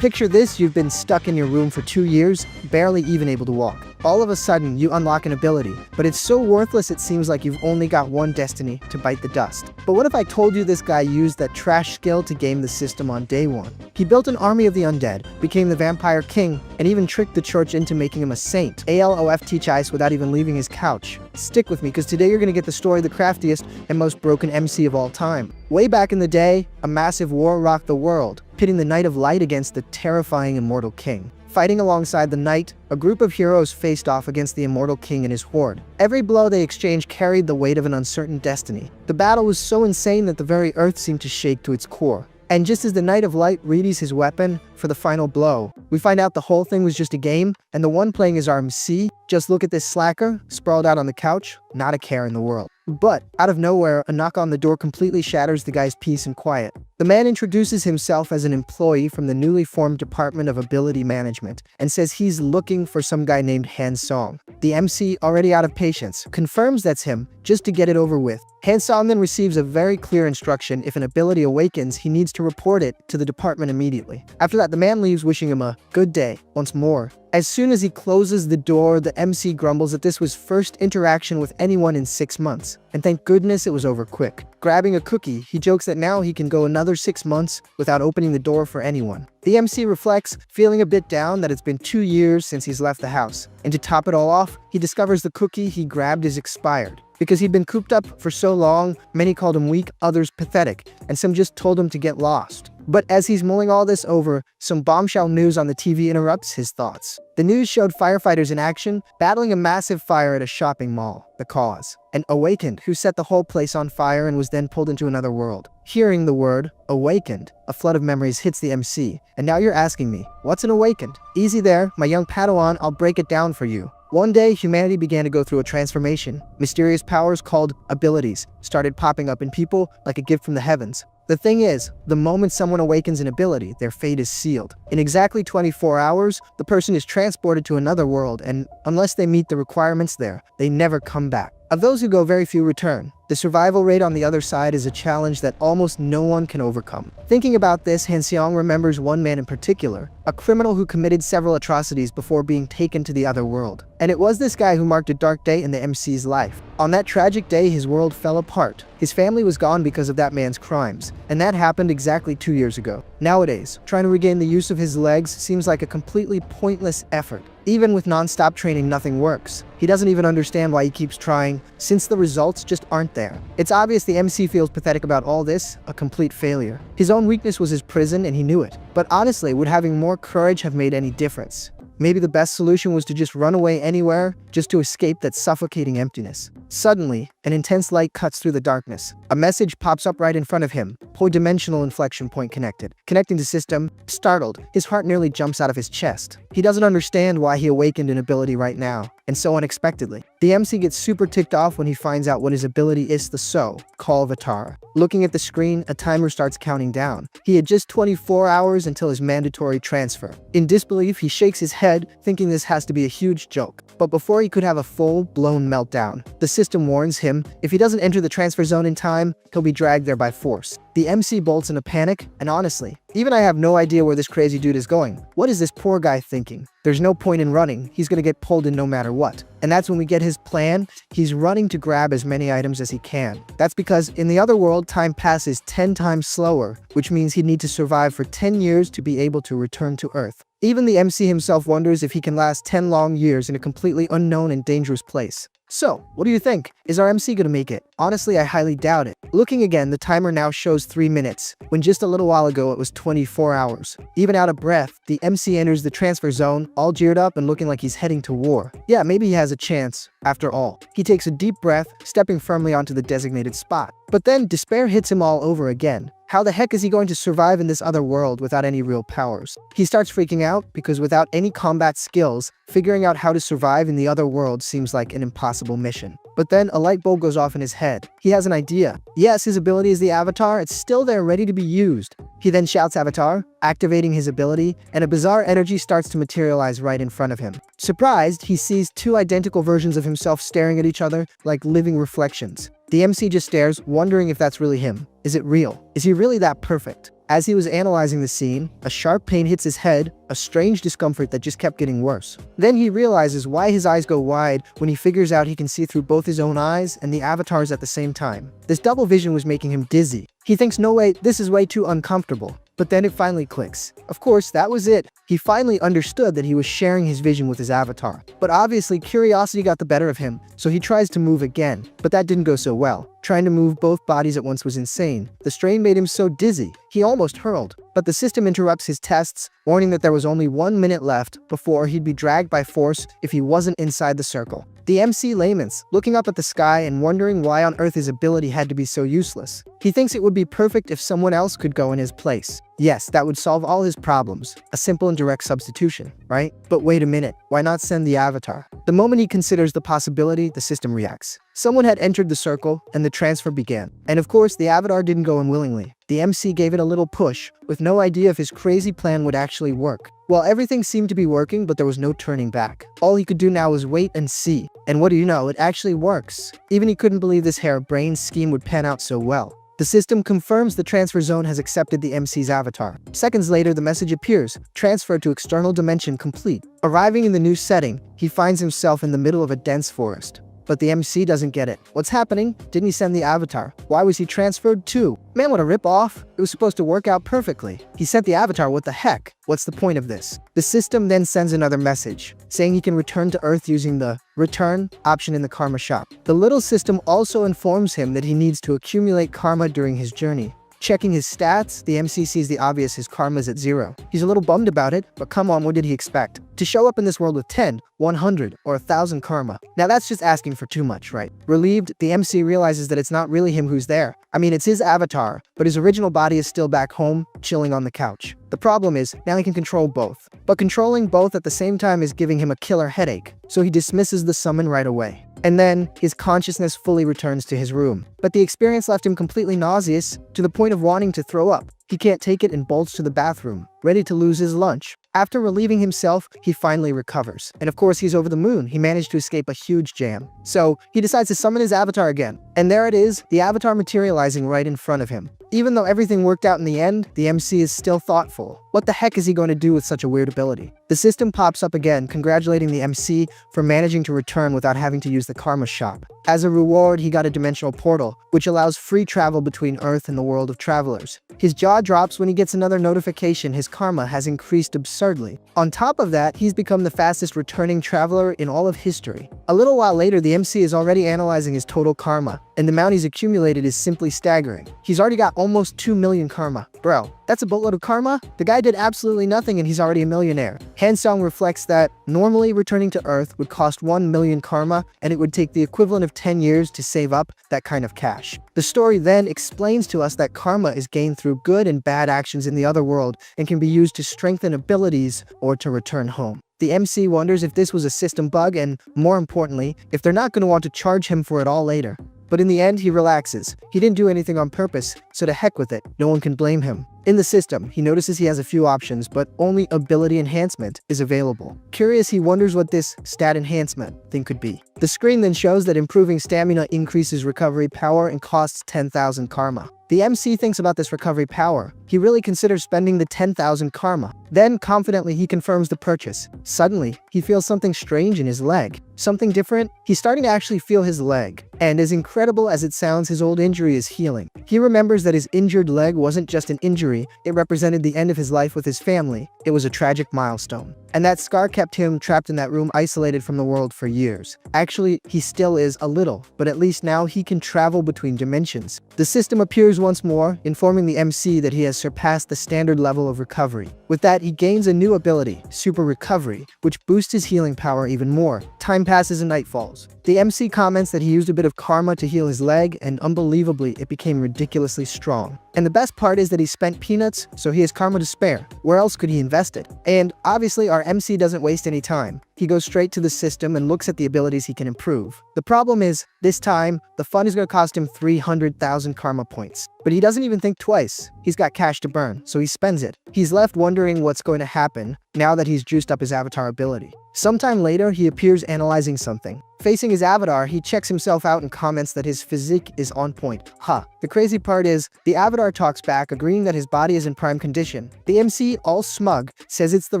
Picture this, you've been stuck in your room for 2 years, barely even able to walk. All of a sudden, you unlock an ability, but it's so worthless it seems like you've only got one destiny: to bite the dust. But what if I told you this guy used that trash skill to game the system on day one? He built an army of the undead, became the vampire king, and even tricked the church into making him a saint. ALOF teach ice without even leaving his couch. Stick with me, because today you're gonna get the story of the craftiest and most broken MC of all time. Way back in the day, a massive war rocked the world, pitting the Knight of Light against the terrifying Immortal King. Fighting alongside the knight, a group of heroes faced off against the Immortal King and his horde. Every blow they exchanged carried the weight of an uncertain destiny. The battle was so insane that the very earth seemed to shake to its core. And just as the Knight of Light readies his weapon for the final blow, we find out the whole thing was just a game, and the one playing is our MC. Just look at this slacker, sprawled out on the couch, not a care in the world. But, out of nowhere, a knock on the door completely shatters the guy's peace and quiet. The man introduces himself as an employee from the newly formed Department of Ability Management, and says he's looking for some guy named Han Song. The MC, already out of patience, confirms that's him, just to get it over with. Han Song then receives a very clear instruction: if an ability awakens, he needs to report it to the department immediately. After that, the man leaves wishing him a good day once more. As soon as he closes the door, the MC grumbles that this was first interaction with anyone in 6 months. And thank goodness it was over quick. Grabbing a cookie, he jokes that now he can go another 6 months without opening the door for anyone. The MC reflects, feeling a bit down that it's been 2 years since he's left the house. And to top it all off, he discovers the cookie he grabbed is expired. Because he'd been cooped up for so long, many called him weak, others pathetic, and some just told him to get lost. But as he's mulling all this over, some bombshell news on the TV interrupts his thoughts. The news showed firefighters in action, battling a massive fire at a shopping mall. The cause: an awakened who set the whole place on fire and was then pulled into another world. Hearing the word awakened, a flood of memories hits the MC. And now you're asking me, what's an awakened? Easy there, my young Padawan, I'll break it down for you. One day, humanity began to go through a transformation. Mysterious powers called abilities started popping up in people like a gift from the heavens. The thing is, the moment someone awakens an ability, their fate is sealed. In exactly 24 hours, the person is transported to another world, and unless they meet the requirements there, they never come back. Of those who go, very few return. The survival rate on the other side is a challenge that almost no one can overcome. Thinking about this, Han Seong remembers one man in particular, a criminal who committed several atrocities before being taken to the other world. And it was this guy who marked a dark day in the MC's life. On that tragic day, his world fell apart. His family was gone because of that man's crimes, and that happened exactly 2 years ago. Nowadays, trying to regain the use of his legs seems like a completely pointless effort. Even with non-stop training, nothing works. He doesn't even understand why he keeps trying, since the results just aren't there. It's obvious the MC feels pathetic about all this, a complete failure. His own weakness was his prison, and he knew it. But honestly, would having more courage have made any difference? Maybe the best solution was to just run away anywhere, just to escape that suffocating emptiness. Suddenly, an intense light cuts through the darkness. A message pops up right in front of him. Dimensional inflection point connected. Connecting to system. Startled, his heart nearly jumps out of his chest. He doesn't understand why he awakened an ability right now, and so unexpectedly. The MC gets super ticked off when he finds out what his ability is. The Call of Atara. Looking at the screen, a timer starts counting down. He had just 24 hours until his mandatory transfer. In disbelief, he shakes his head, thinking this has to be a huge joke. But before he could have a full-blown meltdown, the system warns him if he doesn't enter the transfer zone in time, he'll be dragged there by force. The MC bolts in a panic, and honestly, even I have no idea where this crazy dude is going. What is this poor guy thinking? There's no point in running, he's gonna get pulled in no matter what. And that's when we get his plan. He's running to grab as many items as he can. That's because in the other world, time passes 10 times slower, which means he'd need to survive for 10 years to be able to return to Earth. Even the MC himself wonders if he can last 10 long years in a completely unknown and dangerous place. So, what do you think? Is our MC gonna make it? Honestly, I highly doubt it. Looking again, the timer now shows 3 minutes, when just a little while ago it was 24 hours. Even out of breath, the MC enters the transfer zone, all geared up and looking like he's heading to war. Yeah, maybe he has a chance, after all. He takes a deep breath, stepping firmly onto the designated spot. But then, despair hits him all over again. How the heck is he going to survive in this other world without any real powers? He starts freaking out because without any combat skills, figuring out how to survive in the other world seems like an impossible mission. But then a light bulb goes off in his head. He has an idea. Yes, his ability is the avatar, it's still there ready to be used. He then shouts avatar, activating his ability, and a bizarre energy starts to materialize right in front of him. Surprised, he sees 2 identical versions of himself staring at each other like living reflections. The MC just stares, wondering if that's really him. Is it real? Is he really that perfect? As he was analyzing the scene, a sharp pain hits his head, a strange discomfort that just kept getting worse. Then he realizes why his eyes go wide when he figures out he can see through both his own eyes and the avatars at the same time. This double vision was making him dizzy. He thinks, no way, this is way too uncomfortable. But then it finally clicks. Of course, that was it. He finally understood that he was sharing his vision with his avatar. But obviously, curiosity got the better of him, so he tries to move again. But that didn't go so well. Trying to move both bodies at once was insane. The strain made him so dizzy, he almost hurled. But the system interrupts his tests, warning that there was only 1 minute left before he'd be dragged by force if he wasn't inside the circle. The MC laments, looking up at the sky and wondering why on earth his ability had to be so useless. He thinks it would be perfect if someone else could go in his place. Yes, that would solve all his problems. A simple and direct substitution, right? But wait a minute, why not send the avatar? The moment he considers the possibility, the system reacts. Someone had entered the circle, and the transfer began. And of course, the avatar didn't go unwillingly. The MC gave it a little push, with no idea if his crazy plan would actually work. Well, everything seemed to be working, but there was no turning back. All he could do now was wait and see. And what do you know, it actually works. Even he couldn't believe this harebrained scheme would pan out so well. The system confirms the transfer zone has accepted the MC's avatar. Seconds later, the message appears, transfer to external dimension complete. Arriving in the new setting, he finds himself in the middle of a dense forest. But the MC doesn't get it. What's happening? Didn't he send the avatar? Why was he transferred too? Man, what a rip-off. It was supposed to work out perfectly. He sent the avatar, what the heck? What's the point of this? The system then sends another message, saying he can return to Earth using the return option in the karma shop. The little system also informs him that he needs to accumulate karma during his journey. Checking his stats, the MC sees the obvious, his karma is at 0. He's a little bummed about it, but come on, what did he expect? To show up in this world with 10, 100, or 1,000 karma. Now that's just asking for too much, right? Relieved, the MC realizes that it's not really him who's there. I mean, it's his avatar, but his original body is still back home, chilling on the couch. The problem is, now he can control both. But controlling both at the same time is giving him a killer headache, so he dismisses the summon right away. And then, his consciousness fully returns to his room. But the experience left him completely nauseous, to the point of wanting to throw up. He can't take it and bolts to the bathroom, ready to lose his lunch. After relieving himself, he finally recovers. And of course, he's over the moon. He managed to escape a huge jam. So, he decides to summon his avatar again. And there it is, the avatar materializing right in front of him. Even though everything worked out in the end, the MC is still thoughtful. What the heck is he going to do with such a weird ability? The system pops up again, congratulating the MC for managing to return without having to use the karma shop. As a reward, he got a dimensional portal, which allows free travel between Earth and the world of travelers. His jaw drops when he gets another notification his karma has increased absurdly. On top of that, he's become the fastest returning traveler in all of history. A little while later, the MC is already analyzing his total karma, and the amount he's accumulated is simply staggering. He's already got almost 2 million karma. Bro, that's a boatload of karma? The guy did absolutely nothing and he's already a millionaire. Hansong reflects that normally returning to Earth would cost 1 million karma, and it would take the equivalent of 10 years to save up that kind of cash. The story then explains to us that karma is gained through good and bad actions in the other world and can be used to strengthen abilities or to return home. The MC wonders if this was a system bug and, more importantly, if they're not going to want to charge him for it all later. But in the end, he relaxes. He didn't do anything on purpose, so to heck with it, no one can blame him. In the system, he notices he has a few options, but only ability enhancement is available. Curious, he wonders what this stat enhancement thing could be. The screen then shows that improving stamina increases recovery power and costs 10,000 karma. The MC thinks about this recovery power. He really considers spending the 10,000 karma. Then, confidently, he confirms the purchase. Suddenly, he feels something strange in his leg. Something different? He's starting to actually feel his leg. And as incredible as it sounds, his old injury is healing. He remembers that his injured leg wasn't just an injury, it represented the end of his life with his family. It was a tragic milestone. And that scar kept him trapped in that room, isolated from the world for years. Actually, he still is a little, but at least now he can travel between dimensions. The system appears once more, informing the MC that he has surpassed the standard level of recovery. With that, he gains a new ability, Super Recovery, which boosts his healing power even more. Time passes and night falls. The MC comments that he used a bit of karma to heal his leg, and unbelievably, it became ridiculously strong. And the best part is that he spent peanuts, so he has karma to spare. Where else could he invest it? And obviously, our MC doesn't waste any time. he goes straight to the system and looks at the abilities he can improve. The problem is, this time, the fun is going to cost him 300,000 karma points. But he doesn't even think twice. He's got cash to burn, so he spends it. He's left wondering what's going to happen now that he's juiced up his avatar ability. Sometime later, he appears analyzing something. Facing his avatar, he checks himself out and comments that his physique is on point. The crazy part is, the avatar talks back, agreeing that his body is in prime condition. The MC, all smug, says it's the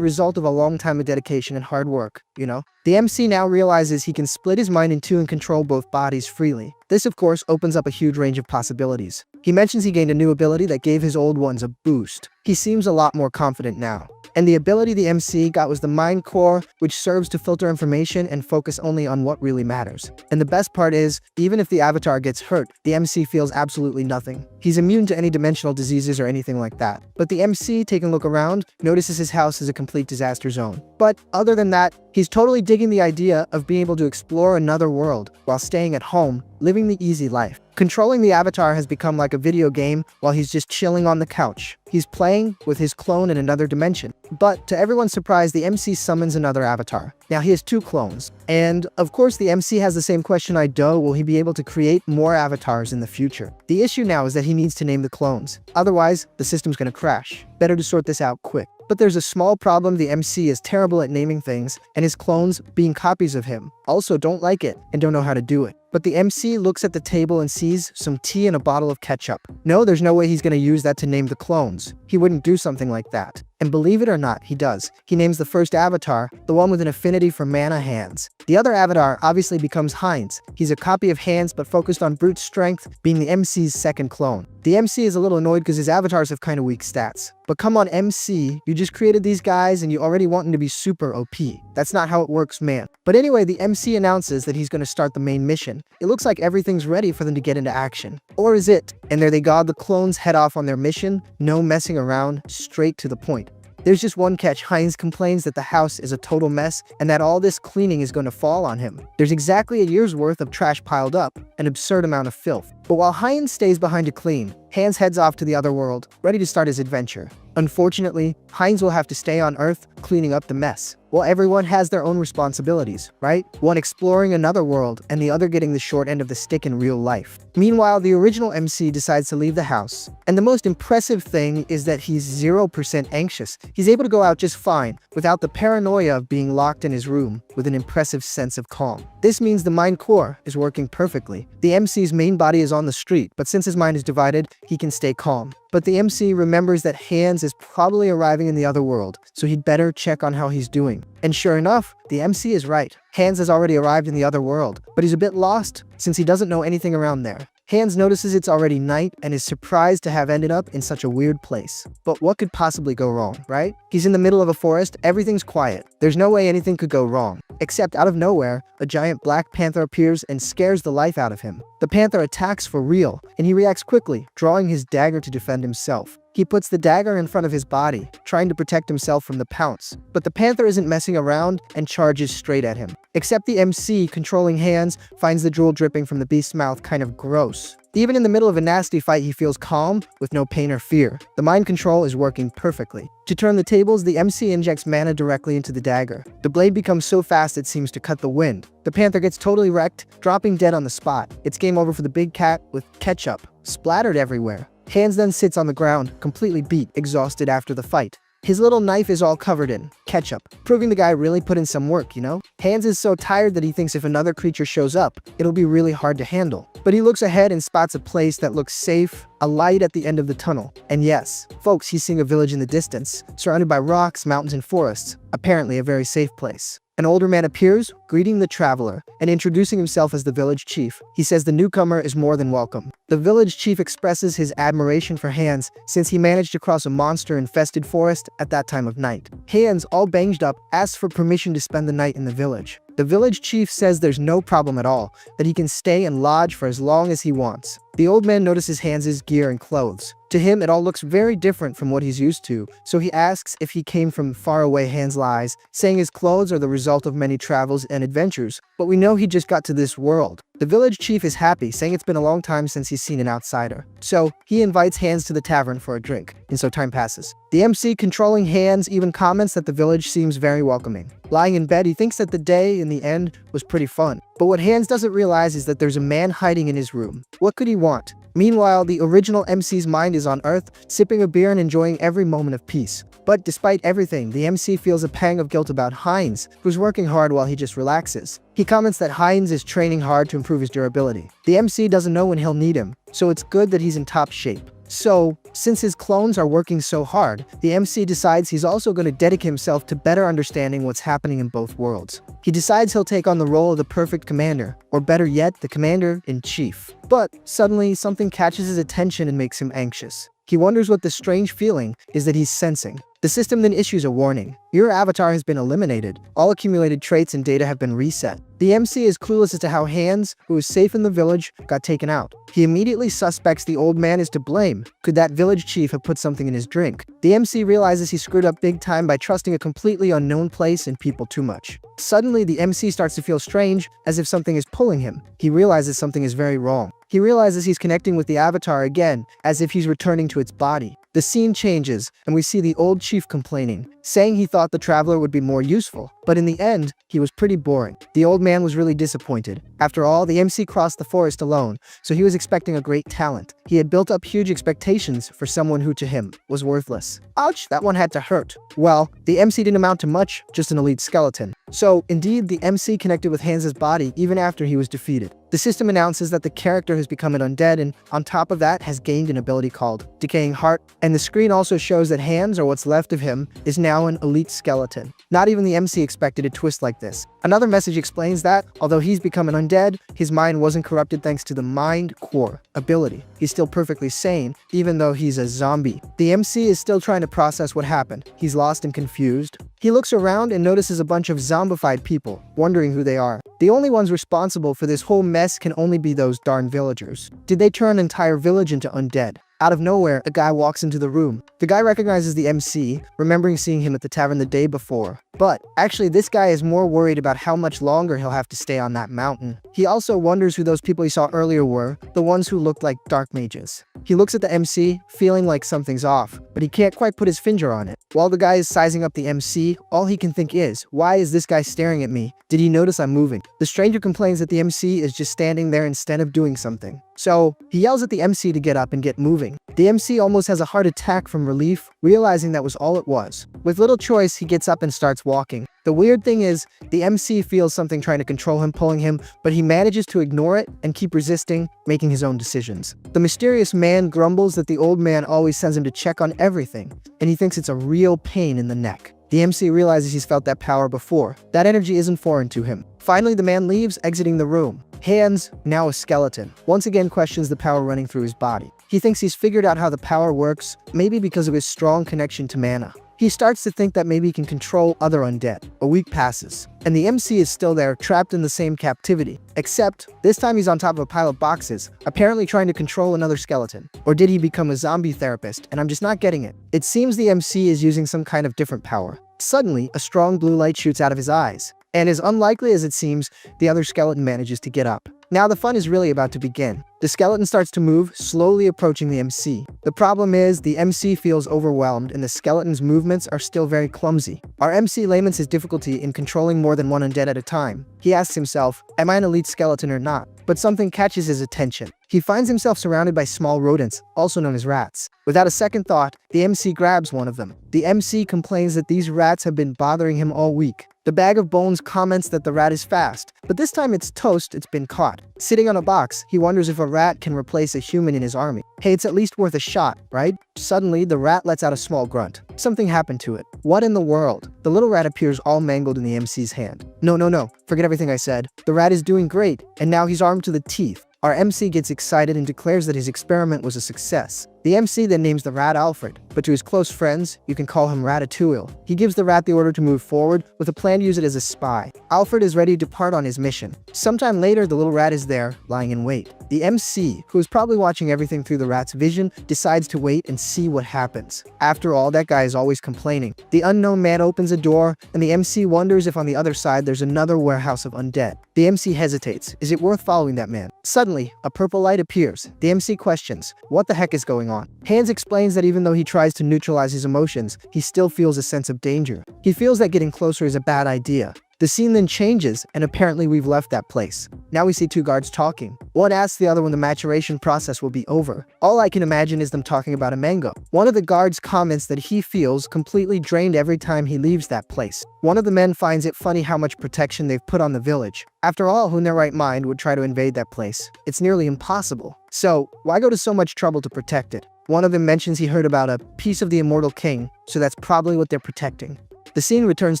result of a long time of dedication and hard work, you know? The MC now realizes he can split his mind in two and control both bodies freely. This, of course, opens up a huge range of possibilities. He mentions he gained a new ability that gave his old ones a boost. He seems a lot more confident now. And the ability the MC got was the Mind Core, which serves to filter information and focus only on what really matters. And the best part is, even if the avatar gets hurt, the MC feels absolutely nothing. He's immune to any dimensional diseases or anything like that. But the MC, taking a look around, notices his house is a complete disaster zone. But other than that, he's totally digging the idea of being able to explore another world while staying at home, living the easy life. Controlling the avatar has become like a video game while he's just chilling on the couch. He's playing with his clone in another dimension. But to everyone's surprise, the MC summons another avatar. Now he has two clones. And of course the MC has the same question I do, will he be able to create more avatars in the future? The issue now is that he needs to name the clones. Otherwise, the system's gonna crash. Better to sort this out quick. But there's a small problem: the MC is terrible at naming things, and his clones, being copies of him, also don't like it and don't know how to do it. But the MC looks at the table and sees some tea and a bottle of ketchup. No, there's no way he's gonna use that to name the clones. He wouldn't do something like that. And believe it or not, he does. He names the first avatar, the one with an affinity for mana hands. The other avatar obviously becomes Hines. He's a copy of Hands but focused on brute strength, being the MC's second clone. The MC is a little annoyed because his avatars have kind of weak stats. But come on MC, you just created these guys and you already want them to be super OP. That's not how it works, man. But anyway, the MC announces that he's going to start the main mission. It looks like everything's ready for them to get into action. Or is it? And there they go, the clones head off on their mission, no messing around, straight to the point. There's just one catch: Hines complains that the house is a total mess and that all this cleaning is going to fall on him. There's exactly a year's worth of trash piled up, an absurd amount of filth. But while Hines stays behind to clean, Hans heads off to the other world, ready to start his adventure. Unfortunately, Hines will have to stay on Earth cleaning up the mess. Well, everyone has their own responsibilities, right? One exploring another world and the other getting the short end of the stick in real life. Meanwhile, the original MC decides to leave the house. And the most impressive thing is that he's 0% anxious. He's able to go out just fine, without the paranoia of being locked in his room, with an impressive sense of calm. This means the mind core is working perfectly. The MC's main body is on the street, but since his mind is divided, he can stay calm. But the MC remembers that Hans is probably arriving in the other world, so he'd better check on how he's doing. And sure enough, the MC is right. Hans has already arrived in the other world, but he's a bit lost since he doesn't know anything around there. Hans notices it's already night and is surprised to have ended up in such a weird place. But what could possibly go wrong, right? He's in the middle of a forest, everything's quiet. There's no way anything could go wrong. Except out of nowhere, a giant black panther appears and scares the life out of him. The panther attacks for real, and he reacts quickly, drawing his dagger to defend himself. He puts the dagger in front of his body, trying to protect himself from the pounce. But the panther isn't messing around and charges straight at him. Except the MC, controlling Hands, finds the drool dripping from the beast's mouth kind of gross. Even in the middle of a nasty fight, he feels calm, with no pain or fear. The mind control is working perfectly. To turn the tables, the MC injects mana directly into the dagger. The blade becomes so fast it seems to cut the wind. The panther gets totally wrecked, dropping dead on the spot. It's game over for the big cat, with ketchup splattered everywhere. Hans then sits on the ground, completely beat, exhausted after the fight. His little knife is all covered in ketchup, proving the guy really put in some work, you know? Hans is so tired that he thinks if another creature shows up, it'll be really hard to handle. But he looks ahead and spots a place that looks safe, a light at the end of the tunnel. And yes, folks, he's seeing a village in the distance, surrounded by rocks, mountains, and forests. Apparently a very safe place. An older man appears, greeting the traveler, and introducing himself as the village chief. He says the newcomer is more than welcome. The village chief expresses his admiration for Hans since he managed to cross a monster-infested forest at that time of night. Hans, all banged up, asks for permission to spend the night in the village. The village chief says there's no problem at all, that he can stay and lodge for as long as he wants. The old man notices Hans's gear and clothes. To him, it all looks very different from what he's used to, so he asks if he came from far away. Hans lies, saying his clothes are the result of many travels and adventures, but we know he just got to this world. The village chief is happy, saying it's been a long time since he's seen an outsider. So, he invites Hans to the tavern for a drink, and so time passes. The MC controlling Hans even comments that the village seems very welcoming. Lying in bed, he thinks that the day, in the end, was pretty fun. But what Hans doesn't realize is that there's a man hiding in his room. What could he want? Meanwhile, the original MC's mind is on Earth, sipping a beer and enjoying every moment of peace. But despite everything, the MC feels a pang of guilt about Hines, who's working hard while he just relaxes. He comments that Hines is training hard to improve his durability. The MC doesn't know when he'll need him, so it's good that he's in top shape. So, since his clones are working so hard, the MC decides he's also going to dedicate himself to better understanding what's happening in both worlds. He decides he'll take on the role of the perfect commander, or better yet, the commander-in-chief. But suddenly, something catches his attention and makes him anxious. He wonders what the strange feeling is that he's sensing. The system then issues a warning. Your avatar has been eliminated. All accumulated traits and data have been reset. The MC is clueless as to how Hans, who was safe in the village, got taken out. He immediately suspects the old man is to blame. Could that village chief have put something in his drink? The MC realizes he screwed up big time by trusting a completely unknown place and people too much. Suddenly, the MC starts to feel strange, as if something is pulling him. He realizes something is very wrong. He realizes he's connecting with the avatar again, as if he's returning to its body. The scene changes, and we see the old chief complaining, saying he thought the traveler would be more useful, but in the end, he was pretty boring. The old man was really disappointed. After all, the MC crossed the forest alone, so he was expecting a great talent. He had built up huge expectations for someone who, to him, was worthless. Ouch, that one had to hurt. Well, the MC didn't amount to much, just an elite skeleton. So, indeed, the MC connected with Hans's body even after he was defeated. The system announces that the character has become an undead and, on top of that, has gained an ability called Decaying Heart, and the screen also shows that Hans, or what's left of him, is now an elite skeleton. Not even the MC expected a twist like this. Another message explains that, although he's become an undead, his mind wasn't corrupted thanks to the Mind Core ability. He's still perfectly sane, even though he's a zombie. The MC is still trying to process what happened. He's lost and confused. He looks around and notices a bunch of zombified people, wondering who they are. The only ones responsible for this whole mess can only be those darn villagers. Did they turn an entire village into undead? Out of nowhere, a guy walks into the room. The guy recognizes the MC, remembering seeing him at the tavern the day before. But actually, this guy is more worried about how much longer he'll have to stay on that mountain. He also wonders who those people he saw earlier were, the ones who looked like dark mages. He looks at the MC, feeling like something's off, but he can't quite put his finger on it. While the guy is sizing up the MC, all he can think is, why is this guy staring at me? Did he notice I'm moving? The stranger complains that the MC is just standing there instead of doing something. So, he yells at the MC to get up and get moving. The MC almost has a heart attack from relief, realizing that was all it was. With little choice, he gets up and starts walking. The weird thing is, the MC feels something trying to control him, pulling him, but he manages to ignore it and keep resisting, making his own decisions. The mysterious man grumbles that the old man always sends him to check on everything, and he thinks it's a real pain in the neck. The MC realizes he's felt that power before. That energy isn't foreign to him. Finally, the man leaves, exiting the room. Hans, now a skeleton, once again questions the power running through his body. He thinks he's figured out how the power works, maybe because of his strong connection to mana. He starts to think that maybe he can control other undead. A week passes, and the MC is still there, trapped in the same captivity. Except, this time he's on top of a pile of boxes, apparently trying to control another skeleton. Or did he become a zombie therapist, and I'm just not getting it. It seems the MC is using some kind of different power. Suddenly, a strong blue light shoots out of his eyes. And as unlikely as it seems, the other skeleton manages to get up. Now the fun is really about to begin. The skeleton starts to move, slowly approaching the MC. The problem is, the MC feels overwhelmed and the skeleton's movements are still very clumsy. Our MC laments his difficulty in controlling more than one undead at a time. He asks himself, am I an elite skeleton or not? But something catches his attention. He finds himself surrounded by small rodents, also known as rats. Without a second thought, the MC grabs one of them. The MC complains that these rats have been bothering him all week. The bag of bones comments that the rat is fast, but this time it's toast, it's been caught. Sitting on a box, he wonders if a rat can replace a human in his army. Hey, it's at least worth a shot, right? Suddenly, the rat lets out a small grunt. Something happened to it. What in the world? The little rat appears all mangled in the MC's hand. No, forget everything I said. The rat is doing great, and now he's armed to the teeth. Our MC gets excited and declares that his experiment was a success. The MC then names the rat Alfred, but to his close friends, you can call him Ratatouille. He gives the rat the order to move forward with a plan to use it as a spy. Alfred is ready to depart on his mission. Sometime later, the little rat is there, lying in wait. The MC, who is probably watching everything through the rat's vision, decides to wait and see what happens. After all, that guy is always complaining. The unknown man opens a door, and the MC wonders if on the other side there's another warehouse of undead. The MC hesitates. Is it worth following that man? Suddenly, a purple light appears. The MC questions, what the heck is going on? Hines explains that even though he tries to neutralize his emotions, he still feels a sense of danger. He feels that getting closer is a bad idea. The scene then changes, and apparently we've left that place. Now we see two guards talking. One asks the other when the maturation process will be over. All I can imagine is them talking about a manga. One of the guards comments that he feels completely drained every time he leaves that place. One of the men finds it funny how much protection they've put on the village. After all, who in their right mind would try to invade that place? It's nearly impossible. So, why go to so much trouble to protect it? One of them mentions he heard about a piece of the immortal king, so that's probably what they're protecting. The scene returns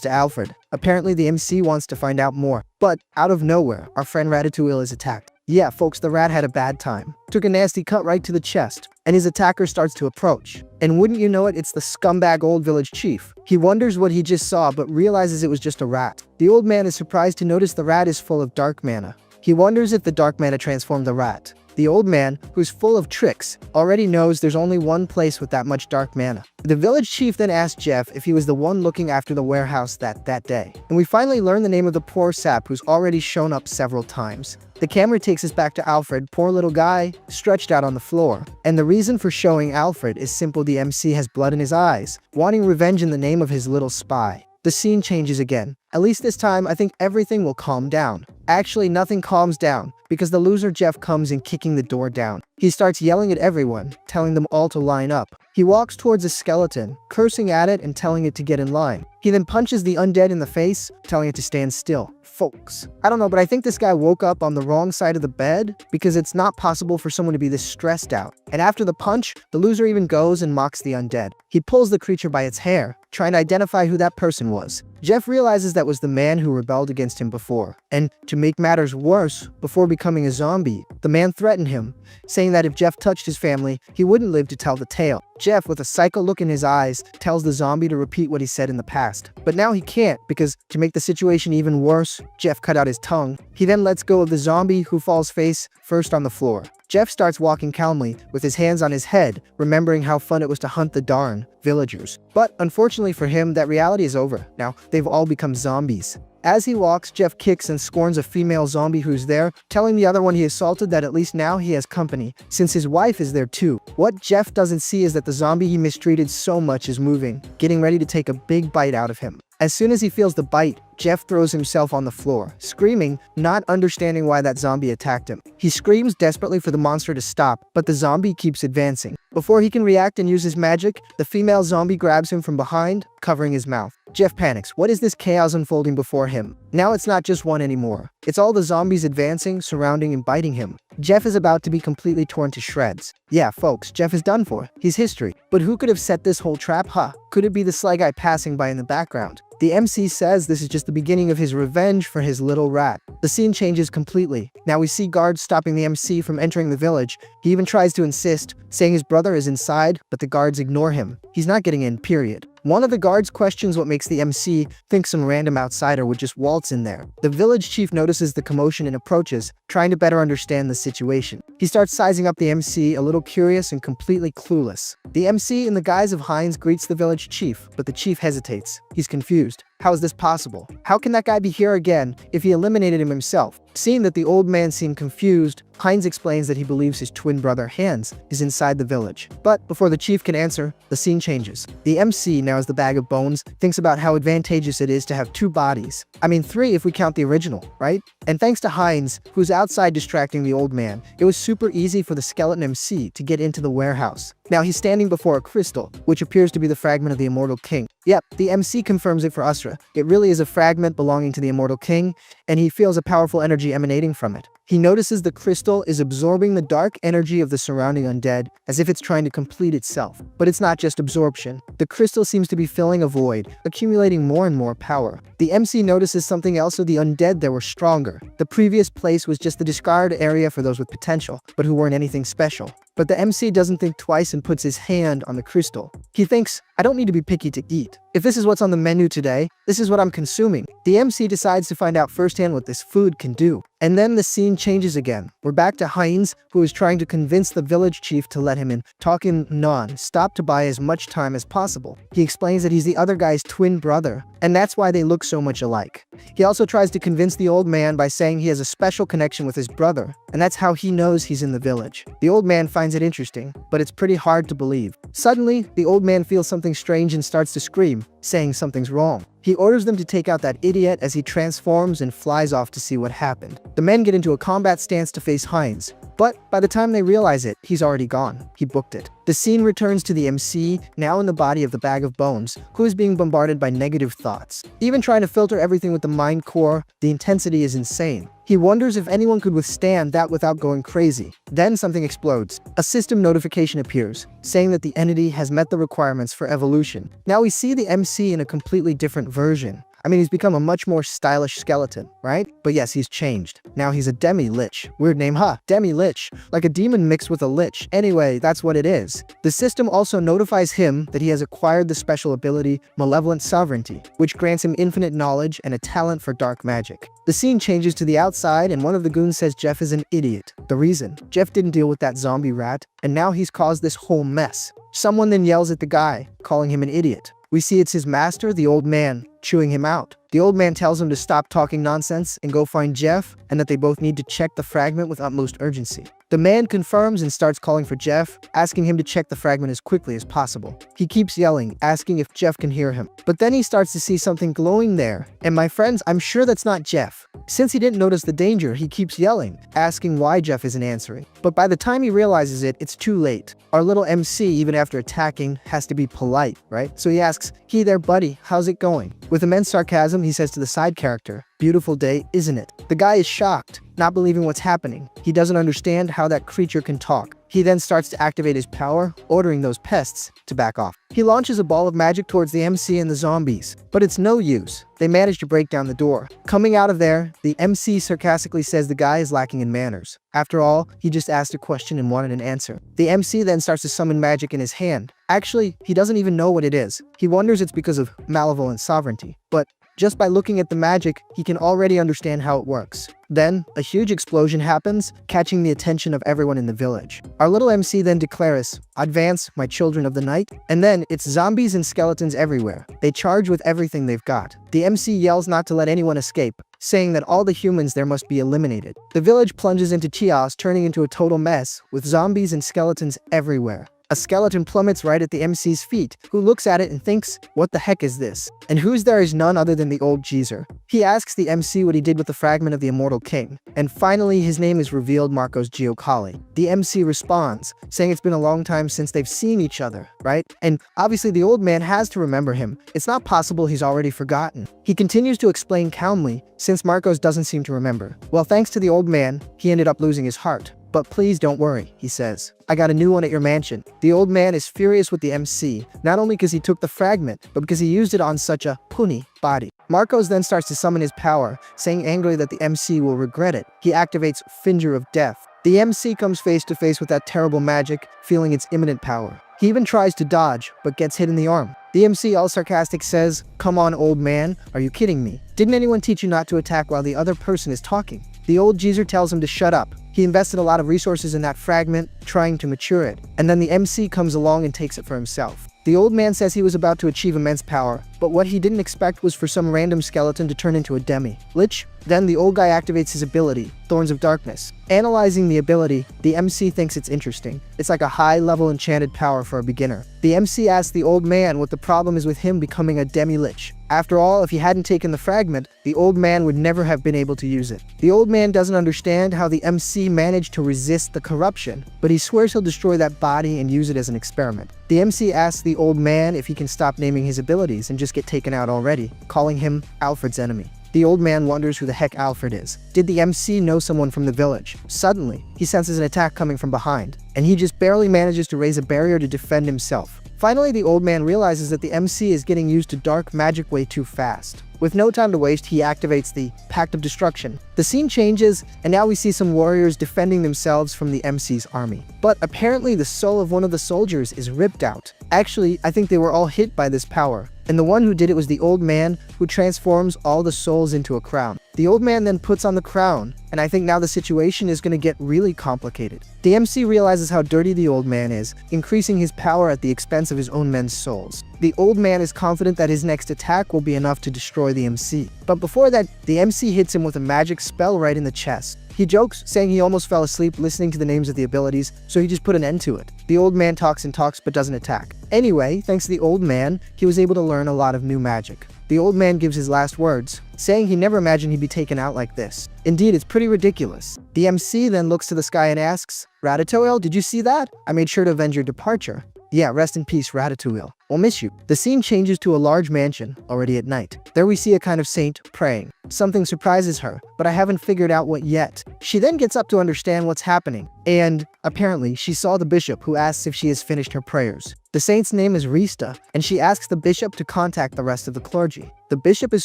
to Alfred. Apparently the MC wants to find out more. But, out of nowhere, our friend Ratatouille is attacked. Yeah, folks, the rat had a bad time. Took a nasty cut right to the chest, and his attacker starts to approach. And wouldn't you know it, it's the scumbag old village chief. He wonders what he just saw, but realizes it was just a rat. The old man is surprised to notice the rat is full of dark mana. He wonders if the dark mana transformed the rat. The old man, who's full of tricks, already knows there's only one place with that much dark mana. The village chief then asks Jeff if he was the one looking after the warehouse that day. And we finally learn the name of the poor sap who's already shown up several times. The camera takes us back to Alfred, poor little guy, stretched out on the floor. And the reason for showing Alfred is simple: the MC has blood in his eyes, wanting revenge in the name of his little spy. The scene changes again. At least this time, I think everything will calm down. Actually, nothing calms down, because the loser Jeff comes in kicking the door down. He starts yelling at everyone, telling them all to line up. He walks towards a skeleton, cursing at it and telling it to get in line. He then punches the undead in the face, telling it to stand still. Folks, I don't know, but I think this guy woke up on the wrong side of the bed, because it's not possible for someone to be this stressed out. And after the punch, the loser even goes and mocks the undead. He pulls the creature by its hair, trying to identify who that person was. Jeff realizes that was the man who rebelled against him before. And to make matters worse, before becoming a zombie, the man threatened him, saying that if Jeff touched his family, he wouldn't live to tell the tale. Jeff, with a psycho look in his eyes, tells the zombie to repeat what he said in the past. But now he can't, because to make the situation even worse, Jeff cut out his tongue. He then lets go of the zombie, who falls face first on the floor. Jeff starts walking calmly, with his hands on his head, remembering how fun it was to hunt the darn villagers. But unfortunately for him, that reality is over. Now, they've all become zombies. As he walks, Jeff kicks and scorns a female zombie who's there, telling the other one he assaulted that at least now he has company, since his wife is there too. What Jeff doesn't see is that the zombie he mistreated so much is moving, getting ready to take a big bite out of him. As soon as he feels the bite, Jeff throws himself on the floor, screaming, not understanding why that zombie attacked him. He screams desperately for the monster to stop, but the zombie keeps advancing. Before he can react and use his magic, the female zombie grabs him from behind, covering his mouth. Jeff panics. What is this chaos unfolding before him? Now it's not just one anymore. It's all the zombies advancing, surrounding, and biting him. Jeff is about to be completely torn to shreds. Yeah, folks, Jeff is done for. He's history. But who could have set this whole trap? Could it be the sly guy passing by in the background? The MC says this is just the beginning of his revenge for his little rat. The scene changes completely. Now we see guards stopping the MC from entering the village. He even tries to insist, saying his brother is inside, but the guards ignore him. He's not getting in, period. One of the guards questions what makes the MC think some random outsider would just waltz in there. The village chief notices the commotion and approaches, trying to better understand the situation. He starts sizing up the MC, a little curious and completely clueless. The MC, in the guise of Hines, greets the village chief, but the chief hesitates. He's confused. How is this possible? How can that guy be here again if he eliminated him himself? Seeing that the old man seemed confused, Hines explains that he believes his twin brother, Hans, is inside the village. But before the chief can answer, the scene changes. The MC, now as the bag of bones, thinks about how advantageous it is to have two bodies. I mean 3 if we count the original, right? And thanks to Hines, who's outside distracting the old man, it was super easy for the skeleton MC to get into the warehouse. Now he's standing before a crystal, which appears to be the fragment of the immortal king. Yep, the MC confirms it for Asura. It really is a fragment belonging to the immortal king, and he feels a powerful energy emanating from it. He notices the crystal is absorbing the dark energy of the surrounding undead as if it's trying to complete itself. But it's not just absorption. The crystal seems to be filling a void, accumulating more and more power. The MC notices something else of the undead that were stronger. The previous place was just the discard area for those with potential, but who weren't anything special. But the MC doesn't think twice and puts his hand on the crystal. He thinks, I don't need to be picky to eat. If this is what's on the menu today, this is what I'm consuming. The MC decides to find out firsthand what this food can do. And then the scene changes again. We're back to Hines, who is trying to convince the village chief to let him in, talking non-stop to buy as much time as possible. He explains that he's the other guy's twin brother, and that's why they look so much alike. He also tries to convince the old man by saying he has a special connection with his brother, and that's how he knows he's in the village. The old man finds it interesting, but it's pretty hard to believe. Suddenly, the old man feels something strange and starts to scream, saying something's wrong. He orders them to take out that idiot as he transforms and flies off to see what happened. The men get into a combat stance to face Hines, but by the time they realize it, he's already gone. He booked it. The scene returns to the MC, now in the body of the bag of bones, who is being bombarded by negative thoughts. Even trying to filter everything with the mind core, the intensity is insane. He wonders if anyone could withstand that without going crazy. Then something explodes. A system notification appears, saying that the entity has met the requirements for evolution. Now we see the MC in a completely different version. I mean, he's become a much more stylish skeleton, right? But yes, he's changed. Now he's a demi-lich. Weird name, huh? Demi-lich. Like a demon mixed with a lich. Anyway, that's what it is. The system also notifies him that he has acquired the special ability Malevolent Sovereignty, which grants him infinite knowledge and a talent for dark magic. The scene changes to the outside and one of the goons says Jeff is an idiot. The reason? Jeff didn't deal with that zombie rat, and now he's caused this whole mess. Someone then yells at the guy, calling him an idiot. We see it's his master, the old man, chewing him out. The old man tells him to stop talking nonsense and go find Jeff, and that they both need to check the fragment with utmost urgency. The man confirms and starts calling for Jeff, asking him to check the fragment as quickly as possible. He keeps yelling, asking if Jeff can hear him. But then he starts to see something glowing there, and my friends, I'm sure that's not Jeff. Since he didn't notice the danger, he keeps yelling, asking why Jeff isn't answering. But by the time he realizes it, it's too late. Our little MC, even after attacking, has to be polite, right? So he asks, "Hey there, buddy, how's it going?" With immense sarcasm, he says to the side character, "Beautiful day, isn't it?" The guy is shocked, not believing what's happening. He doesn't understand how that creature can talk. He then starts to activate his power, ordering those pests to back off. He launches a ball of magic towards the MC and the zombies, but it's no use. They manage to break down the door. Coming out of there, the MC sarcastically says the guy is lacking in manners. After all, he just asked a question and wanted an answer. The MC then starts to summon magic in his hand. Actually, he doesn't even know what it is. He wonders it's because of malevolent sovereignty, but just by looking at the magic, he can already understand how it works. Then, a huge explosion happens, catching the attention of everyone in the village. Our little MC then declares, "Advance, my children of the night," and then it's zombies and skeletons everywhere. They charge with everything they've got. The MC yells not to let anyone escape, saying that all the humans there must be eliminated. The village plunges into chaos, turning into a total mess, with zombies and skeletons everywhere. A skeleton plummets right at the MC's feet, who looks at it and thinks, what the heck is this? And who's there is none other than the old geezer. He asks the MC what he did with the fragment of the Immortal King, and finally his name is revealed, Marcos Giocali. The MC responds, saying it's been a long time since they've seen each other, right? And obviously the old man has to remember him. It's not possible he's already forgotten. He continues to explain calmly, since Marcos doesn't seem to remember. Well, thanks to the old man, he ended up losing his heart. But please don't worry, he says. I got a new one at your mansion. The old man is furious with the MC, not only because he took the fragment, but because he used it on such a puny body. Marcos then starts to summon his power, saying angrily that the MC will regret it. He activates Finger of Death. The MC comes face to face with that terrible magic, feeling its imminent power. He even tries to dodge, but gets hit in the arm. The MC, all sarcastic, says, "Come on, old man, are you kidding me? Didn't anyone teach you not to attack while the other person is talking?" The old geezer tells him to shut up. He invested a lot of resources in that fragment, trying to mature it, and then the MC comes along and takes it for himself. The old man says he was about to achieve immense power, but what he didn't expect was for some random skeleton to turn into a demi. Lich? Then the old guy activates his ability, Thorns of Darkness. Analyzing the ability, the MC thinks it's interesting. It's like a high-level enchanted power for a beginner. The MC asks the old man what the problem is with him becoming a demi-lich. After all, if he hadn't taken the fragment, the old man would never have been able to use it. The old man doesn't understand how the MC managed to resist the corruption, but he swears he'll destroy that body and use it as an experiment. The MC asks the old man if he can stop naming his abilities and just get taken out already, calling him Alfred's enemy. The old man wonders who the heck Alfred is. Did the MC know someone from the village? Suddenly, he senses an attack coming from behind, and he just barely manages to raise a barrier to defend himself. Finally, the old man realizes that the MC is getting used to dark magic way too fast. With no time to waste, he activates the Pact of Destruction. The scene changes, and now we see some warriors defending themselves from the MC's army. But apparently the soul of one of the soldiers is ripped out. Actually, I think they were all hit by this power, and the one who did it was the old man, who transforms all the souls into a crown. The old man then puts on the crown, and I think now the situation is going to get really complicated. The MC realizes how dirty the old man is, increasing his power at the expense of his own men's souls. The old man is confident that his next attack will be enough to destroy the MC. But before that, the MC hits him with a magic spell right in the chest. He jokes, saying he almost fell asleep listening to the names of the abilities, so he just put an end to it. The old man talks and talks but doesn't attack. Anyway, thanks to the old man, he was able to learn a lot of new magic. The old man gives his last words, saying he never imagined he'd be taken out like this. Indeed, it's pretty ridiculous. The MC then looks to the sky and asks, "Ratatouille, did you see that? I made sure to avenge your departure." Yeah, rest in peace, Ratatouille. We'll miss you. The scene changes to a large mansion, already at night. There we see a kind of saint praying. Something surprises her, but I haven't figured out what yet. She then gets up to understand what's happening, and apparently she saw the bishop, who asks if she has finished her prayers. The saint's name is Rista, and she asks the bishop to contact the rest of the clergy. The bishop is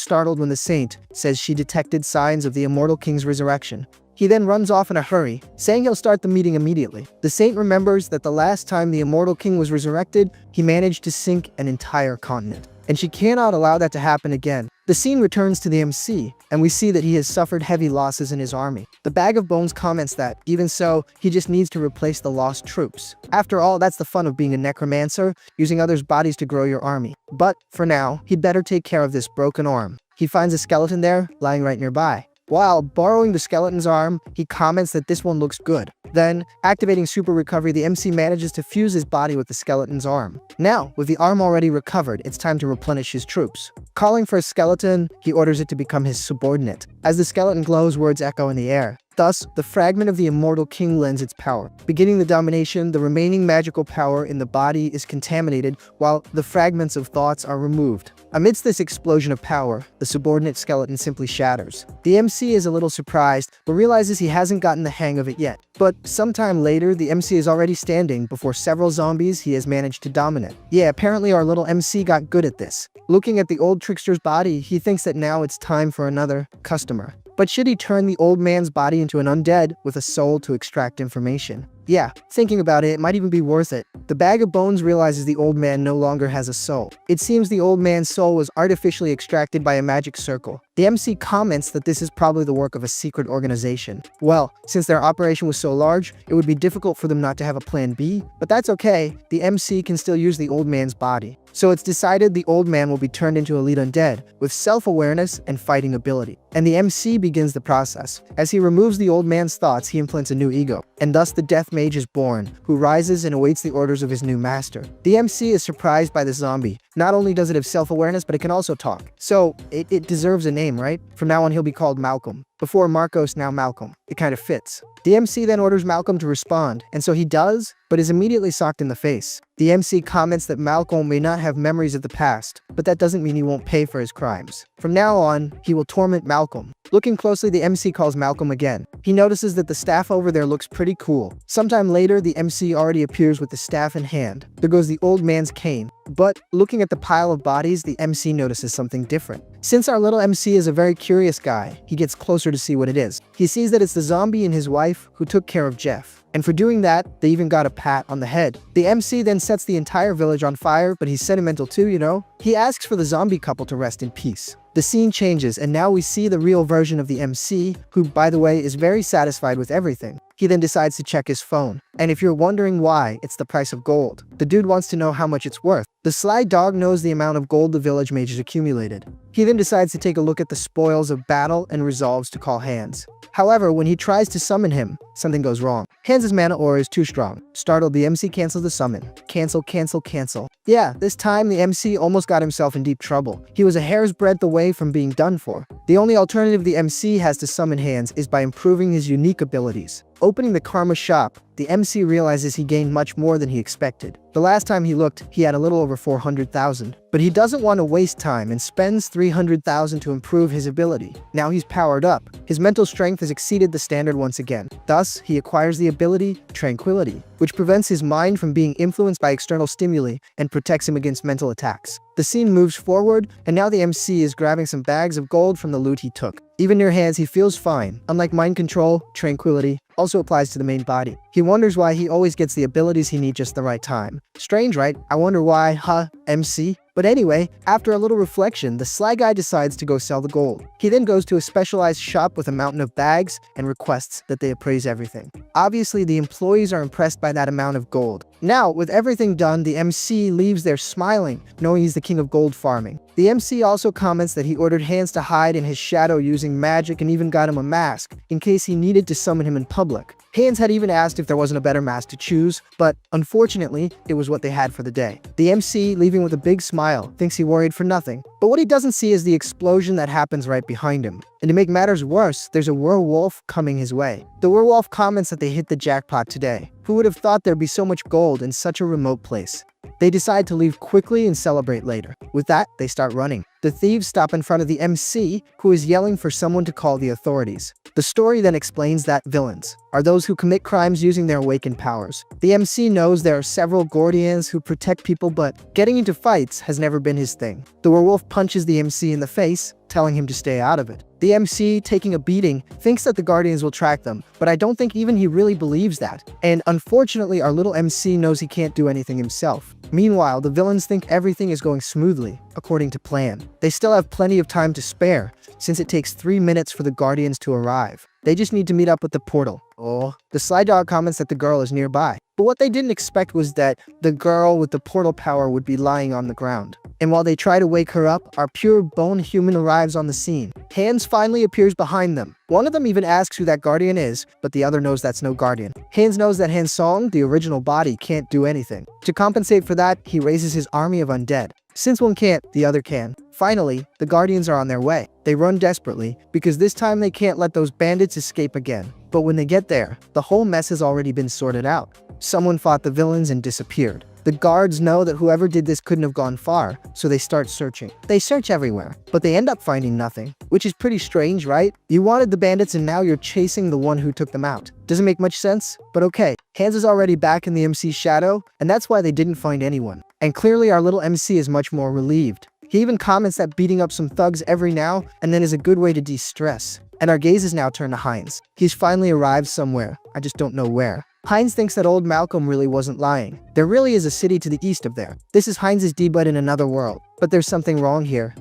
startled when the saint says she detected signs of the immortal king's resurrection. He then runs off in a hurry, saying he'll start the meeting immediately. The saint remembers that the last time the immortal king was resurrected, he managed to sink an entire continent, and she cannot allow that to happen again. The scene returns to the MC, and we see that he has suffered heavy losses in his army. The Bag of Bones comments that, even so, he just needs to replace the lost troops. After all, that's the fun of being a necromancer, using others' bodies to grow your army. But, for now, he'd better take care of this broken arm. He finds a skeleton there, lying right nearby. While borrowing the skeleton's arm, he comments that this one looks good. Then, activating Super Recovery, the MC manages to fuse his body with the skeleton's arm. Now, with the arm already recovered, it's time to replenish his troops. Calling for a skeleton, he orders it to become his subordinate. As the skeleton glows, words echo in the air. Thus, the fragment of the immortal king lends its power. Beginning the domination, the remaining magical power in the body is contaminated, while the fragments of thoughts are removed. Amidst this explosion of power, the subordinate skeleton simply shatters. The MC is a little surprised, but realizes he hasn't gotten the hang of it yet. But sometime later, the MC is already standing before several zombies he has managed to dominate. Yeah, apparently our little MC got good at this. Looking at the old trickster's body, he thinks that now it's time for another customer. But should he turn the old man's body into an undead with a soul to extract information? Yeah, thinking about it, it might even be worth it. The Bag of Bones realizes the old man no longer has a soul. It seems the old man's soul was artificially extracted by a magic circle. The MC comments that this is probably the work of a secret organization. Well, since their operation was so large, it would be difficult for them not to have a plan B, but that's okay. The MC can still use the old man's body. So it's decided the old man will be turned into elite undead, with self-awareness and fighting ability. And the MC begins the process. As he removes the old man's thoughts, he implants a new ego, and thus the death mage is born, who rises and awaits the orders of his new master. The MC is surprised by the zombie. Not only does it have self-awareness, but it can also talk. So, it deserves a name, right? From now on, he'll be called Malcolm. Before Marcos, now Malcolm. It kind of fits. The MC then orders Malcolm to respond, and so he does, but is immediately socked in the face. The MC comments that Malcolm may not have memories of the past, but that doesn't mean he won't pay for his crimes. From now on, he will torment Malcolm. Looking closely, the MC calls Malcolm again. He notices that the staff over there looks pretty cool. Sometime later, the MC already appears with the staff in hand. There goes the old man's cane. But looking at the pile of bodies, the MC notices something different. Since our little MC is a very curious guy, he gets closer to see what it is. He sees that it's the zombie and his wife who took care of Jeff. And for doing that, they even got a pat on the head. The MC then sets the entire village on fire, but he's sentimental too, you know? He asks for the zombie couple to rest in peace. The scene changes, and now we see the real version of the MC, who, by the way, is very satisfied with everything. He then decides to check his phone. And if you're wondering why, it's the price of gold. The dude wants to know how much it's worth. The sly dog knows the amount of gold the village mage has accumulated. He then decides to take a look at the spoils of battle and resolves to call Hines. However, when he tries to summon him, something goes wrong. Hans' mana aura is too strong. Startled, the MC cancels the summon. Cancel, cancel, cancel. Yeah, this time the MC almost got himself in deep trouble. He was a hair's breadth away from being done for. The only alternative the MC has to summon Hans is by improving his unique abilities. Opening the Karma shop, the MC realizes he gained much more than he expected. The last time he looked, he had a little over 400,000. But he doesn't want to waste time and spends 300,000 to improve his ability. Now he's powered up. His mental strength has exceeded the standard once again. Thus, he acquires the ability Tranquility, which prevents his mind from being influenced by external stimuli and protects him against mental attacks. The scene moves forward, and now the MC is grabbing some bags of gold from the loot he took. Even near hands, he feels fine. Unlike mind control, Tranquility also applies to the main body. He wonders why he always gets the abilities he needs just the right time. Strange, right? I wonder why, huh, MC? But anyway, after a little reflection, the sly guy decides to go sell the gold. He then goes to a specialized shop with a mountain of bags and requests that they appraise everything. Obviously, the employees are impressed by that amount of gold. Now, with everything done, the MC leaves there smiling, knowing he's the king of gold farming. The MC also comments that he ordered Hines to hide in his shadow using magic and even got him a mask, in case he needed to summon him in public. Hines had even asked if there wasn't a better mask to choose, but unfortunately, it was what they had for the day. The MC, leaving with a big smile, thinks he worried for nothing. But what he doesn't see is the explosion that happens right behind him. And to make matters worse, there's a werewolf coming his way. The werewolf comments that they hit the jackpot today. Who would have thought there'd be so much gold in such a remote place? They decide to leave quickly and celebrate later. With that, they start running. The thieves stop in front of the MC, who is yelling for someone to call the authorities. The story then explains that villains are those who commit crimes using their awakened powers. The MC knows there are several guardians who protect people, but getting into fights has never been his thing. The werewolf punches the MC in the face, telling him to stay out of it. The MC, taking a beating, thinks that the guardians will track them, but I don't think even he really believes that. And unfortunately, our little MC knows he can't do anything himself. Meanwhile, the villains think everything is going smoothly, according to plan. They still have plenty of time to spare, since it takes 3 minutes for the guardians to arrive. They just need to meet up with the portal. Oh, the sly dog comments that the girl is nearby. But what they didn't expect was that the girl with the portal power would be lying on the ground. And while they try to wake her up, our pure bone human arrives on the scene. Hines finally appears behind them. One of them even asks who that guardian is, but the other knows that's no guardian. Hines knows that Hansong, the original body, can't do anything. To compensate for that, he raises his army of undead. Since one can't, the other can. Finally, the guardians are on their way. They run desperately, because this time they can't let those bandits escape again. But when they get there, the whole mess has already been sorted out. Someone fought the villains and disappeared. The guards know that whoever did this couldn't have gone far, so they start searching. They search everywhere, but they end up finding nothing, which is pretty strange, right? You wanted the bandits and now you're chasing the one who took them out. Doesn't make much sense, but okay. Hines is already back in the MC's shadow, and that's why they didn't find anyone. And clearly our little MC is much more relieved. He even comments that beating up some thugs every now and then is a good way to de-stress. And our gaze is now turned to Hines. He's finally arrived somewhere, I just don't know where. Hines thinks that old Malcolm really wasn't lying. There really is a city to the east of there. This is Hines' debut in another world. But there's something wrong here.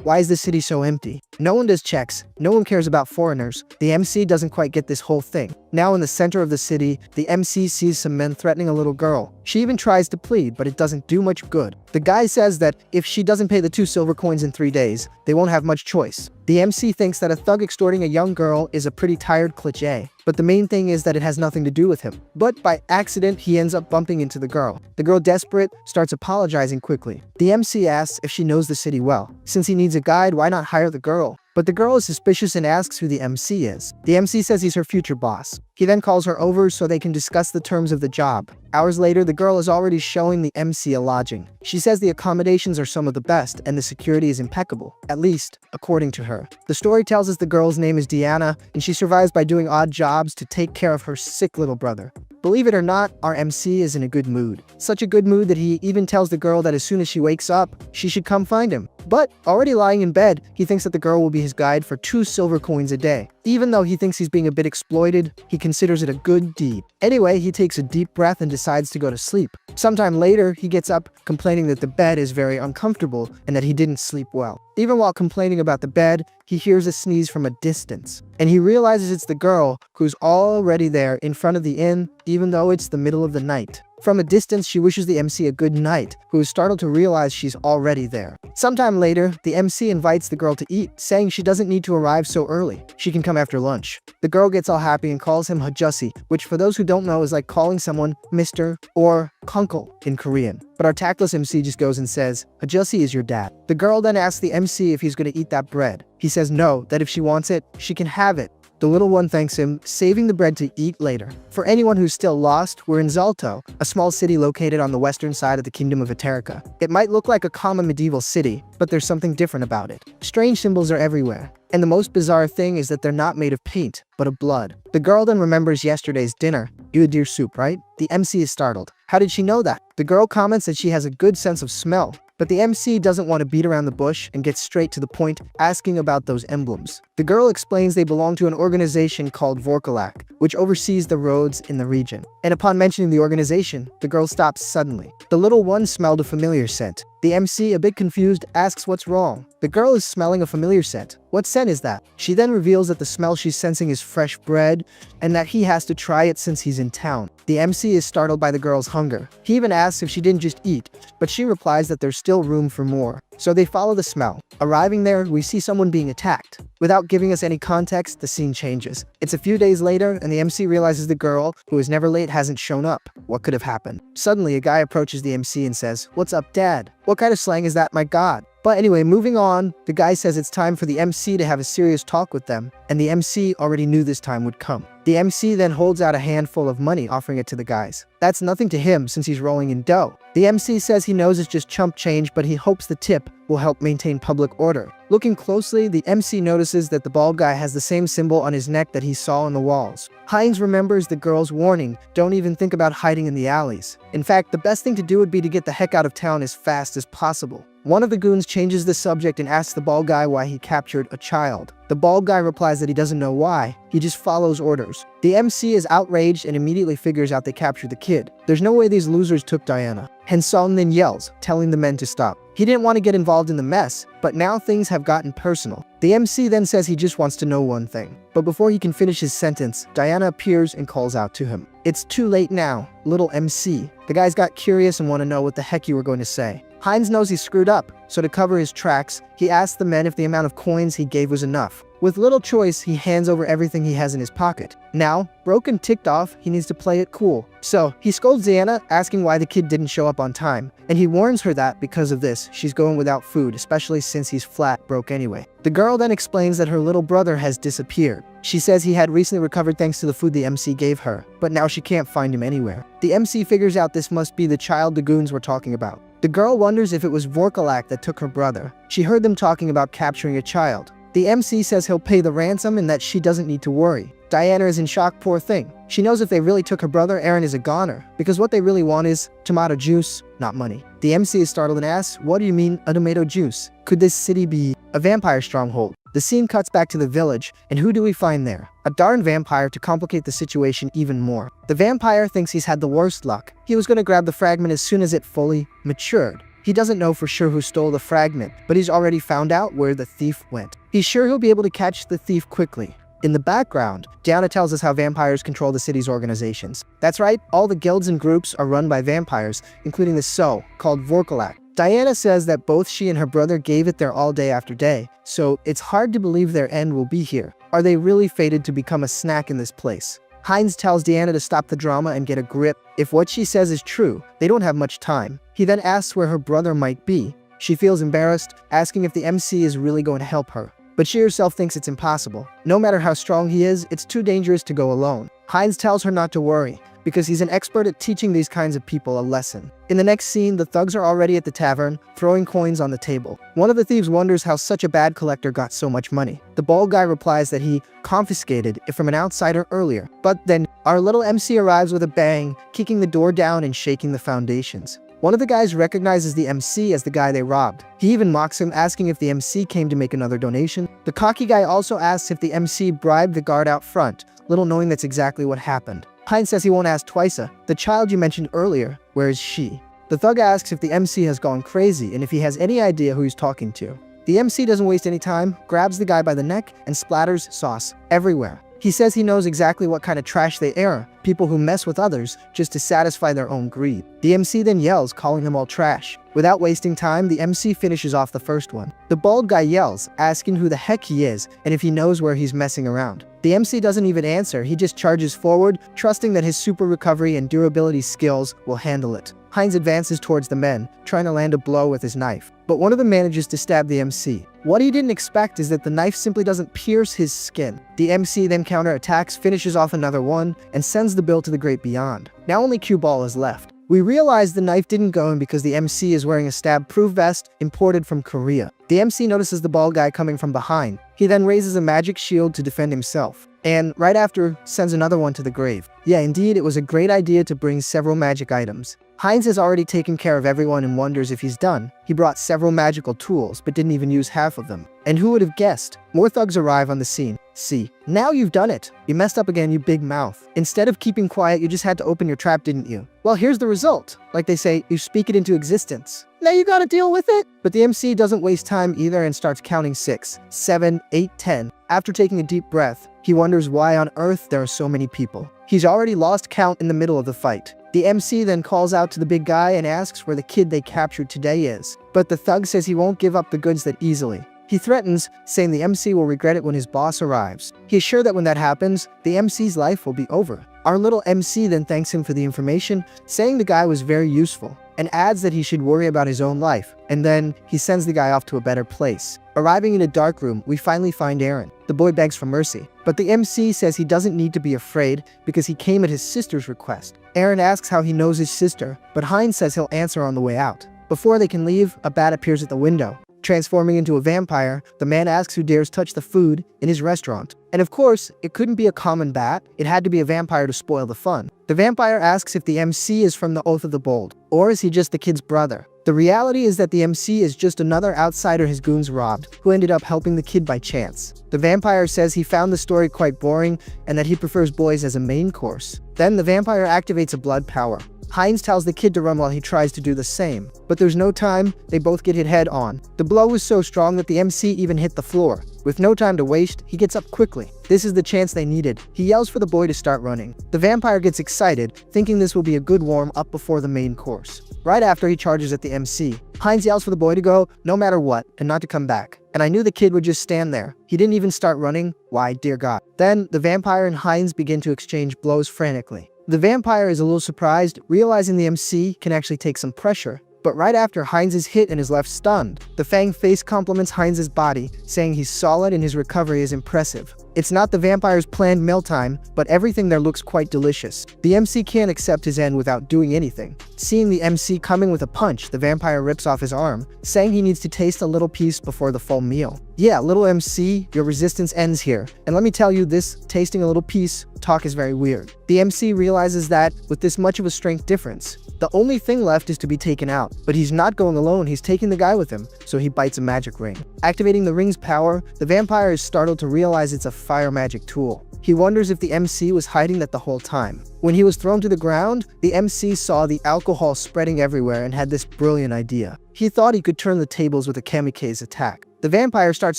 Why is the city so empty? No one does checks. No one cares about foreigners. The MC doesn't quite get this whole thing. Now in the center of the city, the MC sees some men threatening a little girl. She even tries to plead, but it doesn't do much good. The guy says that if she doesn't pay the 2 silver coins in 3 days, they won't have much choice. The MC thinks that a thug extorting a young girl is a pretty tired cliché, but the main thing is that it has nothing to do with him. But by accident, he ends up bumping into the girl. The girl, desperate, starts apologizing quickly. The MC asks if she knows the city well. Since he needs a guide, why not hire the girl? But the girl is suspicious and asks who the MC is. The MC says he's her future boss. He then calls her over so they can discuss the terms of the job. Hours later, the girl is already showing the MC a lodging. She says the accommodations are some of the best and the security is impeccable, at least according to her. The story tells us the girl's name is Diana, and she survives by doing odd jobs to take care of her sick little brother. Believe it or not, our MC is in a good mood. Such a good mood that he even tells the girl that as soon as she wakes up, she should come find him. But already lying in bed, he thinks that the girl will be his guide for 2 silver coins a day. Even though he thinks he's being a bit exploited, he considers it a good deed. Anyway, he takes a deep breath and decides to go to sleep. Sometime later, he gets up complaining that the bed is very uncomfortable and that he didn't sleep well. Even while complaining about the bed, he hears a sneeze from a distance. And he realizes it's the girl who's already there in front of the inn, even though it's the middle of the night. From a distance, she wishes the MC a good night, who is startled to realize she's already there. Sometime later, the MC invites the girl to eat, saying she doesn't need to arrive so early. She can come after lunch. The girl gets all happy and calls him Hajussi, which for those who don't know is like calling someone Mr. or Kunkle in Korean. But our tactless MC just goes and says, Hajussi is your dad. The girl then asks the MC if he's going to eat that bread. He says no, that if she wants it, she can have it. The little one thanks him, saving the bread to eat later. For anyone who's still lost, we're in Zalto, a small city located on the western side of the kingdom of Eterica. It might look like a common medieval city, but there's something different about it. Strange symbols are everywhere. And the most bizarre thing is that they're not made of paint, but of blood. The girl then remembers yesterday's dinner. You had deer soup, right? The MC is startled. How did she know that? The girl comments that she has a good sense of smell. But the MC doesn't want to beat around the bush and gets straight to the point, asking about those emblems. The girl explains they belong to an organization called Vorkalak, which oversees the roads in the region. And upon mentioning the organization, the girl stops suddenly. The little one smelled a familiar scent. The MC, a bit confused, asks what's wrong. The girl is smelling a familiar scent. What scent is that? She then reveals that the smell she's sensing is fresh bread, and that he has to try it since he's in town. The MC is startled by the girl's hunger. He even asks if she didn't just eat, but she replies that there's still room for more. So they follow the smell. Arriving there, we see someone being attacked. Without giving us any context, the scene changes. It's a few days later, and the MC realizes the girl, who is never late, hasn't shown up. What could have happened? Suddenly, a guy approaches the MC and says, "What's up, Dad?" What kind of slang is that, my God? But anyway, moving on, the guy says it's time for the MC to have a serious talk with them, and the MC already knew this time would come. The MC then holds out a handful of money, offering it to the guys. That's nothing to him since he's rolling in dough. The MC says he knows it's just chump change, but he hopes the tip will help maintain public order. Looking closely, the MC notices that the bald guy has the same symbol on his neck that he saw on the walls. Hines remembers the girl's warning, don't even think about hiding in the alleys. In fact, the best thing to do would be to get the heck out of town as fast as possible. One of the goons changes the subject and asks the bald guy why he captured a child. The bald guy replies that he doesn't know why, he just follows orders. The MC is outraged and immediately figures out they captured the kid. There's no way these losers took Diana. Henson then yells, telling the men to stop. He didn't want to get involved in the mess, but now things have gotten personal. The MC then says he just wants to know one thing. But before he can finish his sentence, Diana appears and calls out to him. It's too late now, little MC. The guys got curious and want to know what the heck you were going to say. Hines knows he screwed up, so to cover his tracks, he asks the men if the amount of coins he gave was enough. With little choice, he hands over everything he has in his pocket. Now, broken ticked off, he needs to play it cool. So, he scolds Diana, asking why the kid didn't show up on time, and he warns her that, because of this, she's going without food, especially since he's flat broke anyway. The girl then explains that her little brother has disappeared. She says he had recently recovered thanks to the food the MC gave her, but now she can't find him anywhere. The MC figures out this must be the child the goons were talking about. The girl wonders if it was Vorkalak that took her brother. She heard them talking about capturing a child. The MC says he'll pay the ransom and that she doesn't need to worry. Diana is in shock, poor thing. She knows if they really took her brother, Aaron is a goner, because what they really want is tomato juice, not money. The MC is startled and asks, what do you mean, a tomato juice? Could this city be a vampire stronghold? The scene cuts back to the village, and who do we find there? A darn vampire to complicate the situation even more. The vampire thinks he's had the worst luck. He was going to grab the fragment as soon as it fully matured. He doesn't know for sure who stole the fragment, but he's already found out where the thief went. He's sure he'll be able to catch the thief quickly. In the background, Diana tells us how vampires control the city's organizations. That's right, all the guilds and groups are run by vampires, including the So, called Vorkalak. Diana says that both she and her brother gave it their all day after day, so it's hard to believe their end will be here. Are they really fated to become a snack in this place? Hines tells Diana to stop the drama and get a grip. If what she says is true, they don't have much time. He then asks where her brother might be. She feels embarrassed, asking if the MC is really going to help her. But she herself thinks it's impossible. No matter how strong he is, it's too dangerous to go alone. Hines tells her not to worry, because he's an expert at teaching these kinds of people a lesson. In the next scene, the thugs are already at the tavern, throwing coins on the table. One of the thieves wonders how such a bad collector got so much money. The bald guy replies that he confiscated it from an outsider earlier. But then, our little MC arrives with a bang, kicking the door down and shaking the foundations. One of the guys recognizes the MC as the guy they robbed. He even mocks him, asking if the MC came to make another donation. The cocky guy also asks if the MC bribed the guard out front, little knowing that's exactly what happened. Hines says he won't ask twice. The child you mentioned earlier, where is she? The thug asks if the MC has gone crazy and if he has any idea who he's talking to. The MC doesn't waste any time, grabs the guy by the neck, and splatters sauce everywhere. He says he knows exactly what kind of trash they are, people who mess with others just to satisfy their own greed. The MC then yells, calling them all trash. Without wasting time, the MC finishes off the first one. The bald guy yells, asking who the heck he is and if he knows where he's messing around. The MC doesn't even answer, he just charges forward, trusting that his super recovery and durability skills will handle it. Hines advances towards the men, trying to land a blow with his knife. but one of them manages to stab the MC. What he didn't expect is that the knife simply doesn't pierce his skin. The MC then counterattacks, finishes off another one, and sends the bill to the great beyond. Now only Cue Ball is left. We realize the knife didn't go in because the MC is wearing a stab-proof vest imported from Korea. The MC notices the bald guy coming from behind. He then raises a magic shield to defend himself, and right after sends another one to the grave. Yeah, indeed, it was a great idea to bring several magic items. Hines has already taken care of everyone and wonders if he's done. He brought several magical tools, but didn't even use half of them. And who would have guessed? More thugs arrive on the scene. See, now you've done it. You messed up again, you big mouth. Instead of keeping quiet, you just had to open your trap, didn't you? Well, here's the result. Like they say, you speak it into existence. Now you gotta deal with it. But the MC doesn't waste time either and starts counting 6, 7, 8, 10. After taking a deep breath, he wonders why on earth there are so many people. He's already lost count in the middle of the fight. The MC then calls out to the big guy and asks where the kid they captured today is. But the thug says he won't give up the goods that easily. He threatens, saying the MC will regret it when his boss arrives. He is sure that when that happens, the MC's life will be over. Our little MC then thanks him for the information, saying the guy was very useful, and adds that he should worry about his own life, and then he sends the guy off to a better place. Arriving in a dark room, we finally find Aaron. The boy begs for mercy, but the MC says he doesn't need to be afraid because he came at his sister's request. Aaron asks how he knows his sister, but Hines says he'll answer on the way out. Before they can leave, a bat appears at the window. Transforming into a vampire, the man asks who dares touch the food in his restaurant. And of course, it couldn't be a common bat, it had to be a vampire to spoil the fun. The vampire asks if the MC is from the Oath of the Bold, or is he just the kid's brother? The reality is that the MC is just another outsider his goons robbed, who ended up helping the kid by chance. The vampire says he found the story quite boring, and that he prefers boys as a main course. Then the vampire activates a blood power. Hines tells the kid to run while he tries to do the same. But there's no time, they both get hit head on. The blow was so strong that the MC even hit the floor. With no time to waste, he gets up quickly. This is the chance they needed. He yells for the boy to start running. The vampire gets excited, thinking this will be a good warm-up before the main course. Right after he charges at the MC, Hines yells for the boy to go, no matter what, and not to come back. And I knew the kid would just stand there. He didn't even start running. Why, dear God. Then, the vampire and Hines begin to exchange blows frantically. The vampire is a little surprised, realizing the MC can actually take some pressure. But right after Hines is hit and is left stunned, the Fang face compliments Hines' body, saying he's solid and his recovery is impressive. It's not the vampire's planned mealtime, but everything there looks quite delicious. The MC can't accept his end without doing anything. Seeing the MC coming with a punch, the vampire rips off his arm, saying he needs to taste a little piece before the full meal. Yeah, little MC, your resistance ends here. And let me tell you, this tasting a little piece talk is very weird. The MC realizes that, with this much of a strength difference, the only thing left is to be taken out. But he's not going alone, he's taking the guy with him, so he bites a magic ring. Activating the ring's power, the vampire is startled to realize it's a fire magic tool. He wonders if the MC was hiding that the whole time. When he was thrown to the ground, the MC saw the alcohol spreading everywhere and had this brilliant idea. He thought he could turn the tables with a kamikaze attack. The vampire starts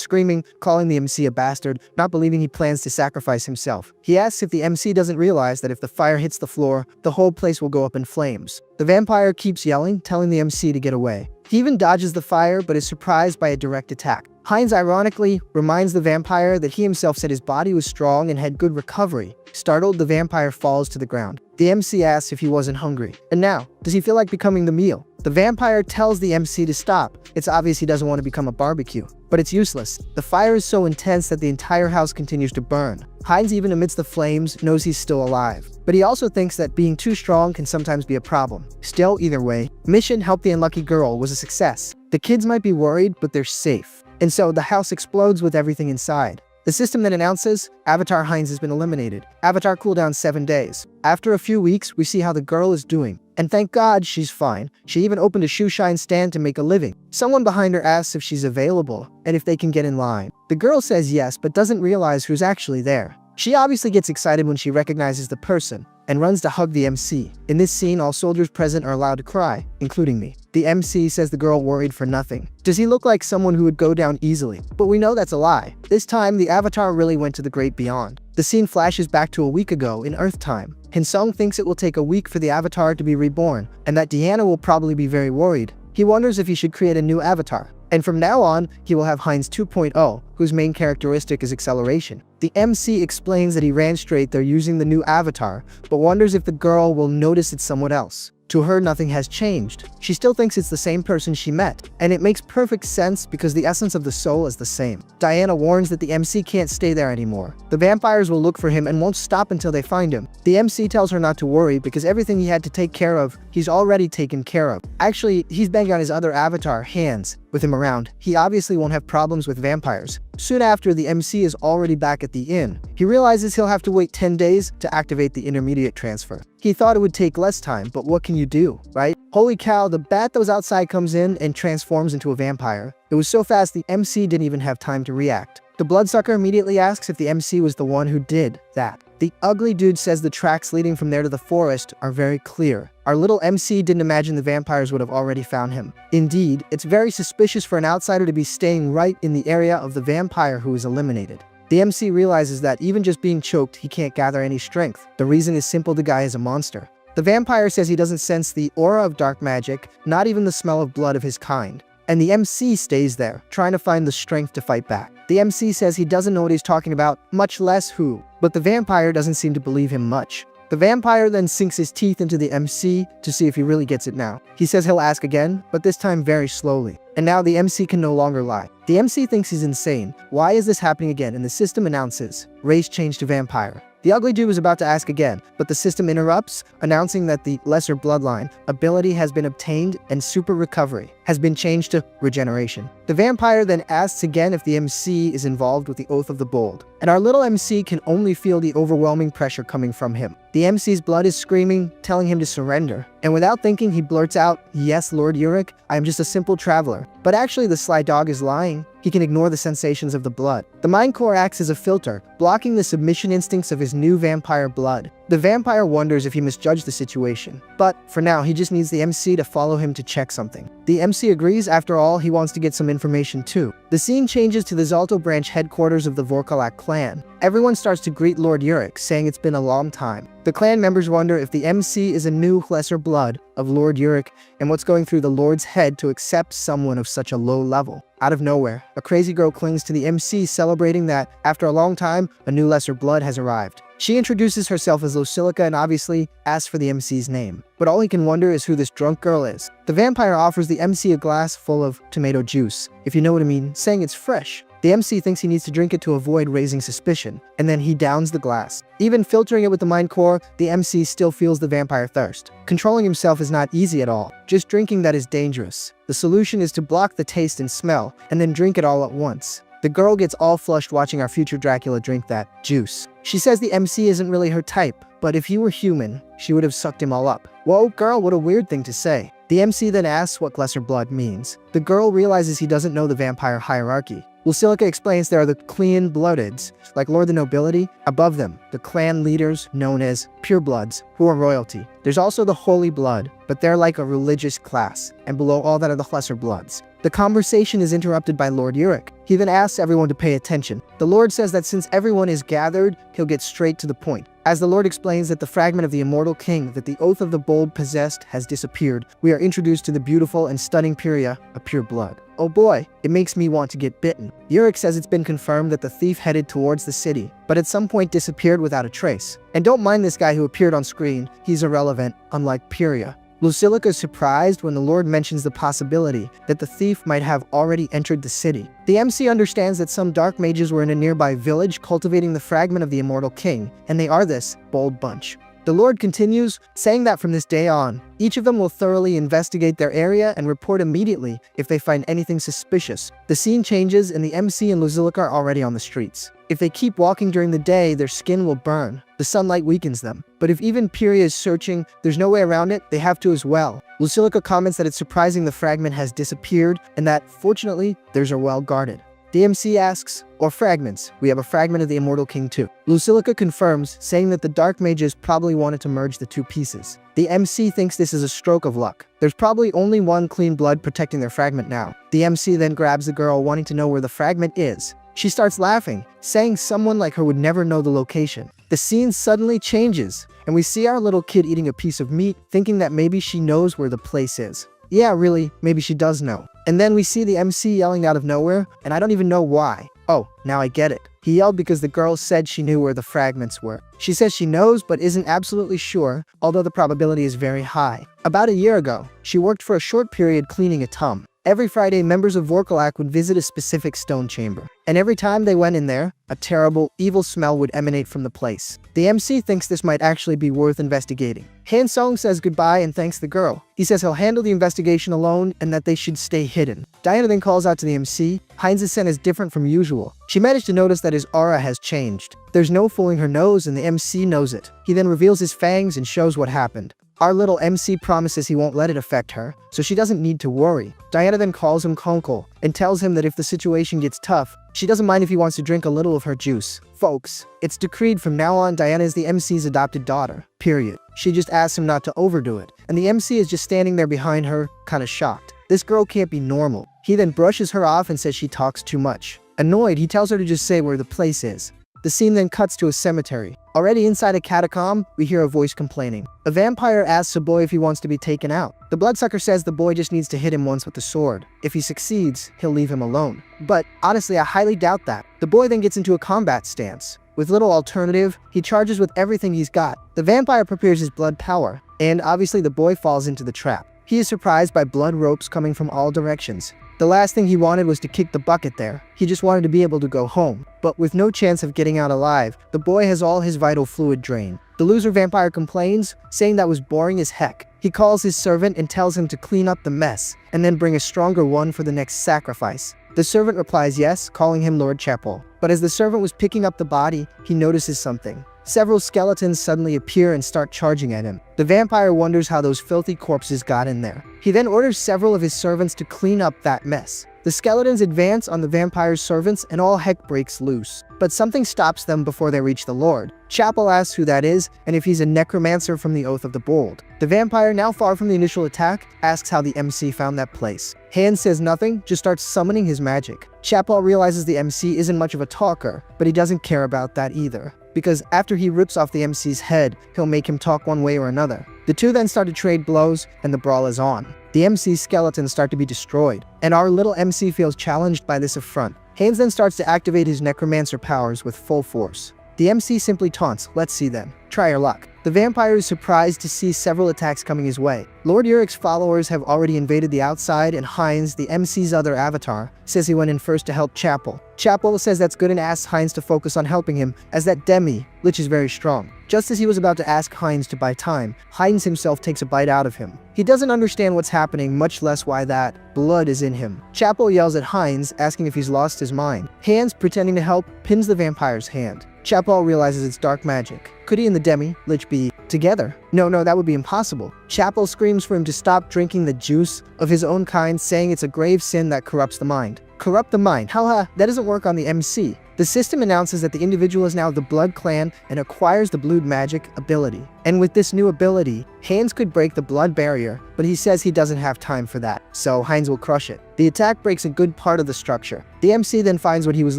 screaming, calling the MC a bastard, not believing he plans to sacrifice himself. He asks if the MC doesn't realize that if the fire hits the floor, the whole place will go up in flames. The vampire keeps yelling, telling the MC to get away. He even dodges the fire, but is surprised by a direct attack. Hines ironically reminds the vampire that he himself said his body was strong and had good recovery. Startled, the vampire falls to the ground. The MC asks if he wasn't hungry. And now, does he feel like becoming the meal? The vampire tells the MC to stop. It's obvious he doesn't want to become a barbecue. But it's useless. The fire is so intense that the entire house continues to burn. Hines, even amidst the flames, knows he's still alive. But he also thinks that being too strong can sometimes be a problem. Still, either way, mission Help the Unlucky Girl was a success. The kids might be worried, but they're safe. And so the house explodes with everything inside. The system then announces, Avatar Hines has been eliminated. Avatar cooldown 7 days. After a few weeks, we see how the girl is doing. And thank God she's fine. She even opened a shoe shine stand to make a living. Someone behind her asks if she's available, and if they can get in line. The girl says yes, but doesn't realize who's actually there. She obviously gets excited when she recognizes the person, and runs to hug the MC. In this scene, all soldiers present are allowed to cry, including me. The MC says the girl worried for nothing. Does he look like someone who would go down easily? But we know that's a lie. This time, the Avatar really went to the great beyond. The scene flashes back to a week ago in Earth time. Hinsung thinks it will take a week for the Avatar to be reborn, and that Deanna will probably be very worried. He wonders if he should create a new Avatar. And from now on, he will have Hines 2.0, whose main characteristic is acceleration. The MC explains that he ran straight there using the new avatar, but wonders if the girl will notice it's someone else. To her, nothing has changed. She still thinks it's the same person she met, and it makes perfect sense because the essence of the soul is the same. Diana warns that the MC can't stay there anymore. The vampires will look for him and won't stop until they find him. The MC tells her not to worry because everything he had to take care of, he's already taken care of. Actually, he's banging on his other avatar, Hines. With him around, he obviously won't have problems with vampires. Soon after, the MC is already back at the inn. He realizes he'll have to wait 10 days to activate the intermediate transfer. He thought it would take less time, but what can you do, right? Holy cow, the bat that was outside comes in and transforms into a vampire. It was so fast the MC didn't even have time to react. The bloodsucker immediately asks if the MC was the one who did that. The ugly dude says the tracks leading from there to the forest are very clear. Our little MC didn't imagine the vampires would have already found him. Indeed, it's very suspicious for an outsider to be staying right in the area of the vampire who is eliminated. The MC realizes that even just being choked, he can't gather any strength. The reason is simple, the guy is a monster. The vampire says he doesn't sense the aura of dark magic, not even the smell of blood of his kind. And the MC stays there, trying to find the strength to fight back. The MC says he doesn't know what he's talking about, much less who. But the vampire doesn't seem to believe him much. The vampire then sinks his teeth into the MC to see if he really gets it now. He says he'll ask again, but this time very slowly. And now the MC can no longer lie. The MC thinks he's insane. Why is this happening again? And the system announces, race change to vampire. The ugly dude was about to ask again, but the system interrupts, announcing that the lesser bloodline ability has been obtained and super recovery has been changed to regeneration. The vampire then asks again if the MC is involved with the Oath of the Bold, and our little MC can only feel the overwhelming pressure coming from him. The MC's blood is screaming, telling him to surrender, and without thinking he blurts out, "Yes, Lord Uric, I am just a simple traveler." But actually the sly dog is lying. He can ignore the sensations of the blood. The mind core acts as a filter, blocking the submission instincts of his new vampire blood. The vampire wonders if he misjudged the situation, but for now he just needs the MC to follow him to check something. The MC agrees. After all, he wants to get some information too. The scene changes to the Zalto branch headquarters of the Vorkalak clan. Everyone starts to greet Lord Uric, saying it's been a long time. The clan members wonder if the MC is a new lesser blood of Lord Uric and what's going through the Lord's head to accept someone of such a low level. Out of nowhere, a crazy girl clings to the MC, celebrating that, after a long time, a new lesser blood has arrived. She introduces herself as Lucilica and obviously asks for the MC's name. But all he can wonder is who this drunk girl is. The vampire offers the MC a glass full of tomato juice, if you know what I mean, saying it's fresh. The MC thinks he needs to drink it to avoid raising suspicion, and then he downs the glass. Even filtering it with the mind core, the MC still feels the vampire thirst. Controlling himself is not easy at all. Just drinking that is dangerous. The solution is to block the taste and smell, and then drink it all at once. The girl gets all flushed watching our future Dracula drink that juice. She says the MC isn't really her type, but if he were human, she would have sucked him all up. Whoa, girl, what a weird thing to say. The MC then asks what lesser blood means. The girl realizes he doesn't know the vampire hierarchy. Lucilica explains there are the clean bloodeds, like Lord the Nobility. Above them, the clan leaders known as purebloods, who are royalty. There's also the holy blood, but they're like a religious class, and below all that are the lesser bloods. The conversation is interrupted by Lord Uric. He then asks everyone to pay attention. The Lord says that since everyone is gathered, he'll get straight to the point. As the Lord explains that the fragment of the immortal king that the Oath of the Bold possessed has disappeared, we are introduced to the beautiful and stunning Pyria, a pure blood. Oh boy, it makes me want to get bitten. Uric says it's been confirmed that the thief headed towards the city, but at some point disappeared without a trace. And don't mind this guy who appeared on screen, he's irrelevant, unlike Pyria. Lucilica is surprised when the Lord mentions the possibility that the thief might have already entered the city. The MC understands that some dark mages were in a nearby village cultivating the fragment of the immortal king, and they are this bold bunch. The Lord continues, saying that from this day on, each of them will thoroughly investigate their area and report immediately if they find anything suspicious. The scene changes and the MC and Lucilica are already on the streets. If they keep walking during the day, their skin will burn. The sunlight weakens them. But if even Pyria is searching, there's no way around it, they have to as well. Lucilica comments that it's surprising the fragment has disappeared and that, fortunately, theirs are well guarded. The MC asks, or fragments, we have a fragment of the immortal king too. Lucilica confirms, saying that the dark mages probably wanted to merge the two pieces. The MC thinks this is a stroke of luck. There's probably only one clean blood protecting their fragment now. The MC then grabs the girl, wanting to know where the fragment is. She starts laughing, saying someone like her would never know the location. The scene suddenly changes, and we see our little kid eating a piece of meat, thinking that maybe she knows where the place is. Yeah, really, maybe she does know. And then we see the MC yelling out of nowhere, and I don't even know why. Oh, now I get it. He yelled because the girl said she knew where the fragments were. She says she knows but isn't absolutely sure, although the probability is very high. About a year ago, she worked for a short period cleaning a tomb. Every Friday, members of Vorkalak would visit a specific stone chamber. And every time they went in there, a terrible, evil smell would emanate from the place. The MC thinks this might actually be worth investigating. Hansong says goodbye and thanks the girl. He says he'll handle the investigation alone and that they should stay hidden. Diana then calls out to the MC. Hines' scent is different from usual. She managed to notice that his aura has changed. There's no fooling her nose and the MC knows it. He then reveals his fangs and shows what happened. Our little MC promises he won't let it affect her, so she doesn't need to worry. Diana then calls him Konkol and tells him that if the situation gets tough, she doesn't mind if he wants to drink a little of her juice. Folks, it's decreed from now on Diana is the MC's adopted daughter, period. She just asks him not to overdo it, and the MC is just standing there behind her, kinda shocked. This girl can't be normal. He then brushes her off and says she talks too much. Annoyed, he tells her to just say where the place is. The scene then cuts to a cemetery. Already inside a catacomb, we hear a voice complaining. A vampire asks a boy if he wants to be taken out. The bloodsucker says the boy just needs to hit him once with the sword. If he succeeds, he'll leave him alone. But honestly, I highly doubt that. The boy then gets into a combat stance. With little alternative, he charges with everything he's got. The vampire prepares his blood power, and obviously the boy falls into the trap. He is surprised by blood ropes coming from all directions. The last thing he wanted was to kick the bucket there. He just wanted to be able to go home. But with no chance of getting out alive, the boy has all his vital fluid drained. The loser vampire complains, saying that was boring as heck. He calls his servant and tells him to clean up the mess, and then bring a stronger one for the next sacrifice. The servant replies yes, calling him Lord Chapel. But as the servant was picking up the body, he notices something. Several skeletons suddenly appear and start charging at him. The vampire wonders how those filthy corpses got in there. He then orders several of his servants to clean up that mess. The skeletons advance on the vampire's servants and all heck breaks loose. But something stops them before they reach the Lord. Chapel asks who that is and if he's a necromancer from the Oath of the Bold. The vampire, now far from the initial attack, asks how the MC found that place. Hans says nothing, just starts summoning his magic. Chapel realizes the MC isn't much of a talker, but he doesn't care about that either, because after he rips off the MC's head, he'll make him talk one way or another. The two then start to trade blows, and the brawl is on. The MC's skeletons start to be destroyed, and our little MC feels challenged by this affront. Hines then starts to activate his necromancer powers with full force. The MC simply taunts, let's see then. Try your luck. The vampire is surprised to see several attacks coming his way. Lord Urik's followers have already invaded the outside, and Hines, the MC's other avatar, says he went in first to help Chapel. Chapel says that's good and asks Hines to focus on helping him, as that demi, Lich, is very strong. Just as he was about to ask Hines to buy time, Hines himself takes a bite out of him. He doesn't understand what's happening, much less why that blood is in him. Chapel yells at Hines, asking if he's lost his mind. Hines, pretending to help, pins the vampire's hand. Chapel realizes it's dark magic. Could he and the demi, Lich, be together? No, that would be impossible. Chapel screams for him to stop drinking the juice of his own kind, saying it's a grave sin that corrupts the mind. Corrupt the mind? Haha, that doesn't work on the MC. The system announces that the individual is now the Blood Clan and acquires the Blood Magic ability. And with this new ability, Hines could break the blood barrier, but he says he doesn't have time for that, so Hines will crush it. The attack breaks a good part of the structure. The MC then finds what he was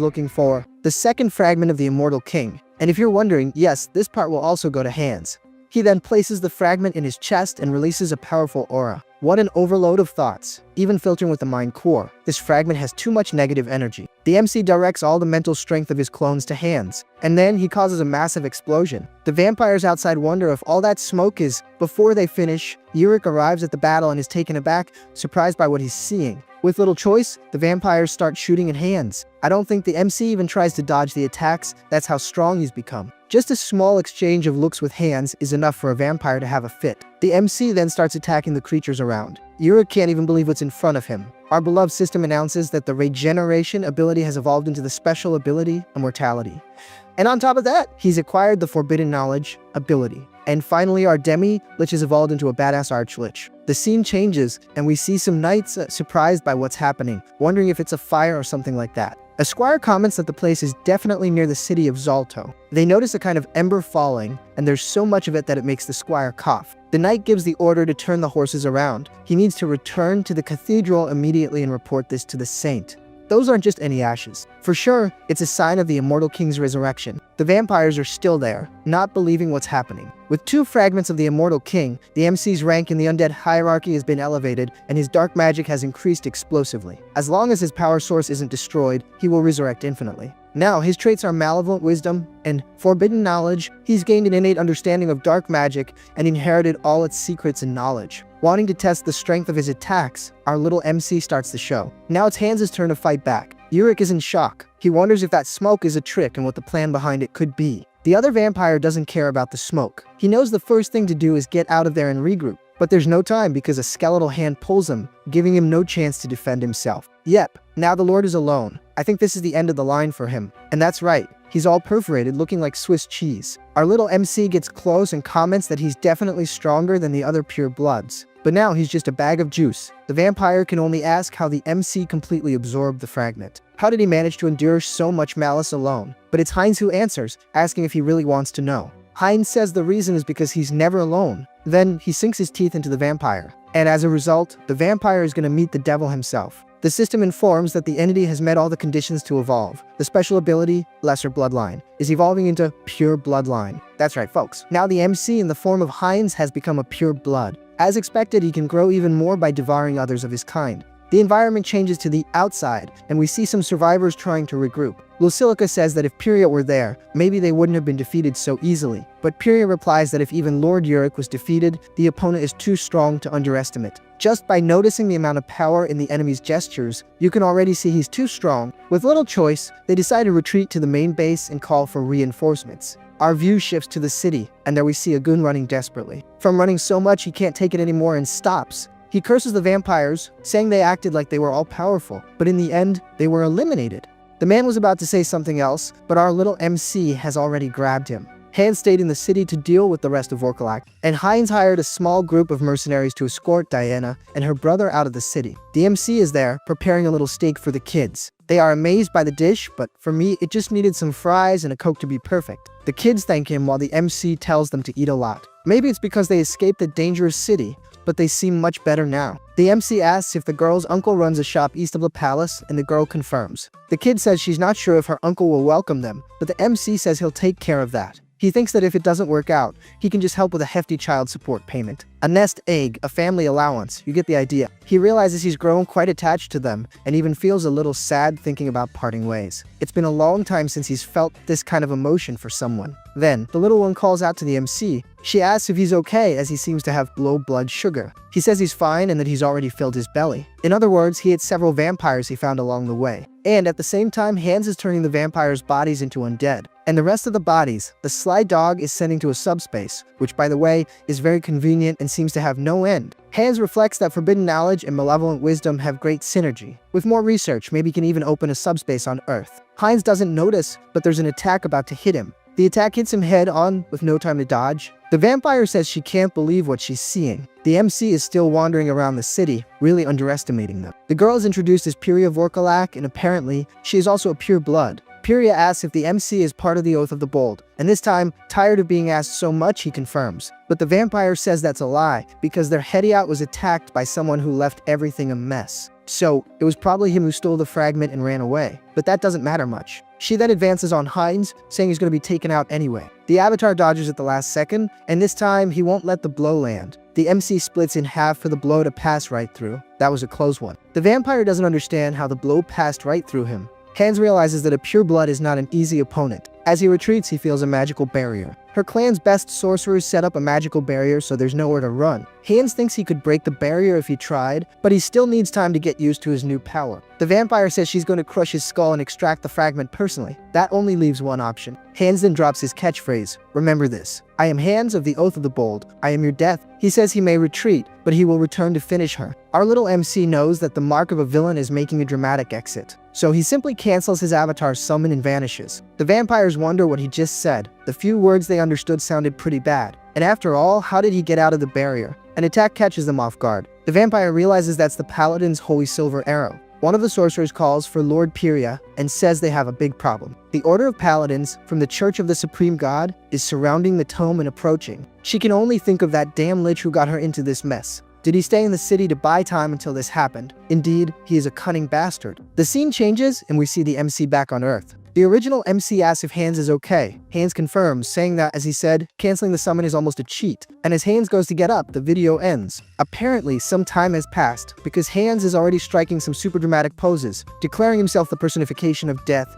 looking for, the second fragment of the Immortal King. And if you're wondering, yes, this part will also go to Hines. He then places the fragment in his chest and releases a powerful aura. What an overload of thoughts, even filtering with the mind core. This fragment has too much negative energy. The MC directs all the mental strength of his clones to Hines, and then he causes a massive explosion. The vampires outside wonder if all that smoke is. Before they finish, Yurik arrives at the battle and is taken aback, surprised by what he's seeing. With little choice, the vampires start shooting at Hines. I don't think the MC even tries to dodge the attacks, that's how strong he's become. Just a small exchange of looks with Hines is enough for a vampire to have a fit. The MC then starts attacking the creatures around. Yurik can't even believe what's in front of him. Our beloved system announces that the regeneration ability has evolved into the special ability, Immortality. And on top of that, he's acquired the Forbidden Knowledge ability. And finally, our demi, Lich, has evolved into a badass arch-lich. The scene changes, and we see some knights surprised by what's happening, wondering if it's a fire or something like that. A squire comments that the place is definitely near the city of Zalto. They notice a kind of ember falling, and there's so much of it that it makes the squire cough. The knight gives the order to turn the horses around. He needs to return to the cathedral immediately and report this to the saint. Those aren't just any ashes. For sure, it's a sign of the Immortal King's resurrection. The vampires are still there, not believing what's happening. With 2 fragments of the Immortal King, the MC's rank in the undead hierarchy has been elevated, and his dark magic has increased explosively. As long as his power source isn't destroyed, he will resurrect infinitely. Now, his traits are malevolent wisdom and forbidden knowledge. He's gained an innate understanding of dark magic and inherited all its secrets and knowledge. Wanting to test the strength of his attacks, our little MC starts the show. Now it's Hans' turn to fight back. Yurik is in shock. He wonders if that smoke is a trick and what the plan behind it could be. The other vampire doesn't care about the smoke. He knows the first thing to do is get out of there and regroup. But there's no time because a skeletal hand pulls him, giving him no chance to defend himself. Yep, now the Lord is alone. I think this is the end of the line for him. And that's right. He's all perforated, looking like Swiss cheese. Our little MC gets close and comments that he's definitely stronger than the other pure bloods. But now he's just a bag of juice. The vampire can only ask how the MC completely absorbed the fragment. How did he manage to endure so much malice alone? But it's Hines who answers, asking if he really wants to know. Hines says the reason is because he's never alone. Then he sinks his teeth into the vampire. And as a result, the vampire is going to meet the devil himself. The system informs that the entity has met all the conditions to evolve. The special ability, Lesser Bloodline, is evolving into Pure Bloodline. That's right, folks. Now the MC in the form of Hines has become a pure blood. As expected, he can grow even more by devouring others of his kind. The environment changes to the outside, and we see some survivors trying to regroup. Lucilica says that if Pyria were there, maybe they wouldn't have been defeated so easily. But Pyria replies that if even Lord Yurik was defeated, the opponent is too strong to underestimate. Just by noticing the amount of power in the enemy's gestures, you can already see he's too strong. With little choice, they decide to retreat to the main base and call for reinforcements. Our view shifts to the city, and there we see a goon running desperately. From running so much he can't take it anymore and stops. He curses the vampires, saying they acted like they were all powerful, but in the end, they were eliminated. The man was about to say something else, but our little MC has already grabbed him. Hans stayed in the city to deal with the rest of Vorkalak, and Hines hired a small group of mercenaries to escort Diana and her brother out of the city. The MC is there, preparing a little steak for the kids. They are amazed by the dish, but for me, it just needed some fries and a Coke to be perfect. The kids thank him while the MC tells them to eat a lot. Maybe it's because they escaped a dangerous city, but they seem much better now. The MC asks if the girl's uncle runs a shop east of the palace, and the girl confirms. The kid says she's not sure if her uncle will welcome them, but the MC says he'll take care of that. He thinks that if it doesn't work out, he can just help with a hefty child support payment. A nest egg, a family allowance, you get the idea. He realizes he's grown quite attached to them, and even feels a little sad thinking about parting ways. It's been a long time since he's felt this kind of emotion for someone. Then, the little one calls out to the MC. She asks if he's okay as he seems to have low blood sugar. He says he's fine and that he's already filled his belly. In other words, he ate several vampires he found along the way. And at the same time, Hans is turning the vampires' bodies into undead. And the rest of the bodies, the sly dog is sending to a subspace, which by the way, is very convenient and seems to have no end. Hans reflects that forbidden knowledge and malevolent wisdom have great synergy. With more research, maybe he can even open a subspace on Earth. Hines doesn't notice, but there's an attack about to hit him. The attack hits him head on with no time to dodge. The vampire says she can't believe what she's seeing. The MC is still wandering around the city, really underestimating them. The girl is introduced as Pyria Vorkalak, and apparently, she is also a pure blood. Pyria asks if the MC is part of the Oath of the Bold, and this time, tired of being asked so much, he confirms. But the vampire says that's a lie, because their Hediot was attacked by someone who left everything a mess. So, it was probably him who stole the fragment and ran away. But that doesn't matter much. She then advances on Hines, saying he's going to be taken out anyway. The avatar dodges at the last second, and this time, he won't let the blow land. The MC splits in half for the blow to pass right through. That was a close one. The vampire doesn't understand how the blow passed right through him. Hans realizes that a pure blood is not an easy opponent. As he retreats, he feels a magical barrier. Her clan's best sorcerers set up a magical barrier so there's nowhere to run. Hans thinks he could break the barrier if he tried, but he still needs time to get used to his new power. The vampire says she's going to crush his skull and extract the fragment personally. That only leaves one option. Hans then drops his catchphrase, "Remember this. I am Hans of the Oath of the Bold. I am your death." He says he may retreat, but he will return to finish her. Our little MC knows that the mark of a villain is making a dramatic exit. So he simply cancels his avatar's summon and vanishes. The vampires wonder what he just said. The few words they understood sounded pretty bad. And after all, how did he get out of the barrier? An attack catches them off guard. The vampire realizes that's the paladin's holy silver arrow. One of the sorcerers calls for Lord Pyria and says they have a big problem. The Order of Paladins from the Church of the Supreme God is surrounding the tome and approaching. She can only think of that damn Lich who got her into this mess. Did he stay in the city to buy time until this happened? Indeed, he is a cunning bastard. The scene changes and we see the MC back on Earth. The original MC asks if Hines is okay. Hines confirms, saying that, as he said, canceling the summon is almost a cheat. And as Hines goes to get up, the video ends. Apparently, some time has passed, because Hines is already striking some super dramatic poses, declaring himself the personification of death,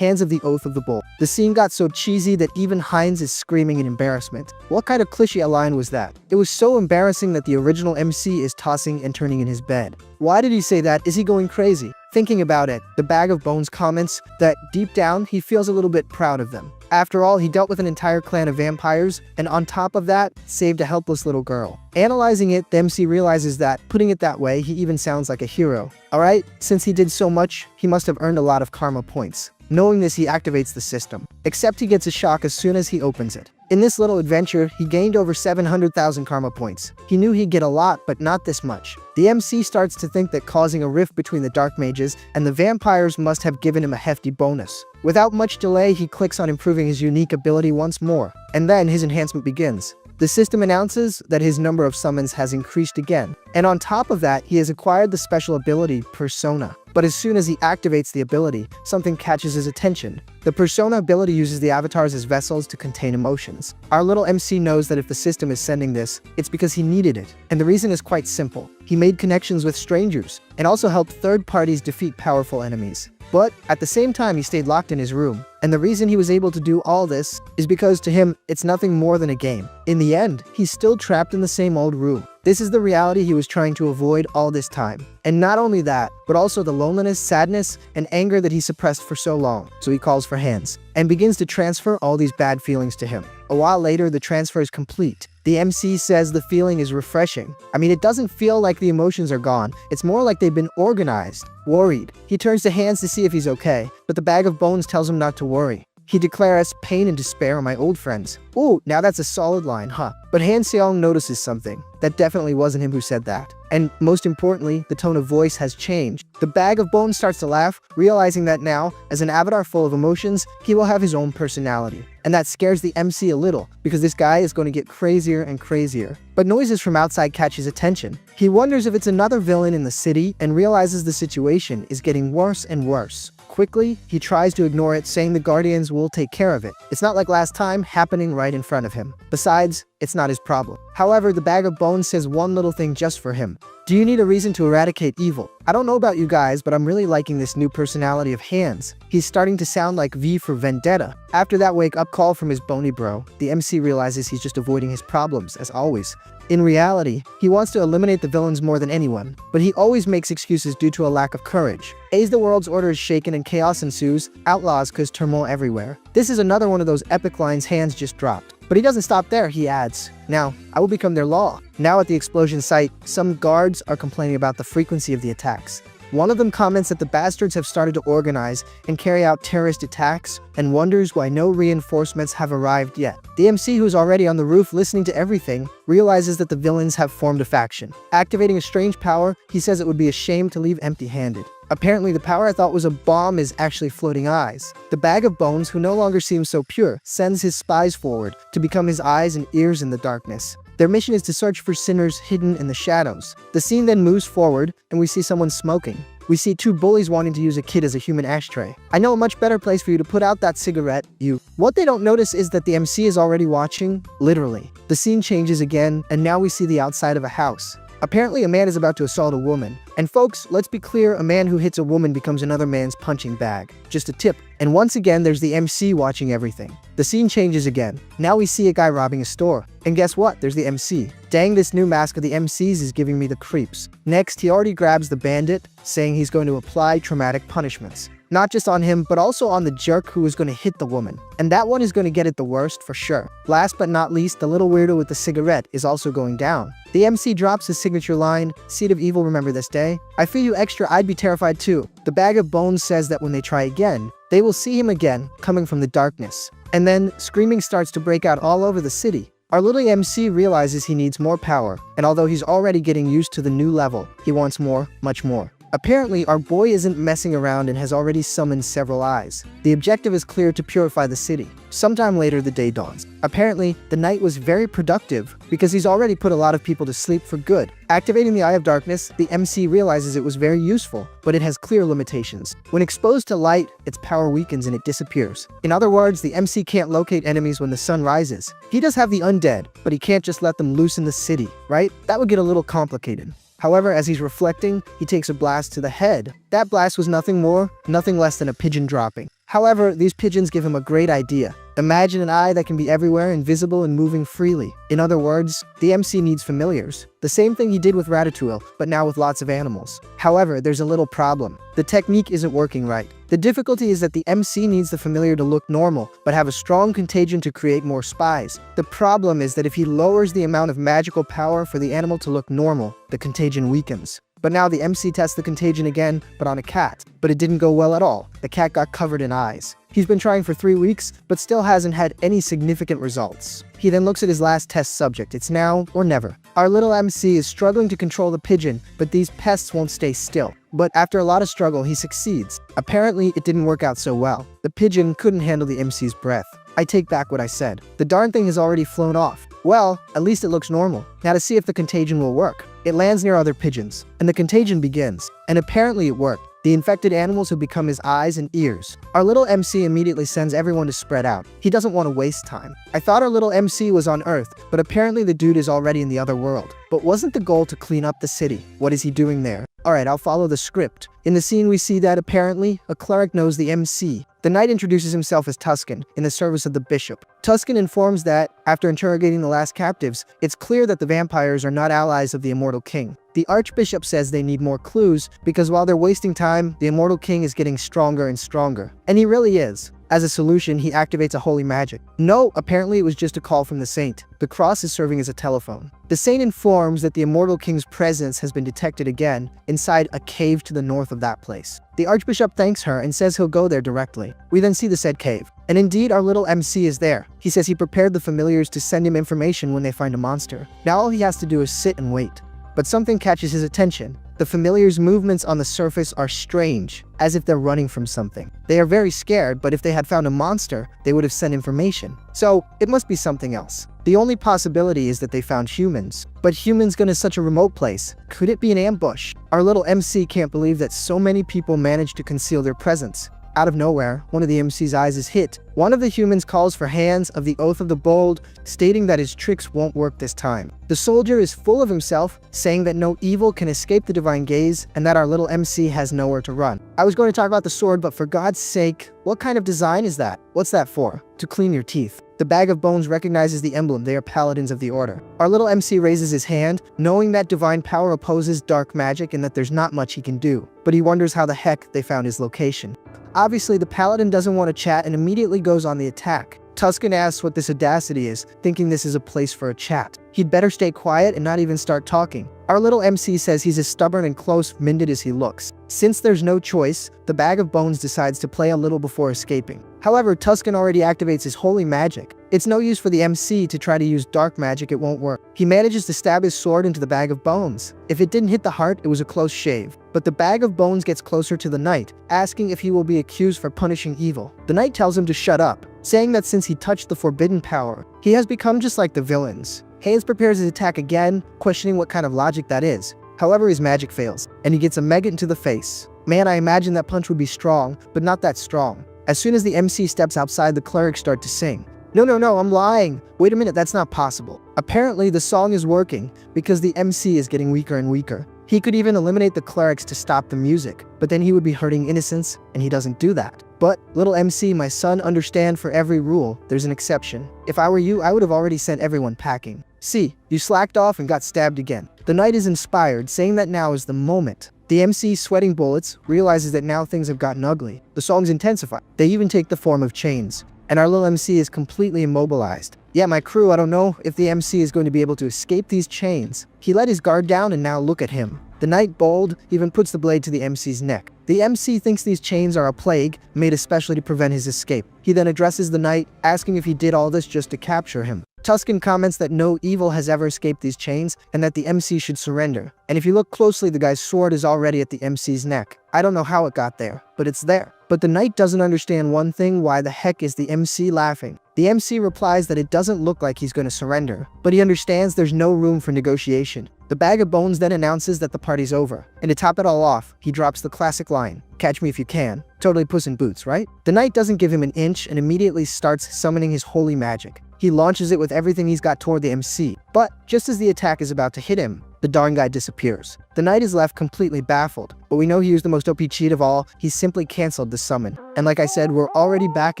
Hands of the Oath of the Bull. The scene got so cheesy that even Hines is screaming in embarrassment. What kind of cliché line was that? It was so embarrassing that the original MC is tossing and turning in his bed. Why did he say that? Is he going crazy? Thinking about it, the Bag of Bones comments that deep down he feels a little bit proud of them. After all, he dealt with an entire clan of vampires, and on top of that, saved a helpless little girl. Analyzing it, the MC realizes that, putting it that way, he even sounds like a hero. Alright, since he did so much, he must have earned a lot of karma points. Knowing this, he activates the system. Except he gets a shock as soon as he opens it. In this little adventure, he gained over 700,000 karma points. He knew he'd get a lot, but not this much. The MC starts to think that causing a rift between the dark mages and the vampires must have given him a hefty bonus. Without much delay, he clicks on improving his unique ability once more, and then his enhancement begins. The system announces that his number of summons has increased again, and on top of that, he has acquired the special ability Persona. But as soon as he activates the ability, something catches his attention. The Persona ability uses the avatars as vessels to contain emotions. Our little MC knows that if the system is sending this, it's because he needed it, and the reason is quite simple. He made connections with strangers, and also helped third parties defeat powerful enemies. But at the same time, he stayed locked in his room. And the reason he was able to do all this is because to him, it's nothing more than a game. In the end, he's still trapped in the same old room. This is the reality he was trying to avoid all this time. And not only that, but also the loneliness, sadness, and anger that he suppressed for so long. So he calls for Hines, and begins to transfer all these bad feelings to him. A while later, the transfer is complete. The MC says the feeling is refreshing. I mean, it doesn't feel like the emotions are gone. It's more like they've been organized. Worried. He turns to Hines to see if he's okay, but the Bag of Bones tells him not to worry. He declares, pain and despair are my old friends. Ooh, now that's a solid line, huh? But Han Seong notices something. That definitely wasn't him who said that. And most importantly, the tone of voice has changed. The Bag of Bones starts to laugh, realizing that now, as an avatar full of emotions, he will have his own personality. And that scares the MC a little, because this guy is going to get crazier and crazier. But noises from outside catch his attention. He wonders if it's another villain in the city, and realizes the situation is getting worse and worse. Quickly, he tries to ignore it, saying the Guardians will take care of it. It's not like last time, happening right in front of him. Besides, it's not his problem. However, the Bag of Bones says one little thing just for him. Do you need a reason to eradicate evil? I don't know about you guys, but I'm really liking this new personality of Hines. He's starting to sound like V for Vendetta. After that wake-up call from his bony bro, the MC realizes he's just avoiding his problems, as always. In reality, he wants to eliminate the villains more than anyone, but he always makes excuses due to a lack of courage. As the world's order is shaken and chaos ensues, outlaws cause turmoil everywhere. This is another one of those epic lines Hines just dropped. But he doesn't stop there, he adds, "Now, I will become their law." Now at the explosion site, some guards are complaining about the frequency of the attacks. One of them comments that the bastards have started to organize and carry out terrorist attacks, and wonders why no reinforcements have arrived yet. The MC, who's already on the roof listening to everything, realizes that the villains have formed a faction. Activating a strange power, he says it would be a shame to leave empty-handed. Apparently, the power I thought was a bomb is actually floating eyes. The Bag of Bones, who no longer seems so pure, sends his spies forward to become his eyes and ears in the darkness. Their mission is to search for sinners hidden in the shadows. The scene then moves forward, and we see someone smoking. We see two bullies wanting to use a kid as a human ashtray. I know a much better place for you to put out that cigarette, you. What they don't notice is that the MC is already watching, literally. The scene changes again, and now we see the outside of a house. Apparently, a man is about to assault a woman. And folks, let's be clear, a man who hits a woman becomes another man's punching bag. Just a tip. And once again, there's the MC watching everything. The scene changes again. Now we see a guy robbing a store. And guess what? There's the MC. Dang, this new mask of the MCs is giving me the creeps. Next, he already grabs the bandit, saying he's going to apply traumatic punishments. Not just on him, but also on the jerk who is going to hit the woman. And that one is going to get it the worst for sure. Last but not least, the little weirdo with the cigarette is also going down. The MC drops his signature line, "Seed of Evil, remember this day? I feel you extra, I'd be terrified too." The Bag of Bones says that when they try again, they will see him again, coming from the darkness. And then, screaming starts to break out all over the city. Our little MC realizes he needs more power, and although he's already getting used to the new level, he wants more, much more. Apparently, our boy isn't messing around and has already summoned several eyes. The objective is clear: to purify the city. Sometime later, the day dawns. Apparently, the night was very productive because he's already put a lot of people to sleep for good. Activating the Eye of Darkness, the MC realizes it was very useful, but it has clear limitations. When exposed to light, its power weakens and it disappears. In other words, the MC can't locate enemies when the sun rises. He does have the undead, but he can't just let them loose in the city, right? That would get a little complicated. However, as he's reflecting, he takes a blast to the head. That blast was nothing more, nothing less than a pigeon dropping. However, these pigeons give him a great idea. Imagine an eye that can be everywhere, invisible, and moving freely. In other words, the MC needs familiars. The same thing he did with Ratatouille, but now with lots of animals. However, there's a little problem. The technique isn't working right. The difficulty is that the MC needs the familiar to look normal, but have a strong contagion to create more spies. The problem is that if he lowers the amount of magical power for the animal to look normal, the contagion weakens. But now the MC tests the contagion again, but on a cat. But it didn't go well at all. The cat got covered in eyes. He's been trying for 3 weeks, but still hasn't had any significant results. He then looks at his last test subject. It's now or never. Our little MC is struggling to control the pigeon, but these pests won't stay still. But after a lot of struggle, he succeeds. Apparently, it didn't work out so well. The pigeon couldn't handle the MC's breath. I take back what I said. The darn thing has already flown off. Well, at least it looks normal. Now to see if the contagion will work. It lands near other pigeons, and the contagion begins. And apparently it worked. The infected animals have become his eyes and ears. Our little MC immediately sends everyone to spread out. He doesn't want to waste time. I thought our little MC was on Earth, but apparently the dude is already in the other world. But wasn't the goal to clean up the city? What is he doing there? Alright, I'll follow the script. In the scene we see that apparently, a cleric knows the MC. The knight introduces himself as Tuscan, in the service of the bishop. Tuscan informs that, after interrogating the last captives, it's clear that the vampires are not allies of the immortal king. The archbishop says they need more clues, because while they're wasting time, the immortal king is getting stronger and stronger. And he really is. As a solution, he activates a holy magic. No, apparently it was just a call from the saint. The cross is serving as a telephone. The saint informs that the immortal king's presence has been detected again, inside a cave to the north of that place. The archbishop thanks her and says he'll go there directly. We then see the said cave. And indeed, our little MC is there. He says he prepared the familiars to send him information when they find a monster. Now all he has to do is sit and wait. But something catches his attention. The familiars' movements on the surface are strange, as if they're running from something. They are very scared, but if they had found a monster, they would have sent information. So, it must be something else. The only possibility is that they found humans. But humans going to such a remote place. Could it be an ambush? Our little MC can't believe that so many people managed to conceal their presence. Out of nowhere, one of the MC's eyes is hit. One of the humans calls for hands of the Oath of the Bold, stating that his tricks won't work this time. The soldier is full of himself, saying that no evil can escape the divine gaze, and that our little MC has nowhere to run. I was going to talk about the sword, but for God's sake, what kind of design is that? What's that for? To clean your teeth. The bag of bones recognizes the emblem. They are paladins of the order. Our little MC raises his hand, knowing that divine power opposes dark magic and that there's not much he can do. But he wonders how the heck they found his location. Obviously, the paladin doesn't want to chat and immediately goes on the attack. Tuscan asks what this audacity is, thinking this is a place for a chat. He'd better stay quiet and not even start talking. Our little MC says he's as stubborn and close-minded as he looks. Since there's no choice, the bag of bones decides to play a little before escaping. However, Tuscan already activates his holy magic. It's no use for the MC to try to use dark magic, it won't work. He manages to stab his sword into the bag of bones. If it didn't hit the heart, it was a close shave. But the bag of bones gets closer to the knight, asking if he will be accused for punishing evil. The knight tells him to shut up, saying that since he touched the forbidden power, he has become just like the villains. Hines prepares his attack again, questioning what kind of logic that is. However, his magic fails, and he gets a maggot into the face. Man, I imagine that punch would be strong, but not that strong. As soon as the MC steps outside, the clerics start to sing. No, I'm lying. Wait a minute, that's not possible. Apparently, the song is working, because the MC is getting weaker and weaker. He could even eliminate the clerics to stop the music, but then he would be hurting innocents, and he doesn't do that. But, little MC, my son, understand for every rule, there's an exception. If I were you, I would have already sent everyone packing. See, you slacked off and got stabbed again. The knight is inspired, saying that now is the moment. The MC, sweating bullets, realizes that now things have gotten ugly. The songs intensify. They even take the form of chains. And our little MC is completely immobilized. Yeah, my crew, I don't know if the MC is going to be able to escape these chains. He let his guard down and now look at him. The knight, bold, even puts the blade to the MC's neck. The MC thinks these chains are a plague, made especially to prevent his escape. He then addresses the knight, asking if he did all this just to capture him. Tuscan comments that no evil has ever escaped these chains and that the MC should surrender. And if you look closely, the guy's sword is already at the MC's neck. I don't know how it got there, but it's there. But the knight doesn't understand one thing: why the heck is the MC laughing? The MC replies that it doesn't look like he's going to surrender, but he understands there's no room for negotiation. The bag of bones then announces that the party's over, and to top it all off, he drops the classic line, "Catch me if you can." Totally Puss in Boots, right? The knight doesn't give him an inch and immediately starts summoning his holy magic. He launches it with everything he's got toward the MC, but just as the attack is about to hit him, the darn guy disappears. The knight is left completely baffled, but we know he used the most OP cheat of all. He simply canceled the summon. And like I said, we're already back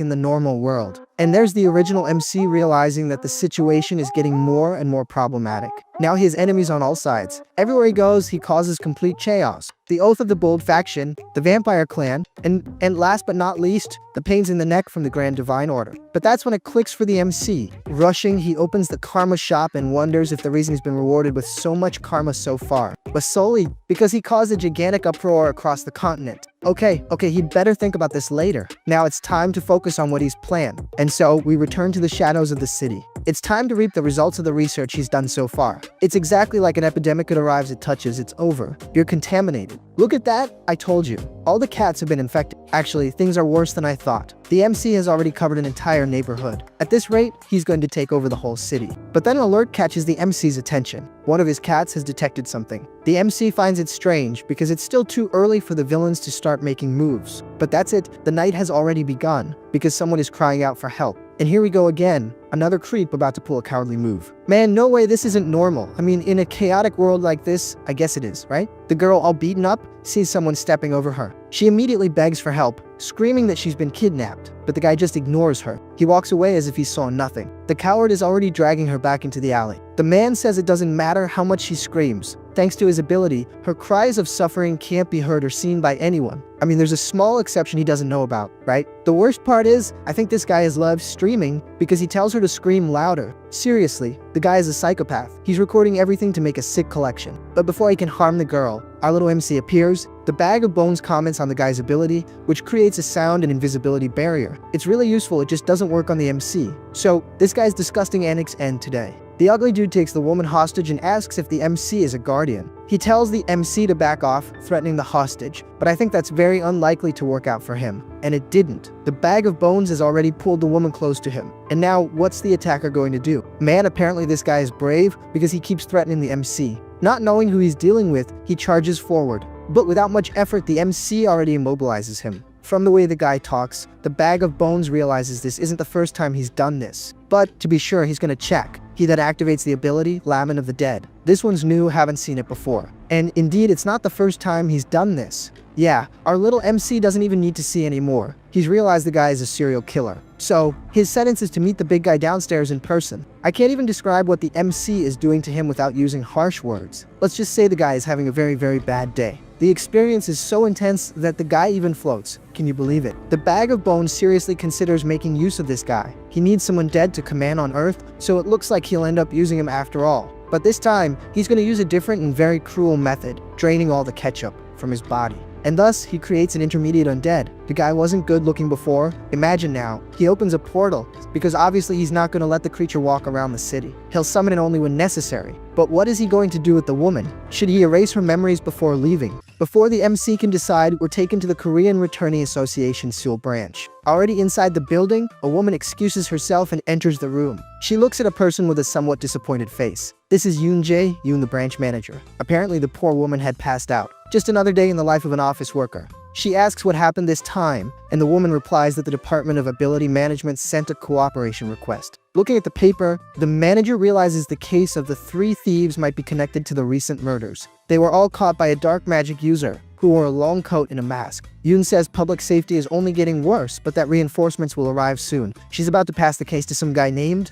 in the normal world. And there's the original MC realizing that the situation is getting more and more problematic. Now he has enemies on all sides. Everywhere he goes, he causes complete chaos. The Oath of the Bold faction, the Vampire clan, and last but not least, the pains in the neck from the Grand Divine Order. But that's when it clicks for the MC. Rushing, he opens the karma shop and wonders if the reason he's been rewarded with so much karma so far was solely because he caused a gigantic uproar across the continent. Okay, he'd better think about this later. Now it's time to focus on what he's planned. And so we return to the shadows of the city. It's time to reap the results of the research he's done so far. It's exactly like an epidemic. It arrives, it touches, it's over. You're contaminated. Look at that, I told you. All the cats have been infected. Actually, things are worse than I thought. The MC has already covered an entire neighborhood. At this rate, he's going to take over the whole city. But then an alert catches the MC's attention. One of his cats has detected something. The MC finds it strange because it's still too early for the villains to start making moves. But that's it, the night has already begun because someone is crying out for help. And here we go again, another creep about to pull a cowardly move. Man, no way, this isn't normal. I mean, in a chaotic world like this, I guess it is, right? The girl, all beaten up, sees someone stepping over her. She immediately begs for help, screaming that she's been kidnapped, but the guy just ignores her. He walks away as if he saw nothing. The coward is already dragging her back into the alley. The man says it doesn't matter how much she screams. Thanks to his ability, her cries of suffering can't be heard or seen by anyone. I mean, there's a small exception he doesn't know about, right? The worst part is, I think this guy is live streaming because he tells her to scream louder. Seriously, the guy is a psychopath. He's recording everything to make a sick collection. But before he can harm the girl, our little MC appears. The bag of bones comments on the guy's ability, which creates a sound and invisibility barrier. It's really useful, it just doesn't work on the MC. So, this guy's disgusting antics end today. The ugly dude takes the woman hostage and asks if the MC is a guardian. He tells the MC to back off, threatening the hostage, but I think that's very unlikely to work out for him. And it didn't. The bag of bones has already pulled the woman close to him. And now, what's the attacker going to do? Man, apparently this guy is brave because he keeps threatening the MC. Not knowing who he's dealing with, he charges forward. But without much effort, the MC already immobilizes him. From the way the guy talks, the bag of bones realizes this isn't the first time he's done this. But to be sure, he's gonna check. He then activates the ability, Lament of the Dead. This one's new, haven't seen it before. And indeed, it's not the first time he's done this. Yeah, our little MC doesn't even need to see anymore. He's realized the guy is a serial killer. So, his sentence is to meet the big guy downstairs in person. I can't even describe what the MC is doing to him without using harsh words. Let's just say the guy is having a very, very bad day. The experience is so intense that the guy even floats. Can you believe it? The bag of bones seriously considers making use of this guy. He needs someone dead to command on Earth, so it looks like he'll end up using him after all. But this time, he's going to use a different and very cruel method, draining all the ketchup from his body. And thus, he creates an intermediate undead. The guy wasn't good looking before. Imagine now, he opens a portal, because obviously he's not going to let the creature walk around the city. He'll summon it only when necessary. But what is he going to do with the woman? Should he erase her memories before leaving? Before the MC can decide, we're taken to the Korean Returning Association Seoul branch. Already inside the building, a woman excuses herself and enters the room. She looks at a person with a somewhat disappointed face. This is Yoon the branch manager. Apparently the poor woman had passed out. Just another day in the life of an office worker. She asks what happened this time, and the woman replies that the Department of Ability Management sent a cooperation request. Looking at the paper, the manager realizes the case of the 3 thieves might be connected to the recent murders. They were all caught by a dark magic user who wore a long coat and a mask. Yoon says public safety is only getting worse, but that reinforcements will arrive soon. She's about to pass the case to some guy named...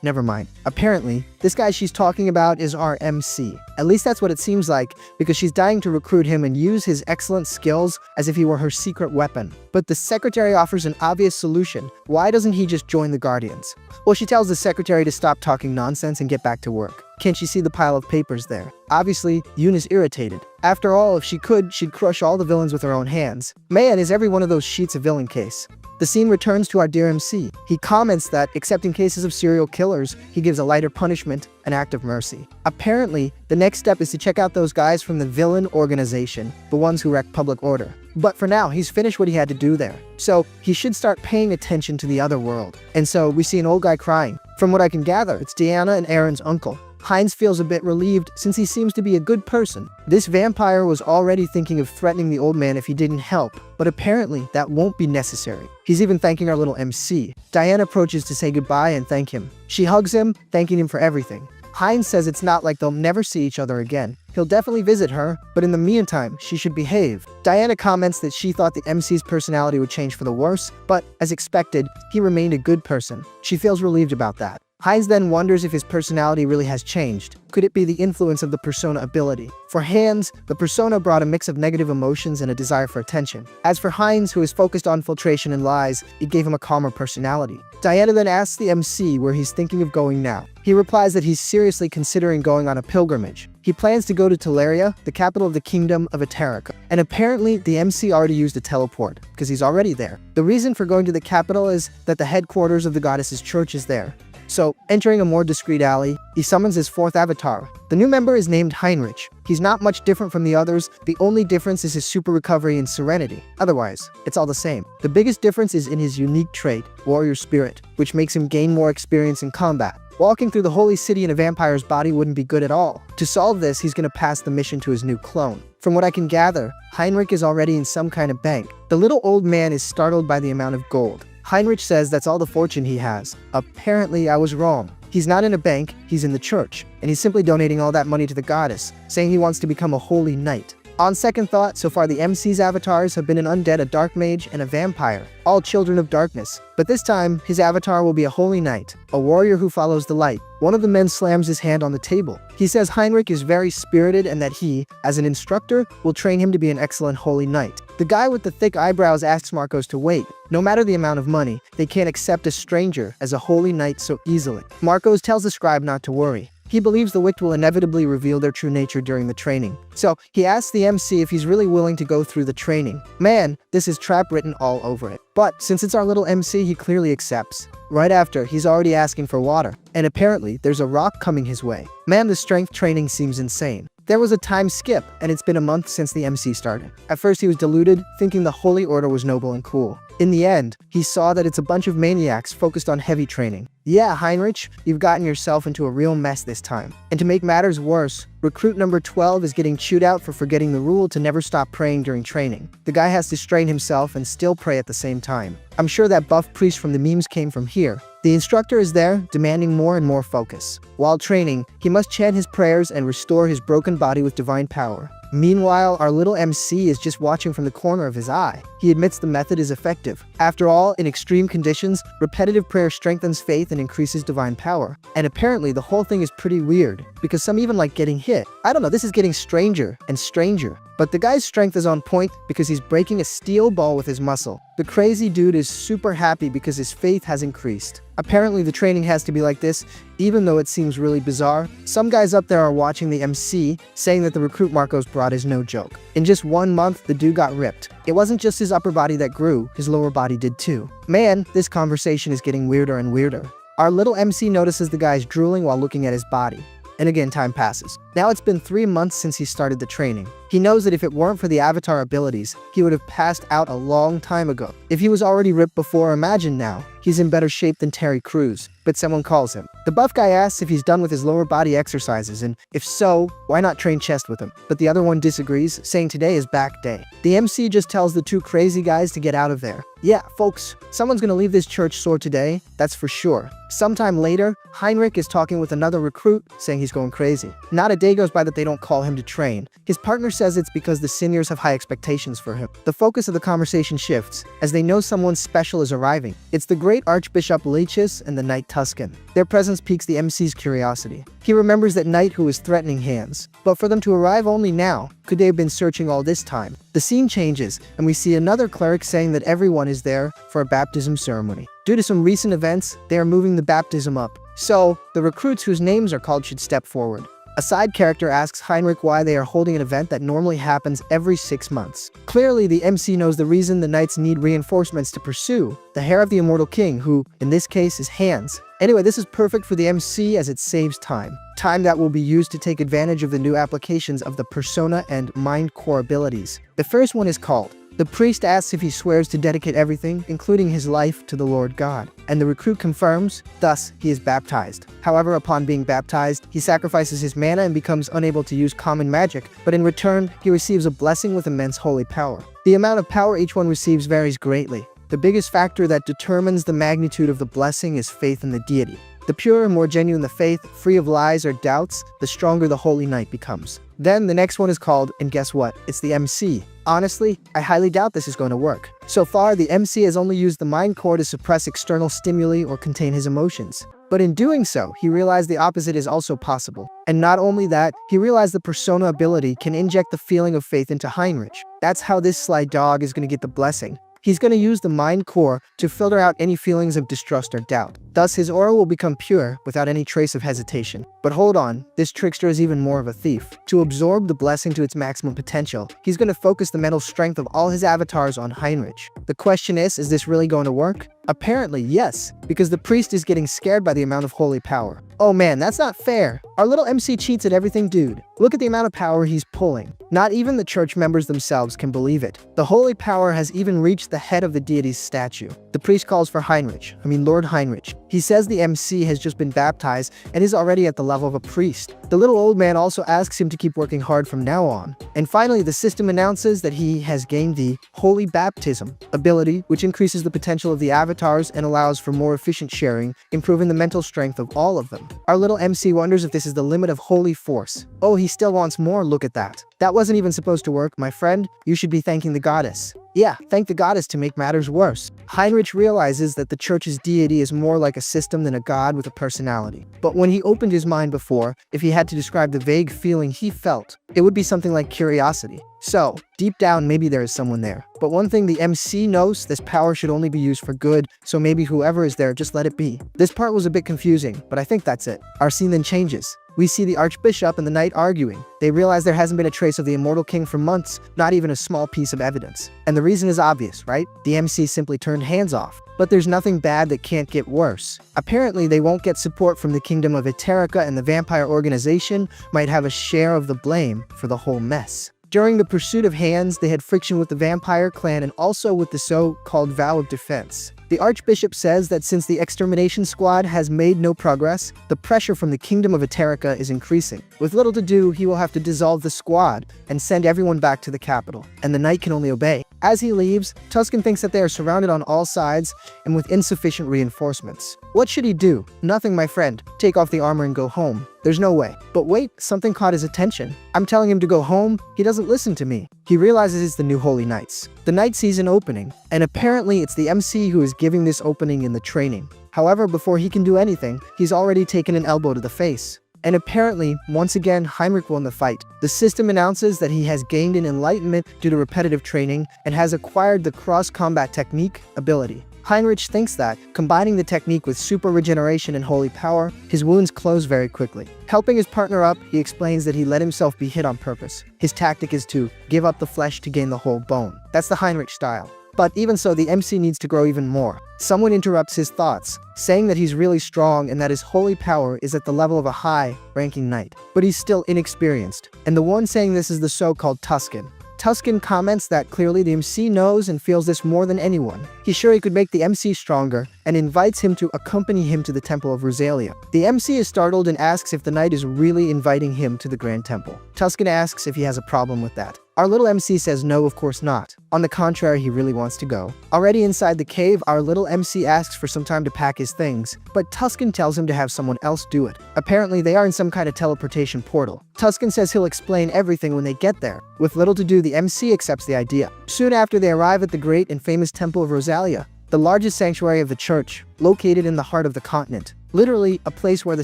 never mind. Apparently, this guy she's talking about is our MC. At least that's what it seems like, because she's dying to recruit him and use his excellent skills as if he were her secret weapon. But the secretary offers an obvious solution. Why doesn't he just join the Guardians? Well, she tells the secretary to stop talking nonsense and get back to work. Can't she see the pile of papers there? Obviously, Yoon is irritated. After all, if she could, she'd crush all the villains with her own hands. Man, is every one of those sheets a villain case. The scene returns to our dear MC. He comments that, except in cases of serial killers, he gives a lighter punishment, an act of mercy. Apparently, the next step is to check out those guys from the villain organization, the ones who wreck public order. But for now, he's finished what he had to do there. So he should start paying attention to the other world. And so we see an old guy crying. From what I can gather, it's Diana and Aaron's uncle. Hines feels a bit relieved since he seems to be a good person. This vampire was already thinking of threatening the old man if he didn't help, but apparently that won't be necessary. He's even thanking our little MC. Diana approaches to say goodbye and thank him. She hugs him, thanking him for everything. Hines says it's not like they'll never see each other again. He'll definitely visit her, but in the meantime, she should behave. Diana comments that she thought the MC's personality would change for the worse, but as expected, he remained a good person. She feels relieved about that. Hines then wonders if his personality really has changed. Could it be the influence of the persona ability? For Hans, the persona brought a mix of negative emotions and a desire for attention. As for Hines, who is focused on filtration and lies, it gave him a calmer personality. Diana then asks the MC where he's thinking of going now. He replies that he's seriously considering going on a pilgrimage. He plans to go to Teleria, the capital of the kingdom of Eterica. And apparently, the MC already used a teleport, because he's already there. The reason for going to the capital is that the headquarters of the goddess's church is there. So, entering a more discreet alley, he summons his fourth avatar. The new member is named Heinrich. He's not much different from the others, the only difference is his super recovery and serenity. Otherwise, it's all the same. The biggest difference is in his unique trait, warrior spirit, which makes him gain more experience in combat. Walking through the holy city in a vampire's body wouldn't be good at all. To solve this, he's gonna pass the mission to his new clone. From what I can gather, Heinrich is already in some kind of bank. The little old man is startled by the amount of gold. Heinrich says that's all the fortune he has. Apparently, I was wrong. He's not in a bank, he's in the church, and he's simply donating all that money to the goddess, saying he wants to become a holy knight. On second thought, so far the MC's avatars have been an undead, a dark mage, and a vampire, all children of darkness. But this time, his avatar will be a holy knight, a warrior who follows the light. One of the men slams his hand on the table. He says Heinrich is very spirited and that he, as an instructor, will train him to be an excellent holy knight. The guy with the thick eyebrows asks Marcos to wait. No matter the amount of money, they can't accept a stranger as a holy knight so easily. Marcos tells the scribe not to worry. He believes the Wicht will inevitably reveal their true nature during the training. So, he asks the MC if he's really willing to go through the training. Man, this is trap written all over it. But, since it's our little MC, he clearly accepts. Right after, he's already asking for water. And apparently, there's a rock coming his way. Man, the strength training seems insane. There was a time skip, and it's been a month since the MC started. At first he was deluded, thinking the Holy Order was noble and cool. In the end, he saw that it's a bunch of maniacs focused on heavy training. Yeah, Heinrich, you've gotten yourself into a real mess this time. And to make matters worse, recruit number 12 is getting chewed out for forgetting the rule to never stop praying during training. The guy has to strain himself and still pray at the same time. I'm sure that buff priest from the memes came from here. The instructor is there, demanding more and more focus. While training, he must chant his prayers and restore his broken body with divine power. Meanwhile, our little MC is just watching from the corner of his eye. He admits the method is effective. After all, in extreme conditions, repetitive prayer strengthens faith and increases divine power. And apparently the whole thing is pretty weird, because some even like getting hit. I don't know, this is getting stranger and stranger. But the guy's strength is on point because he's breaking a steel ball with his muscle. The crazy dude is super happy because his faith has increased. Apparently the training has to be like this, even though it seems really bizarre. Some guys up there are watching the MC, saying that the recruit Marcos brought is no joke. In just 1 month, the dude got ripped. It wasn't just his upper body that grew, his lower body did too. Man, this conversation is getting weirder and weirder. Our little MC notices the guy's drooling while looking at his body. And again, time passes. Now it's been 3 months since he started the training. He knows that if it weren't for the avatar abilities, he would have passed out a long time ago. If he was already ripped before, imagine now. He's in better shape than Terry Crews, but someone calls him. The buff guy asks if he's done with his lower body exercises, and if so, why not train chest with him? But the other one disagrees, saying today is back day. The MC just tells the two crazy guys to get out of there. Yeah, folks, someone's gonna leave this church sore today, that's for sure. Sometime later, Heinrich is talking with another recruit, saying he's going crazy. Not a day goes by that they don't call him to train. His partner says it's because the seniors have high expectations for him. The focus of the conversation shifts, as they know someone special is arriving. It's the great Archbishop Lichis and the Knight Tuscan. Their presence piques the MC's curiosity. He remembers that Knight who is threatening Hans. But for them to arrive only now, could they have been searching all this time? The scene changes, and we see another cleric saying that everyone is there for a baptism ceremony. Due to some recent events, they are moving the baptism up. So, the recruits whose names are called should step forward. A side character asks Heinrich why they are holding an event that normally happens every 6 months. Clearly, the MC knows the reason the knights need reinforcements to pursue the heir of the immortal king, who, in this case, is Hines. Anyway, this is perfect for the MC as it saves time. Time that will be used to take advantage of the new applications of the persona and mind core abilities. The first one is called The priest asks if he swears to dedicate everything, including his life, to the Lord God, and the recruit confirms, thus he is baptized. However, upon being baptized, he sacrifices his mana and becomes unable to use common magic, but in return, he receives a blessing with immense holy power. The amount of power each one receives varies greatly. The biggest factor that determines the magnitude of the blessing is faith in the deity. The purer, more genuine the faith, free of lies or doubts, the stronger the holy knight becomes. Then the next one is called, and guess what? It's the MC. Honestly, I highly doubt this is going to work. So far, the MC has only used the mind core to suppress external stimuli or contain his emotions. But in doing so, he realized the opposite is also possible. And not only that, he realized the persona ability can inject the feeling of faith into Heinrich. That's how this sly dog is going to get the blessing. He's going to use the mind core to filter out any feelings of distrust or doubt. Thus, his aura will become pure without any trace of hesitation. But hold on, this trickster is even more of a thief. To absorb the blessing to its maximum potential, he's going to focus the mental strength of all his avatars on Heinrich. The question is this really going to work? Apparently, yes, because the priest is getting scared by the amount of holy power. Oh man, that's not fair. Our little MC cheats at everything, dude. Look at the amount of power he's pulling. Not even the church members themselves can believe it. The holy power has even reached the head of the deity's statue. The priest calls for Lord Heinrich. He says the MC has just been baptized and is already at the level of a priest. The little old man also asks him to keep working hard from now on. And finally, the system announces that he has gained the Holy Baptism ability, which increases the potential of the avatars and allows for more efficient sharing, improving the mental strength of all of them. Our little MC wonders if this is the limit of holy force. Oh, he still wants more, look at that. That wasn't even supposed to work, my friend. You should be thanking the goddess. Yeah, thank the goddess to make matters worse. Heinrich realizes that the church's deity is more like a system than a god with a personality. But when he opened his mind before, if he had to describe the vague feeling he felt, it would be something like curiosity. So, deep down, maybe there is someone there. But one thing the MC knows, this power should only be used for good, so maybe whoever is there, just let it be. This part was a bit confusing, but I think that's it. Our scene then changes. We see the Archbishop and the Knight arguing. They realize there hasn't been a trace of the Immortal King for months, not even a small piece of evidence. And the reason is obvious, right? The MC simply turned hands off. But there's nothing bad that can't get worse. Apparently, they won't get support from the Kingdom of Eterica, and the vampire organization might have a share of the blame for the whole mess. During the pursuit of Hines, they had friction with the vampire clan and also with the so-called vow of defense. The Archbishop says that since the extermination squad has made no progress, the pressure from the Kingdom of Eterica is increasing. With little to do, he will have to dissolve the squad and send everyone back to the capital, and the knight can only obey. As he leaves, Tuscan thinks that they are surrounded on all sides and with insufficient reinforcements. What should he do? Nothing, my friend. Take off the armor and go home. There's no way. But wait, something caught his attention. I'm telling him to go home, he doesn't listen to me. He realizes it's the new Holy Knights. The knight sees an opening, and apparently it's the MC who is giving this opening in the training. However, before he can do anything, he's already taken an elbow to the face. And apparently, once again, Heinrich won the fight. The system announces that he has gained an enlightenment due to repetitive training and has acquired the cross-combat technique ability. Heinrich thinks that, combining the technique with super regeneration and holy power, his wounds close very quickly. Helping his partner up, he explains that he let himself be hit on purpose. His tactic is to give up the flesh to gain the whole bone. That's the Heinrich style. But even so, the MC needs to grow even more. Someone interrupts his thoughts, saying that he's really strong and that his holy power is at the level of a high-ranking knight. But he's still inexperienced. And the one saying this is the so-called Tuscan. Tuscan comments that clearly the MC knows and feels this more than anyone. He's sure he could make the MC stronger and invites him to accompany him to the Temple of Rosalia. The MC is startled and asks if the knight is really inviting him to the Grand Temple. Tuscan asks if he has a problem with that. Our little MC says no, of course not. On the contrary, he really wants to go. Already inside the cave, our little MC asks for some time to pack his things, but Tuscan tells him to have someone else do it. Apparently, they are in some kind of teleportation portal. Tuscan says he'll explain everything when they get there. With little to do, the MC accepts the idea. Soon after, they arrive at the great and famous Temple of Rosalia, the largest sanctuary of the church, located in the heart of the continent. Literally, a place where the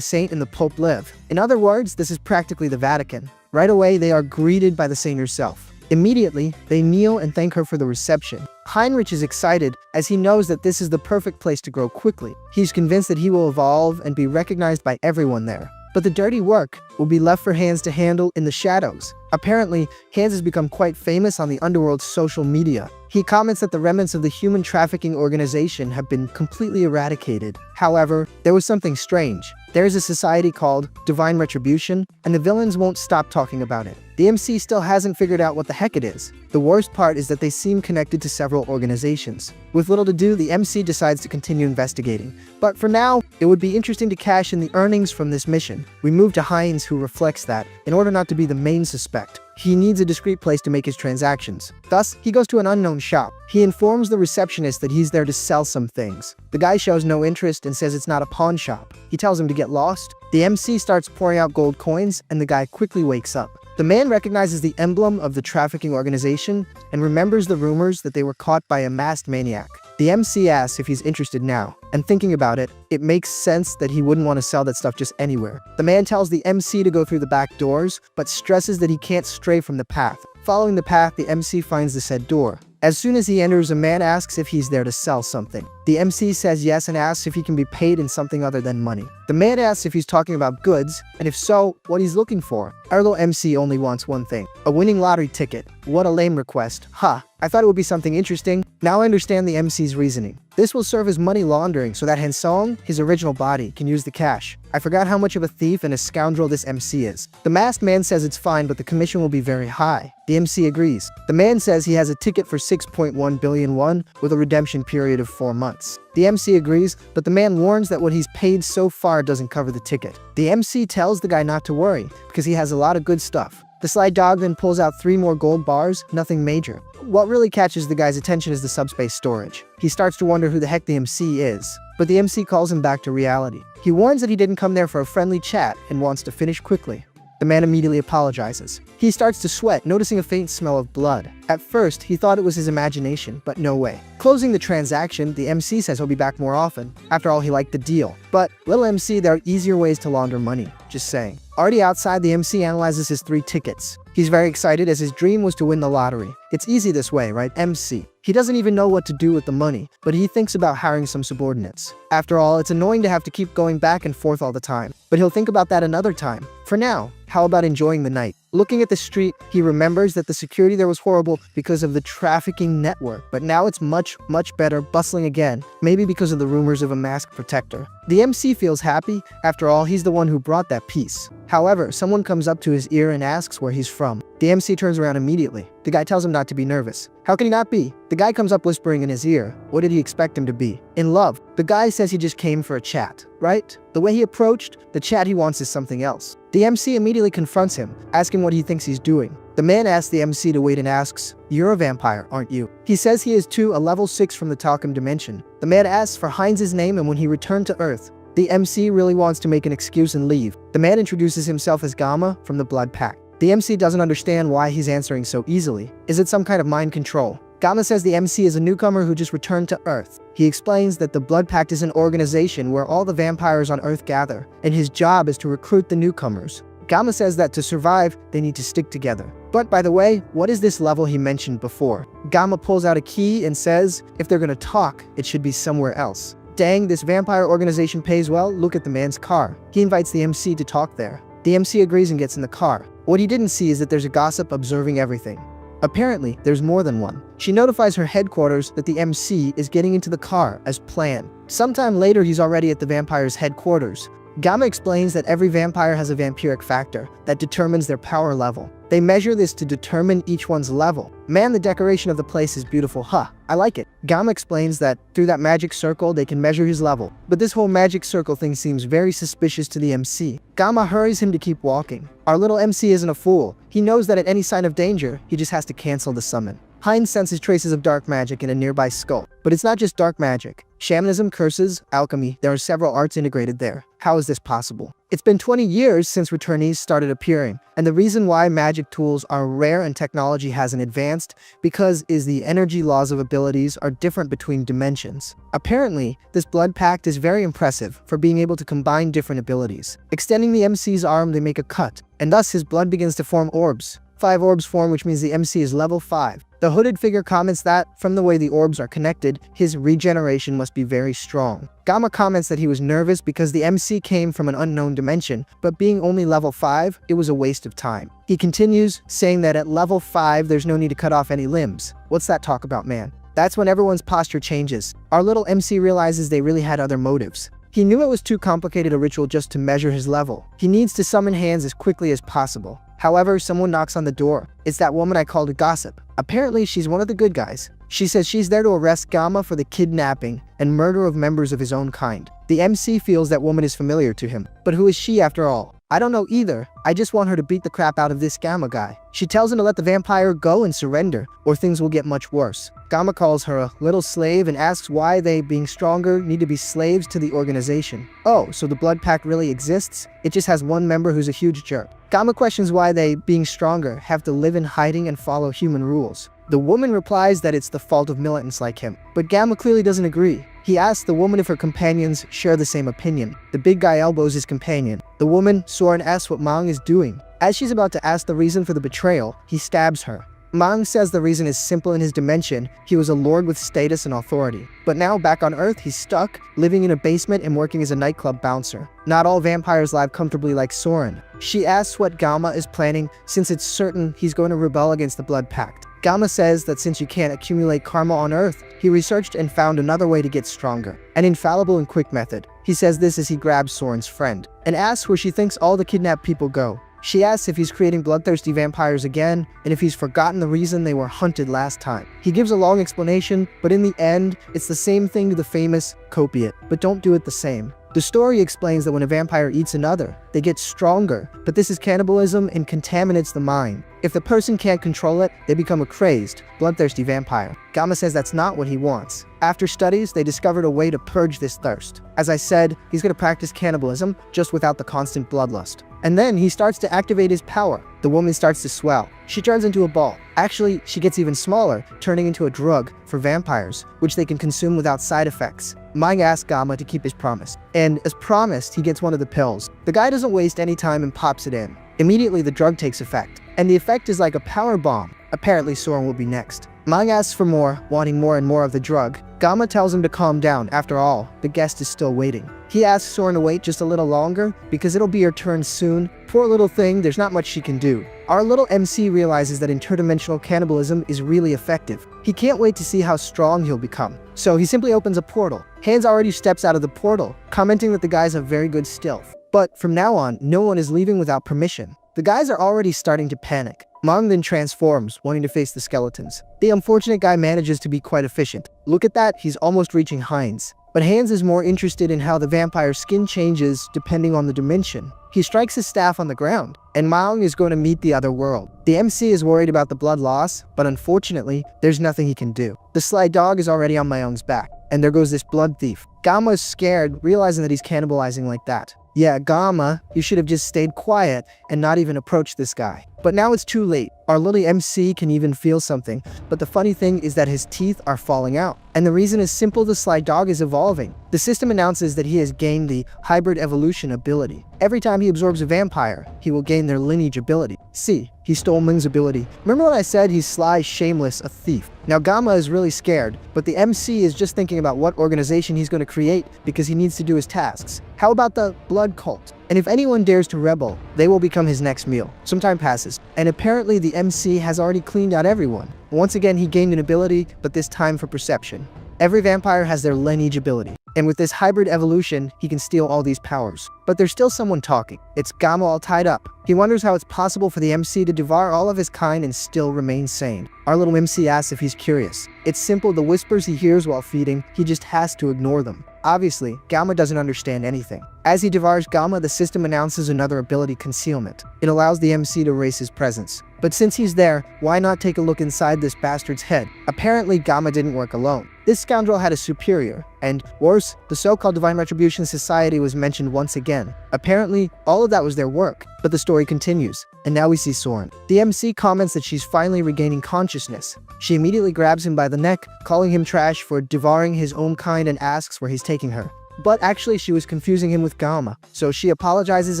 saint and the pope live. In other words, this is practically the Vatican. Right away, they are greeted by the saint herself. Immediately, they kneel and thank her for the reception. Heinrich is excited as he knows that this is the perfect place to grow quickly. He's convinced that he will evolve and be recognized by everyone there. But the dirty work, will be left for Hines to handle in the shadows. Apparently, Hines has become quite famous on the underworld's social media. He comments that the remnants of the human trafficking organization have been completely eradicated. However, there was something strange. There is a society called Divine Retribution, and the villains won't stop talking about it. The MC still hasn't figured out what the heck it is. The worst part is that they seem connected to several organizations. With little to do, the MC decides to continue investigating. But for now, it would be interesting to cash in the earnings from this mission. We move to Hines, who reflects that, in order not to be the main suspect, he needs a discreet place to make his transactions. Thus, he goes to an unknown shop. He informs the receptionist that he's there to sell some things. The guy shows no interest and says it's not a pawn shop. He tells him to get lost. The MC starts pouring out gold coins, and the guy quickly wakes up. The man recognizes the emblem of the trafficking organization and remembers the rumors that they were caught by a masked maniac. The MC asks if he's interested now, and thinking about it, it makes sense that he wouldn't want to sell that stuff just anywhere. The man tells the MC to go through the back doors, but stresses that he can't stray from the path. Following the path, the MC finds the said door. As soon as he enters, a man asks if he's there to sell something. The MC says yes and asks if he can be paid in something other than money. The man asks if he's talking about goods, and if so, what he's looking for. Our little MC only wants one thing: a winning lottery ticket. What a lame request. I thought it would be something interesting. Now I understand the MC's reasoning. This will serve as money laundering so that Hansong, his original body, can use the cash. I forgot how much of a thief and a scoundrel this MC is. The masked man says it's fine, but the commission will be very high. The MC agrees. The man says he has a ticket for 6.1 billion won with a redemption period of 4 months. The MC agrees, but the man warns that what he's paid so far doesn't cover the ticket. The MC tells the guy not to worry, because he has a lot of good stuff. The sly dog then pulls out 3 more gold bars, nothing major. What really catches the guy's attention is the subspace storage. He starts to wonder who the heck the MC is, but the MC calls him back to reality. He warns that he didn't come there for a friendly chat and wants to finish quickly. The man immediately apologizes. He starts to sweat, noticing a faint smell of blood. At first, he thought it was his imagination, but no way. Closing the transaction, the MC says he'll be back more often. After all, he liked the deal. But, little MC, there are easier ways to launder money. Just saying. Already outside, the MC analyzes his 3 tickets. He's very excited as his dream was to win the lottery. It's easy this way, right, MC? He doesn't even know what to do with the money, but he thinks about hiring some subordinates. After all, it's annoying to have to keep going back and forth all the time, but he'll think about that another time. For now, how about enjoying the night? Looking at the street, he remembers that the security there was horrible because of the trafficking network, but now it's much better, bustling again, maybe because of the rumors of a masked protector. The MC feels happy. After all, he's the one who brought that peace. However, someone comes up to his ear and asks where he's from. The MC turns around immediately. The guy tells him not to be nervous. How can he not be? The guy comes up whispering in his ear. What did he expect him to be? In love. The guy says he just came for a chat, right? The way he approached, the chat he wants is something else. The MC immediately confronts him, asking what he thinks he's doing. The man asks the MC to wait and asks, "You're a vampire, aren't you?" He says he is too, a level 6 from the Talcum dimension. The man asks for Hines' name and when he returned to Earth. The MC really wants to make an excuse and leave. The man introduces himself as Gamma from the Blood Pact. The MC doesn't understand why he's answering so easily. Is it some kind of mind control? Gamma says the MC is a newcomer who just returned to Earth. He explains that the Blood Pact is an organization where all the vampires on Earth gather, and his job is to recruit the newcomers. Gamma says that to survive, they need to stick together. But by the way, what is this level he mentioned before? Gamma pulls out a key and says, if they're gonna talk, it should be somewhere else. Dang, this vampire organization pays well. Look at the man's car. He invites the MC to talk there. The MC agrees and gets in the car. What he didn't see is that there's a gossip observing everything. Apparently, there's more than one. She notifies her headquarters that the MC is getting into the car as planned. Sometime later, he's already at the vampire's headquarters. Gamma explains that every vampire has a vampiric factor that determines their power level. They measure this to determine each one's level. Man, the decoration of the place is beautiful, I like it. Gamma explains that through that magic circle, they can measure his level. But this whole magic circle thing seems very suspicious to the MC. Gamma hurries him to keep walking. Our little MC isn't a fool. He knows that at any sign of danger, he just has to cancel the summon. Hines senses traces of dark magic in a nearby skull. But it's not just dark magic. Shamanism, curses, alchemy, there are several arts integrated there. How is this possible? It's been 20 years since returnees started appearing, and the reason why magic tools are rare and technology hasn't advanced because the energy laws of abilities are different between dimensions. Apparently, this Blood Pact is very impressive for being able to combine different abilities. Extending the MC's arm, they make a cut, and thus his blood begins to form orbs. 5 orbs form, which means the MC is level 5. The hooded figure comments that, from the way the orbs are connected, his regeneration must be very strong. Gamma comments that he was nervous because the MC came from an unknown dimension, but being only level 5, it was a waste of time. He continues, saying that at level 5 there's no need to cut off any limbs. What's that talk about, man? That's when everyone's posture changes. Our little MC realizes they really had other motives. He knew it was too complicated a ritual just to measure his level. He needs to summon hands as quickly as possible. However, someone knocks on the door. It's that woman I called a gossip. Apparently, she's one of the good guys. She says she's there to arrest Gamma for the kidnapping and murder of members of his own kind. The MC feels that woman is familiar to him. But who is she after all? I don't know either. I just want her to beat the crap out of this Gamma guy. She tells him to let the vampire go and surrender, or things will get much worse. Gamma calls her a little slave and asks why they, being stronger, need to be slaves to the organization. Oh, so the blood pact really exists? It just has one member who's a huge jerk. Gamma questions why they, being stronger, have to live in hiding and follow human rules. The woman replies that it's the fault of militants like him, but Gamma clearly doesn't agree. He asks the woman if her companions share the same opinion. The big guy elbows his companion. The woman, Soren, asks what Mang is doing. As she's about to ask the reason for the betrayal, he stabs her. Mang says the reason is simple in his dimension. He was a lord with status and authority. But now, back on Earth, he's stuck, living in a basement and working as a nightclub bouncer. Not all vampires live comfortably like Soren. She asks what Gamma is planning, since it's certain he's going to rebel against the blood pact. Gamma says that since you can't accumulate karma on Earth, he researched and found another way to get stronger. An infallible and quick method. He says this as he grabs Soren's friend, and asks where she thinks all the kidnapped people go. She asks if he's creating bloodthirsty vampires again, and if he's forgotten the reason they were hunted last time. He gives a long explanation, but in the end, it's the same thing to the famous, copy it, but don't do it the same. The story explains that when a vampire eats another, they get stronger, but this is cannibalism and contaminates the mind. If the person can't control it, they become a crazed, bloodthirsty vampire. Gamma says that's not what he wants. After studies, they discovered a way to purge this thirst. As I said, he's going to practice cannibalism, just without the constant bloodlust. And then he starts to activate his power. The woman starts to swell. She turns into a ball. Actually, she gets even smaller, turning into a drug for vampires, which they can consume without side effects. Manga asks Gamma to keep his promise. And as promised, he gets one of the pills. The guy doesn't waste any time and pops it in. Immediately, the drug takes effect. And the effect is like a power bomb. Apparently, Soren will be next. Manga asks for more, wanting more and more of the drug. Gamma tells him to calm down. After all, the guest is still waiting. He asks Soren to wait just a little longer, because it'll be her turn soon. Poor little thing, there's not much she can do. Our little MC realizes that interdimensional cannibalism is really effective. He can't wait to see how strong he'll become. So he simply opens a portal. Hans already steps out of the portal, commenting that the guys have very good stealth. But from now on, no one is leaving without permission. The guys are already starting to panic. Mang then transforms, wanting to face the skeletons. The unfortunate guy manages to be quite efficient. Look at that, he's almost reaching Hines. But Hans is more interested in how the vampire's skin changes depending on the dimension. He strikes his staff on the ground, and Mang is going to meet the other world. The MC is worried about the blood loss, but unfortunately, there's nothing he can do. The sly dog is already on Maung's back, and there goes this blood thief. Gamma is scared, realizing that he's cannibalizing like that. Yeah, Gamma, you should have just stayed quiet and not even approached this guy. But now it's too late. Our little MC can even feel something, but the funny thing is that his teeth are falling out. And the reason is simple, the sly dog is evolving. The system announces that he has gained the hybrid evolution ability. Every time he absorbs a vampire, he will gain their lineage ability. See, he stole Ming's ability. Remember when I said he's sly, shameless, a thief? Now Gamma is really scared, but the MC is just thinking about what organization he's going to create because he needs to do his tasks. How about the blood cult? And if anyone dares to rebel, they will become his next meal. Some time passes, and apparently the MC has already cleaned out everyone. Once again, he gained an ability, but this time for perception. Every vampire has their lineage ability, and with this hybrid evolution, he can steal all these powers. But there's still someone talking. It's Gamma all tied up. He wonders how it's possible for the MC to devour all of his kind and still remain sane. Our little MC asks if he's curious. It's simple, the whispers he hears while feeding, he just has to ignore them. Obviously, Gamma doesn't understand anything. As he devours Gamma, the system announces another ability, concealment. It allows the MC to erase his presence. But since he's there, why not take a look inside this bastard's head? Apparently, Gamma didn't work alone. This scoundrel had a superior, and worse, the so-called Divine Retribution Society was mentioned once again. Apparently, all of that was their work. But the story continues, and now we see Soren. The MC comments that she's finally regaining consciousness. She immediately grabs him by the neck, calling him trash for devouring his own kind and asks where he's taking her. But actually she was confusing him with Gamma, so she apologizes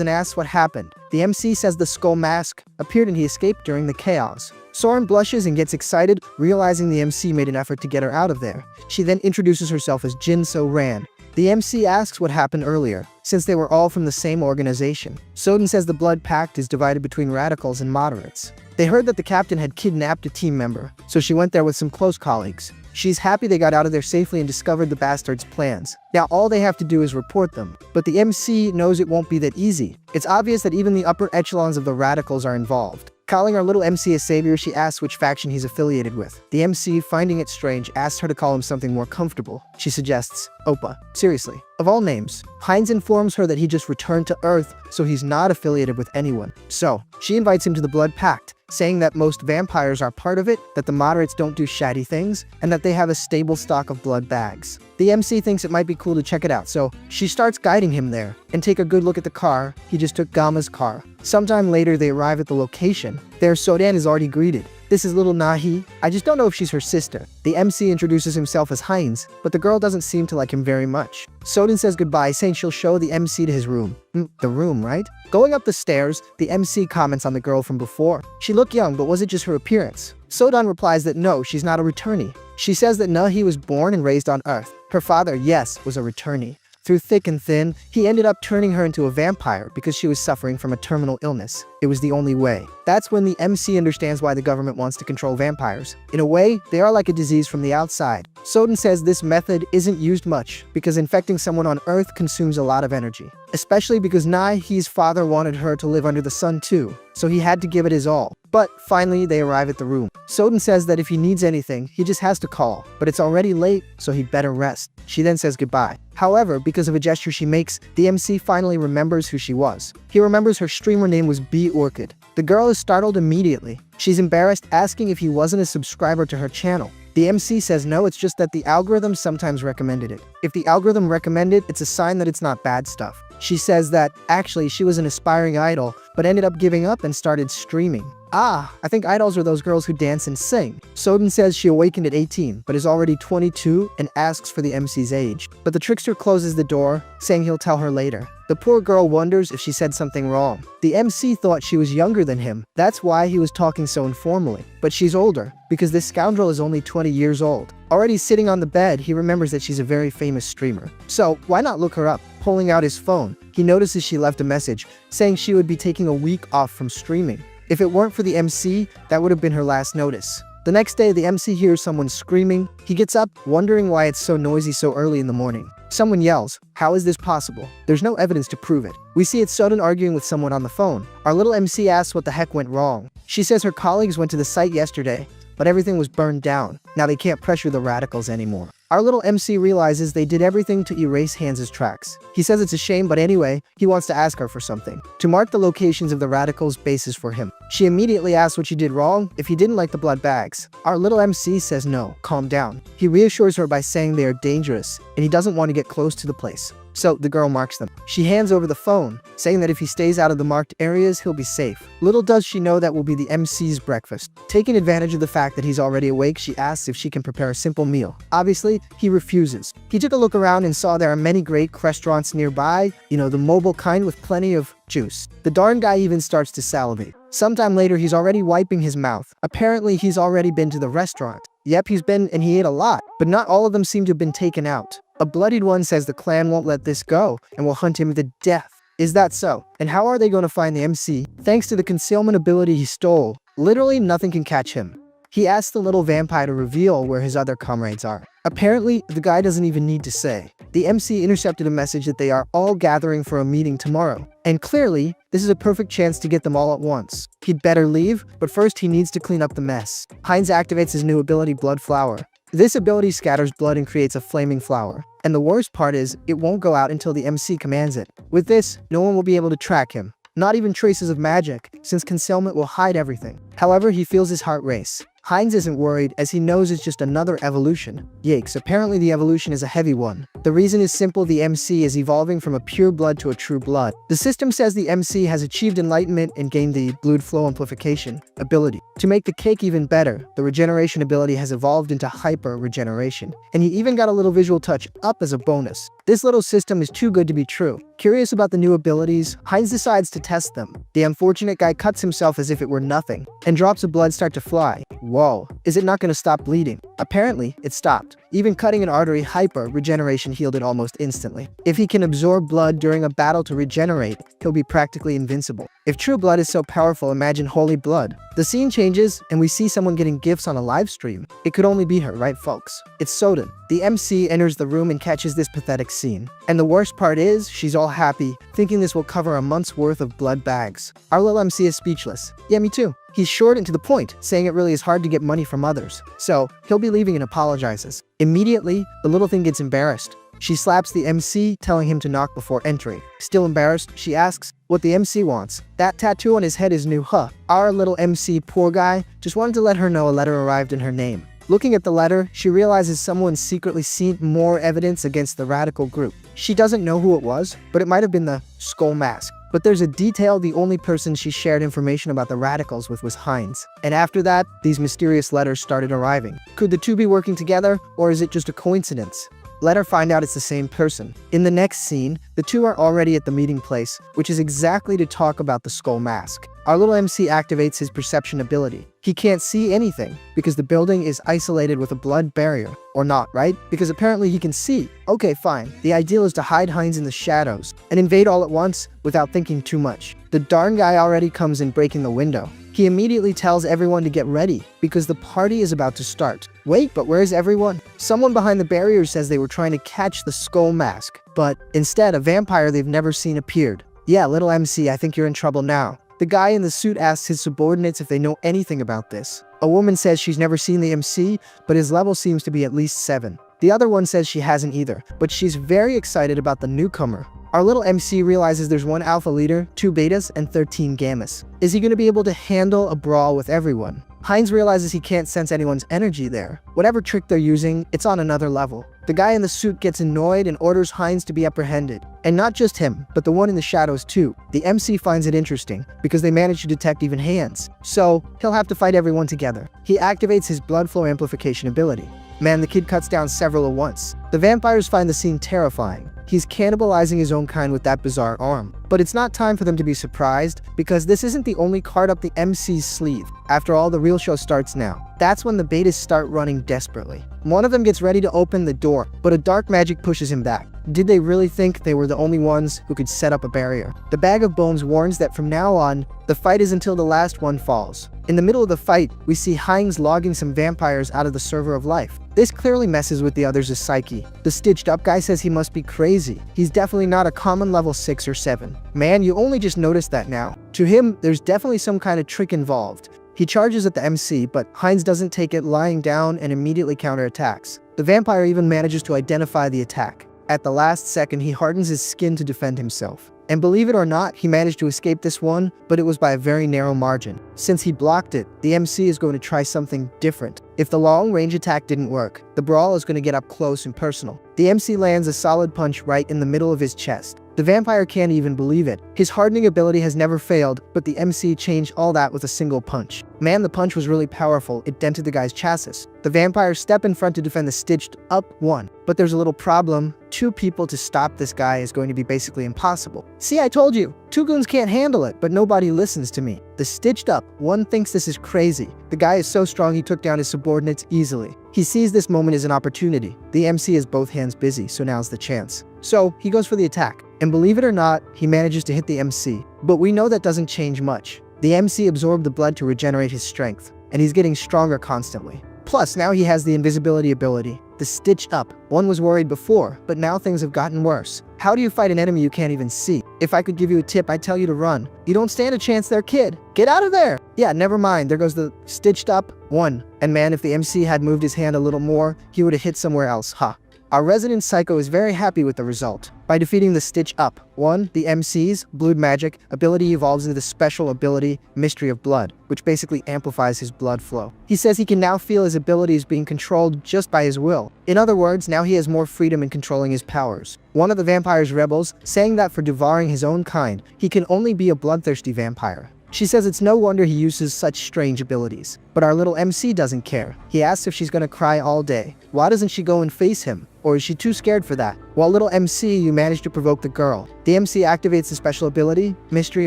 and asks what happened. The MC says the skull mask appeared and he escaped during the chaos. Soren blushes and gets excited, realizing the MC made an effort to get her out of there. She then introduces herself as Jin So Ran. The MC asks what happened earlier, since they were all from the same organization. Soden says the Blood Pact is divided between radicals and moderates. They heard that the captain had kidnapped a team member, so she went there with some close colleagues. She's happy they got out of there safely and discovered the bastards' plans. Now all they have to do is report them. But the MC knows it won't be that easy. It's obvious that even the upper echelons of the radicals are involved. Calling our little MC a savior, she asks which faction he's affiliated with. The MC, finding it strange, asks her to call him something more comfortable. She suggests, Oppa. Seriously, of all names. Hines informs her that he just returned to Earth, so he's not affiliated with anyone. So, she invites him to the Blood Pact, saying that most vampires are part of it, that the moderates don't do shady things, and that they have a stable stock of blood bags. The MC thinks it might be cool to check it out, so she starts guiding him there. And take a good look at the car. He just took Gamma's car. Sometime later, they arrive at the location. There, Sodan is already greeted. This is little Nahi. I just don't know if she's her sister. The MC introduces himself as Hines, but the girl doesn't seem to like him very much. Soden says goodbye, saying she'll show the MC to his room. The room, right? Going up the stairs, the MC comments on the girl from before. She looked young, but was it just her appearance? Sodan replies that no, she's not a returnee. She says that Nahi was born and raised on Earth. Her father, yes, was a returnee. Through thick and thin, he ended up turning her into a vampire because she was suffering from a terminal illness. It was the only way. That's when the MC understands why the government wants to control vampires. In a way, they are like a disease from the outside. Soden says this method isn't used much because infecting someone on Earth consumes a lot of energy. Especially because Nahi's father wanted her to live under the sun too, so he had to give it his all. But finally, they arrive at the room. Soden says that if he needs anything, he just has to call, but it's already late, so he'd better rest. She then says goodbye. However, because of a gesture she makes, the MC finally remembers who she was. He remembers her streamer name was B Orchid. The girl is startled immediately. She's embarrassed, asking if he wasn't a subscriber to her channel. The MC says no, it's just that the algorithm sometimes recommended it. If the algorithm recommended, it's a sign that it's not bad stuff. She says that, actually, she was an aspiring idol, but ended up giving up and started streaming. I think idols are those girls who dance and sing. Soden says she awakened at 18, but is already 22 and asks for the MC's age. But the trickster closes the door, saying he'll tell her later. The poor girl wonders if she said something wrong. The MC thought she was younger than him. That's why he was talking so informally. But she's older, because this scoundrel is only 20 years old. Already sitting on the bed, he remembers that she's a very famous streamer. So, why not look her up? Pulling out his phone, he notices she left a message, saying she would be taking a week off from streaming. If it weren't for the MC, that would have been her last notice. The next day, the MC hears someone screaming. He gets up, wondering why it's so noisy so early in the morning. Someone yells, "How is this possible?" There's no evidence to prove it. We see it's Soden arguing with someone on the phone. Our little MC asks what the heck went wrong. She says her colleagues went to the site yesterday, but everything was burned down. Now they can't pressure the radicals anymore. Our little MC realizes they did everything to erase Hans' tracks. He says it's a shame, but anyway, he wants to ask her for something. To mark the locations of the radicals' bases for him. She immediately asks what she did wrong, if he didn't like the blood bags. Our little MC says no, calm down. He reassures her by saying they are dangerous, and he doesn't want to get close to the place. So the girl marks them. She hands over the phone, saying that if he stays out of the marked areas, he'll be safe. Little does she know that will be the MC's breakfast. Taking advantage of the fact that he's already awake, she asks if she can prepare a simple meal. Obviously, he refuses. He took a look around and saw there are many great restaurants nearby, the mobile kind with plenty of juice. The darn guy even starts to salivate. Sometime later, he's already wiping his mouth. Apparently, he's already been to the restaurant. Yep, he's been, and he ate a lot, but not all of them seem to have been taken out. A bloodied one says the clan won't let this go and will hunt him to death. Is that so? And how are they going to find the MC? Thanks to the concealment ability he stole, literally nothing can catch him. He asks the little vampire to reveal where his other comrades are. Apparently, the guy doesn't even need to say. The MC intercepted a message that they are all gathering for a meeting tomorrow. And clearly, this is a perfect chance to get them all at once. He'd better leave, but first he needs to clean up the mess. Hines activates his new ability, Blood Flower. This ability scatters blood and creates a flaming flower. And the worst part is, it won't go out until the MC commands it. With this, no one will be able to track him. Not even traces of magic, since concealment will hide everything. However, he feels his heart race. Hines isn't worried as he knows it's just another evolution. Yikes, apparently the evolution is a heavy one. The reason is simple, the MC is evolving from a pure blood to a true blood. The system says the MC has achieved enlightenment and gained the blood flow amplification ability. To make the cake even better, the regeneration ability has evolved into hyper regeneration, and he even got a little visual touch up as a bonus. This little system is too good to be true. Curious about the new abilities, Hines decides to test them. The unfortunate guy cuts himself as if it were nothing, and drops of blood start to fly. Whoa, is it not going to stop bleeding? Apparently, it stopped. Even cutting an artery hyper regeneration healed it almost instantly. If he can absorb blood during a battle to regenerate, he'll be practically invincible. If true blood is so powerful, imagine holy blood. The scene changes, and we see someone getting gifts on a live stream. It could only be her, right folks? It's Soden. The MC enters the room and catches this pathetic scene. And the worst part is, she's all happy, thinking this will cover a month's worth of blood bags. Our little MC is speechless. Yeah, me too. He's short and to the point, saying it really is hard to get money from others. So, he'll be leaving and apologizes. Immediately, the little thing gets embarrassed. She slaps the MC, telling him to knock before entering. Still embarrassed, she asks what the MC wants. That tattoo on his head is new, huh? Our little MC, poor guy, just wanted to let her know a letter arrived in her name. Looking at the letter, she realizes someone's secretly seen more evidence against the radical group. She doesn't know who it was, but it might have been the Skull Mask. But there's a detail, the only person she shared information about the radicals with was Hines. And after that, these mysterious letters started arriving. Could the two be working together, or is it just a coincidence? Let her find out it's the same person. In the next scene, the two are already at the meeting place, which is exactly to talk about the Skull Mask. Our little MC activates his perception ability. He can't see anything, because the building is isolated with a blood barrier. Or not, right? Because apparently he can see. Okay, fine. The ideal is to hide Hines in the shadows, and invade all at once, without thinking too much. The darn guy already comes in breaking the window. He immediately tells everyone to get ready, because the party is about to start. Wait, but where's everyone? Someone behind the barrier says they were trying to catch the Skull Mask, but instead a vampire they've never seen appeared. Yeah, little MC, I think you're in trouble now. The guy in the suit asks his subordinates if they know anything about this. A woman says she's never seen the MC, but his level seems to be at least 7. The other one says she hasn't either, but she's very excited about the newcomer. Our little MC realizes there's 1 alpha leader, 2 betas, and 13 gammas. Is he going to be able to handle a brawl with everyone? Hines realizes he can't sense anyone's energy there. Whatever trick they're using, it's on another level. The guy in the suit gets annoyed and orders Hines to be apprehended. And not just him, but the one in the shadows too. The MC finds it interesting, because they manage to detect even hands. So, he'll have to fight everyone together. He activates his blood flow amplification ability. Man, the kid cuts down several at once. The vampires find the scene terrifying. He's cannibalizing his own kind with that bizarre arm. But it's not time for them to be surprised, because this isn't the only card up the MC's sleeve. After all, the real show starts now. That's when the betas start running desperately. One of them gets ready to open the door, but a dark magic pushes him back. Did they really think they were the only ones who could set up a barrier? The Bag of Bones warns that from now on, the fight is until the last one falls. In the middle of the fight, we see Hines logging some vampires out of the server of life. This clearly messes with the others' psyche. The stitched up guy says he must be crazy. He's definitely not a common level 6 or 7. Man, you only just noticed that now. To him, there's definitely some kind of trick involved. He charges at the MC, but Hines doesn't take it, lying down and immediately counterattacks. The vampire even manages to identify the attack. At the last second, he hardens his skin to defend himself. And believe it or not, he managed to escape this one, but it was by a very narrow margin. Since he blocked it, the MC is going to try something different. If the long-range attack didn't work, the brawl is going to get up close and personal. The MC lands a solid punch right in the middle of his chest. The vampire can't even believe it. His hardening ability has never failed, but the MC changed all that with a single punch. Man, the punch was really powerful. It dented the guy's chassis. The vampires step in front to defend the stitched up one. But there's a little problem. 2 people to stop this guy is going to be basically impossible. See, I told you. 2 goons can't handle it, but nobody listens to me. The stitched up one thinks this is crazy. The guy is so strong he took down his subordinates easily. He sees this moment as an opportunity. The MC has both hands busy, so now's the chance. So he goes for the attack. And believe it or not, he manages to hit the MC. But we know that doesn't change much. The MC absorbed the blood to regenerate his strength, and he's getting stronger constantly. Plus, now he has the invisibility ability. The stitched up. One was worried before, but now things have gotten worse. How do you fight an enemy you can't even see? If I could give you a tip, I'd tell you to run. You don't stand a chance there, kid. Get out of there! Yeah, never mind. There goes the stitched up one. And man, if the MC had moved his hand a little more, he would have hit somewhere else, huh? Our resident psycho is very happy with the result. by defeating the Stitch Up. 1. The MC's Blood Magic ability evolves into the special ability Mystery of Blood, which basically amplifies his blood flow. He says he can now feel his abilities being controlled just by his will. In other words, now he has more freedom in controlling his powers. One of the vampire's rebels saying that for devouring his own kind, he can only be a bloodthirsty vampire. She says it's no wonder he uses such strange abilities. But our little MC doesn't care. He asks if she's gonna cry all day. Why doesn't she go and face him? Or is she too scared for that? While little MC, you manage to provoke the girl. The MC activates the special ability, Mystery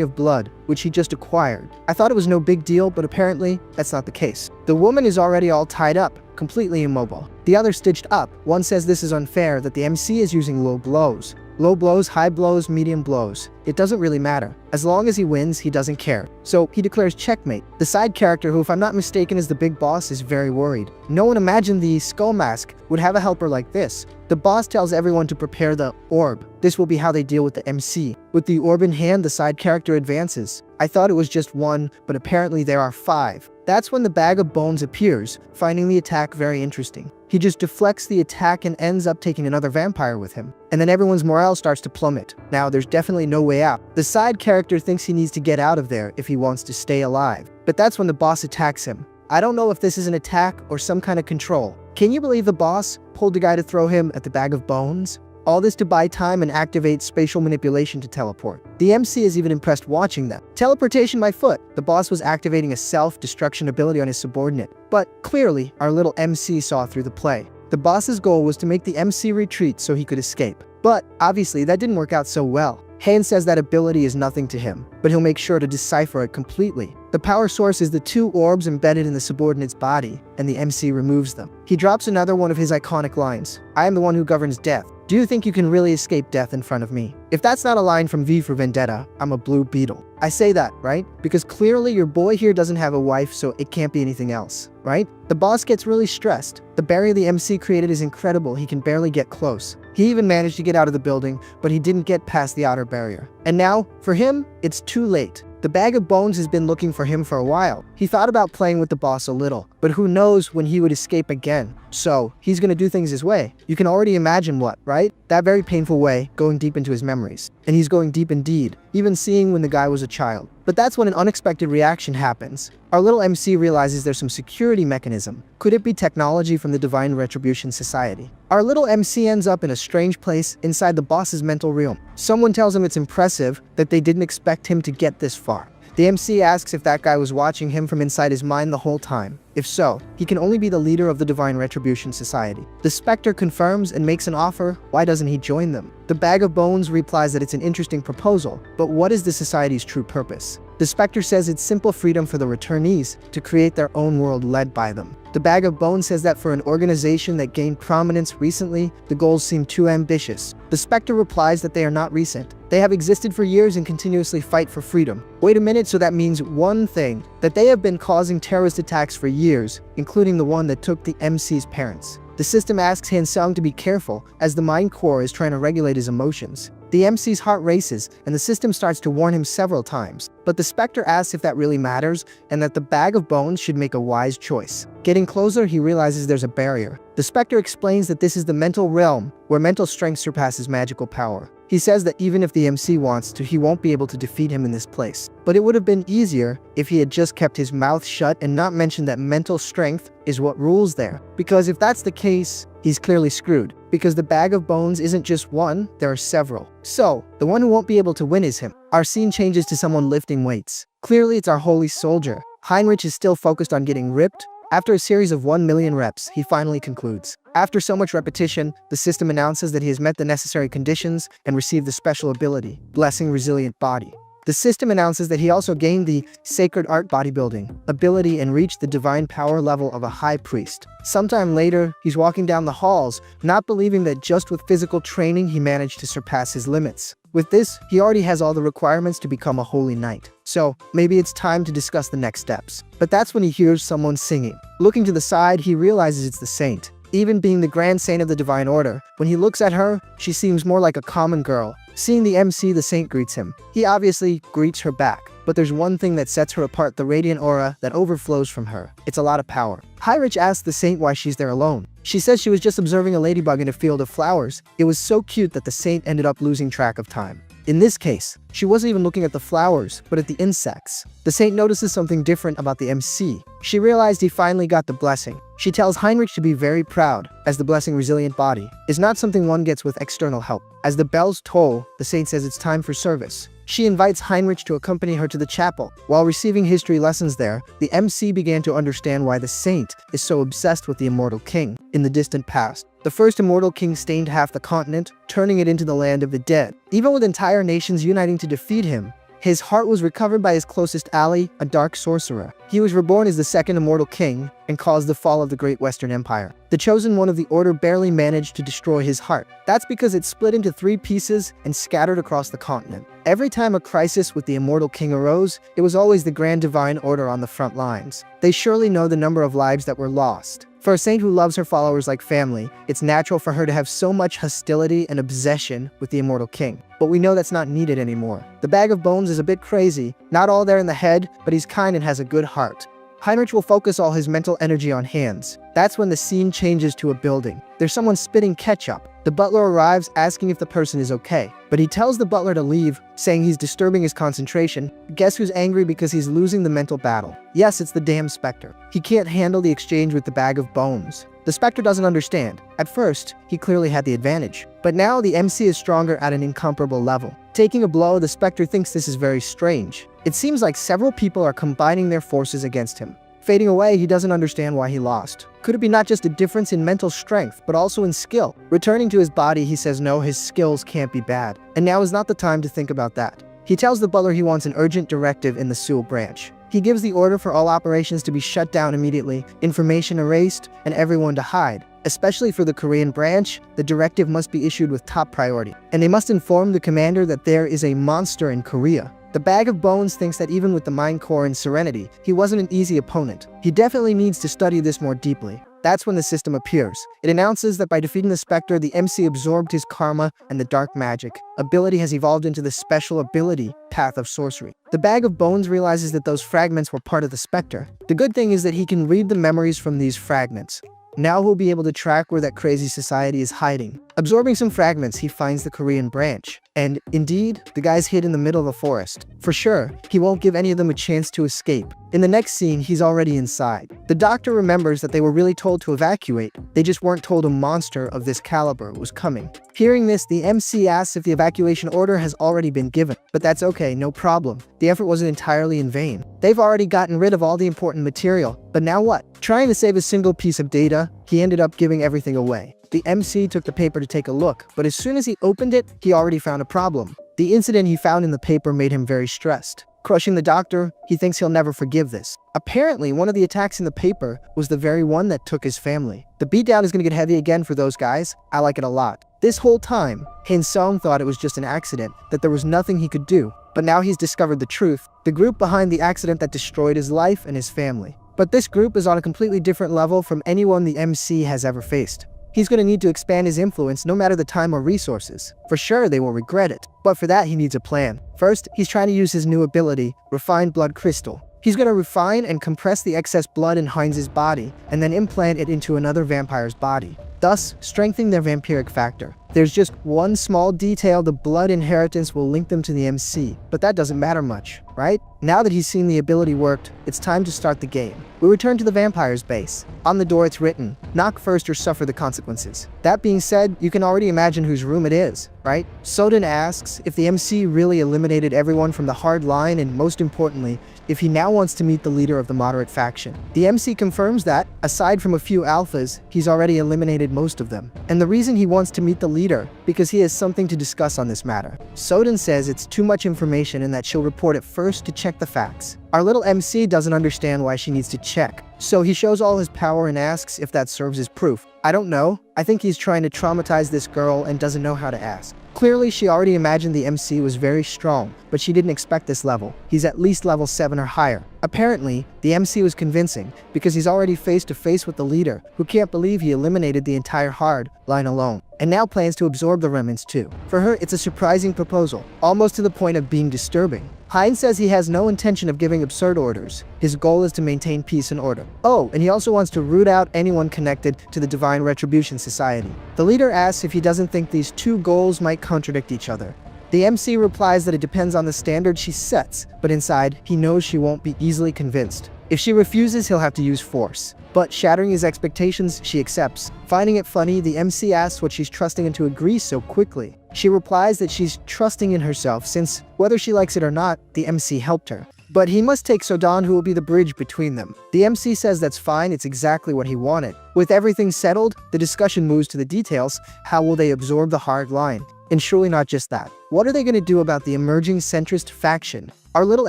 of Blood, which he just acquired. I thought it was no big deal, but apparently that's not the case. The woman is already all tied up, completely immobile. The other stitched up. One says this is unfair, that the MC is using low blows. Low blows, high blows, medium blows. It doesn't really matter. As long as he wins, he doesn't care. So he declares checkmate. The side character, who if I'm not mistaken is the big boss, is very worried. No one imagined the Skull Mask would have a helper like this. The boss tells everyone to prepare the orb. This will be how they deal with the MC. With the orb in hand, the side character advances. I thought it was just one, but apparently there are 5. That's when the bag of bones appears, finding the attack very interesting. He just deflects the attack and ends up taking another vampire with him. And then everyone's morale starts to plummet. Now, there's definitely no way out. The side character thinks he needs to get out of there if he wants to stay alive. But that's when the boss attacks him. I don't know if this is an attack or some kind of control. Can you believe the boss pulled the guy to throw him at the bag of bones? All this to buy time and activate spatial manipulation to teleport. The MC is even impressed watching them. Teleportation by foot. The boss was activating a self-destruction ability on his subordinate. But clearly, our little MC saw through the play. The boss's goal was to make the MC retreat so he could escape. But obviously, that didn't work out so well. Hines says that ability is nothing to him, but he'll make sure to decipher it completely. The power source is the 2 orbs embedded in the subordinate's body, and the MC removes them. He drops another one of his iconic lines. I am the one who governs death. Do you think you can really escape death in front of me? If that's not a line from V for Vendetta, I'm a blue beetle. I say that, right? Because clearly your boy here doesn't have a wife, so it can't be anything else, right? The boss gets really stressed. The barrier the MC created is incredible. He can barely get close. He even managed to get out of the building, but he didn't get past the outer barrier. And now, for him, it's too late. The bag of bones has been looking for him for a while. He thought about playing with the boss a little, but who knows when he would escape again. So, he's gonna do things his way. You can already imagine what, right? That very painful way, going deep into his memories. And he's going deep indeed, even seeing when the guy was a child. But that's when an unexpected reaction happens. Our little MC realizes there's some security mechanism. Could it be technology from the Divine Retribution Society? Our little MC ends up in a strange place inside the boss's mental realm. Someone tells him it's impressive that they didn't expect him to get this far. The MC asks if that guy was watching him from inside his mind the whole time. If so, he can only be the leader of the Divine Retribution Society. The Spectre confirms and makes an offer. Why doesn't he join them? The Bag of Bones replies that it's an interesting proposal, but what is the Society's true purpose? The Spectre says it's simple freedom for the returnees to create their own world led by them. The Bag of Bones says that for an organization that gained prominence recently, the goals seem too ambitious. The Spectre replies that they are not recent. They have existed for years and continuously fight for freedom. Wait a minute, so that means one thing, that they have been causing terrorist attacks for years, including the one that took the MC's parents. The system asks Hansung to be careful, as the mind core is trying to regulate his emotions. The MC's heart races, and the system starts to warn him several times. But the Spectre asks if that really matters, and that the Bag of Bones should make a wise choice. Getting closer, he realizes there's a barrier. The Spectre explains that this is the mental realm, where mental strength surpasses magical power. He says that even if the MC wants to, he won't be able to defeat him in this place. But it would have been easier if he had just kept his mouth shut and not mentioned that mental strength is what rules there. Because if that's the case, he's clearly screwed. Because the Bag of Bones isn't just one, there are several. So, the one who won't be able to win is him. Our scene changes to someone lifting weights. Clearly it's our holy soldier. Heinrich is still focused on getting ripped. After a series of 1 million reps, he finally concludes. After so much repetition, the system announces that he has met the necessary conditions and received the special ability, Blessing Resilient Body. The system announces that he also gained the Sacred Art Bodybuilding ability and reached the divine power level of a high priest. Sometime later, he's walking down the halls, not believing that just with physical training he managed to surpass his limits. With this, he already has all the requirements to become a holy knight. So, maybe it's time to discuss the next steps. But that's when he hears someone singing. Looking to the side, he realizes it's the saint. Even being the Grand Saint of the Divine Order, when he looks at her, she seems more like a common girl. Seeing the MC, the saint greets him. He obviously greets her back. but there's one thing that sets her apart: the radiant aura that overflows from her. It's a lot of power. Heinrich asks the saint why she's there alone. She says she was just observing a ladybug in a field of flowers. It was so cute that the saint ended up losing track of time. In this case, she wasn't even looking at the flowers, but at the insects. The saint notices something different about the MC. She realized he finally got the blessing. She tells Heinrich to be very proud, as the blessing resilient body is not something one gets with external help. As the bells toll, the saint says it's time for service. She invites Heinrich to accompany her to the chapel. While receiving history lessons there, the MC began to understand why the saint is so obsessed with the immortal king. In the distant past, the first immortal king stained half the continent, turning it into the land of the dead. Even with entire nations uniting to defeat him, his heart was recovered by his closest ally, a dark sorcerer. He was reborn as the second immortal king and caused the fall of the Great Western Empire. The chosen one of the order barely managed to destroy his heart. That's because it split into 3 pieces and scattered across the continent. Every time a crisis with the immortal king arose, it was always the Grand Divine Order on the front lines. They surely know the number of lives that were lost. For a saint who loves her followers like family, it's natural for her to have so much hostility and obsession with the immortal king. But we know that's not needed anymore. The bag of bones is a bit crazy, not all there in the head, but he's kind and has a good heart. Heinrich will focus all his mental energy on Hans. That's when the scene changes to a building. There's someone spitting ketchup. The butler arrives asking if the person is okay, but he tells the butler to leave, saying he's disturbing his concentration. Guess who's angry because he's losing the mental battle? Yes, it's the damn Spectre. He can't handle the exchange with the bag of bones. The Spectre doesn't understand. At first, he clearly had the advantage, but now the MC is stronger at an incomparable level. Taking a blow, the Spectre thinks this is very strange. It seems like several people are combining their forces against him. Fading away, he doesn't understand why he lost. Could it be not just a difference in mental strength, but also in skill? Returning to his body, he says no, his skills can't be bad. And now is not the time to think about that. He tells the butler he wants an urgent directive in the Seoul branch. He gives the order for all operations to be shut down immediately, information erased, and everyone to hide. Especially for the Korean branch, the directive must be issued with top priority. And they must inform the commander that there is a monster in Korea. The bag of bones thinks that even with the mind core and serenity, he wasn't an easy opponent. He definitely needs to study this more deeply. That's when the system appears. It announces that by defeating the Spectre, the MC absorbed his karma and the dark magic. Ability has evolved into the special ability path of sorcery. The bag of bones realizes that those fragments were part of the Spectre. The good thing is that he can read the memories from these fragments. Now he'll be able to track where that crazy society is hiding. Absorbing some fragments, he finds the Korean branch. And indeed, the guy's hid in the middle of a forest. For sure, he won't give any of them a chance to escape. In the next scene, he's already inside. The doctor remembers that they were really told to evacuate. They just weren't told a monster of this caliber was coming. Hearing this, the MC asks if the evacuation order has already been given. But that's okay, no problem. The effort wasn't entirely in vain. They've already gotten rid of all the important material. But now what? Trying to save a single piece of data, he ended up giving everything away. The MC took the paper to take a look, but as soon as he opened it, he already found a problem. The incident he found in the paper made him very stressed. Crushing the doctor, he thinks he'll never forgive this. Apparently, one of the attacks in the paper was the very one that took his family. The beatdown is gonna get heavy again for those guys. I like it a lot. This whole time, Hin-sung thought it was just an accident, that there was nothing he could do. But now he's discovered the truth, the group behind the accident that destroyed his life and his family. But this group is on a completely different level from anyone the MC has ever faced. He's going to need to expand his influence no matter the time or resources. For sure, they will regret it. But for that, he needs a plan. First, he's trying to use his new ability, Refined Blood Crystal. He's going to refine and compress the excess blood in Hines' body, and then implant it into another vampire's body, thus strengthening their vampiric factor. There's just one small detail: the blood inheritance will link them to the MC, but that doesn't matter much, right? Now that he's seen the ability worked, it's time to start the game. We return to the vampire's base. On the door it's written, knock first or suffer the consequences. That being said, you can already imagine whose room it is, right? Soden asks if the MC really eliminated everyone from the hard line, and most importantly, if he now wants to meet the leader of the moderate faction. The MC confirms that, aside from a few alphas, he's already eliminated most of them. And the reason he wants to meet the leader, because he has something to discuss on this matter. Soden says it's too much information and that she'll report it first to check the facts. Our little MC doesn't understand why she needs to check, so he shows all his power and asks if that serves as proof. I don't know. I think he's trying to traumatize this girl and doesn't know how to ask. Clearly, she already imagined the MC was very strong, but she didn't expect this level. He's at least level 7 or higher. Apparently, the MC was convincing because he's already face to face with the leader, who can't believe he eliminated the entire hard line alone, and now plans to absorb the remnants too. For her, it's a surprising proposal, almost to the point of being disturbing. Hines says he has no intention of giving absurd orders. His goal is to maintain peace and order. Oh, and he also wants to root out anyone connected to the Divine Retribution Society. The leader asks if he doesn't think these two goals might contradict each other. The MC replies that it depends on the standard she sets, but inside, he knows she won't be easily convinced. If she refuses, he'll have to use force. But shattering his expectations, she accepts. Finding it funny, the MC asks what she's trusting in to agree so quickly. She replies that she's trusting in herself since, whether she likes it or not, the MC helped her. But he must take Sodan, who will be the bridge between them. The MC says that's fine, it's exactly what he wanted. With everything settled, the discussion moves to the details. How will they absorb the hard line? And surely not just that. What are they going to do about the emerging centrist faction? Our little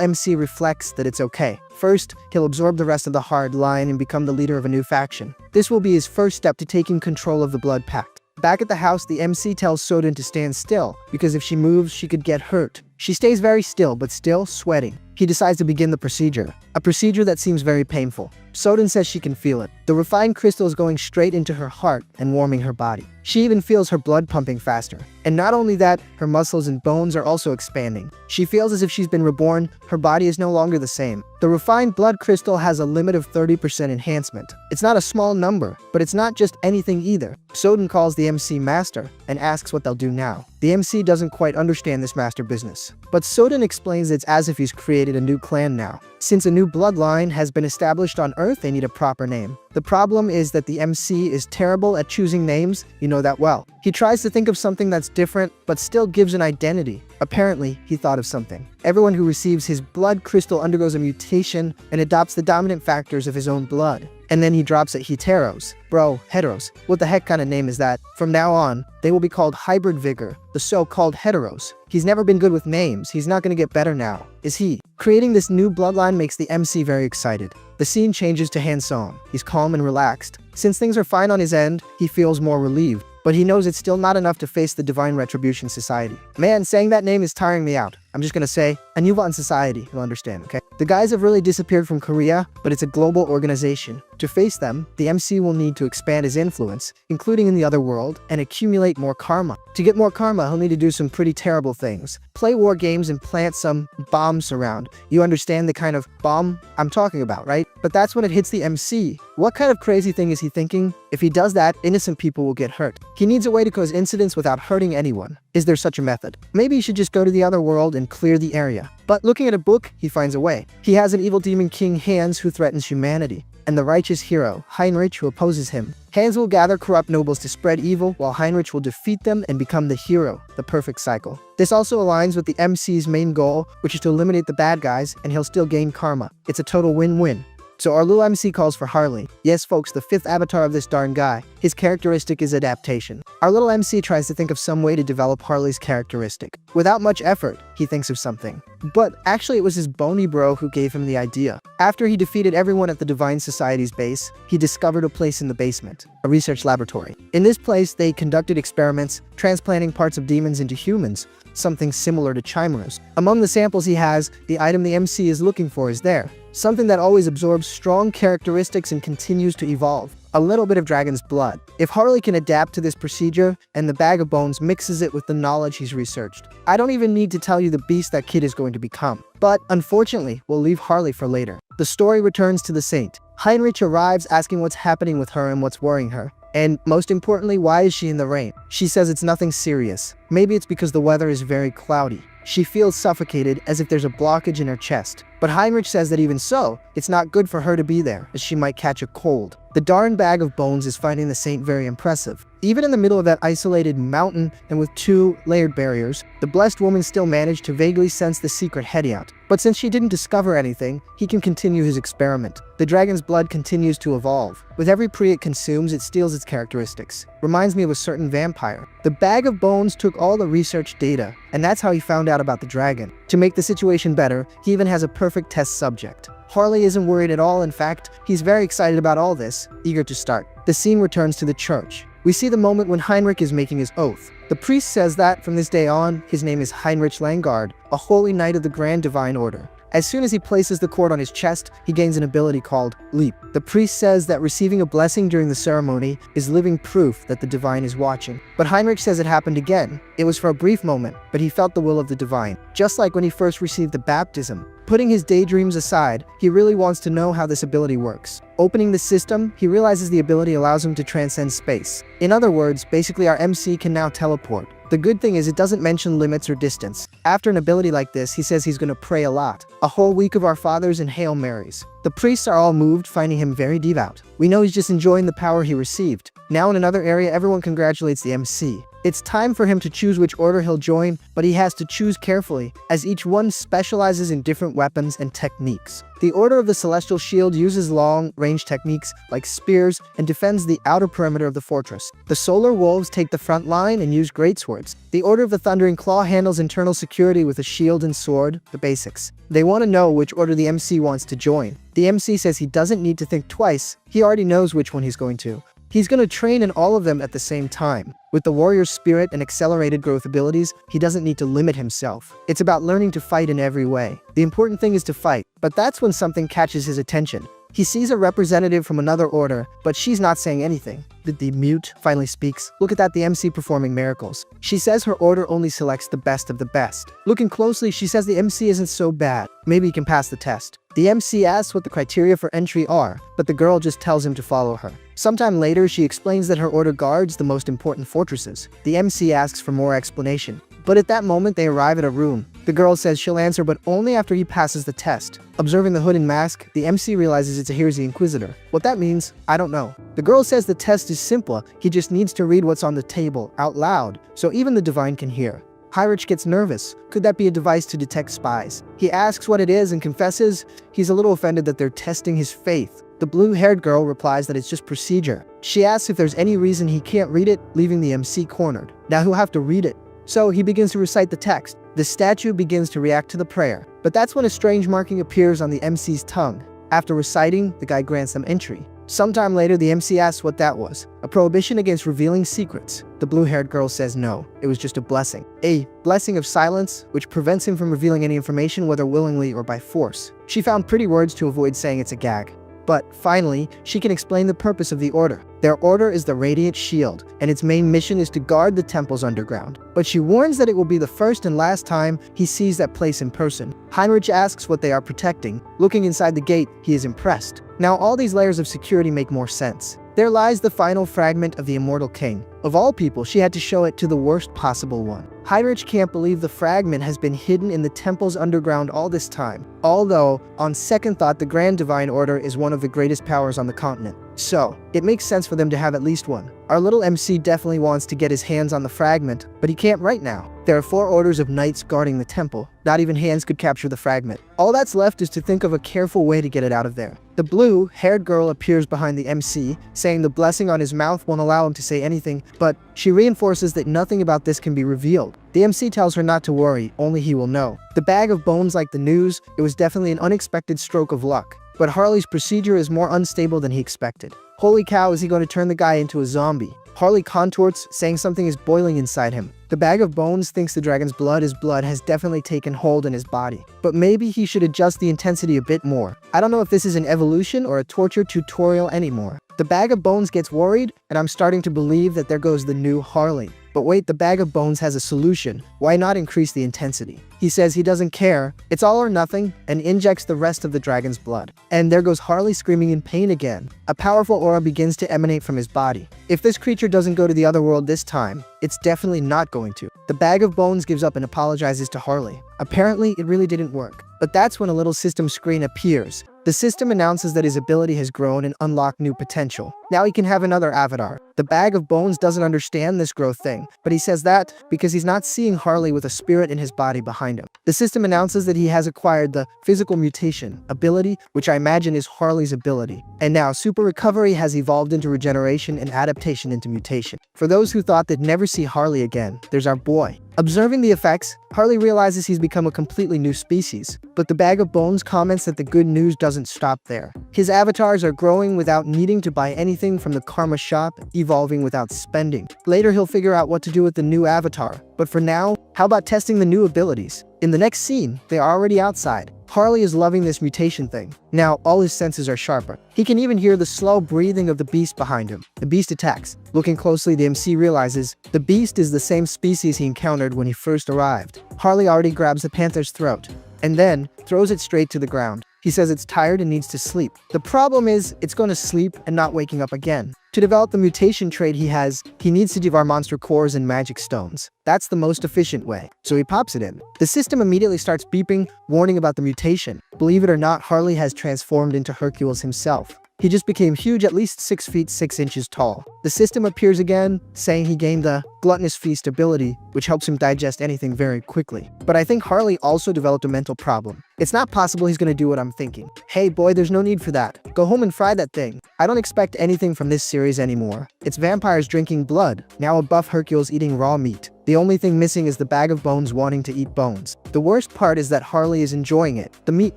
MC reflects that it's okay. First, he'll absorb the rest of the hard line and become the leader of a new faction. This will be his first step to taking control of the Blood Pact. Back at the house, the MC tells Sodan to stand still, because if she moves, she could get hurt. She stays very still, but still sweating. He decides to begin the procedure, a procedure that seems very painful. Sodan says she can feel it. The refined crystal is going straight into her heart and warming her body. She even feels her blood pumping faster. And not only that, her muscles and bones are also expanding. She feels as if she's been reborn, her body is no longer the same. The refined blood crystal has a limit of 30% enhancement. It's not a small number, but it's not just anything either. Sodan calls the MC master and asks what they'll do now. The MC doesn't quite understand this master business, but Sodan explains it's as if he's created a new clan now. Since a new bloodline has been established on Earth, they need a proper name. The problem is that the MC is terrible at choosing names, you know that well. He tries to think of something that's different, but still gives an identity. Apparently, he thought of something. Everyone who receives his blood crystal undergoes a mutation and adopts the dominant factors of his own blood. And then he drops it heteros. Bro, heteros. What the heck kind of name is that? From now on, they will be called Hybrid Vigor, the so-called heteros. He's never been good with names, he's not gonna get better now, is he? Creating this new bloodline makes the MC very excited. The scene changes to Han-song. He's calm and relaxed. Since things are fine on his end, he feels more relieved. But he knows it's still not enough to face the Divine Retribution Society. Man, saying that name is tiring me out. I'm just gonna say, Anuvan Society, you'll understand, okay? The guys have really disappeared from Korea, but it's a global organization. To face them, the MC will need to expand his influence, including in the other world, and accumulate more karma. To get more karma, he'll need to do some pretty terrible things. Play war games and plant some bombs around. You understand the kind of bomb I'm talking about, right? But that's when it hits the MC. What kind of crazy thing is he thinking? If he does that, innocent people will get hurt. He needs a way to cause incidents without hurting anyone. Is there such a method? Maybe he should just go to the other world and clear the area. But looking at a book, he finds a way. He has an evil demon king, Hans, who threatens humanity, and the righteous hero, Heinrich, who opposes him. Hans will gather corrupt nobles to spread evil, while Heinrich will defeat them and become the hero, the perfect cycle. This also aligns with the MC's main goal, which is to eliminate the bad guys, and he'll still gain karma. It's a total win-win. So our little MC calls for Harley. Yes, folks, the 5th avatar of this darn guy. His characteristic is adaptation. Our little MC tries to think of some way to develop Harley's characteristic. Without much effort, he thinks of something. But actually it was his bony bro who gave him the idea. After he defeated everyone at the Divine Society's base, he discovered a place in the basement, a research laboratory. In this place, they conducted experiments, transplanting parts of demons into humans, something similar to chimeras. Among the samples he has, the item the MC is looking for is there. Something that always absorbs strong characteristics and continues to evolve. A little bit of dragon's blood. If Harley can adapt to this procedure, and the bag of bones mixes it with the knowledge he's researched, I don't even need to tell you the beast that kid is going to become. But unfortunately, we'll leave Harley for later. The story returns to the saint. Heinrich arrives asking what's happening with her and what's worrying her. And most importantly, why is she in the rain? She says it's nothing serious. Maybe it's because the weather is very cloudy. She feels suffocated, as if there's a blockage in her chest. But Heinrich says that even so, it's not good for her to be there, as she might catch a cold. The darn bag of bones is finding the saint very impressive. Even in the middle of that isolated mountain and with 2 layered barriers, the blessed woman still managed to vaguely sense the secret heading out. But since she didn't discover anything, he can continue his experiment. The dragon's blood continues to evolve. With every pre it consumes, it steals its characteristics. Reminds me of a certain vampire. The bag of bones took all the research data, and that's how he found out about the dragon. To make the situation better, he even has a perfect test subject. Harley isn't worried at all. In fact, he's very excited about all this, eager to start. The scene returns to the church. We see the moment when Heinrich is making his oath. The priest says that, from this day on, his name is Heinrich Langard, a holy knight of the Grand Divine Order. As soon as he places the cord on his chest, he gains an ability called Leap. The priest says that receiving a blessing during the ceremony is living proof that the divine is watching. But Heinrich says it happened again. It was for a brief moment, but he felt the will of the divine, just like when he first received the baptism. Putting his daydreams aside, he really wants to know how this ability works. Opening the system, he realizes the ability allows him to transcend space. In other words, basically our MC can now teleport. The good thing is it doesn't mention limits or distance. After an ability like this, he says he's gonna pray a lot. A whole week of Our Fathers and Hail Marys. The priests are all moved, finding him very devout. We know he's just enjoying the power he received. Now in another area, everyone congratulates the MC. It's time for him to choose which order he'll join, but he has to choose carefully, as each one specializes in different weapons and techniques. The Order of the Celestial Shield uses long-range techniques like spears and defends the outer perimeter of the fortress. The Solar Wolves take the front line and use greatswords. The Order of the Thundering Claw handles internal security with a shield and sword, the basics. They want to know which order the MC wants to join. The MC says he doesn't need to think twice, he already knows which one he's going to. He's going to train in all of them at the same time. With the warrior's spirit and accelerated growth abilities, he doesn't need to limit himself. It's about learning to fight in every way. The important thing is to fight, but that's when something catches his attention. He sees a representative from another order, but she's not saying anything. The mute finally speaks. Look at that, the MC performing miracles. She says her order only selects the best of the best. Looking closely, she says the MC isn't so bad. Maybe he can pass the test. The MC asks what the criteria for entry are, but the girl just tells him to follow her. Sometime later, she explains that her order guards the most important fortresses. The MC asks for more explanation. But at that moment, they arrive at a room. The girl says she'll answer, but only after he passes the test. Observing the hood and mask, the MC realizes it's a Here's the Inquisitor. What that means, I don't know. The girl says the test is simple, he just needs to read what's on the table, out loud, so even the divine can hear. Heinrich gets nervous. Could that be a device to detect spies? He asks what it is and confesses he's a little offended that they're testing his faith. The blue-haired girl replies that it's just procedure. She asks if there's any reason he can't read it, leaving the MC cornered. Now he'll have to read it. So he begins to recite the text. The statue begins to react to the prayer. But that's when a strange marking appears on the MC's tongue. After reciting, the guy grants them entry. Sometime later, the MC asks what that was. A prohibition against revealing secrets. The blue-haired girl says no, it was just a blessing. A blessing of silence, which prevents him from revealing any information, whether willingly or by force. She found pretty words to avoid saying it's a gag. But finally, she can explain the purpose of the order. Their order is the Radiant Shield, and its main mission is to guard the temples underground. But she warns that it will be the first and last time he sees that place in person. Heinrich asks what they are protecting. Looking inside the gate, he is impressed. Now all these layers of security make more sense. There lies the final fragment of the Immortal King. Of all people, she had to show it to the worst possible one. Heinrich can't believe the fragment has been hidden in the temples underground all this time. Although, on second thought, the Grand Divine Order is one of the greatest powers on the continent. So, it makes sense for them to have at least one. Our little MC definitely wants to get his hands on the fragment, but he can't right now. There are 4 orders of knights guarding the temple. Not even Hines could capture the fragment. All that's left is to think of a careful way to get it out of there. The blue-haired girl appears behind the MC, saying the blessing on his mouth won't allow him to say anything, but she reinforces that nothing about this can be revealed. The MC tells her not to worry, only he will know. The bag of bones like the news, it was definitely an unexpected stroke of luck. But Harley's procedure is more unstable than he expected. Holy cow, is he going to turn the guy into a zombie? Harley contorts, saying something is boiling inside him. The bag of bones thinks the dragon's blood has definitely taken hold in his body. But maybe he should adjust the intensity a bit more. I don't know if this is an evolution or a torture tutorial anymore. The bag of bones gets worried, and I'm starting to believe that there goes the new Harley. But wait, the bag of bones has a solution. Why not increase the intensity? He says he doesn't care, it's all or nothing, and injects the rest of the dragon's blood. And there goes Harley screaming in pain again. A powerful aura begins to emanate from his body. If this creature doesn't go to the other world this time, it's definitely not going to. The bag of bones gives up and apologizes to Harley. Apparently, it really didn't work. But that's when a little system screen appears. The system announces that his ability has grown and unlocked new potential. Now he can have another avatar. The bag of bones doesn't understand this growth thing, but he says that because he's not seeing Harley with a spirit in his body behind him. The system announces that he has acquired the physical mutation ability, which I imagine is Harley's ability. And now super recovery has evolved into regeneration and adaptation into mutation. For those who thought they'd never see Harley again, there's our boy. Observing the effects, Harley realizes he's become a completely new species. But the bag of bones comments that the good news doesn't stop there. His avatars are growing without needing to buy anything from the karma shop, evolving without spending. Later he'll figure out what to do with the new avatar. But for now, how about testing the new abilities? In the next scene, they are already outside. Harley is loving this mutation thing. Now, all his senses are sharper. He can even hear the slow breathing of the beast behind him. The beast attacks. Looking closely, the MC realizes the beast is the same species he encountered when he first arrived. Harley already grabs the panther's throat, and then throws it straight to the ground. He says it's tired and needs to sleep. The problem is, it's going to sleep and not waking up again. To develop the mutation trait he needs to devour monster cores and magic stones. That's the most efficient way, so he pops it in. The system immediately starts beeping, warning about the mutation. Believe it or not, Harley has transformed into Hercules himself. He just became huge, at least 6 feet 6 inches tall. The system appears again, saying he gained the Gluttonous Feast ability, which helps him digest anything very quickly. But I think Harley also developed a mental problem. It's not possible he's gonna do what I'm thinking. Hey boy, there's no need for that. Go home and fry that thing. I don't expect anything from this series anymore. It's vampires drinking blood, now a buff Hercules eating raw meat. The only thing missing is the bag of bones wanting to eat bones. The worst part is that Harley is enjoying it. The meat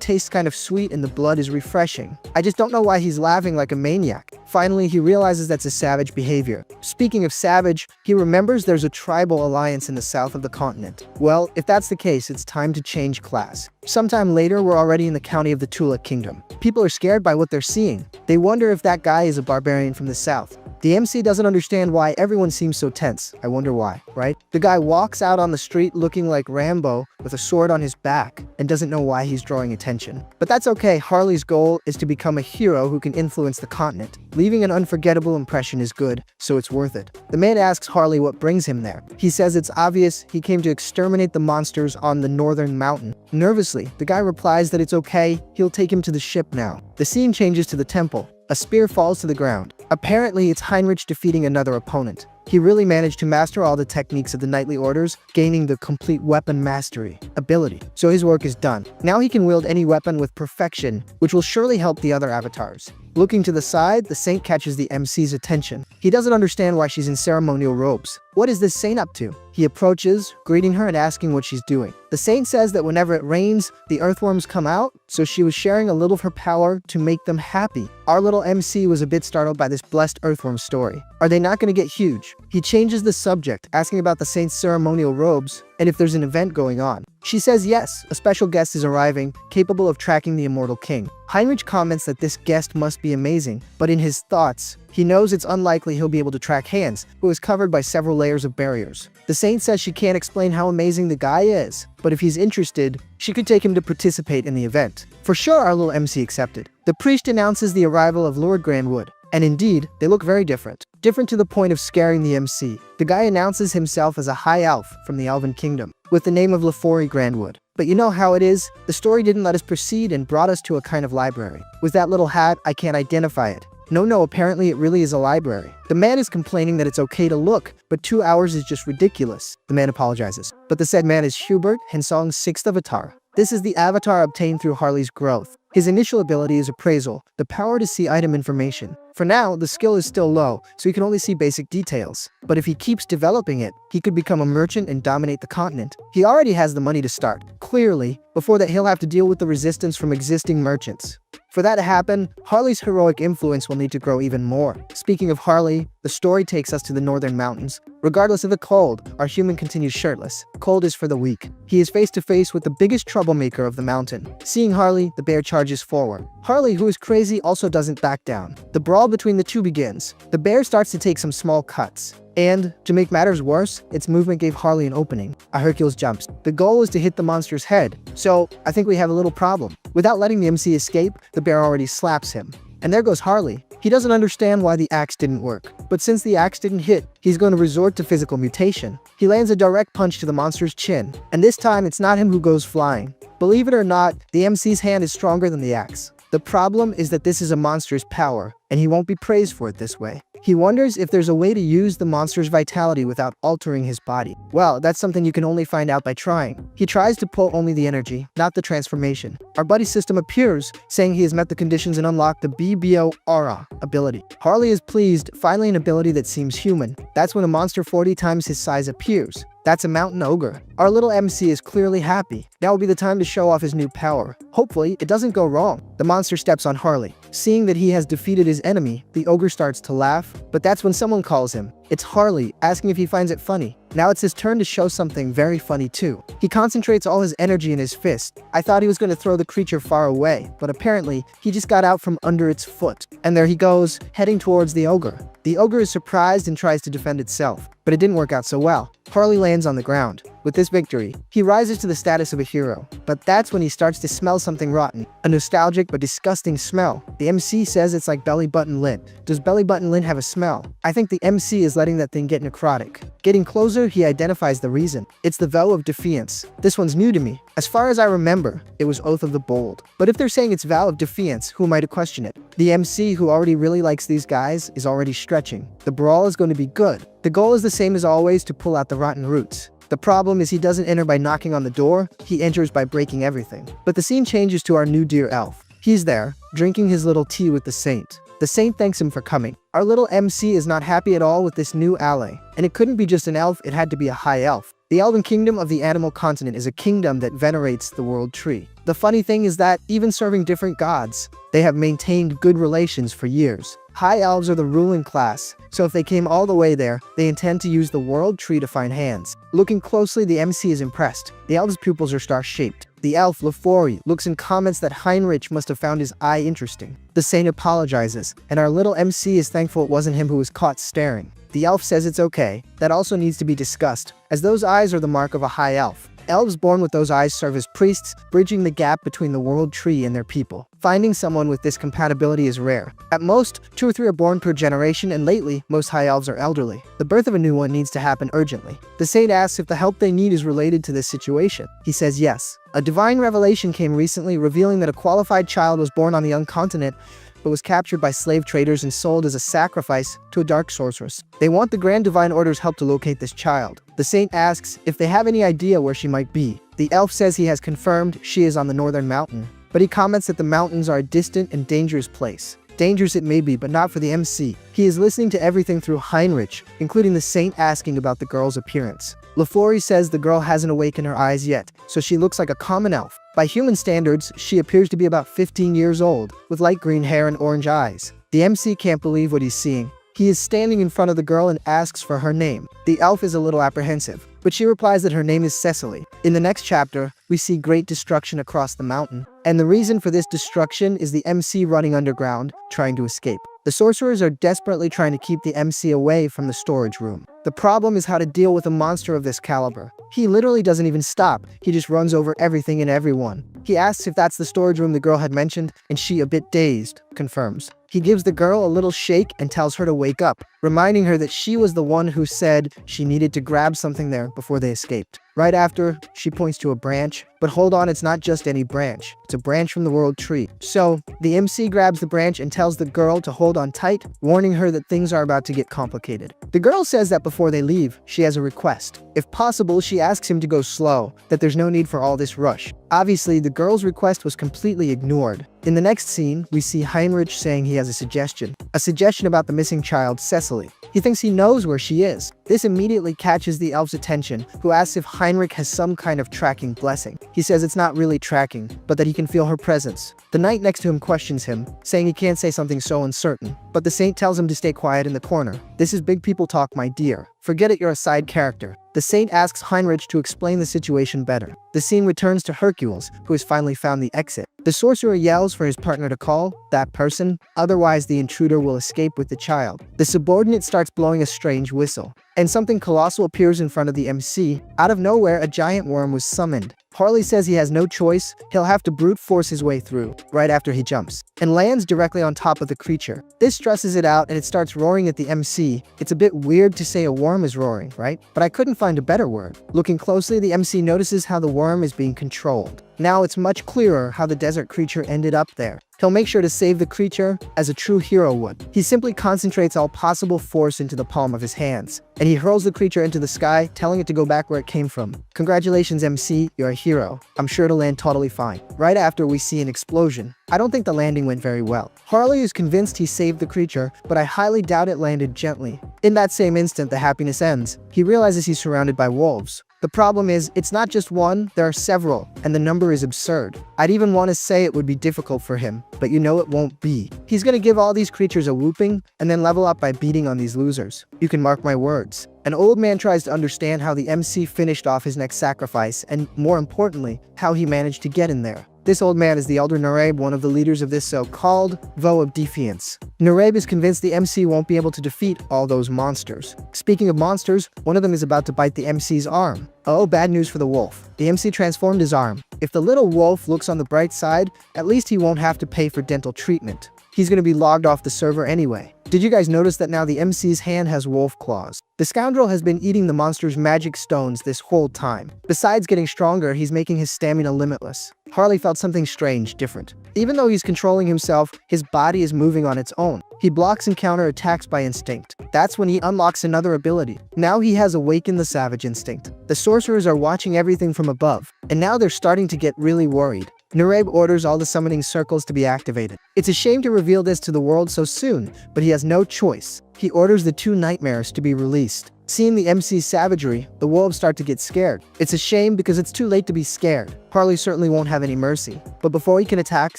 tastes kind of sweet and the blood is refreshing. I just don't know why he's laughing like a maniac. Finally, he realizes that's a savage behavior. Speaking of savage, he remembers there's a tribal alliance in the south of the continent. Well, if that's the case, it's time to change class. Sometime later, we're already in the county of the Tula Kingdom. People are scared by what they're seeing. They wonder if that guy is a barbarian from the south. The MC doesn't understand why everyone seems so tense. I wonder why, right? The guy walks out on the street looking like Rambo with a sword on his back and doesn't know why he's drawing attention. But that's okay. Harley's goal is to become a hero who can influence the continent. Leaving an unforgettable impression is good, so it's worth it. The man asks Harley what brings him there. He says it's obvious he came to exterminate the monsters on the northern mountain. Nervously, the guy replies that it's okay, he'll take him to the ship now. The scene changes to the temple. A spear falls to the ground. Apparently, it's Heinrich defeating another opponent. He really managed to master all the techniques of the knightly orders, gaining the complete weapon mastery ability. So his work is done. Now he can wield any weapon with perfection, which will surely help the other avatars. Looking to the side, the saint catches the MC's attention. He doesn't understand why she's in ceremonial robes. What is this saint up to? He approaches, greeting her and asking what she's doing. The saint says that whenever it rains, the earthworms come out, so she was sharing a little of her power to make them happy. Our little MC was a bit startled by this blessed earthworm story. Are they not going to get huge? He changes the subject, asking about the saint's ceremonial robes and if there's an event going on. She says yes, a special guest is arriving, capable of tracking the immortal king. Heinrich comments that this guest must be amazing, but in his thoughts, he knows it's unlikely he'll be able to track Hans, who is covered by several layers of barriers. The saint says she can't explain how amazing the guy is, but if he's interested, she could take him to participate in the event. For sure, our little MC accepted. The priest announces the arrival of Lord Grandwood, and indeed, they look very different. Different to the point of scaring the MC. The guy announces himself as a high elf from the Elven Kingdom, with the name of Lefori Grandwood. But you know how it is? The story didn't let us proceed and brought us to a kind of library. With that little hat, I can't identify it. No, apparently it really is a library. The man is complaining that it's okay to look, but 2 hours is just ridiculous. The man apologizes. But the said man is Hubert, Hensong's 6th avatar. This is the avatar obtained through Harley's growth. His initial ability is appraisal, the power to see item information. For now, the skill is still low, so he can only see basic details. But if he keeps developing it, he could become a merchant and dominate the continent. He already has the money to start. Clearly, before that he'll have to deal with the resistance from existing merchants. For that to happen, Harley's heroic influence will need to grow even more. Speaking of Harley, the story takes us to the northern mountains. Regardless of the cold, our human continues shirtless. Cold is for the weak. He is face to face with the biggest troublemaker of the mountain. Seeing Harley, the bear charges forward. Harley, who is crazy, also doesn't back down. The brawl between the two begins. The bear starts to take some small cuts. And, to make matters worse, its movement gave Harley an opening. A Hercules jumps. The goal is to hit the monster's head, so I think we have a little problem. Without letting the MC escape, the bear already slaps him. And there goes Harley. He doesn't understand why the axe didn't work. But since the axe didn't hit, he's going to resort to physical mutation. He lands a direct punch to the monster's chin. And this time, it's not him who goes flying. Believe it or not, the MC's hand is stronger than the axe. The problem is that this is a monster's power, and he won't be praised for it this way. He wonders if there's a way to use the monster's vitality without altering his body. Well, that's something you can only find out by trying. He tries to pull only the energy, not the transformation. Our buddy system appears, saying he has met the conditions and unlocked the BBO Aura ability. Harley is pleased, finally an ability that seems human. That's when a monster 40 times his size appears. That's a mountain ogre. Our little MC is clearly happy. Now will be the time to show off his new power. Hopefully, it doesn't go wrong. The monster steps on Harley. Seeing that he has defeated his enemy, the ogre starts to laugh, but that's when someone calls him. It's Harley, asking if he finds it funny. Now it's his turn to show something very funny too. He concentrates all his energy in his fist. I thought he was going to throw the creature far away, but apparently, he just got out from under its foot. And there he goes, heading towards the ogre. The ogre is surprised and tries to defend itself, but it didn't work out so well. Harley lands on the ground. With this victory, he rises to the status of a hero, but that's when he starts to smell something rotten, a nostalgic but disgusting smell. The MC says it's like belly button lint. Does belly button lint have a smell? I think the MC is letting that thing get necrotic. Getting closer, he identifies the reason. It's the vow of defiance. This one's new to me. As far as I remember, it was Oath of the Bold. But if they're saying it's vow of defiance, who am I to question it? The MC, who already really likes these guys, is already stretching. The brawl is going to be good. The goal is the same as always, to pull out the rotten roots. The problem is he doesn't enter by knocking on the door, he enters by breaking everything. But the scene changes to our new dear elf. He's there, drinking his little tea with the saint. The saint thanks him for coming. Our little MC is not happy at all with this new ally. And it couldn't be just an elf, it had to be a high elf. The Elven Kingdom of the Animal Continent is a kingdom that venerates the world tree. The funny thing is that, even serving different gods, they have maintained good relations for years. High elves are the ruling class, so if they came all the way there, they intend to use the world tree to find hands. Looking closely, the MC is impressed. The elf's pupils are star-shaped. The elf, Lefori, looks and comments that Heinrich must have found his eye interesting. The saint apologizes, and our little MC is thankful it wasn't him who was caught staring. The elf says it's okay. That also needs to be discussed, as those eyes are the mark of a high elf. Elves born with those eyes serve as priests, bridging the gap between the world tree and their people. Finding someone with this compatibility is rare. At most, 2 or 3 are born per generation, and lately, most high elves are elderly. The birth of a new one needs to happen urgently. The saint asks if the help they need is related to this situation. He says yes. A divine revelation came recently, revealing that a qualified child was born on the young continent, but was captured by slave traders and sold as a sacrifice to a dark sorceress. They want the Grand Divine Order's help to locate this child. The saint asks if they have any idea where she might be. The elf says he has confirmed she is on the northern mountain, but he comments that the mountains are a distant and dangerous place. Dangerous it may be, but not for the MC. He is listening to everything through Heinrich, including the saint asking about the girl's appearance. Lefori says the girl hasn't awakened her eyes yet, so she looks like a common elf. By human standards, she appears to be about 15 years old, with light green hair and orange eyes. The MC can't believe what he's seeing. He is standing in front of the girl and asks for her name. The elf is a little apprehensive, but she replies that her name is Cecily. In the next chapter, we see great destruction across the mountain, and the reason for this destruction is the MC running underground, trying to escape. The sorcerers are desperately trying to keep the MC away from the storage room. The problem is how to deal with a monster of this caliber. He literally doesn't even stop, he just runs over everything and everyone. He asks if that's the storage room the girl had mentioned, and she, a bit dazed, confirms. He gives the girl a little shake and tells her to wake up, reminding her that she was the one who said she needed to grab something there before they escaped. Right after, she points to a branch, but hold on, it's not just any branch. It's a branch from the world tree. So, the MC grabs the branch and tells the girl to hold on tight, warning her that things are about to get complicated. The girl says that before they leave, she has a request. If possible, she asks him to go slow, that there's no need for all this rush. Obviously, the girl's request was completely ignored. In the next scene, we see Heinrich saying he has a suggestion about the missing child, Cecily. He thinks he knows where she is. This immediately catches the elf's attention, who asks if Heinrich has some kind of tracking blessing. He says it's not really tracking, but that he can feel her presence. The knight next to him questions him, saying he can't say something so uncertain, but the saint tells him to stay quiet in the corner. This is big people talk, my dear. Forget it, you're a side character. The saint asks Heinrich to explain the situation better. The scene returns to Hercules, who has finally found the exit. The sorcerer yells for his partner to call that person, otherwise the intruder will escape with the child. The subordinate starts blowing a strange whistle, and something colossal appears in front of the MC. Out of nowhere, a giant worm was summoned. Harley says he has no choice, he'll have to brute force his way through, right after he jumps, and lands directly on top of the creature. This stresses it out and it starts roaring at the MC. It's a bit weird to say a worm is roaring, right? But I couldn't find a better word. Looking closely, the MC notices how the worm is being controlled. Now it's much clearer how the desert creature ended up there. He'll make sure to save the creature as a true hero would. He simply concentrates all possible force into the palm of his hands, and he hurls the creature into the sky, telling it to go back where it came from. Congratulations, MC, you're a hero. I'm sure it'll land totally fine. Right after, we see an explosion. I don't think the landing went very well. Harley is convinced he saved the creature, but I highly doubt it landed gently. In that same instant, the happiness ends. He realizes he's surrounded by wolves. The problem is, it's not just one, there are several, and the number is absurd. I'd even want to say it would be difficult for him, but you know it won't be. He's gonna give all these creatures a whooping, and then level up by beating on these losers. You can mark my words. An old man tries to understand how the MC finished off his next sacrifice, and more importantly, how he managed to get in there. This old man is the elder Nareb, one of the leaders of this so-called Vow of Defiance. Nareb is convinced the MC won't be able to defeat all those monsters. Speaking of monsters, one of them is about to bite the MC's arm. Oh, bad news for the wolf. The MC transformed his arm. If the little wolf looks on the bright side, at least he won't have to pay for dental treatment. He's gonna be logged off the server anyway. Did you guys notice that now the MC's hand has wolf claws? The scoundrel has been eating the monster's magic stones this whole time. Besides getting stronger, he's making his stamina limitless. Harley felt something strange, different. Even though he's controlling himself, his body is moving on its own. He blocks and counter attacks by instinct. That's when he unlocks another ability. Now he has awakened the savage instinct. The sorcerers are watching everything from above, and now they're starting to get really worried. Nareb orders all the summoning circles to be activated. It's a shame to reveal this to the world so soon, but he has no choice. He orders the 2 nightmares to be released. Seeing the MC's savagery, the wolves start to get scared. It's a shame because it's too late to be scared. Harley certainly won't have any mercy, but before he can attack,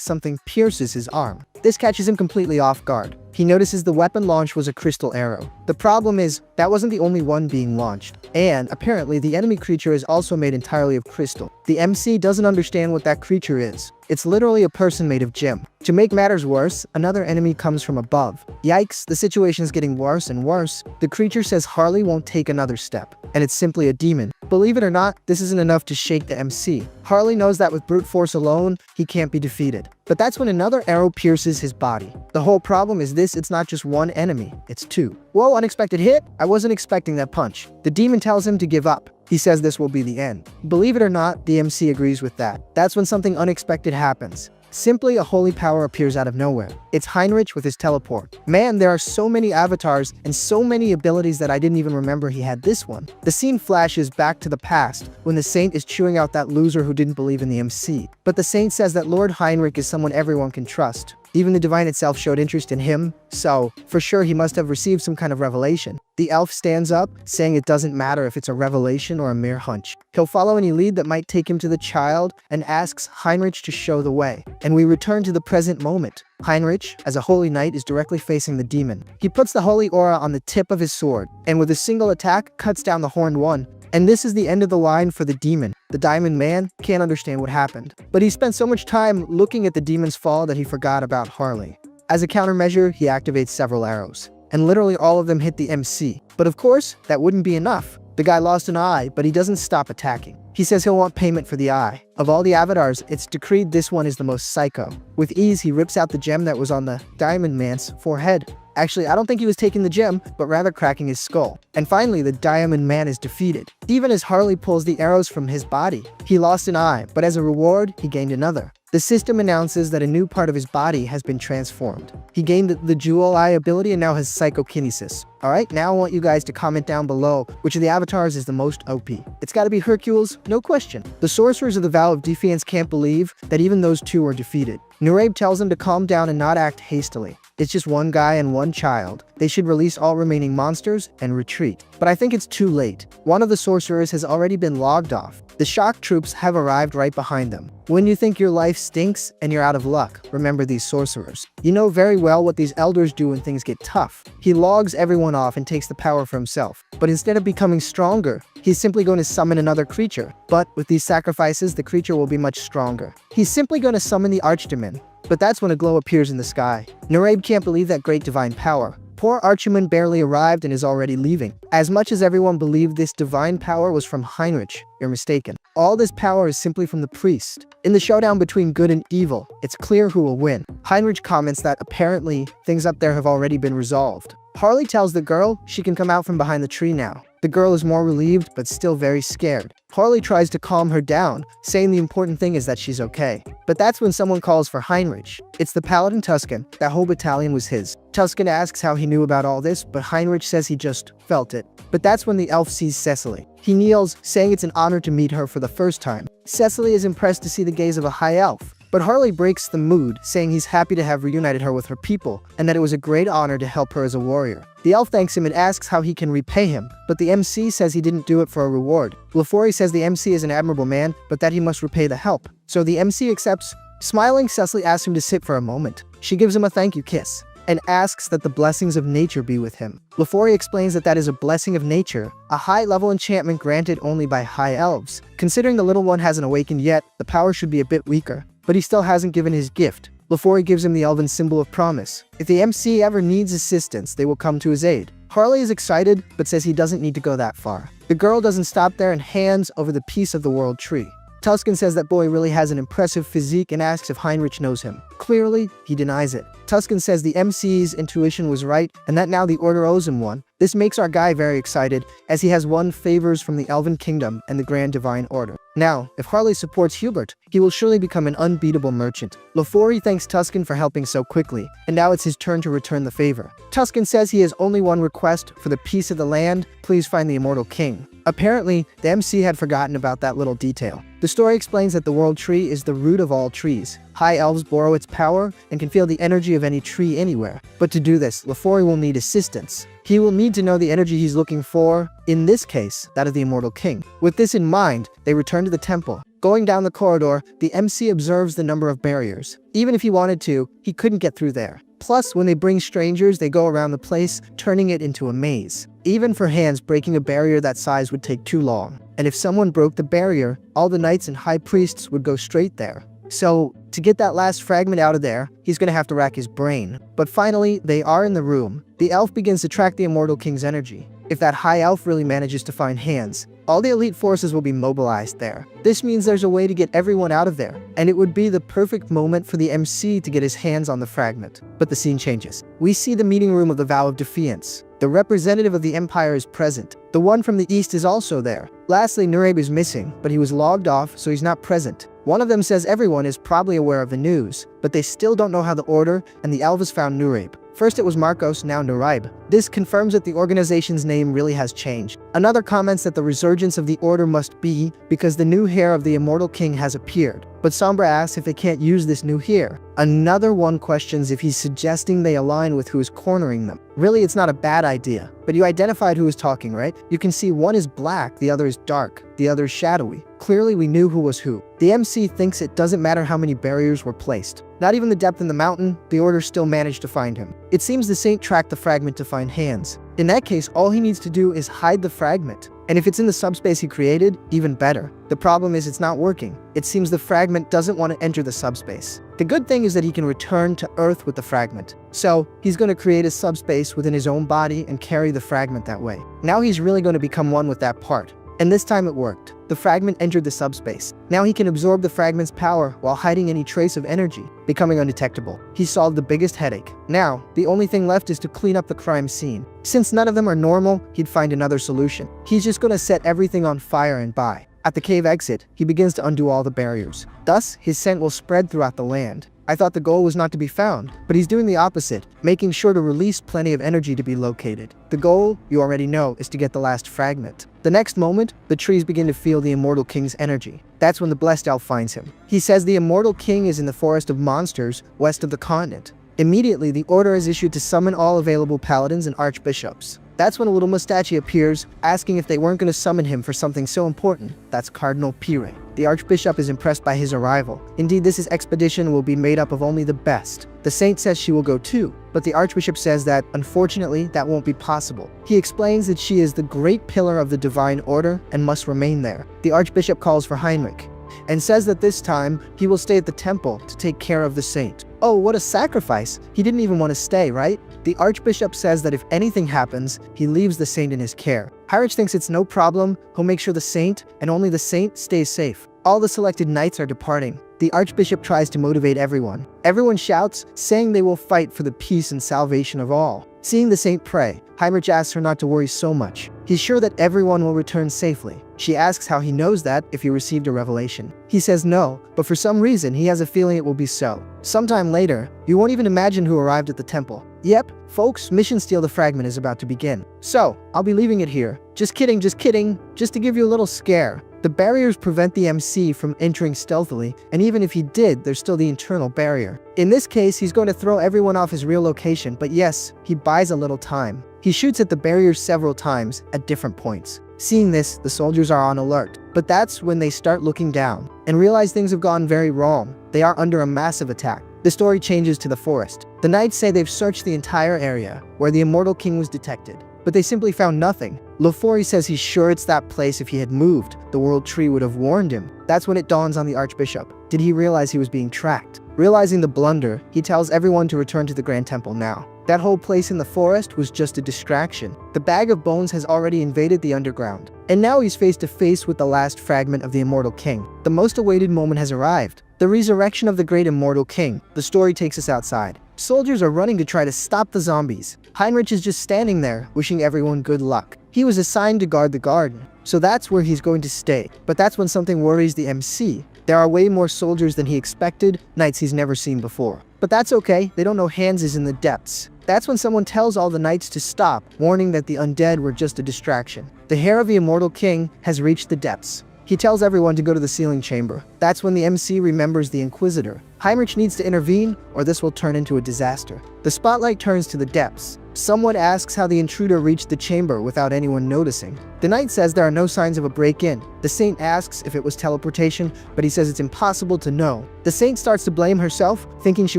something pierces his arm. This catches him completely off guard. He notices the weapon launch was a crystal arrow. The problem is, that wasn't the only one being launched. And, apparently, the enemy creature is also made entirely of crystal. The MC doesn't understand what that creature is. It's literally a person made of gem. To make matters worse, another enemy comes from above. Yikes, the situation is getting worse and worse. The creature says Harley won't take another step, and it's simply a demon. Believe it or not, this isn't enough to shake the MC. Harley knows that with brute force alone, he can't be defeated. But that's when another arrow pierces his body. The whole problem is this, it's not just one enemy, it's 2. Whoa, unexpected hit? I wasn't expecting that punch. The demon tells him to give up. He says this will be the end. Believe it or not, the MC agrees with that. That's when something unexpected happens. Simply a holy power appears out of nowhere. It's Heinrich with his teleport. Man, there are so many avatars and so many abilities that I didn't even remember he had this one. The scene flashes back to the past when the saint is chewing out that loser who didn't believe in the MC. But the saint says that Lord Heinrich is someone everyone can trust. Even the divine itself showed interest in him, so for sure he must have received some kind of revelation. The elf stands up, saying it doesn't matter if it's a revelation or a mere hunch. He'll follow any lead that might take him to the child and asks Heinrich to show the way. And we return to the present moment. Heinrich, as a holy knight, is directly facing the demon. He puts the holy aura on the tip of his sword, and with a single attack, cuts down the horned one. And this is the end of the line for the demon. The diamond man can't understand what happened, but he spent so much time looking at the demon's fall that he forgot about Harley. As a countermeasure, he activates several arrows, and literally all of them hit the MC. But of course, that wouldn't be enough. The guy lost an eye, but he doesn't stop attacking. He says he'll want payment for the eye. Of all the avatars, it's decreed this one is the most psycho. With ease, he rips out the gem that was on the diamond man's forehead. Actually, I don't think he was taking the gem, but rather cracking his skull. And finally, the diamond man is defeated. Even as Harley pulls the arrows from his body, he lost an eye, but as a reward, he gained another. The system announces that a new part of his body has been transformed. He gained the jewel eye ability and now has psychokinesis. Alright, now I want you guys to comment down below which of the avatars is the most OP. It's gotta be Hercules, no question. The sorcerers of the Vow of Defiance can't believe that even those 2 are defeated. Nareb tells them to calm down and not act hastily. It's just one guy and one child. They should release all remaining monsters and retreat. But I think it's too late. One of the sorcerers has already been logged off. The shock troops have arrived right behind them. When you think your life stinks and you're out of luck, remember these sorcerers. You know very well what these elders do when things get tough. He logs everyone off and takes the power for himself. But instead of becoming stronger, he's simply going to summon another creature. But with these sacrifices, the creature will be much stronger. He's simply going to summon the archdemon. But that's when a glow appears in the sky. Nareb can't believe that great divine power. Poor Archimon barely arrived and is already leaving. As much as everyone believed this divine power was from Heinrich, you're mistaken. All this power is simply from the priest. In the showdown between good and evil, it's clear who will win. Heinrich comments that apparently things up there have already been resolved. Harley tells the girl she can come out from behind the tree now. The girl is more relieved but still very scared. Harley tries to calm her down, saying the important thing is that she's okay. But that's when someone calls for Heinrich. It's the paladin Tuscan. That whole battalion was his. Tuscan asks how he knew about all this, but Heinrich says he just felt it. But that's when the elf sees Cecily. He kneels, saying it's an honor to meet her for the first time. Cecily is impressed to see the gaze of a high elf. But Harley breaks the mood, saying he's happy to have reunited her with her people, and that it was a great honor to help her as a warrior. The elf thanks him and asks how he can repay him, but the MC says he didn't do it for a reward. Lafori says the MC is an admirable man, but that he must repay the help. So the MC accepts. Smiling, Cecily asks him to sit for a moment. She gives him a thank you kiss, and asks that the blessings of nature be with him. Lafori explains that that is a blessing of nature, a high-level enchantment granted only by high elves. Considering the little one hasn't awakened yet, the power should be a bit weaker, but he still hasn't given his gift. Lafori gives him the elven symbol of promise. If the MC ever needs assistance, they will come to his aid. Harley is excited, but says he doesn't need to go that far. The girl doesn't stop there and hands over the piece of the world tree. Tuscan says that boy really has an impressive physique and asks if Heinrich knows him. Clearly, he denies it. Tuscan says the MC's intuition was right and that now the Order owes him one. This makes our guy very excited, as he has won favors from the Elven Kingdom and the Grand Divine Order. Now, if Harley supports Hubert, he will surely become an unbeatable merchant. Lafori thanks Tuscan for helping so quickly, and now it's his turn to return the favor. Tuscan says he has only one request for the peace of the land: please find the Immortal King. Apparently, the MC had forgotten about that little detail. The story explains that the World Tree is the root of all trees. High elves borrow its power and can feel the energy of any tree anywhere. But to do this, Lafori will need assistance. He will need to know the energy he's looking for, in this case, that of the Immortal King. With this in mind, they return to the temple. Going down the corridor, the MC observes the number of barriers. Even if he wanted to, he couldn't get through there. Plus, when they bring strangers, they go around the place, turning it into a maze. Even for hands, breaking a barrier that size would take too long. And if someone broke the barrier, all the knights and high priests would go straight there. So, to get that last fragment out of there, he's gonna have to rack his brain. But finally, they are in the room. The elf begins to track the Immortal King's energy. If that high elf really manages to find hands, all the elite forces will be mobilized there. This means there's a way to get everyone out of there, and it would be the perfect moment for the MC to get his hands on the fragment. But the scene changes. We see the meeting room of the Vow of Defiance. The representative of the Empire is present. The one from the East is also there. Lastly, Nurabe is missing, but he was logged off, so he's not present. One of them says everyone is probably aware of the news, but they still don't know how the Order and the Elves found Nurabe. First it was Marcos, now Nurabe. This confirms that the organization's name really has changed. Another comments that the resurgence of the Order must be because the new heir of the Immortal King has appeared. But Sombra asks if they can't use this new heir. Another one questions if he's suggesting they align with who is cornering them. Really, it's not a bad idea. But you identified who is talking, right? You can see one is black, the other is dark, the other is shadowy. Clearly we knew who was who. The MC thinks it doesn't matter how many barriers were placed. Not even the depth in the mountain, the Order still managed to find him. It seems the Saint tracked the fragment to find hands. In that case, all he needs to do is hide the fragment. And if it's in the subspace he created, even better. The problem is it's not working. It seems the fragment doesn't want to enter the subspace. The good thing is that he can return to Earth with the fragment. So, he's going to create a subspace within his own body and carry the fragment that way. Now he's really going to become one with that part. And this time it worked. The fragment entered the subspace. Now he can absorb the fragment's power while hiding any trace of energy, becoming undetectable. He solved the biggest headache. Now, the only thing left is to clean up the crime scene. Since none of them are normal, he'd find another solution. He's just gonna set everything on fire and buy. At the cave exit, he begins to undo all the barriers. Thus, his scent will spread throughout the land. I thought the goal was not to be found, but he's doing the opposite, making sure to release plenty of energy to be located. The goal, you already know, is to get the last fragment. The next moment, the trees begin to feel the Immortal King's energy. That's when the Blessed Elf finds him. He says the Immortal King is in the Forest of Monsters, west of the continent. Immediately, the order is issued to summon all available paladins and archbishops. That's when a little mustache appears, asking if they weren't going to summon him for something so important. That's Cardinal Pire. The Archbishop is impressed by his arrival. Indeed, this expedition will be made up of only the best. The Saint says she will go too, but the Archbishop says that, unfortunately, that won't be possible. He explains that she is the great pillar of the Divine Order and must remain there. The Archbishop calls for Heinrich, and says that this time, he will stay at the temple to take care of the Saint. Oh, what a sacrifice! He didn't even want to stay, right? The Archbishop says that if anything happens, he leaves the Saint in his care. Heinrich thinks it's no problem, he'll make sure the Saint, and only the Saint, stays safe. All the selected knights are departing. The Archbishop tries to motivate everyone. Everyone shouts, saying they will fight for the peace and salvation of all. Seeing the saint pray, Heinrich asks her not to worry so much. He's sure that everyone will return safely. She asks how he knows that if he received a revelation. He says no, but for some reason he has a feeling it will be so. Sometime later, you won't even imagine who arrived at the temple. Yep, folks, mission steal the fragment is about to begin. So, I'll be leaving it here. Just kidding, just to give you a little scare. The barriers prevent the MC from entering stealthily, and even if he did, there's still the internal barrier. In this case, he's going to throw everyone off his real location, but yes, he buys a little time. He shoots at the barriers several times at different points. Seeing this, the soldiers are on alert, but that's when they start looking down and realize things have gone very wrong. They are under a massive attack. The story changes to the forest. The knights say they've searched the entire area where the Immortal King was detected, but they simply found nothing. Lofori says he's sure it's that place. If he had moved, the World Tree would have warned him. That's when it dawns on the Archbishop. Did he realize he was being tracked? Realizing the blunder, he tells everyone to return to the Grand Temple now. That whole place in the forest was just a distraction. The Bag of Bones has already invaded the underground, and now he's face to face with the last fragment of the Immortal King. The most awaited moment has arrived. The resurrection of the great Immortal King. The story takes us outside. Soldiers are running to try to stop the zombies. Heinrich is just standing there, wishing everyone good luck. He was assigned to guard the garden, so that's where he's going to stay. But that's when something worries the MC. There are way more soldiers than he expected, knights he's never seen before. But that's okay, they don't know Hans is in the depths. That's when someone tells all the knights to stop, warning that the undead were just a distraction. The hair of the Immortal King has reached the depths. He tells everyone to go to the sealing chamber. That's when the MC remembers the Inquisitor. Heinrich needs to intervene, or this will turn into a disaster. The spotlight turns to the depths. Someone asks how the intruder reached the chamber without anyone noticing. The knight says there are no signs of a break-in. The saint asks if it was teleportation, but he says it's impossible to know. The saint starts to blame herself, thinking she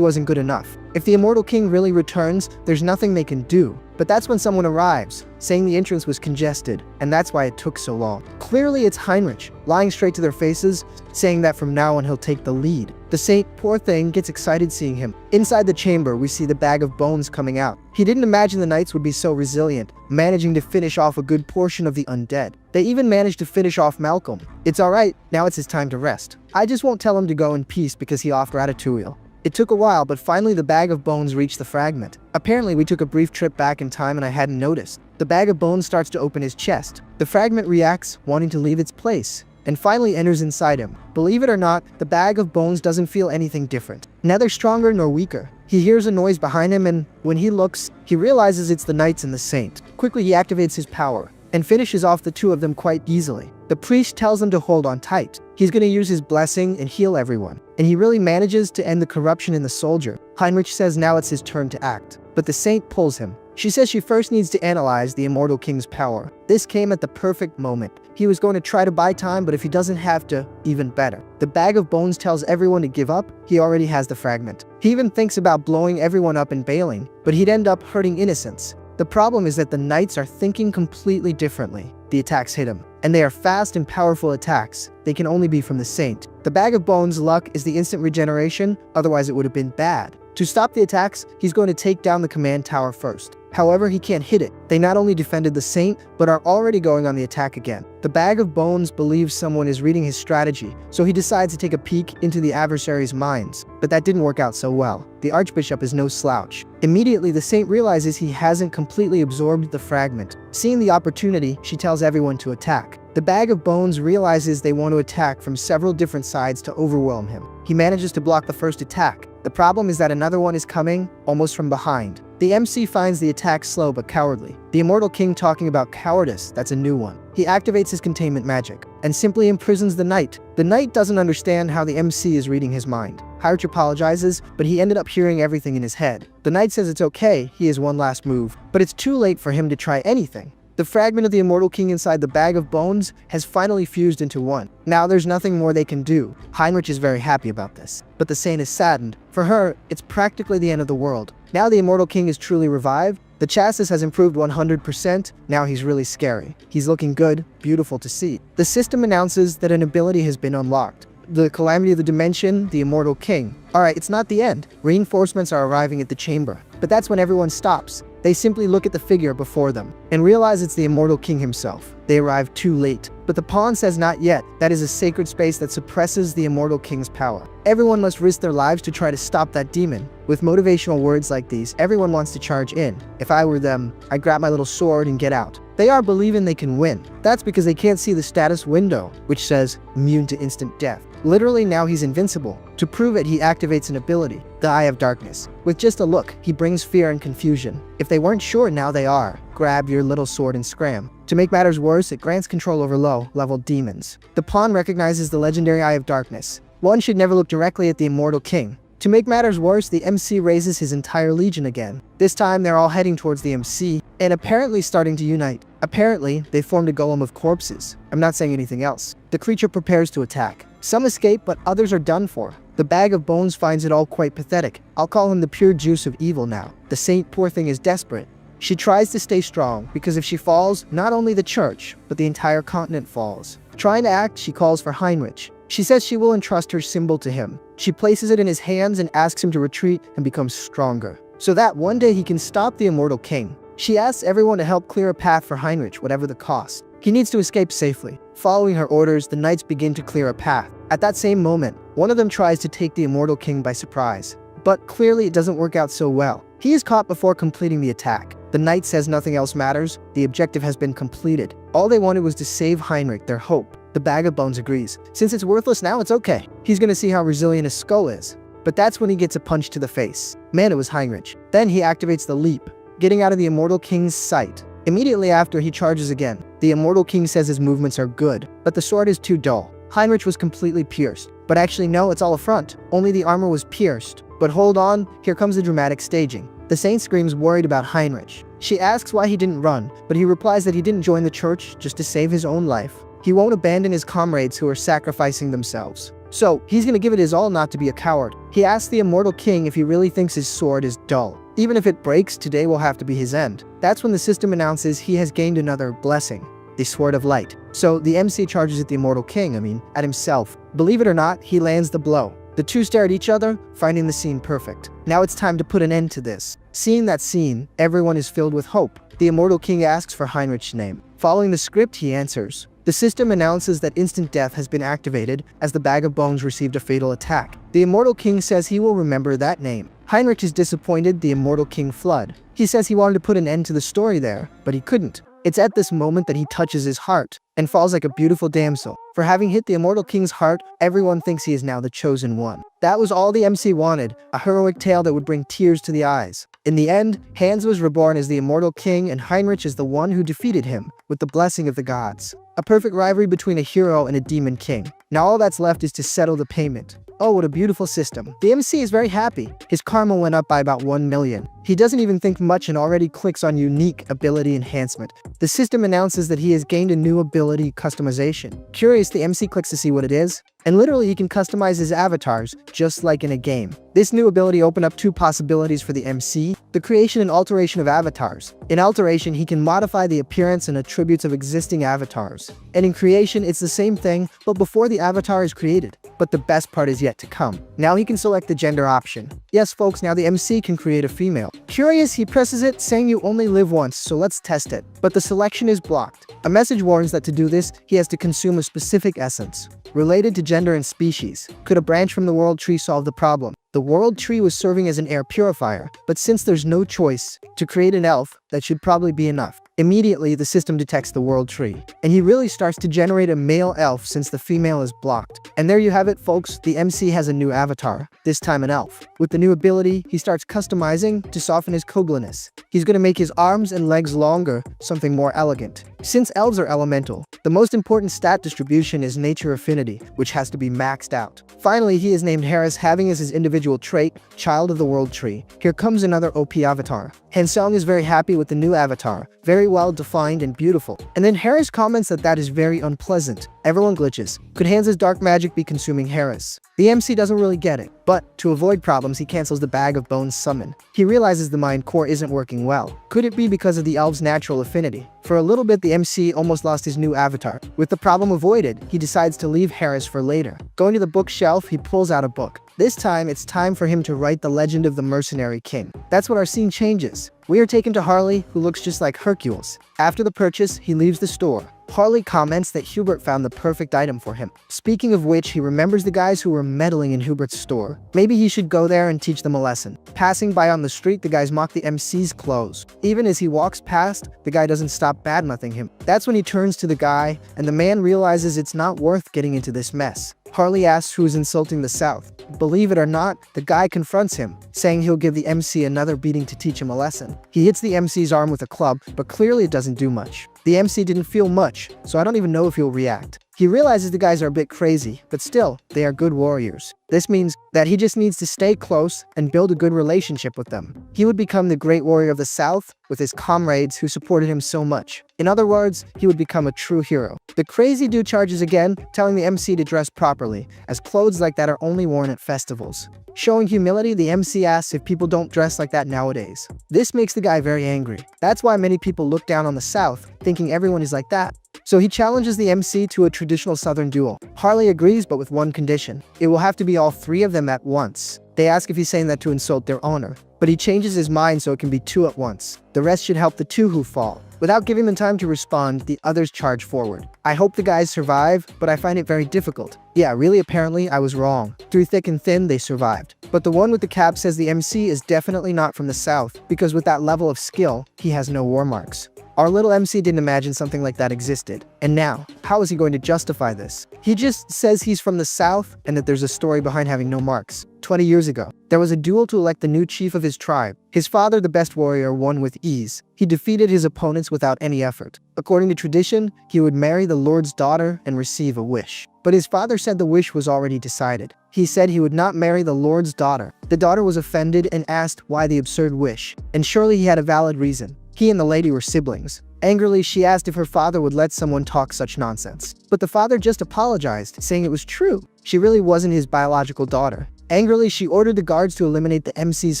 wasn't good enough. If the Immortal King really returns, there's nothing they can do. But that's when someone arrives, saying the entrance was congested, and that's why it took so long. Clearly it's Heinrich, lying straight to their faces, saying that from now on he'll take the lead. The saint, poor thing, gets excited seeing him. Inside the chamber, we see the Bag of Bones coming out. He didn't imagine the knights would be so resilient, managing to finish off a good portion of the undead. They even managed to finish off Malcolm. It's alright, now it's his time to rest. I just won't tell him to go in peace because he offed Ratatouille. It took a while, but finally the Bag of Bones reached the fragment. Apparently we took a brief trip back in time and I hadn't noticed. The Bag of Bones starts to open his chest. The fragment reacts, wanting to leave its place, and finally enters inside him. Believe it or not, the Bag of Bones doesn't feel anything different. Neither stronger nor weaker. He hears a noise behind him, and when he looks, he realizes it's the knights and the saint. Quickly he activates his power and finishes off the two of them quite easily. The priest tells them to hold on tight. He's going to use his blessing and heal everyone, and he really manages to end the corruption in the soldier. Heinrich says now it's his turn to act, but the saint pulls him. She says she first needs to analyze the Immortal King's power. This came at the perfect moment. He was going to try to buy time, but if he doesn't have to, even better. The Bag of Bones tells everyone to give up. He already has the fragment. He even thinks about blowing everyone up and bailing, but he'd end up hurting innocents. The problem is that the knights are thinking completely differently. The attacks hit him, and they are fast and powerful attacks. They can only be from the saint. The Bag of Bones' luck is the instant regeneration, otherwise it would have been bad. To stop the attacks, he's going to take down the command tower first. However, he can't hit it. They not only defended the saint, but are already going on the attack again. The Bag of Bones believes someone is reading his strategy, so he decides to take a peek into the adversary's minds. But that didn't work out so well. The Archbishop is no slouch. Immediately, the saint realizes he hasn't completely absorbed the fragment. Seeing the opportunity, she tells everyone to attack. The Bag of Bones realizes they want to attack from several different sides to overwhelm him. He manages to block the first attack. The problem is that another one is coming, almost from behind. The MC finds the attack slow but cowardly. The Immortal King talking about cowardice, that's a new one. He activates his containment magic and simply imprisons the knight. The knight doesn't understand how the MC is reading his mind. Heinrich apologizes, but he ended up hearing everything in his head. The knight says it's okay, he has one last move, but it's too late for him to try anything. The fragment of the Immortal King inside the Bag of Bones has finally fused into one. Now there's nothing more they can do. Heinrich is very happy about this, but the saint is saddened. For her, it's practically the end of the world. Now the Immortal King is truly revived. The chassis has improved 100%. Now he's really scary. He's looking good, beautiful to see. The system announces that an ability has been unlocked. The Calamity of the Dimension, the Immortal King. Alright, it's not the end. Reinforcements are arriving at the chamber. But that's when everyone stops. They simply look at the figure before them and realize it's the immortal king himself. They arrive too late. But the pawn says not yet. That is a sacred space that suppresses the immortal king's power. Everyone must risk their lives to try to stop that demon. With motivational words like these, everyone wants to charge in. If I were them, I'd grab my little sword and get out. They are believing they can win. That's because they can't see the status window, which says immune to instant death. Literally now he's invincible. To prove it, he activates an ability, the Eye of Darkness. With just a look, he brings fear and confusion. If they weren't sure, now they are. Grab your little sword and scram. To make matters worse, it grants control over low-level demons. The pawn recognizes the legendary Eye of Darkness. One should never look directly at the immortal king. To make matters worse, the MC raises his entire legion again. This time, they're all heading towards the MC, and apparently starting to unite. Apparently, they formed a golem of corpses. I'm not saying anything else. The creature prepares to attack. Some escape, but others are done for. The bag of bones finds it all quite pathetic. I'll call him the pure juice of evil now. The saint, poor thing, is desperate. She tries to stay strong, because if she falls, not only the church, but the entire continent falls. Trying to act, she calls for Heinrich. She says she will entrust her symbol to him. She places it in his hands and asks him to retreat and become stronger, so that one day he can stop the immortal king. She asks everyone to help clear a path for Heinrich, whatever the cost. He needs to escape safely. Following her orders, the knights begin to clear a path. At that same moment, one of them tries to take the immortal king by surprise. But clearly it doesn't work out so well. He is caught before completing the attack. The knight says nothing else matters. The objective has been completed. All they wanted was to save Heinrich, their hope. The bag of bones agrees. Since it's worthless now, it's okay. He's gonna see how resilient his skull is. But that's when he gets a punch to the face. Man, it was Heinrich. Then he activates the leap, getting out of the immortal king's sight. Immediately after, he charges again. The immortal king says his movements are good, but the sword is too dull. Heinrich was completely pierced. But actually no, it's all a front. Only the armor was pierced. But hold on, here comes the dramatic staging. The saint screams, worried about Heinrich. She asks why he didn't run, but he replies that he didn't join the church just to save his own life. He won't abandon his comrades who are sacrificing themselves. So, he's gonna give it his all not to be a coward. He asks the immortal king if he really thinks his sword is dull. Even if it breaks, today will have to be his end. That's when the system announces he has gained another blessing, the Sword of Light. So, the MC charges at the immortal king, at himself. Believe it or not, he lands the blow. The two stare at each other, finding the scene perfect. Now it's time to put an end to this. Seeing that scene, everyone is filled with hope. The immortal king asks for Heinrich's name. Following the script, he answers. The system announces that instant death has been activated as the bag of bones received a fatal attack. The immortal king says he will remember that name. Heinrich is disappointed. The immortal king fled. He says he wanted to put an end to the story there, but he couldn't. It's at this moment that he touches his heart and falls like a beautiful damsel. For having hit the immortal king's heart, everyone thinks he is now the chosen one. That was all the MC wanted, a heroic tale that would bring tears to the eyes. In the end, Hans was reborn as the immortal king and Heinrich is the one who defeated him, with the blessing of the gods. A perfect rivalry between a hero and a demon king. Now all that's left is to settle the payment. Oh, what a beautiful system. The MC is very happy. His karma went up by about 1 million. He doesn't even think much and already clicks on unique ability enhancement. The system announces that he has gained a new ability customization. Curious, the MC clicks to see what it is, and literally he can customize his avatars, just like in a game. This new ability opened up 2 possibilities for the MC, the creation and alteration of avatars. In alteration, he can modify the appearance and attributes of existing avatars. And in creation, it's the same thing, but before the avatar is created. But the best part is yet to come. Now he can select the gender option. Yes folks, now the MC can create a female. Curious, he presses it, saying you only live once, so let's test it. But the selection is blocked. A message warns that to do this, he has to consume a specific essence related to gender and species. Could a branch from the world tree solve the problem? The world tree was serving as an air purifier, but since there's no choice to create an elf, that should probably be enough. Immediately, the system detects the world tree, and he really starts to generate a male elf since the female is blocked. And there you have it folks, the MC has a new avatar, this time an elf. With the new ability, he starts customizing to soften his cogeliness. He's gonna make his arms and legs longer, something more elegant. Since elves are elemental, the most important stat distribution is nature affinity, which has to be maxed out. Finally, he is named Harris, having as his individual trait, Child of the World Tree. Here comes another OP avatar. Hansong is very happy with the new avatar, very well defined and beautiful. And then Harris comments that that is very unpleasant. Everyone glitches. Could Hans's dark magic be consuming Harris? The MC doesn't really get it, but to avoid problems, problems, he cancels the Bag of Bones summon. He realizes the Mind Core isn't working well. Could it be because of the elves' natural affinity? For a little bit, the MC almost lost his new avatar. With the problem avoided, he decides to leave Harris for later. Going to the bookshelf, he pulls out a book. This time, it's time for him to write the legend of the mercenary king. That's what our scene changes. We are taken to Harley, who looks just like Hercules. After the purchase, he leaves the store. Harley comments that Hubert found the perfect item for him. Speaking of which, he remembers the guys who were meddling in Hubert's store. Maybe he should go there and teach them a lesson. Passing by on the street, the guys mock the MC's clothes. Even as he walks past, the guy doesn't stop badmouthing him. That's when he turns to the guy, and the man realizes it's not worth getting into this mess. Harley asks who's insulting the South. Believe it or not, the guy confronts him, saying he'll give the MC another beating to teach him a lesson. He hits the MC's arm with a club, but clearly it doesn't do much. The MC didn't feel much, so I don't even know if he'll react. He realizes the guys are a bit crazy, but still, they are good warriors. This means that he just needs to stay close and build a good relationship with them. He would become the great warrior of the South with his comrades who supported him so much. In other words, he would become a true hero. The crazy dude charges again, telling the MC to dress properly, as clothes like that are only worn at festivals. Showing humility, the MC asks if people don't dress like that nowadays. This makes the guy very angry. That's why many people look down on the South, thinking everyone is like that. So he challenges the MC to a traditional Southern duel. Harley agrees, but with one condition. It will have to be all three of them at once. They ask if he's saying that to insult their honor, but he changes his mind so it can be two at once. The rest should help the two who fall. Without giving them time to respond, the others charge forward. I hope the guys survive, but I find it very difficult. Yeah, really, apparently I was wrong. Through thick and thin, they survived. But the one with the cap says the MC is definitely not from the South, because with that level of skill, he has no war marks. Our little MC didn't imagine something like that existed. And now, how is he going to justify this? He just says he's from the South and that there's a story behind having no marks. 20 years ago, there was a duel to elect the new chief of his tribe. His father, the best warrior, won with ease. He defeated his opponents without any effort. According to tradition, he would marry the Lord's daughter and receive a wish. But his father said the wish was already decided. He said he would not marry the Lord's daughter. The daughter was offended and asked why the absurd wish. And surely he had a valid reason. He and the lady were siblings. Angrily, she asked if her father would let someone talk such nonsense. But the father just apologized, saying it was true. She really wasn't his biological daughter. Angrily, she ordered the guards to eliminate the MC's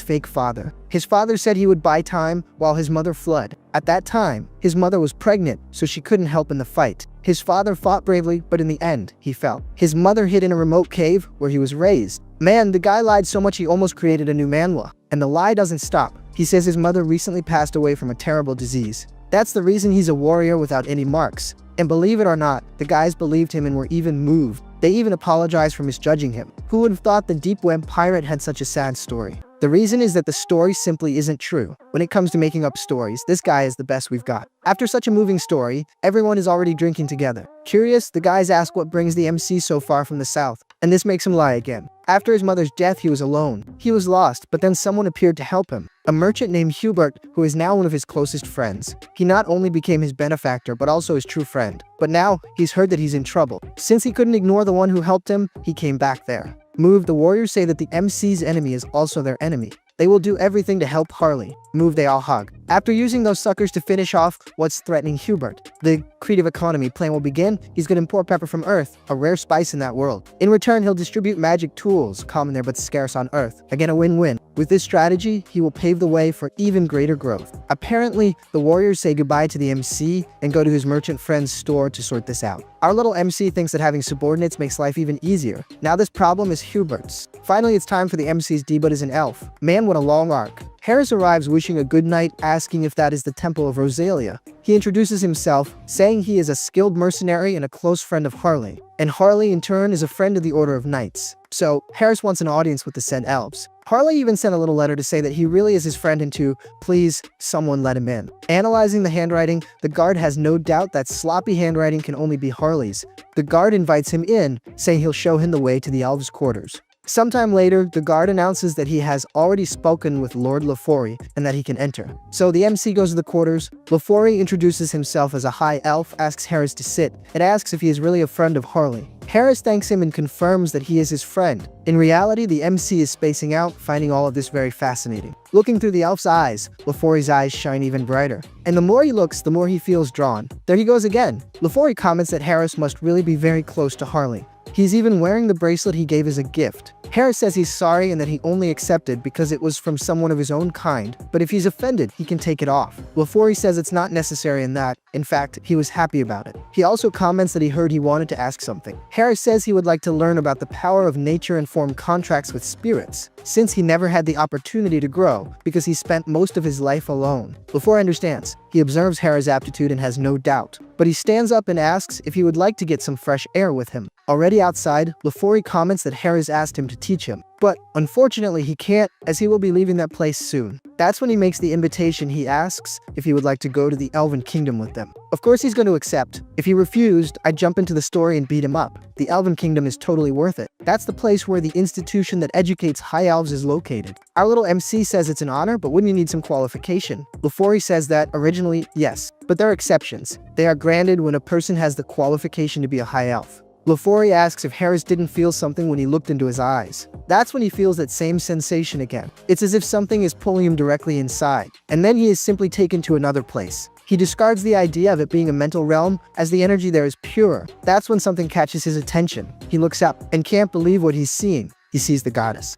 fake father. His father said he would buy time while his mother fled. At that time, his mother was pregnant, so she couldn't help in the fight. His father fought bravely, but in the end, he fell. His mother hid in a remote cave where he was raised. Man, the guy lied so much he almost created a new manhwa. And the lie doesn't stop. He says his mother recently passed away from a terrible disease. That's the reason he's a warrior without any marks. And believe it or not, the guys believed him and were even moved. They even apologized for misjudging him. Who would have thought the deep web pirate had such a sad story? The reason is that the story simply isn't true. When it comes to making up stories, this guy is the best we've got. After such a moving story, everyone is already drinking together. Curious, the guys ask what brings the MC so far from the South, and this makes him lie again. After his mother's death, he was alone. He was lost, but then someone appeared to help him. A merchant named Hubert, who is now one of his closest friends. He not only became his benefactor, but also his true friend. But now, he's heard that he's in trouble. Since he couldn't ignore the one who helped him, he came back there. Moved, the warriors say that the MC's enemy is also their enemy. They will do everything to help Harley. Moved, they all hug. After using those suckers to finish off what's threatening Hubert, the creative economy plan will begin. He's gonna import pepper from Earth, a rare spice in that world. In return, he'll distribute magic tools, common there but scarce on Earth. Again, a win-win. With this strategy, he will pave the way for even greater growth. Apparently, the warriors say goodbye to the MC and go to his merchant friend's store to sort this out. Our little MC thinks that having subordinates makes life even easier. Now this problem is Hubert's. Finally, it's time for the MC's debut as an elf. Man, what a long arc. Harris arrives wishing a good night, asking if that is the Temple of Rosalia. He introduces himself, saying he is a skilled mercenary and a close friend of Harley. And Harley, in turn, is a friend of the Order of Knights. So, Harris wants an audience with the said elves. Harley even sent a little letter to say that he really is his friend and to, please, someone let him in. Analyzing the handwriting, the guard has no doubt that sloppy handwriting can only be Harley's. The guard invites him in, saying he'll show him the way to the elves' quarters. Sometime later, the guard announces that he has already spoken with Lord Lafori and that he can enter. So the MC goes to the quarters. Lafori introduces himself as a high elf, asks Harris to sit, and asks if he is really a friend of Harley. Harris thanks him and confirms that he is his friend. In reality, the MC is spacing out, finding all of this very fascinating. Looking through the elf's eyes, Lafori's eyes shine even brighter. And the more he looks, the more he feels drawn. There he goes again. Lafori comments that Harris must really be very close to Harley. He's even wearing the bracelet he gave as a gift. Harris says he's sorry and that he only accepted because it was from someone of his own kind, but if he's offended, he can take it off. Lafori says it's not necessary in that. In fact, he was happy about it. He also comments that he heard he wanted to ask something. Harris says he would like to learn about the power of nature and form contracts with spirits, since he never had the opportunity to grow because he spent most of his life alone. Lafori understands. He observes Harris' aptitude and has no doubt, but he stands up and asks if he would like to get some fresh air with him. Already outside, Lafori comments that Harris asked him to teach him, but unfortunately he can't, as he will be leaving that place soon. That's when he makes the invitation. He asks if he would like to go to the Elven Kingdom with them. Of course he's going to accept. If he refused, I'd jump into the story and beat him up. The Elven Kingdom is totally worth it. That's the place where the institution that educates high elves is located. Our little MC says it's an honor, but wouldn't you need some qualification? Lafori says that originally, yes, but there are exceptions. They are granted when a person has the qualification to be a high elf. Lafori asks if Harris didn't feel something when he looked into his eyes. That's when he feels that same sensation again. It's as if something is pulling him directly inside, and then he is simply taken to another place. He discards the idea of it being a mental realm, as the energy there is pure. That's when something catches his attention. He looks up and can't believe what he's seeing. He sees the goddess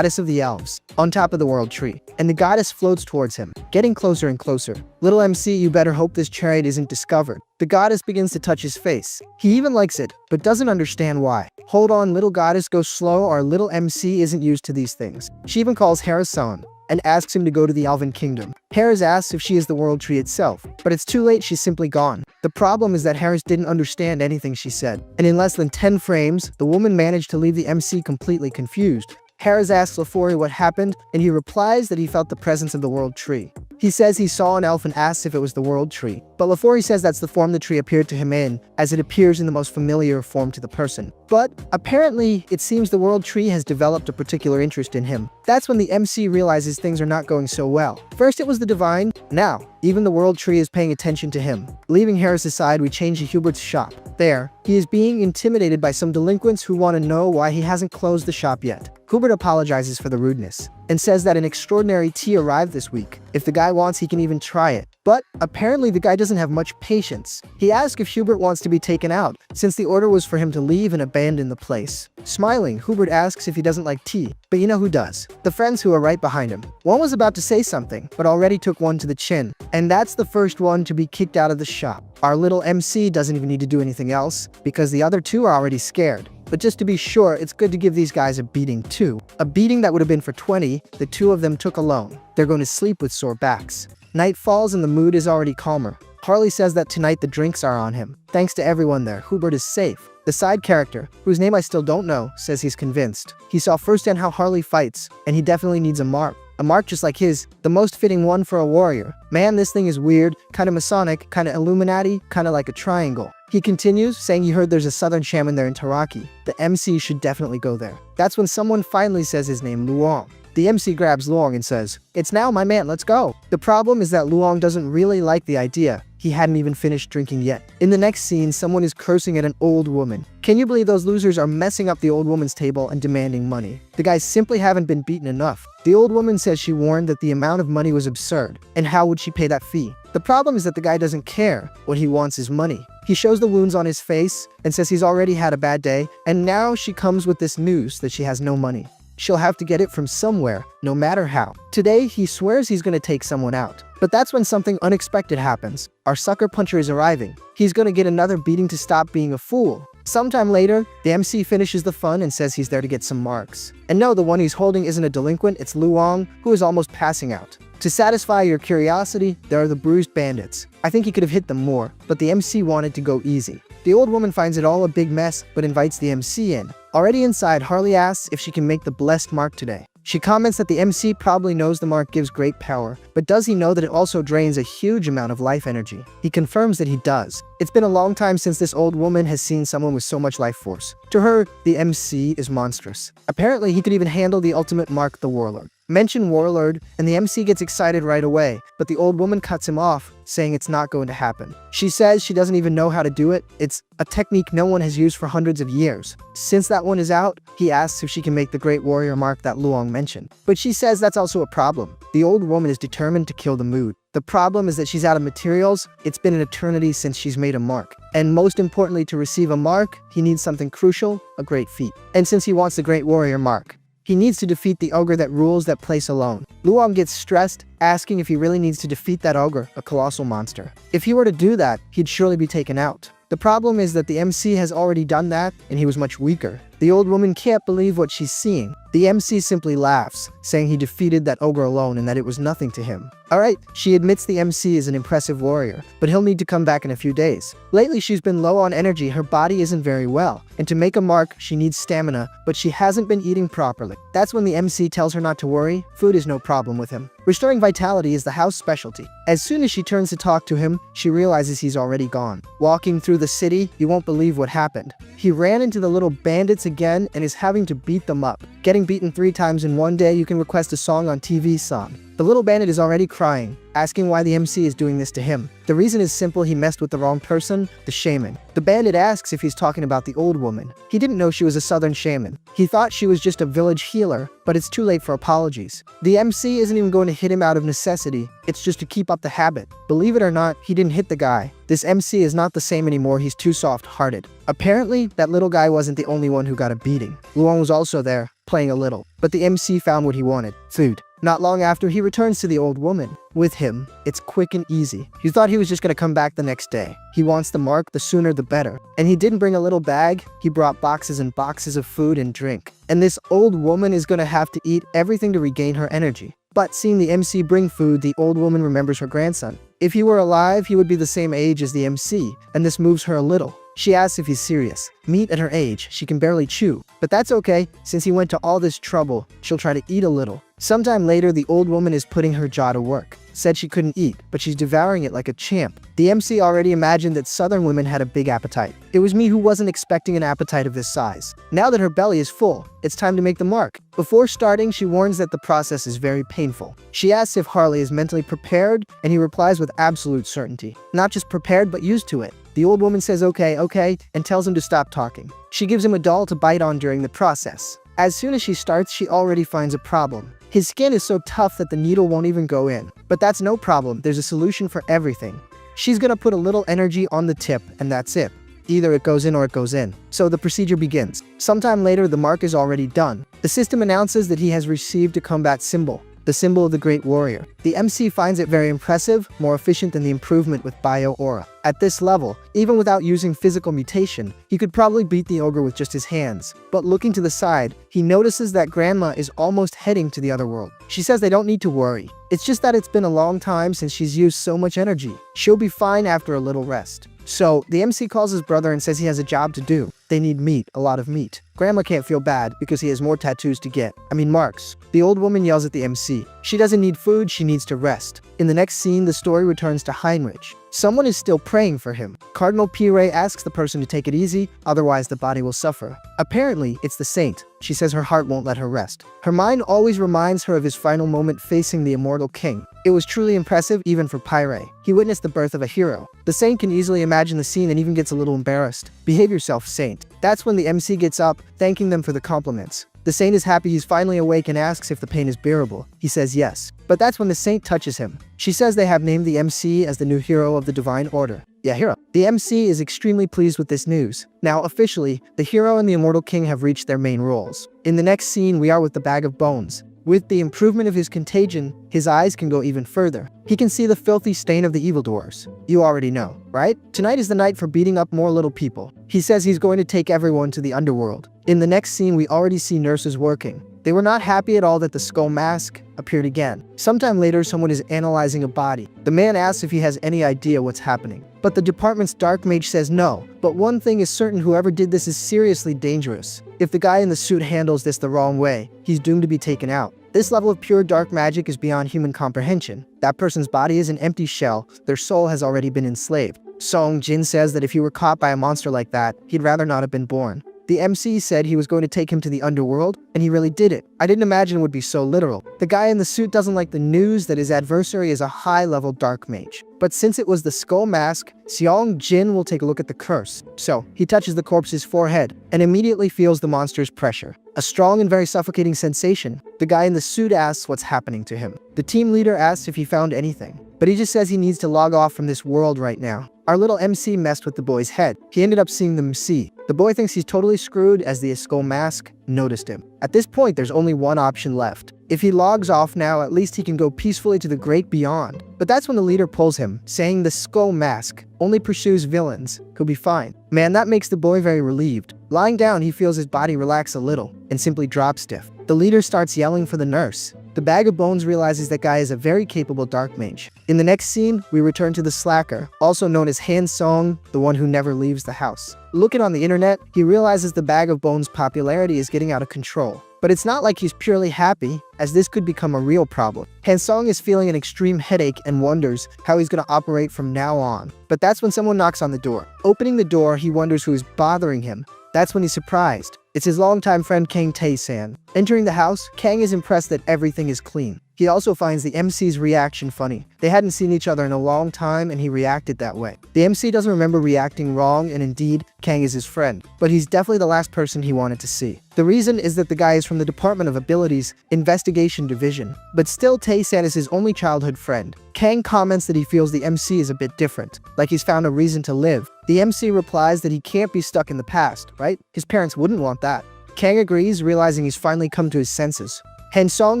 of the elves, on top of the world tree, and the goddess floats towards him, getting closer and closer. Little MC, you better hope this chariot isn't discovered. The goddess begins to touch his face. He even likes it, but doesn't understand why. Hold on, little goddess, go slow. Our little MC isn't used to these things. She even calls Harris son and asks him to go to the Elven Kingdom. Harris asks if she is the world tree itself, but it's too late, she's simply gone. The problem is that Harris didn't understand anything she said, and in less than 10 frames, the woman managed to leave the MC completely confused. Harris asks Lafori what happened, and he replies that he felt the presence of the world tree. He says he saw an elf and asks if it was the world tree, but Lafori says that's the form the tree appeared to him in, as it appears in the most familiar form to the person. But apparently, it seems the world tree has developed a particular interest in him. That's when the MC realizes things are not going so well. First it was the divine, now even the world tree is paying attention to him. Leaving Harris aside, we change to Hubert's shop. There, he is being intimidated by some delinquents who want to know why he hasn't closed the shop yet. Hubert apologizes for the rudeness and says that an extraordinary tea arrived this week. If the guy wants, he can even try it. But apparently the guy doesn't have much patience. He asks if Hubert wants to be taken out, since the order was for him to leave and abandon the place. Smiling, Hubert asks if he doesn't like tea, but you know who does? The friends who are right behind him. One was about to say something, but already took one to the chin, and that's the first one to be kicked out of the shop. Our little MC doesn't even need to do anything else, because the other two are already scared. But just to be sure, it's good to give these guys a beating too. A beating that would have been for 20, the two of them took alone. They're going to sleep with sore backs. Night falls and the mood is already calmer. Harley says that tonight the drinks are on him. Thanks to everyone there, Hubert is safe. The side character, whose name I still don't know, says he's convinced. He saw firsthand how Harley fights, and he definitely needs a mark. A mark just like his, the most fitting one for a warrior. Man, this thing is weird, kinda Masonic, kinda Illuminati, kinda like a triangle. He continues, saying he heard there's a southern shaman there in Taraki. The MC should definitely go there. That's when someone finally says his name, Luong. The MC grabs Luong and says, "It's now, my man, let's go." The problem is that Luong doesn't really like the idea. He hadn't even finished drinking yet. In the next scene, someone is cursing at an old woman. Can you believe those losers are messing up the old woman's table and demanding money? The guys simply haven't been beaten enough. The old woman says she warned that the amount of money was absurd, and how would she pay that fee? The problem is that the guy doesn't care. What he wants is money. He shows the wounds on his face and says he's already had a bad day, and now she comes with this news that she has no money. She'll have to get it from somewhere, no matter how. Today, he swears he's gonna take someone out. But that's when something unexpected happens. Our sucker puncher is arriving. He's gonna get another beating to stop being a fool. Sometime later, the MC finishes the fun and says he's there to get some marks. And no, the one he's holding isn't a delinquent, it's Luong, who is almost passing out. To satisfy your curiosity, there are the bruised bandits. I think he could have hit them more, but the MC wanted to go easy. The old woman finds it all a big mess, but invites the MC in. Already inside, Harley asks if she can make the blessed mark today. She comments that the MC probably knows the mark gives great power, but does he know that it also drains a huge amount of life energy? He confirms that he does. It's been a long time since this old woman has seen someone with so much life force. To her, the MC is monstrous. Apparently, he could even handle the ultimate mark, the Warlord. Mention Warlord, and the MC gets excited right away, but the old woman cuts him off, saying it's not going to happen. She says she doesn't even know how to do it. It's a technique no one has used for hundreds of years. Since that one is out, he asks if she can make the Great Warrior mark that Luong mentioned. But she says that's also a problem. The old woman is determined to kill the mood. The problem is that she's out of materials. It's been an eternity since she's made a mark. And most importantly, to receive a mark, he needs something crucial, a great feat. And since he wants the Great Warrior mark, he needs to defeat the ogre that rules that place alone. Luong gets stressed, asking if he really needs to defeat that ogre, a colossal monster. If he were to do that, he'd surely be taken out. The problem is that the MC has already done that, and he was much weaker. The old woman can't believe what she's seeing. The MC simply laughs, saying he defeated that ogre alone and that it was nothing to him. Alright, she admits the MC is an impressive warrior, but he'll need to come back in a few days. Lately she's been low on energy, her body isn't very well, and to make a mark, she needs stamina, but she hasn't been eating properly. That's when the MC tells her not to worry, food is no problem with him. Restoring vitality is the house specialty. As soon as she turns to talk to him, she realizes he's already gone. Walking through the city, you won't believe what happened. He ran into the little bandits again and is having to beat them up. Getting beaten 3 times in one day, you can request a song on TV song. The little bandit is already crying, asking why the MC is doing this to him. The reason is simple, he messed with the wrong person, the shaman. The bandit asks if he's talking about the old woman. He didn't know she was a southern shaman. He thought she was just a village healer, but it's too late for apologies. The MC isn't even going to hit him out of necessity, it's just to keep up the habit. Believe it or not, he didn't hit the guy. This MC is not the same anymore, he's too soft-hearted. Apparently, that little guy wasn't the only one who got a beating. Luong was also there, playing a little. But the MC found what he wanted, food. Not long after, he returns to the old woman. With him, it's quick and easy. You thought he was just gonna come back the next day. He wants the mark, the sooner the better. And he didn't bring a little bag, he brought boxes and boxes of food and drink. And this old woman is gonna have to eat everything to regain her energy. But seeing the MC bring food, the old woman remembers her grandson. If he were alive, he would be the same age as the MC, and this moves her a little. She asks if he's serious. Meat at her age, she can barely chew. But that's okay, since he went to all this trouble, she'll try to eat a little. Sometime later, the old woman is putting her jaw to work. Said she couldn't eat, but she's devouring it like a champ. The MC already imagined that southern women had a big appetite. It was me who wasn't expecting an appetite of this size. Now that her belly is full, it's time to make the mark. Before starting, she warns that the process is very painful. She asks if Harley is mentally prepared, and he replies with absolute certainty. Not just prepared, but used to it. The old woman says okay, and tells him to stop talking. She gives him a doll to bite on during the process. As soon as she starts, she already finds a problem. His skin is so tough that the needle won't even go in. But that's no problem, there's a solution for everything. She's gonna put a little energy on the tip, and that's it. Either it goes in or it goes in. So the procedure begins. Sometime later, the mark is already done. The system announces that he has received a combat symbol, the symbol of the Great Warrior. The MC finds it very impressive, more efficient than the improvement with Bio Aura. At this level, even without using physical mutation, he could probably beat the ogre with just his hands. But looking to the side, he notices that Grandma is almost heading to the other world. She says they don't need to worry. It's just that it's been a long time since she's used so much energy. She'll be fine after a little rest. So, the MC calls his brother and says he has a job to do. They need meat, a lot of meat. Grandma can't feel bad because he has more tattoos to get. Marks. The old woman yells at the MC. She doesn't need food, she needs to rest. In the next scene, the story returns to Heinrich. Someone is still praying for him. Cardinal Pire asks the person to take it easy, otherwise the body will suffer. Apparently, it's the saint. She says her heart won't let her rest. Her mind always reminds her of his final moment facing the immortal king. It was truly impressive even for Pire. He witnessed the birth of a hero. The saint can easily imagine the scene and even gets a little embarrassed. Behave yourself, saint. That's when the MC gets up, thanking them for the compliments. The saint is happy he's finally awake and asks if the pain is bearable. He says yes. But that's when the saint touches him. She says they have named the MC as the new hero of the Divine Order. Yahello. The MC is extremely pleased with this news. Now, officially, the hero and the Immortal King have reached their main roles. In the next scene, we are with the Bag of Bones. With the improvement of his contagion, his eyes can go even further. He can see the filthy stain of the evildoers. You already know, right? Tonight is the night for beating up more little people. He says he's going to take everyone to the underworld. In the next scene, we already see nurses working. They were not happy at all that the skull mask appeared again. Sometime later, someone is analyzing a body. The man asks if he has any idea what's happening. But the department's dark mage says no. But one thing is certain, whoever did this is seriously dangerous. If the guy in the suit handles this the wrong way, he's doomed to be taken out. This level of pure dark magic is beyond human comprehension. That person's body is an empty shell, their soul has already been enslaved. Song Jin says that if he were caught by a monster like that, he'd rather not have been born. The MC said he was going to take him to the underworld, and he really did it. I didn't imagine it would be so literal. The guy in the suit doesn't like the news that his adversary is a high-level dark mage. But since it was the skull mask, Seong Jin will take a look at the curse. So, he touches the corpse's forehead, and immediately feels the monster's pressure. A strong and very suffocating sensation. The guy in the suit asks what's happening to him. The team leader asks if he found anything. but he just says he needs to log off from this world right now. Our little MC messed with the boy's head. He ended up seeing the MC. The boy thinks he's totally screwed as the skull mask noticed him. At this point, there's only one option left. If he logs off now, at least he can go peacefully to the great beyond. But that's when the leader pulls him, saying the skull mask only pursues villains. He'll be fine. Man, that makes the boy very relieved. Lying down, he feels his body relax a little and simply drop stiff. The leader starts yelling for the nurse. The bag of bones realizes that guy is a very capable dark mage. In the next scene, we return to the slacker, also known as Hansong, the one who never leaves the house. Looking on the internet, he realizes the bag of bones' popularity is getting out of control. But it's not like he's purely happy, as this could become a real problem. Hansong is feeling an extreme headache and wonders how he's going to operate from now on. But that's when someone knocks on the door. Opening the door, he wonders who is bothering him. That's when he's surprised. It's his longtime friend Kang Tae-san. Entering the house, Kang is impressed that everything is clean. He also finds the MC's reaction funny. They hadn't seen each other in a long time and he reacted that way. The MC doesn't remember reacting wrong, and indeed, Kang is his friend, but he's definitely the last person he wanted to see. The reason is that the guy is from the Department of Abilities Investigation Division, but still Tae-san is his only childhood friend. Kang comments that he feels the MC is a bit different, like he's found a reason to live. The MC replies that he can't be stuck in the past, right? His parents wouldn't want that. Kang agrees, realizing he's finally come to his senses. Hansong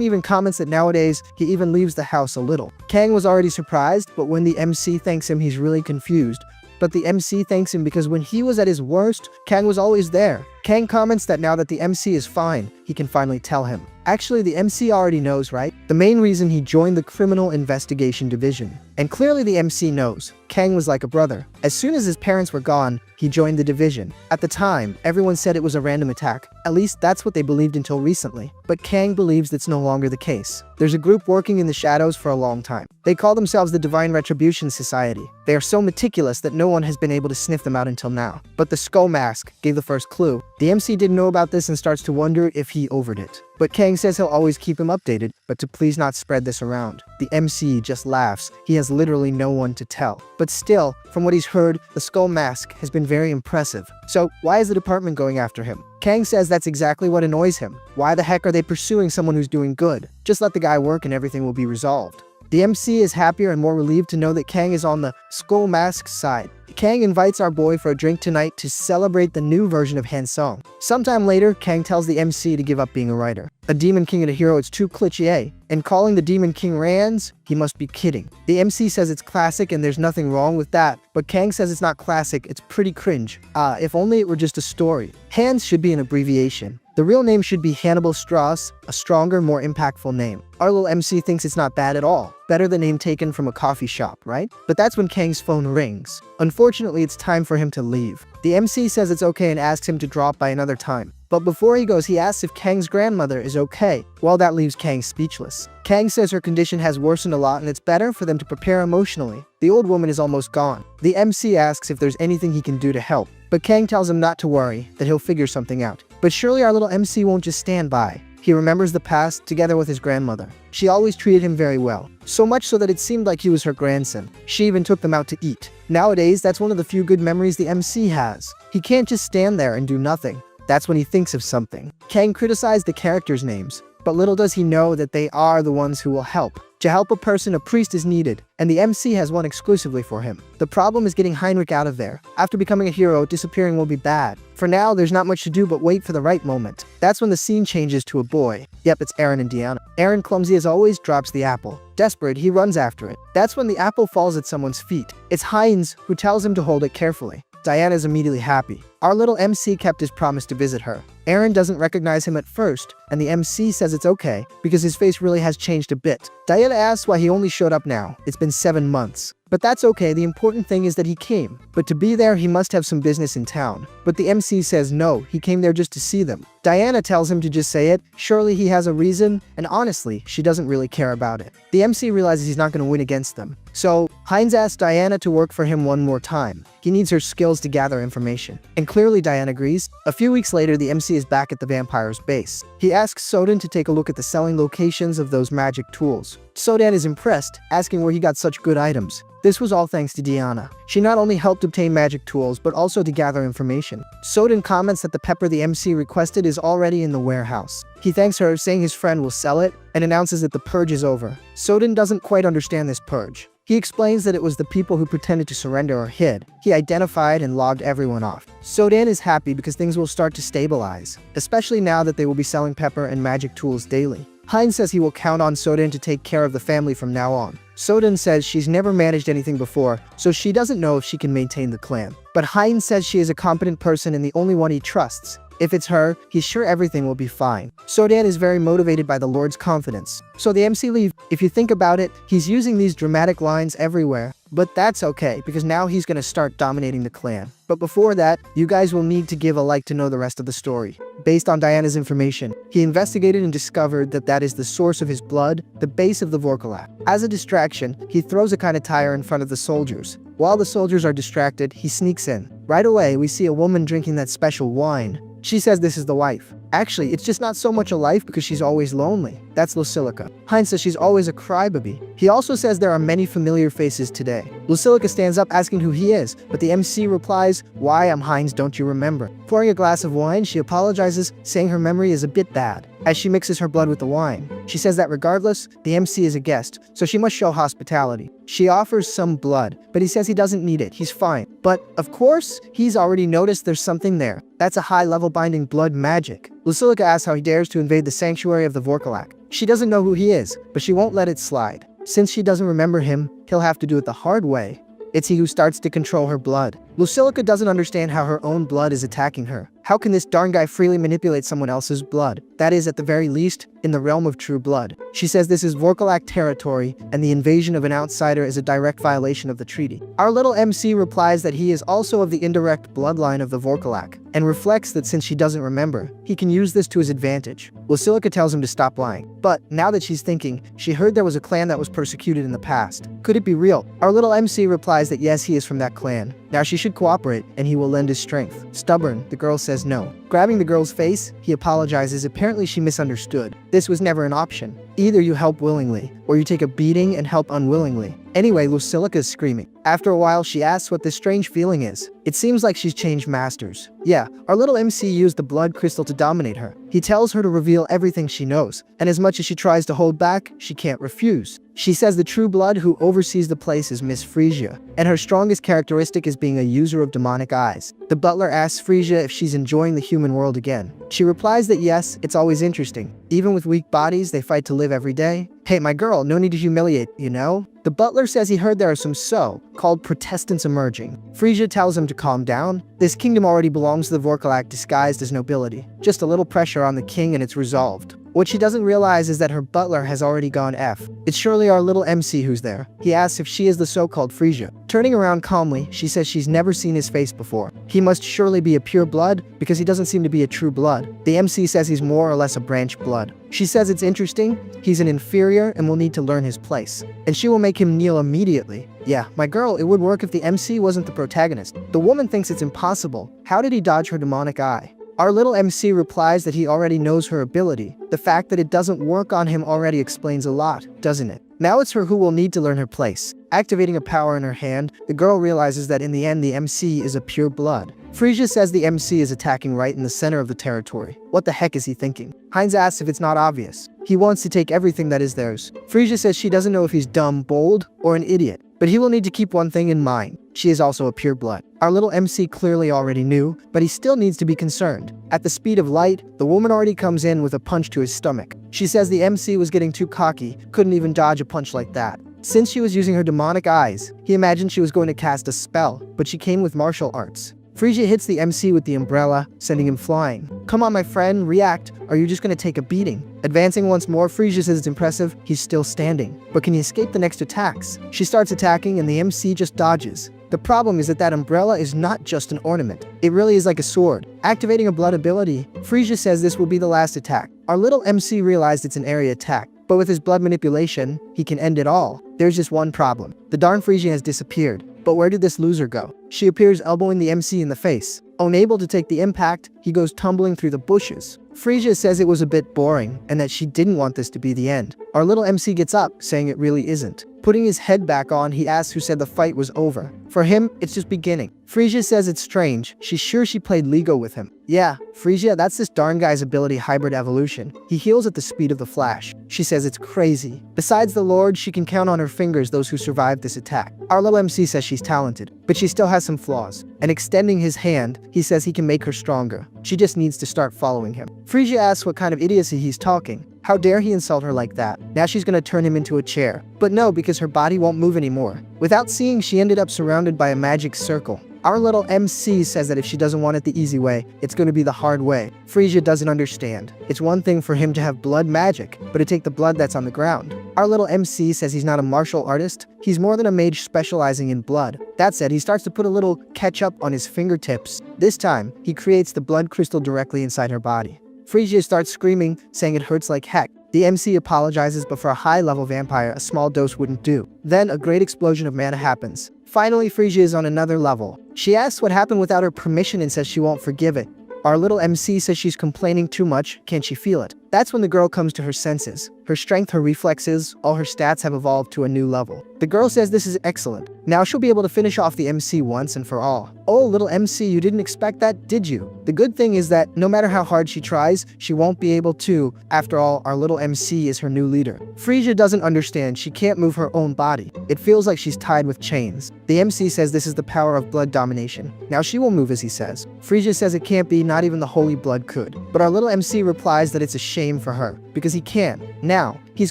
even comments that nowadays, he even leaves the house a little. Kang was already surprised, but when the MC thanks him, he's really confused. But the MC thanks him because when he was at his worst, Kang was always there. Kang comments that now that the MC is fine, he can finally tell him. Actually, the MC already knows, right? The main reason he joined the Criminal Investigation Division. And clearly the MC knows. Kang was like a brother. As soon as his parents were gone, he joined the division. At the time, everyone said it was a random attack. At least that's what they believed until recently. But Kang believes that's no longer the case. There's a group working in the shadows for a long time. They call themselves the Divine Retribution Society. They are so meticulous that no one has been able to sniff them out until now. But the skull mask gave the first clue. The MC didn't know about this and starts to wonder if he overed it. But Kang says he'll always keep him updated, but to please not spread this around. The MC just laughs. He has literally no one to tell. But still, from what he's heard, the skull mask has been very impressive. So why is the department going after him? Kang says that's exactly what annoys him. Why the heck are they pursuing someone who's doing good? Just let the guy work and everything will be resolved. The MC is happier and more relieved to know that Kang is on the skull mask's side. Kang invites our boy for a drink tonight to celebrate the new version of Hansong. Sometime later, Kang tells the MC to give up being a writer. A demon king and a hero, it's too cliché. And calling the demon king Rans, he must be kidding. The MC says it's classic and there's nothing wrong with that, but Kang says it's not classic, it's pretty cringe. If only it were just a story. Hans should be an abbreviation. The real name should be Hannibal Strauss, a stronger, more impactful name. Our little MC thinks it's not bad at all. Better the name taken from a coffee shop, right? But that's when Kang's phone rings. Unfortunately, it's time for him to leave. The MC says it's okay and asks him to drop by another time. But before he goes, he asks if Kang's grandmother is okay. Well, that leaves Kang speechless. Kang says her condition has worsened a lot and it's better for them to prepare emotionally. The old woman is almost gone. The MC asks if there's anything he can do to help. But Kang tells him not to worry, that he'll figure something out. But surely our little MC won't just stand by. He remembers the past together with his grandmother. She always treated him very well, so much so that it seemed like he was her grandson. She even took them out to eat. Nowadays, that's one of the few good memories the MC has. He can't just stand there and do nothing. That's when he thinks of something. Kang criticized the characters' names, but little does he know that they are the ones who will help. To help a person, a priest is needed, and the MC has one exclusively for him. The problem is getting Heinrich out of there. After becoming a hero, disappearing will be bad. For now, there's not much to do but wait for the right moment. That's when the scene changes to a boy. Yep, it's Aaron and Deanna. Aaron, clumsy as always, drops the apple. Desperate, he runs after it. That's when the apple falls at someone's feet. It's Hines, who tells him to hold it carefully. Diana is immediately happy. Our little MC kept his promise to visit her. Aaron doesn't recognize him at first, and the MC says it's okay, because his face really has changed a bit. Diana asks why he only showed up now. It's been 7 months. But that's okay, the important thing is that he came. But to be there, he must have some business in town. But the MC says no, he came there just to see them. Diana tells him to just say it, surely he has a reason, and honestly, she doesn't really care about it. The MC realizes he's not going to win against them. So, Hines asks Diana to work for him one more time. He needs her skills to gather information. And clearly Diana agrees. A few weeks later, the MC is back at the vampire's base. He asks Soden to take a look at the selling locations of those magic tools. Soden is impressed, asking where he got such good items. This was all thanks to Diana. She not only helped obtain magic tools, but also to gather information. Soden comments that the pepper the MC requested is already in the warehouse. He thanks her, saying his friend will sell it, and announces that the purge is over. Soden doesn't quite understand this purge. He explains that it was the people who pretended to surrender or hid. He identified and logged everyone off. Sodan is happy because things will start to stabilize, especially now that they will be selling pepper and magic tools daily. Hines says he will count on Sodan to take care of the family from now on. Sodan says she's never managed anything before, so she doesn't know if she can maintain the clan. But Hines says she is a competent person and the only one he trusts. If it's her, he's sure everything will be fine. Sodan is very motivated by the Lord's confidence. So the MC leave. If you think about it, he's using these dramatic lines everywhere. But that's okay, because now he's gonna start dominating the clan. But before that, you guys will need to give a like to know the rest of the story. Based on Diana's information, he investigated and discovered that that is the source of his blood, the base of the Vorkalak. As a distraction, he throws a kind of tire in front of the soldiers. While the soldiers are distracted, he sneaks in. Right away, we see a woman drinking that special wine. She says this is the wife. Actually, it's just not so much a life because she's always lonely. That's Lucilica. Hines says she's always a crybaby. He also says there are many familiar faces today. Lucilica stands up asking who he is, but the MC replies, "Why, I'm Hines, don't you remember?" Pouring a glass of wine, she apologizes, saying her memory is a bit bad, as she mixes her blood with the wine. She says that regardless, the MC is a guest, so she must show hospitality. She offers some blood, but he says he doesn't need it, he's fine. But, of course, he's already noticed there's something there. That's a high-level binding blood magic. Lucilica asks how he dares to invade the sanctuary of the Vorkalak. She doesn't know who he is, but she won't let it slide. Since she doesn't remember him, he'll have to do it the hard way. It's he who starts to control her blood. Lucilica doesn't understand how her own blood is attacking her. How can this darn guy freely manipulate someone else's blood? That is, at the very least, in the realm of true blood. She says this is Vorkalak territory, and the invasion of an outsider is a direct violation of the treaty. Our little MC replies that he is also of the indirect bloodline of the Vorkalak, and reflects that since she doesn't remember, he can use this to his advantage. Lucilica tells him to stop lying. But, now that she's thinking, she heard there was a clan that was persecuted in the past. Could it be real? Our little MC replies that yes, he is from that clan. Now she should cooperate, and he will lend his strength. Stubborn, the girl says no. Grabbing the girl's face, he apologizes. Apparently she misunderstood. This was never an option. Either you help willingly, or you take a beating and help unwillingly. Anyway, Lucilica is screaming. After a while, she asks what this strange feeling is. It seems like she's changed masters. Yeah, our little MC used the blood crystal to dominate her. He tells her to reveal everything she knows, and as much as she tries to hold back, she can't refuse. She says the true blood who oversees the place is Miss Frisia, and her strongest characteristic is being a user of demonic eyes. The butler asks Frisia if she's enjoying the human world again. She replies that yes, it's always interesting. Even with weak bodies, they fight to live every day. Hey, my girl, no need to humiliate, you know? The butler says he heard there are some so-called Protestants emerging. Frisia tells him to calm down. This kingdom already belongs to the Vorkalak disguised as nobility. Just a little pressure on the king and it's resolved. What she doesn't realize is that her butler has already gone F. It's surely our little MC who's there. He asks if she is the so-called Frisia. Turning around calmly, she says she's never seen his face before. He must surely be a pure blood, because he doesn't seem to be a true blood. The MC says he's more or less a branch blood. She says it's interesting, he's an inferior and will need to learn his place. And she will make him kneel immediately. Yeah, my girl, it would work if the MC wasn't the protagonist. The woman thinks it's impossible. How did he dodge her demonic eye? Our little MC replies that he already knows her ability. The fact that it doesn't work on him already explains a lot, doesn't it? Now it's her who will need to learn her place. Activating a power in her hand, the girl realizes that in the end the MC is a pure blood. Frisia says the MC is attacking right in the center of the territory. What the heck is he thinking? Hines asks if it's not obvious. He wants to take everything that is theirs. Frisia says she doesn't know if he's dumb, bold, or an idiot. But he will need to keep one thing in mind. She is also a pure blood. Our little MC clearly already knew, but he still needs to be concerned. At the speed of light, the woman already comes in with a punch to his stomach. She says the MC was getting too cocky, couldn't even dodge a punch like that. Since she was using her demonic eyes, he imagined she was going to cast a spell, but she came with martial arts. Frisia hits the MC with the umbrella, sending him flying. Come on, my friend, react, or you're just gonna take a beating. Advancing once more, Frisia says it's impressive, he's still standing. But can he escape the next attacks? She starts attacking and the MC just dodges. The problem is that that umbrella is not just an ornament. It really is like a sword. Activating a blood ability, Frisia says this will be the last attack. Our little MC realized it's an area attack, but with his blood manipulation, he can end it all. There's just one problem. The darn Frisia has disappeared. But where did this loser go? She appears elbowing the MC in the face. Unable to take the impact, he goes tumbling through the bushes. Frisia says it was a bit boring, and that she didn't want this to be the end. Our little MC gets up, saying it really isn't. Putting his head back on, he asks who said the fight was over. For him, it's just beginning. Frisia says it's strange. She's sure she played Lego with him. Yeah, Frisia, that's this darn guy's ability hybrid evolution. He heals at the speed of the flash. She says it's crazy. Besides the Lord, she can count on her fingers those who survived this attack. Our little MC says she's talented, but she still has some flaws. And extending his hand, he says he can make her stronger. She just needs to start following him. Frisia asks what kind of idiocy he's talking. How dare he insult her like that? Now she's gonna turn him into a chair. But no, because her body won't move anymore. Without seeing, she ended up surrounded by a magic circle. Our little MC says that if she doesn't want it the easy way, it's going to be the hard way. Frisia doesn't understand. It's one thing for him to have blood magic, but to take the blood that's on the ground. Our little MC says he's not a martial artist. He's more than a mage specializing in blood. That said, he starts to put a little ketchup on his fingertips. This time, he creates the blood crystal directly inside her body. Frisia starts screaming, saying it hurts like heck. The MC apologizes, but for a high-level vampire, a small dose wouldn't do. Then, a great explosion of mana happens. Finally, Frisia is on another level. She asks what happened without her permission and says she won't forgive it. Our little MC says she's complaining too much, can't she feel it? That's when the girl comes to her senses. Her strength, her reflexes, all her stats have evolved to a new level. The girl says this is excellent. Now she'll be able to finish off the MC once and for all. Oh, little MC, you didn't expect that, did you? The good thing is that no matter how hard she tries, she won't be able to. After all, our little MC is her new leader. Frisia doesn't understand. She can't move her own body. It feels like she's tied with chains. The MC says this is the power of blood domination. Now she will move as he says. Frisia says it can't be, not even the holy blood could. But our little MC replies that it's a shame for her, because he can. Now, he's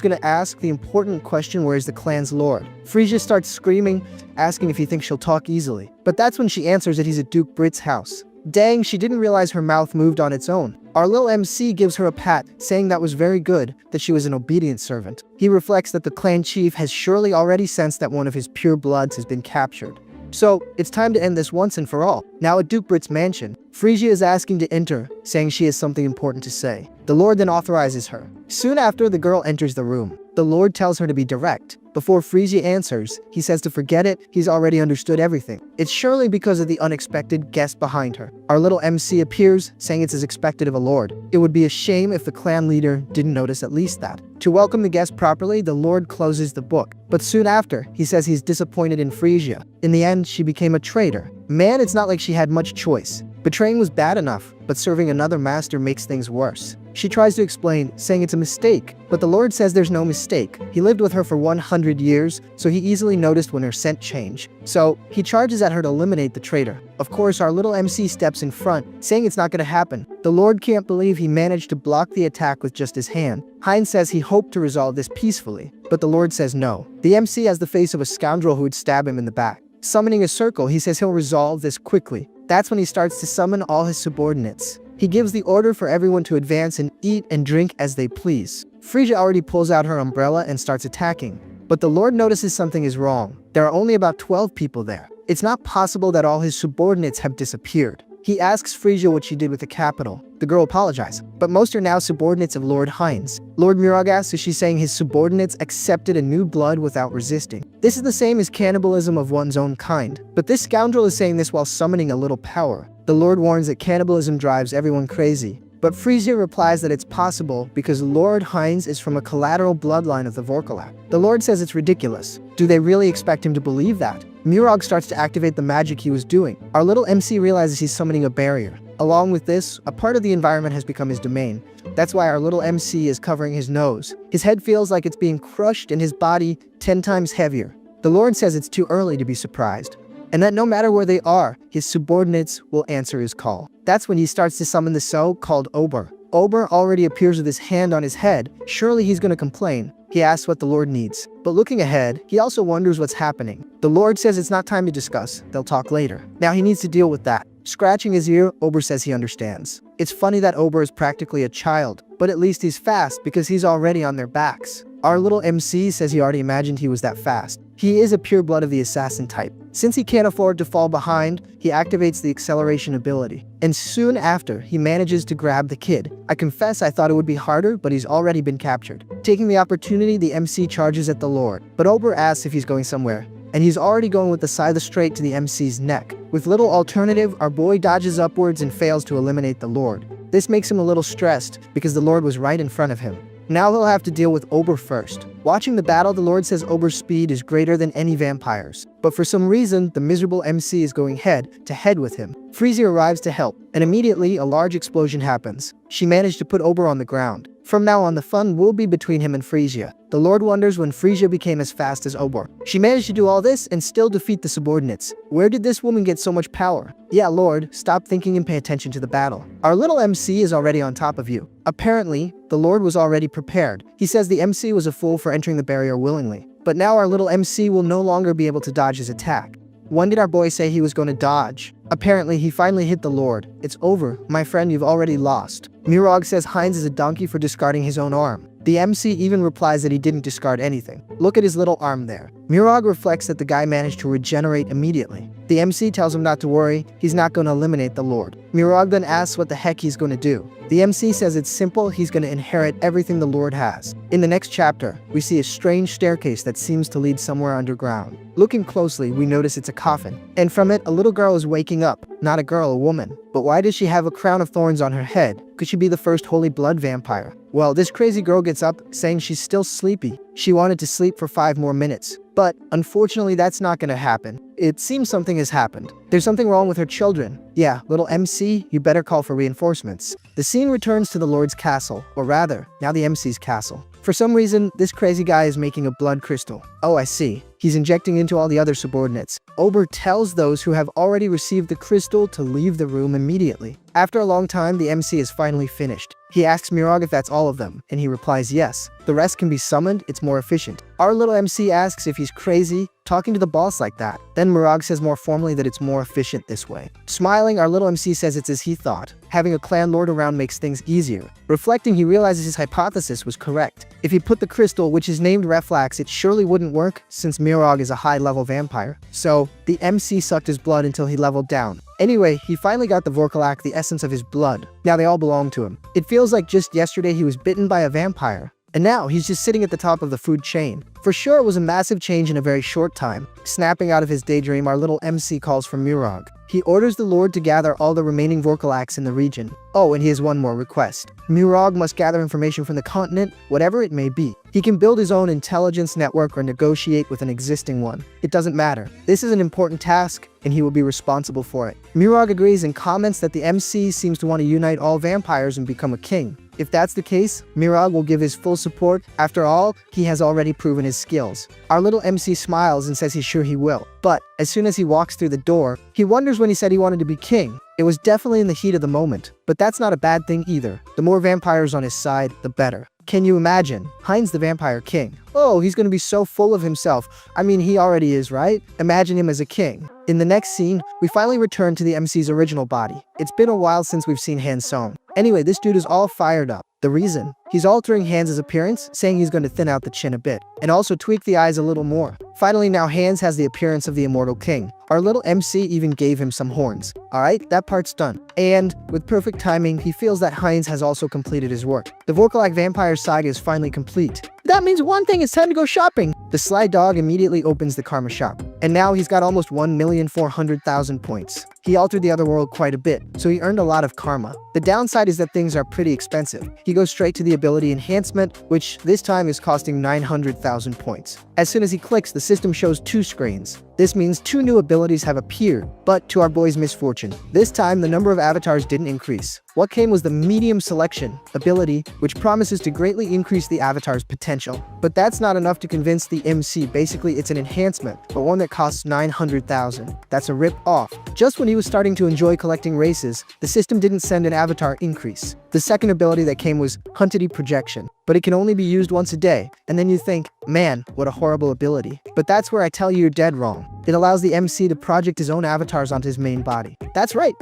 gonna ask the important question, where is the clan's lord? Frisia starts screaming, asking if he thinks she'll talk easily. But that's when she answers that he's at Duke Brit's house. Dang, she didn't realize her mouth moved on its own. Our little MC gives her a pat, saying that was very good, that she was an obedient servant. He reflects that the clan chief has surely already sensed that one of his pure bloods has been captured. So, it's time to end this once and for all. Now at Duke Brit's mansion, Frisia is asking to enter, saying she has something important to say. The Lord then authorizes her. Soon after, the girl enters the room. The Lord tells her to be direct. Before Frisia answers, he says to forget it, he's already understood everything. It's surely because of the unexpected guest behind her. Our little MC appears, saying it's as expected of a lord. It would be a shame if the clan leader didn't notice at least that. To welcome the guest properly, the Lord closes the book. But soon after, he says he's disappointed in Frisia. In the end, she became a traitor. Man, it's not like she had much choice. Betraying was bad enough, but serving another master makes things worse. She tries to explain, saying it's a mistake, but the Lord says there's no mistake. He lived with her for 100 years, so he easily noticed when her scent changed. So, he charges at her to eliminate the traitor. Of course, our little MC steps in front, saying it's not gonna happen. The Lord can't believe he managed to block the attack with just his hand. Hines says he hoped to resolve this peacefully, but the Lord says no. The MC has the face of a scoundrel who would stab him in the back. Summoning a circle, he says he'll resolve this quickly. That's when he starts to summon all his subordinates. He gives the order for everyone to advance and eat and drink as they please. Frisia already pulls out her umbrella and starts attacking. But the Lord notices something is wrong. There are only about 12 people there. It's not possible that all his subordinates have disappeared. He asks Frisia what she did with the capital. The girl apologizes, but most are now subordinates of Lord Hines. Lord Murag asks if she's saying his subordinates accepted a new blood without resisting. This is the same as cannibalism of one's own kind, but this scoundrel is saying this while summoning a little power. The Lord warns that cannibalism drives everyone crazy, but Frisia replies that it's possible because Lord Hines is from a collateral bloodline of the Vorkalak. The Lord says it's ridiculous. Do they really expect him to believe that? Murag starts to activate the magic he was doing. Our little MC realizes he's summoning a barrier. Along with this, a part of the environment has become his domain. That's why our little MC is covering his nose. His head feels like it's being crushed and his body 10 times heavier. The Lord says it's too early to be surprised, and that no matter where they are, his subordinates will answer his call. That's when he starts to summon the so-called Ober. Ober already appears with his hand on his head. Surely he's gonna complain. He asks what the Lord needs. But looking ahead, he also wonders what's happening. The Lord says it's not time to discuss. They'll talk later. Now he needs to deal with that. Scratching his ear, Ober says he understands. It's funny that Ober is practically a child, but at least he's fast because he's already on their backs. Our little MC says he already imagined he was that fast. He is a pure blood of the assassin type. Since he can't afford to fall behind, he activates the acceleration ability. And soon after, he manages to grab the kid. I confess I thought it would be harder, but he's already been captured. Taking the opportunity, the MC charges at the Lord. But Ober asks if he's going somewhere, and he's already going with the side of the straight to the MC's neck. With little alternative, our boy dodges upwards and fails to eliminate the Lord. This makes him a little stressed because the Lord was right in front of him. Now he'll have to deal with Ober first. Watching the battle, the Lord says Ober's speed is greater than any vampires. But for some reason, the miserable MC is going head to head with him. Frisia arrives to help, and immediately a large explosion happens. She managed to put Ober on the ground. From now on, the fun will be between him and Frisia. The Lord wonders when Frisia became as fast as Ober. She managed to do all this and still defeat the subordinates. Where did this woman get so much power? Yeah, Lord, stop thinking and pay attention to the battle. Our little MC is already on top of you. Apparently, the Lord was already prepared. He says the MC was a fool for entering the barrier willingly. But now our little MC will no longer be able to dodge his attack. When did our boy say he was going to dodge? Apparently, he finally hit the Lord. It's over. My friend, you've already lost. Mirog says Hines is a donkey for discarding his own arm. The MC even replies that he didn't discard anything. Look at his little arm there. Mirog reflects that the guy managed to regenerate immediately. The MC tells him not to worry, he's not going to eliminate the Lord. Mirog then asks what the heck he's going to do. The MC says it's simple, he's going to inherit everything the Lord has. In the next chapter, we see a strange staircase that seems to lead somewhere underground. Looking closely, we notice it's a coffin. And from it, a little girl is waking up. Not a girl, a woman. But why does she have a crown of thorns on her head? Could she be the first holy blood vampire? Well, this crazy girl gets up, saying she's still sleepy. She wanted to sleep for 5 more minutes. But unfortunately, that's not gonna happen. It seems something has happened. There's something wrong with her children. Yeah, little MC, you better call for reinforcements. The scene returns to the Lord's castle, or rather, now the MC's castle. For some reason, this crazy guy is making a blood crystal. Oh, I see. He's injecting into all the other subordinates. Ober tells those who have already received the crystal to leave the room immediately. After a long time, the MC is finally finished. He asks Mirog if that's all of them, and he replies yes. The rest can be summoned, it's more efficient. Our little MC asks if he's crazy, talking to the boss like that. Then Mirog says more formally that it's more efficient this way. Smiling, our little MC says it's as he thought. Having a clan lord around makes things easier. Reflecting, he realizes his hypothesis was correct. If he put the crystal, which is named Reflax, it surely wouldn't work since Mirog is a high-level vampire. So, the MC sucked his blood until he leveled down. Anyway, he finally got the Vorkalak, the essence of his blood. Now they all belong to him. It feels like just yesterday he was bitten by a vampire. And now he's just sitting at the top of the food chain. For sure, it was a massive change in a very short time. Snapping out of his daydream, our little MC calls for Mirog. He orders the Lord to gather all the remaining Vorkalaks in the region. Oh, and he has one more request. Mirog must gather information from the continent, whatever it may be. He can build his own intelligence network or negotiate with an existing one. It doesn't matter. This is an important task, and he will be responsible for it. Mirog agrees and comments that the MC seems to want to unite all vampires and become a king. If that's the case, Mirog will give his full support. After all, he has already proven his skills. Our little MC smiles and says he's sure he will. But as soon as he walks through the door, he wonders when he said he wanted to be king. It was definitely in the heat of the moment, but that's not a bad thing either. The more vampires on his side, the better. Can you imagine? Hines the Vampire King. Oh, he's gonna be so full of himself. I mean, he already is, right? Imagine him as a king. In the next scene, we finally return to the MC's original body. It's been a while since we've seen Hansong. Anyway, this dude is all fired up. The reason? He's altering Hans' appearance, saying he's going to thin out the chin a bit, and also tweak the eyes a little more. Finally, now Hans has the appearance of the immortal king. Our little MC even gave him some horns. Alright, that part's done. And, with perfect timing, he feels that Hines has also completed his work. The Vorkalak Vampire Saga is finally complete. That means one thing, it's time to go shopping! The sly dog immediately opens the karma shop. And now he's got almost 1,400,000 points. He altered the other world quite a bit, so he earned a lot of karma. The downside is that things are pretty expensive. He goes straight to the ability enhancement, which this time is costing 900,000 points. As soon as he clicks, the system shows 2 screens. This means 2 new abilities have appeared, but to our boy's misfortune, this time the number of avatars didn't increase. What came was the medium selection ability, which promises to greatly increase the avatar's potential. But that's not enough to convince the MC. Basically, it's an enhancement, but one that costs 900,000. That's a rip-off. Just when he was starting to enjoy collecting races, the system didn't send an avatar increase. The second ability that came was Huntity Projection, but it can only be used once a day, and then you think, man, what a horrible ability. But that's where I tell you you're dead wrong. It allows the MC to project his own avatars onto his main body. That's right,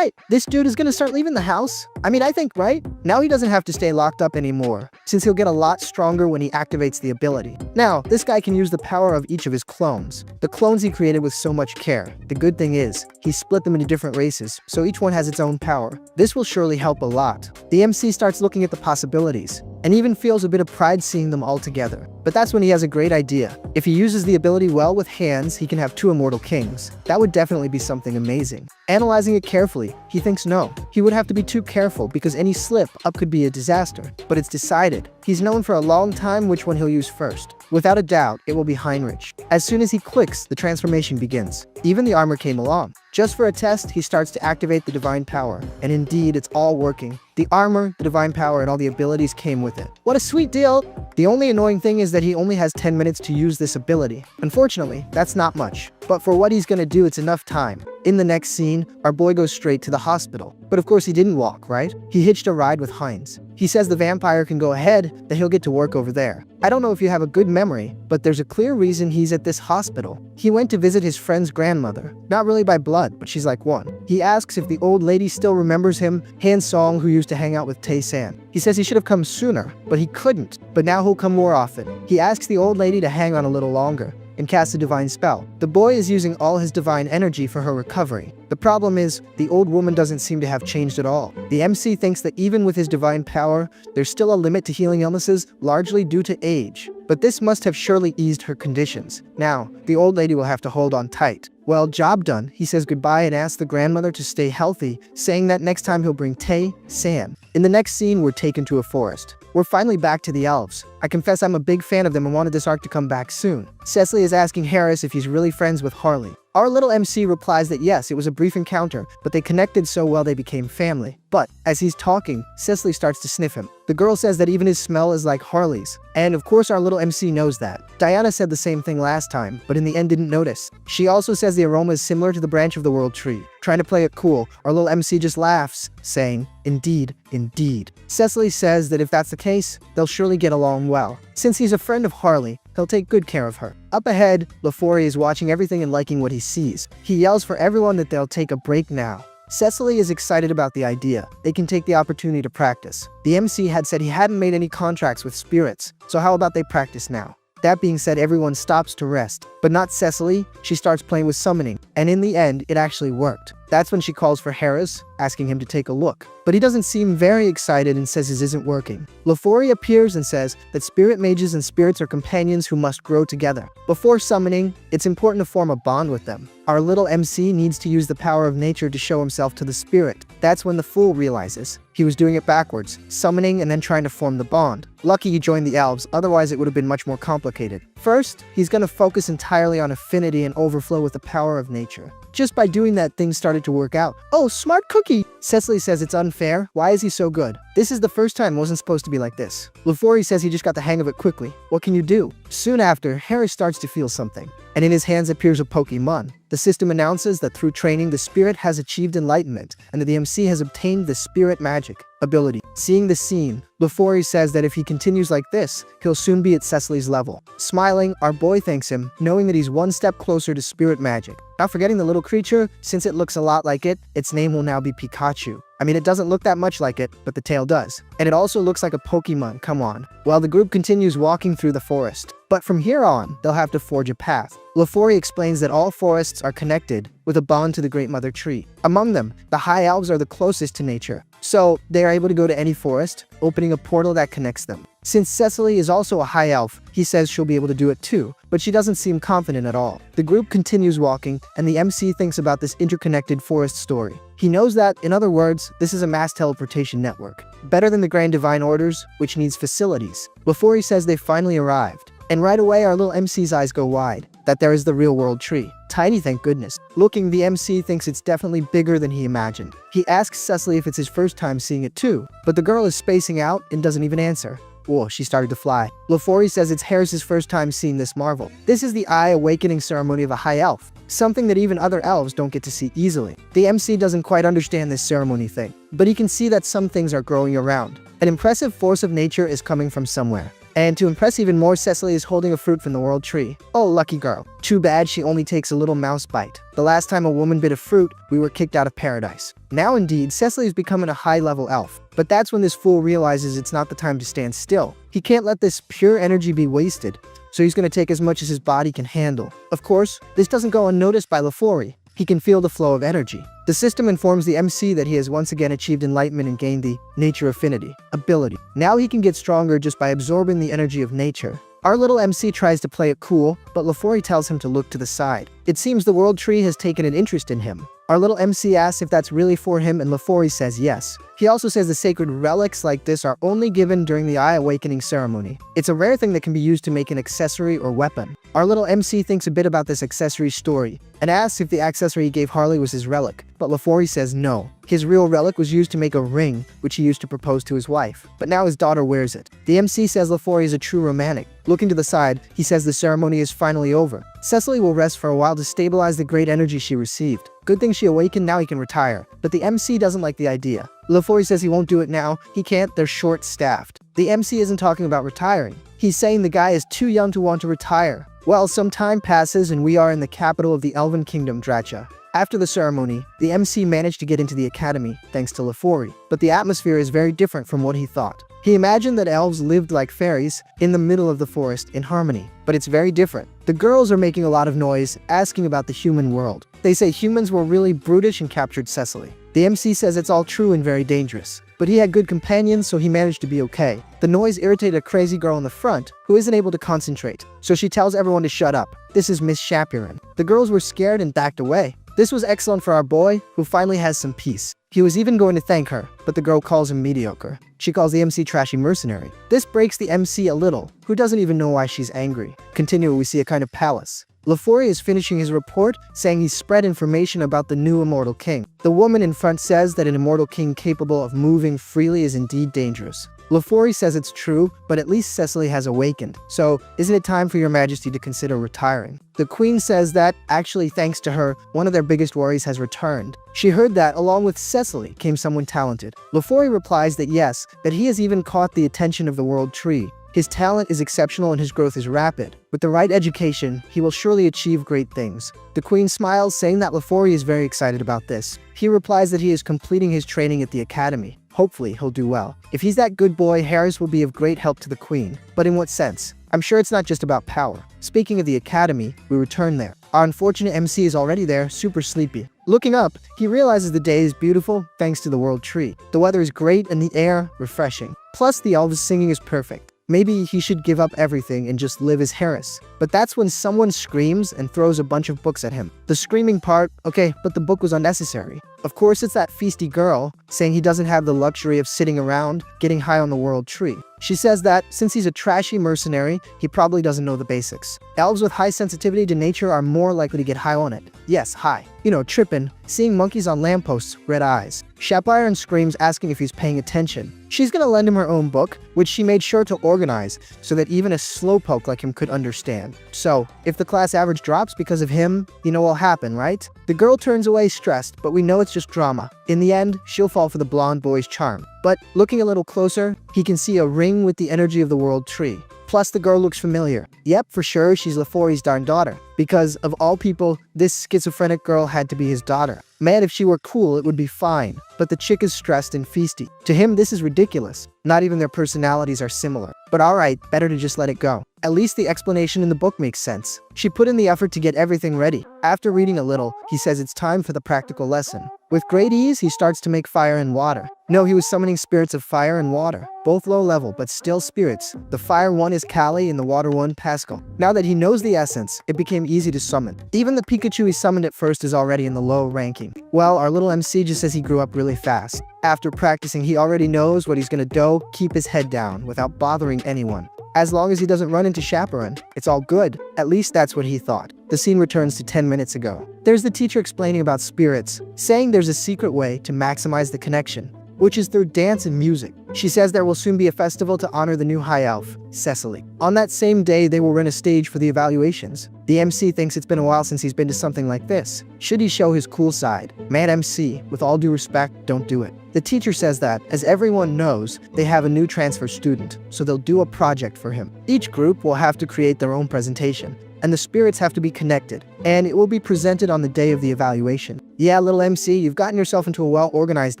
this dude is gonna start leaving the house. I mean, I think, right? Now he doesn't have to stay locked up anymore, since he'll get a lot stronger when he activates the ability. Now, this guy can use the power of each of his clones. The clones he created with so much care. The good thing is, he split them into different races, so each one has its own power. This will surely help a lot. The MC starts looking at the possibilities. and even feels a bit of pride seeing them all together. But that's when he has a great idea. If he uses the ability well with hands, he can have 2 immortal kings. That would definitely be something amazing. Analyzing it carefully, he thinks no. He would have to be too careful because any slip up could be a disaster. But it's decided. He's known for a long time which one he'll use first. Without a doubt, it will be Heinrich. As soon as he clicks, the transformation begins. Even the armor came along. Just for a test, he starts to activate the divine power. And indeed, it's all working. The armor, the divine power, and all the abilities came with it. What a sweet deal! The only annoying thing is that he only has 10 minutes to use this ability. Unfortunately, that's not much. But for what he's gonna do, it's enough time. In the next scene, our boy goes straight to the hospital. But of course he didn't walk, right? He hitched a ride with Hines. He says the vampire can go ahead, that he'll get to work over there. I don't know if you have a good memory, but there's a clear reason he's at this hospital. He went to visit his friend's grandmother. Not really by blood, but she's like one. He asks if the old lady still remembers him, Han Song, who used to hang out with Tae San. He says he should have come sooner, but he couldn't. But now he'll come more often. He asks the old lady to hang on a little longer and cast a divine spell. The boy is using all his divine energy for her recovery. The problem is, the old woman doesn't seem to have changed at all. The MC thinks that even with his divine power, there's still a limit to healing illnesses, largely due to age. But this must have surely eased her conditions. Now, the old lady will have to hold on tight. Well, job done. He says goodbye and asks the grandmother to stay healthy, saying that next time he'll bring Tae San. In the next scene, we're taken to a forest. We're finally back to the elves. I confess I'm a big fan of them and wanted this arc to come back soon. Cecily is asking Harris if he's really friends with Harley. Our little MC replies that yes, it was a brief encounter, but they connected so well they became family. But, as he's talking, Cecily starts to sniff him. The girl says that even his smell is like Harley's. And of course our little MC knows that. Diana said the same thing last time, but in the end didn't notice. She also says the aroma is similar to the branch of the world tree. Trying to play it cool, our little MC just laughs, saying, "Indeed, indeed." Cecily says that if that's the case, they'll surely get along well. Since he's a friend of Harley, he'll take good care of her. Up ahead, LaForey is watching everything and liking what he sees. He yells for everyone that they'll take a break now. Cecily is excited about the idea. They can take the opportunity to practice. The MC had said he hadn't made any contracts with spirits, so how about they practice now? That being said, everyone stops to rest. But not Cecily. She starts playing with summoning. And in the end, it actually worked. That's when she calls for Harris, asking him to take a look. But he doesn't seem very excited and says his isn't working. LaForey appears and says that spirit mages and spirits are companions who must grow together. Before summoning, it's important to form a bond with them. Our little MC needs to use the power of nature to show himself to the spirit. That's when the fool realizes he was doing it backwards, summoning and then trying to form the bond. Lucky he joined the elves, otherwise it would have been much more complicated. First, he's going to focus entirely on affinity and overflow with the power of nature. Just by doing that, things started to work out. Oh, smart cookie! Cecily says it's unfair. Why is he so good? This is the first time it wasn't supposed to be like this. LaForey says he just got the hang of it quickly. What can you do? Soon after, Harry starts to feel something, and in his hands appears a Pokemon. The system announces that through training, the spirit has achieved enlightenment, and that the MC has obtained the spirit magic ability. Seeing the scene, LaForey says that if he continues like this, he'll soon be at Cecily's level. Smiling, our boy thanks him, knowing that he's one step closer to spirit magic. Not forgetting the little creature, since it looks a lot like it, its name will now be Pikachu. I mean, it doesn't look that much like it, but the tail does. And it also looks like a Pokemon, come on. While the group continues walking through the forest. But from here on, they'll have to forge a path. LaForey explains that all forests are connected with a bond to the Great Mother Tree. Among them, the High Elves are the closest to nature. So, they are able to go to any forest, opening a portal that connects them. Since Cecily is also a High Elf, he says she'll be able to do it too, but she doesn't seem confident at all. The group continues walking, and the MC thinks about this interconnected forest story. He knows that, in other words, this is a mass teleportation network. Better than the Grand Divine Orders, which needs facilities. LaForey says they finally arrived. And right away, our little MC's eyes go wide, that there is the real world tree. Tiny, thank goodness. Looking, the MC thinks it's definitely bigger than he imagined. He asks Cecily if it's his first time seeing it too, but the girl is spacing out and doesn't even answer. Whoa, she started to fly. LaForey says it's Harris's first time seeing this marvel. This is the eye awakening ceremony of a high elf, something that even other elves don't get to see easily. The MC doesn't quite understand this ceremony thing, but he can see that some things are growing around. An impressive force of nature is coming from somewhere. And to impress even more, Cecily is holding a fruit from the world tree. Oh, lucky girl. Too bad she only takes a little mouse bite. The last time a woman bit a fruit, we were kicked out of paradise. Now indeed, Cecily is becoming a high-level elf. But that's when this fool realizes it's not the time to stand still. He can't let this pure energy be wasted, so he's going to take as much as his body can handle. Of course, this doesn't go unnoticed by LaForey. He can feel the flow of energy. The system informs the MC that he has once again achieved enlightenment and gained the nature affinity ability. Now he can get stronger just by absorbing the energy of nature. Our little MC tries to play it cool, but Lafori tells him to look to the side. It seems the world tree has taken an interest in him. Our little MC asks if that's really for him, and Lafori says yes. He also says the sacred relics like this are only given during the Eye Awakening ceremony. It's a rare thing that can be used to make an accessory or weapon. Our little MC thinks a bit about this accessory story, and asks if the accessory he gave Harley was his relic, but Lafori says no. His real relic was used to make a ring, which he used to propose to his wife, but now his daughter wears it. The MC says Lafori is a true romantic. Looking to the side, he says the ceremony is finally over. Cecily will rest for a while to stabilize the great energy she received. Good thing she awakened, now he can retire. But the MC doesn't like the idea. Lafori says he won't do it now. He can't, they're short-staffed. The MC isn't talking about retiring. He's saying the guy is too young to want to retire. Well, some time passes and we are in the capital of the Elven Kingdom, Dracha. After the ceremony, the MC managed to get into the academy, thanks to Lafori, but the atmosphere is very different from what he thought. He imagined that elves lived like fairies in the middle of the forest in harmony, but it's very different. The girls are making a lot of noise, asking about the human world. They say humans were really brutish and captured Cecily. The MC says it's all true and very dangerous, but he had good companions, so he managed to be okay. The noise irritated a crazy girl in the front, who isn't able to concentrate, so she tells everyone to shut up. This is Miss Shapiran. The girls were scared and backed away. This was excellent for our boy, who finally has some peace. He was even going to thank her, but the girl calls him mediocre. She calls the MC trashy mercenary. This breaks the MC a little, who doesn't even know why she's angry. Continue, we see a kind of palace. Lafori is finishing his report, saying he's spread information about the new immortal king. The woman in front says that an immortal king capable of moving freely is indeed dangerous. Lafori says it's true, but at least Cecily has awakened. So, isn't it time for your majesty to consider retiring? The queen says that, actually thanks to her, one of their biggest worries has returned. She heard that, along with Cecily, came someone talented. Lafori replies that yes, that he has even caught the attention of the world tree. His talent is exceptional and his growth is rapid. With the right education, he will surely achieve great things. The queen smiles, saying that Lafori is very excited about this. He replies that he is completing his training at the academy. Hopefully, he'll do well. If he's that good boy, Harris will be of great help to the queen. But in what sense? I'm sure it's not just about power. Speaking of the academy, we return there. Our unfortunate MC is already there, super sleepy. Looking up, he realizes the day is beautiful thanks to the world tree. The weather is great and the air refreshing. Plus, the elves singing is perfect. Maybe he should give up everything and just live as Harris. But that's when someone screams and throws a bunch of books at him. The screaming part, okay, but the book was unnecessary. Of course, it's that feisty girl saying he doesn't have the luxury of sitting around, getting high on the world tree. She says that, since he's a trashy mercenary, he probably doesn't know the basics. Elves with high sensitivity to nature are more likely to get high on it. Yes, high. You know, trippin', seeing monkeys on lampposts, red eyes. Shapiran screams, asking if he's paying attention. She's gonna lend him her own book, which she made sure to organize so that even a slowpoke like him could understand. So, if the class average drops because of him, you know what'll happen, right? The girl turns away stressed, but we know it's just drama. In the end, she'll fall for the blonde boy's charm. But looking a little closer, he can see a ring with the energy of the world tree. Plus, the girl looks familiar. Yep, for sure, she's Lafori's darn daughter. Because, of all people, this schizophrenic girl had to be his daughter. Man, if she were cool, it would be fine. But the chick is stressed and feisty. To him, this is ridiculous. Not even their personalities are similar. But alright, better to just let it go. At least the explanation in the book makes sense. She put in the effort to get everything ready. After reading a little, he says it's time for the practical lesson. With great ease, he starts to make fire and water. No, he was summoning spirits of fire and water. Both low level, but still spirits. The fire one is Kali and the water one Pascal. Now that he knows the essence, it became easy to summon. Even the Pikachu he summoned at first is already in the low ranking. Well, our little MC just says he grew up really fast. After practicing, he already knows what he's gonna do, keep his head down without bothering anyone. As long as he doesn't run into Chaperone, it's all good. At least that's what he thought. The scene returns to 10 minutes ago. There's the teacher explaining about spirits, saying there's a secret way to maximize the connection, which is through dance and music. She says there will soon be a festival to honor the new high elf, Cecily. On that same day, they will rent a stage for the evaluations. The MC thinks it's been a while since he's been to something like this. Should he show his cool side? Man MC, with all due respect, don't do it. The teacher says that, as everyone knows, they have a new transfer student, so they'll do a project for him. Each group will have to create their own presentation, and the spirits have to be connected, and it will be presented on the day of the evaluation. Yeah, little MC, you've gotten yourself into a well-organized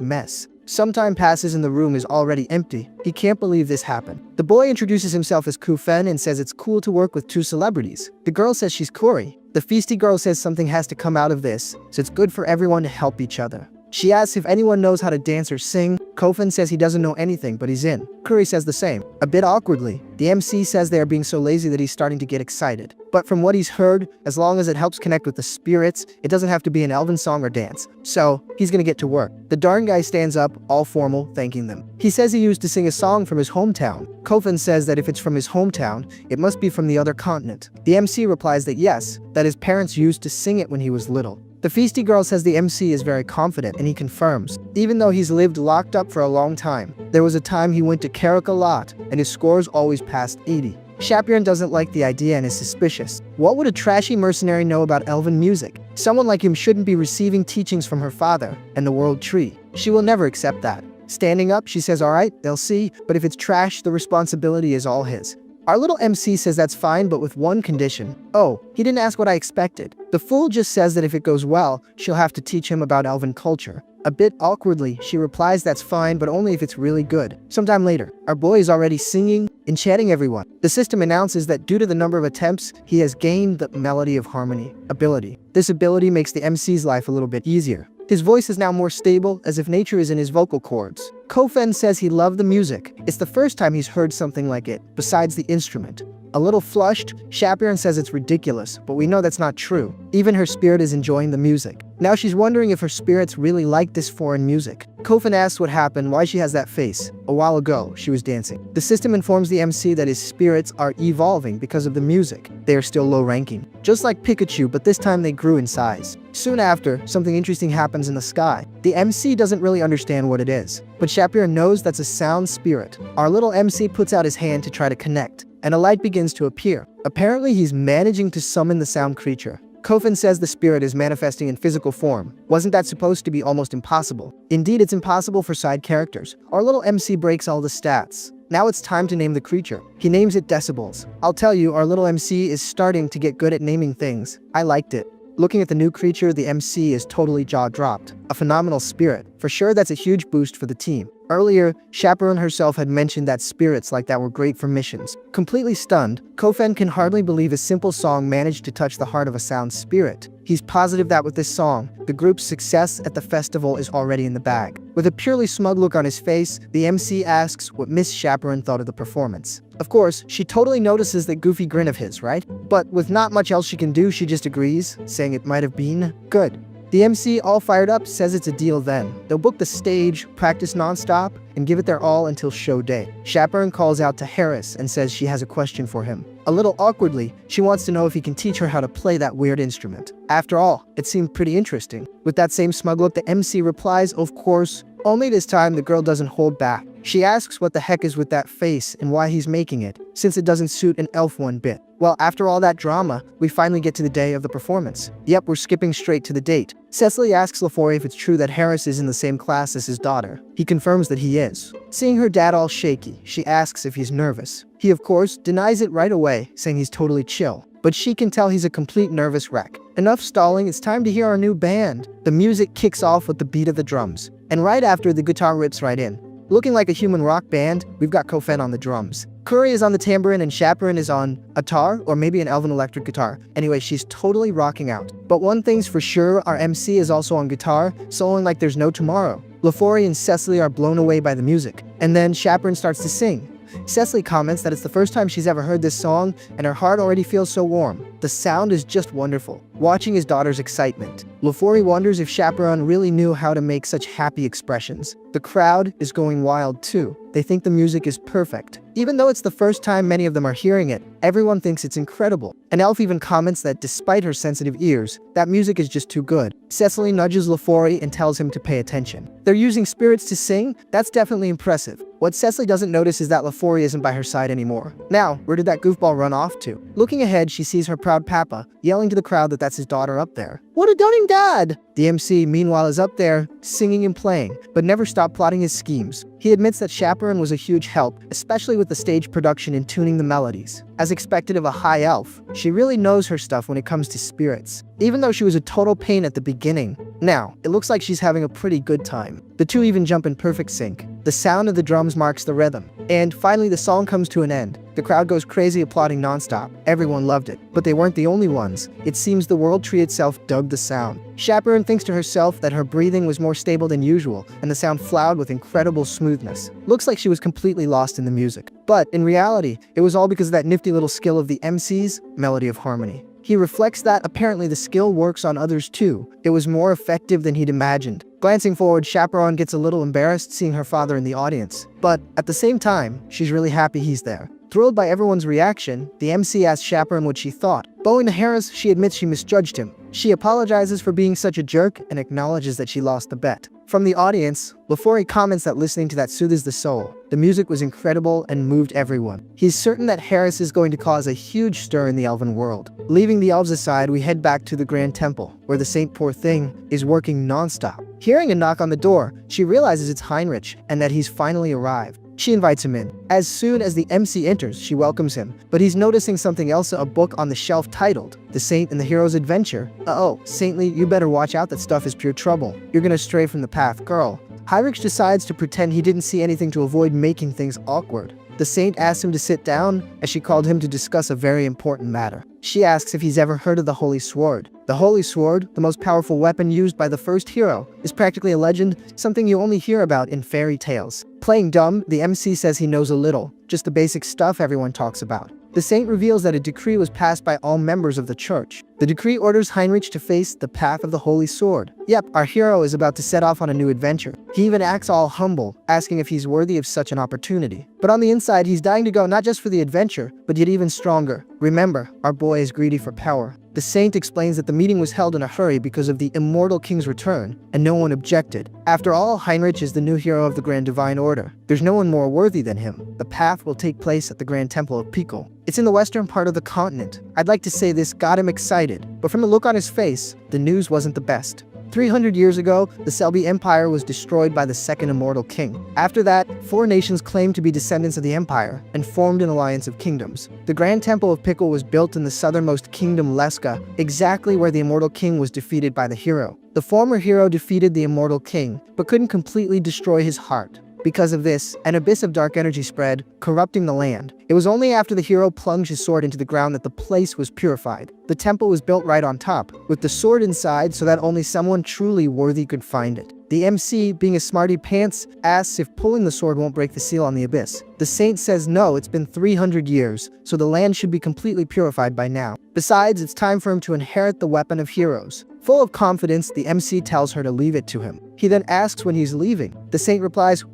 mess. Some time passes and the room is already empty. He can't believe this happened. The boy introduces himself as Kufen and says it's cool to work with two celebrities. The girl says she's Kuri. The feisty girl says something has to come out of this, so it's good for everyone to help each other. She asks if anyone knows how to dance or sing. Kofen says he doesn't know anything, but he's in. Kuri says the same. A bit awkwardly, the MC says they are being so lazy that he's starting to get excited. But from what he's heard, as long as it helps connect with the spirits, it doesn't have to be an elven song or dance. So, he's gonna get to work. The darn guy stands up, all formal, thanking them. He says he used to sing a song from his hometown. Kofen says that if it's from his hometown, it must be from the other continent. The MC replies that yes, that his parents used to sing it when he was little. The feisty girl says the MC is very confident, and he confirms. Even though he's lived locked up for a long time, there was a time he went to Karak a lot, and his scores always passed 80. Shapiran doesn't like the idea and is suspicious. What would a trashy mercenary know about elven music? Someone like him shouldn't be receiving teachings from her father and the world tree. She will never accept that. Standing up, she says alright, they'll see, but if it's trash, the responsibility is all his. Our little MC says that's fine, but with one condition. Oh, he didn't ask what I expected. The fool just says that if it goes well, she'll have to teach him about elven culture. A bit awkwardly, she replies that's fine, but only if it's really good. Sometime later, our boy is already singing, enchanting everyone. The system announces that due to the number of attempts, he has gained the Melody of Harmony ability. This ability makes the MC's life a little bit easier. His voice is now more stable, as if nature is in his vocal cords. Kofen says he loved the music. It's the first time he's heard something like it, besides the instrument. A little flushed, Shapiran says it's ridiculous, but we know that's not true. Even her spirit is enjoying the music. Now she's wondering if her spirits really like this foreign music. Kofen asks what happened, why she has that face. A while ago, she was dancing. The system informs the MC that his spirits are evolving because of the music. They are still low ranking. Just like Pikachu, but this time they grew in size. Soon after, something interesting happens in the sky. The MC doesn't really understand what it is, but Shapiran knows that's a sound spirit. Our little MC puts out his hand to try to connect, and a light begins to appear. Apparently he's managing to summon the sound creature. Kofen says the spirit is manifesting in physical form. Wasn't that supposed to be almost impossible? Indeed, it's impossible for side characters. Our little MC breaks all the stats. Now it's time to name the creature. He names it Decibels. I'll tell you, our little MC is starting to get good at naming things. I liked it. Looking at the new creature, the MC is totally jaw-dropped. A phenomenal spirit. For sure, that's a huge boost for the team. Earlier, Chaperone herself had mentioned that spirits like that were great for missions. Completely stunned, Kofen can hardly believe a simple song managed to touch the heart of a sound spirit. He's positive that with this song, the group's success at the festival is already in the bag. With a purely smug look on his face, the MC asks what Miss Chaperone thought of the performance. Of course, she totally notices that goofy grin of his, right? But with not much else she can do, she just agrees, saying it might have been good. The MC, all fired up, says it's a deal then. They'll book the stage, practice non-stop, and give it their all until show day. Chaperone calls out to Harris and says she has a question for him. A little awkwardly, she wants to know if he can teach her how to play that weird instrument. After all, it seemed pretty interesting. With that same smug look, the MC replies, of course. Only this time, the girl doesn't hold back. She asks what the heck is with that face and why he's making it, since it doesn't suit an elf one bit. Well, after all that drama, we finally get to the day of the performance. Yep, we're skipping straight to the date. Cecily asks LaFoy if it's true that Harris is in the same class as his daughter. He confirms that he is. Seeing her dad all shaky, she asks if he's nervous. He, of course, denies it right away, saying he's totally chill. But she can tell he's a complete nervous wreck. Enough stalling, it's time to hear our new band. The music kicks off with the beat of the drums. And right after, the guitar rips right in. Looking like a human rock band, we've got Kofen on the drums. Curry is on the tambourine and Chaperone is on a tar or maybe an elven electric guitar. Anyway, she's totally rocking out. But one thing's for sure, our MC is also on guitar, soloing like there's no tomorrow. LaFoy and Cecily are blown away by the music. And then Chaperone starts to sing. Cecily comments that it's the first time she's ever heard this song, and her heart already feels so warm. The sound is just wonderful. Watching his daughter's excitement. LaFoy wonders if Chaperone really knew how to make such happy expressions. The crowd is going wild too. They think the music is perfect. Even though it's the first time many of them are hearing it, everyone thinks it's incredible. An elf even comments that despite her sensitive ears, that music is just too good. Cecily nudges LaFoy and tells him to pay attention. They're using spirits to sing? That's definitely impressive. What Cecily doesn't notice is that LaFoy isn't by her side anymore. Now, where did that goofball run off to? Looking ahead, she sees her proud papa, yelling to the crowd that that's his daughter up there. What a doting dad! The MC, meanwhile, is up there, singing and playing, but never stopped plotting his schemes. He admits that Chaperone was a huge help, especially with the stage production and tuning the melodies. As expected of a high elf, she really knows her stuff when it comes to spirits, even though she was a total pain at the beginning. Now, it looks like she's having a pretty good time. The two even jump in perfect sync. The sound of the drums marks the rhythm. And finally the song comes to an end. The crowd goes crazy applauding nonstop. Everyone loved it. But they weren't the only ones. It seems the world tree itself dug the sound. Chaperone thinks to herself that her breathing was more stable than usual, and the sound flowed with incredible smoothness. Looks like she was completely lost in the music. But in reality, it was all because of that nifty little skill of the MC's melody of harmony. He reflects that apparently the skill works on others too. It was more effective than he'd imagined. Glancing forward, Chaperone gets a little embarrassed seeing her father in the audience. But at the same time, she's really happy he's there. Thrilled by everyone's reaction, the MC asks Chaperone what she thought. Bowing to Harris, she admits she misjudged him. She apologizes for being such a jerk and acknowledges that she lost the bet. From the audience, Lafori comments that listening to that soothes the soul. The music was incredible and moved everyone. He's certain that Harris is going to cause a huge stir in the elven world. Leaving the elves aside, we head back to the Grand Temple, where the Saint Poor Thing is working non-stop. Hearing a knock on the door, she realizes it's Heinrich and that he's finally arrived. She invites him in. As soon as the MC enters, she welcomes him, but he's noticing something else, a book on the shelf titled The Saint and the Hero's Adventure. Uh-oh, Saintly, you better watch out, that stuff is pure trouble. You're gonna stray from the path, girl. Heinrich decides to pretend he didn't see anything to avoid making things awkward. The Saint asks him to sit down, as she called him to discuss a very important matter. She asks if he's ever heard of the Holy Sword. The Holy Sword, the most powerful weapon used by the first hero, is practically a legend, something you only hear about in fairy tales. Playing dumb, the MC says he knows a little, just the basic stuff everyone talks about. The Saint reveals that a decree was passed by all members of the church. The decree orders Heinrich to face the path of the Holy Sword. Yep, our hero is about to set off on a new adventure. He even acts all humble, asking if he's worthy of such an opportunity. But on the inside, he's dying to go not just for the adventure, but yet even stronger. Remember, our boy is greedy for power. The Saint explains that the meeting was held in a hurry because of the immortal king's return, and no one objected. After all, Heinrich is the new hero of the Grand Divine Order. There's no one more worthy than him. The path will take place at the Grand Temple of Pico. It's in the western part of the continent. I'd like to say this got him excited, but from the look on his face, the news wasn't the best. 300 years ago, the Selby Empire was destroyed by the second immortal king. After that, 4 nations claimed to be descendants of the empire and formed an alliance of kingdoms. The Grand Temple of Pickle was built in the southernmost kingdom Leska, exactly where the immortal king was defeated by the hero. The former hero defeated the immortal king, but couldn't completely destroy his heart. Because of this, an abyss of dark energy spread, corrupting the land. It was only after the hero plunged his sword into the ground that the place was purified. The temple was built right on top, with the sword inside so that only someone truly worthy could find it. The MC, being a smarty pants, asks if pulling the sword won't break the seal on the abyss. The Saint says no, it's been 300 years, so the land should be completely purified by now. Besides, it's time for him to inherit the weapon of heroes. Full of confidence, the MC tells her to leave it to him. He then asks when he's leaving. The Saint replies,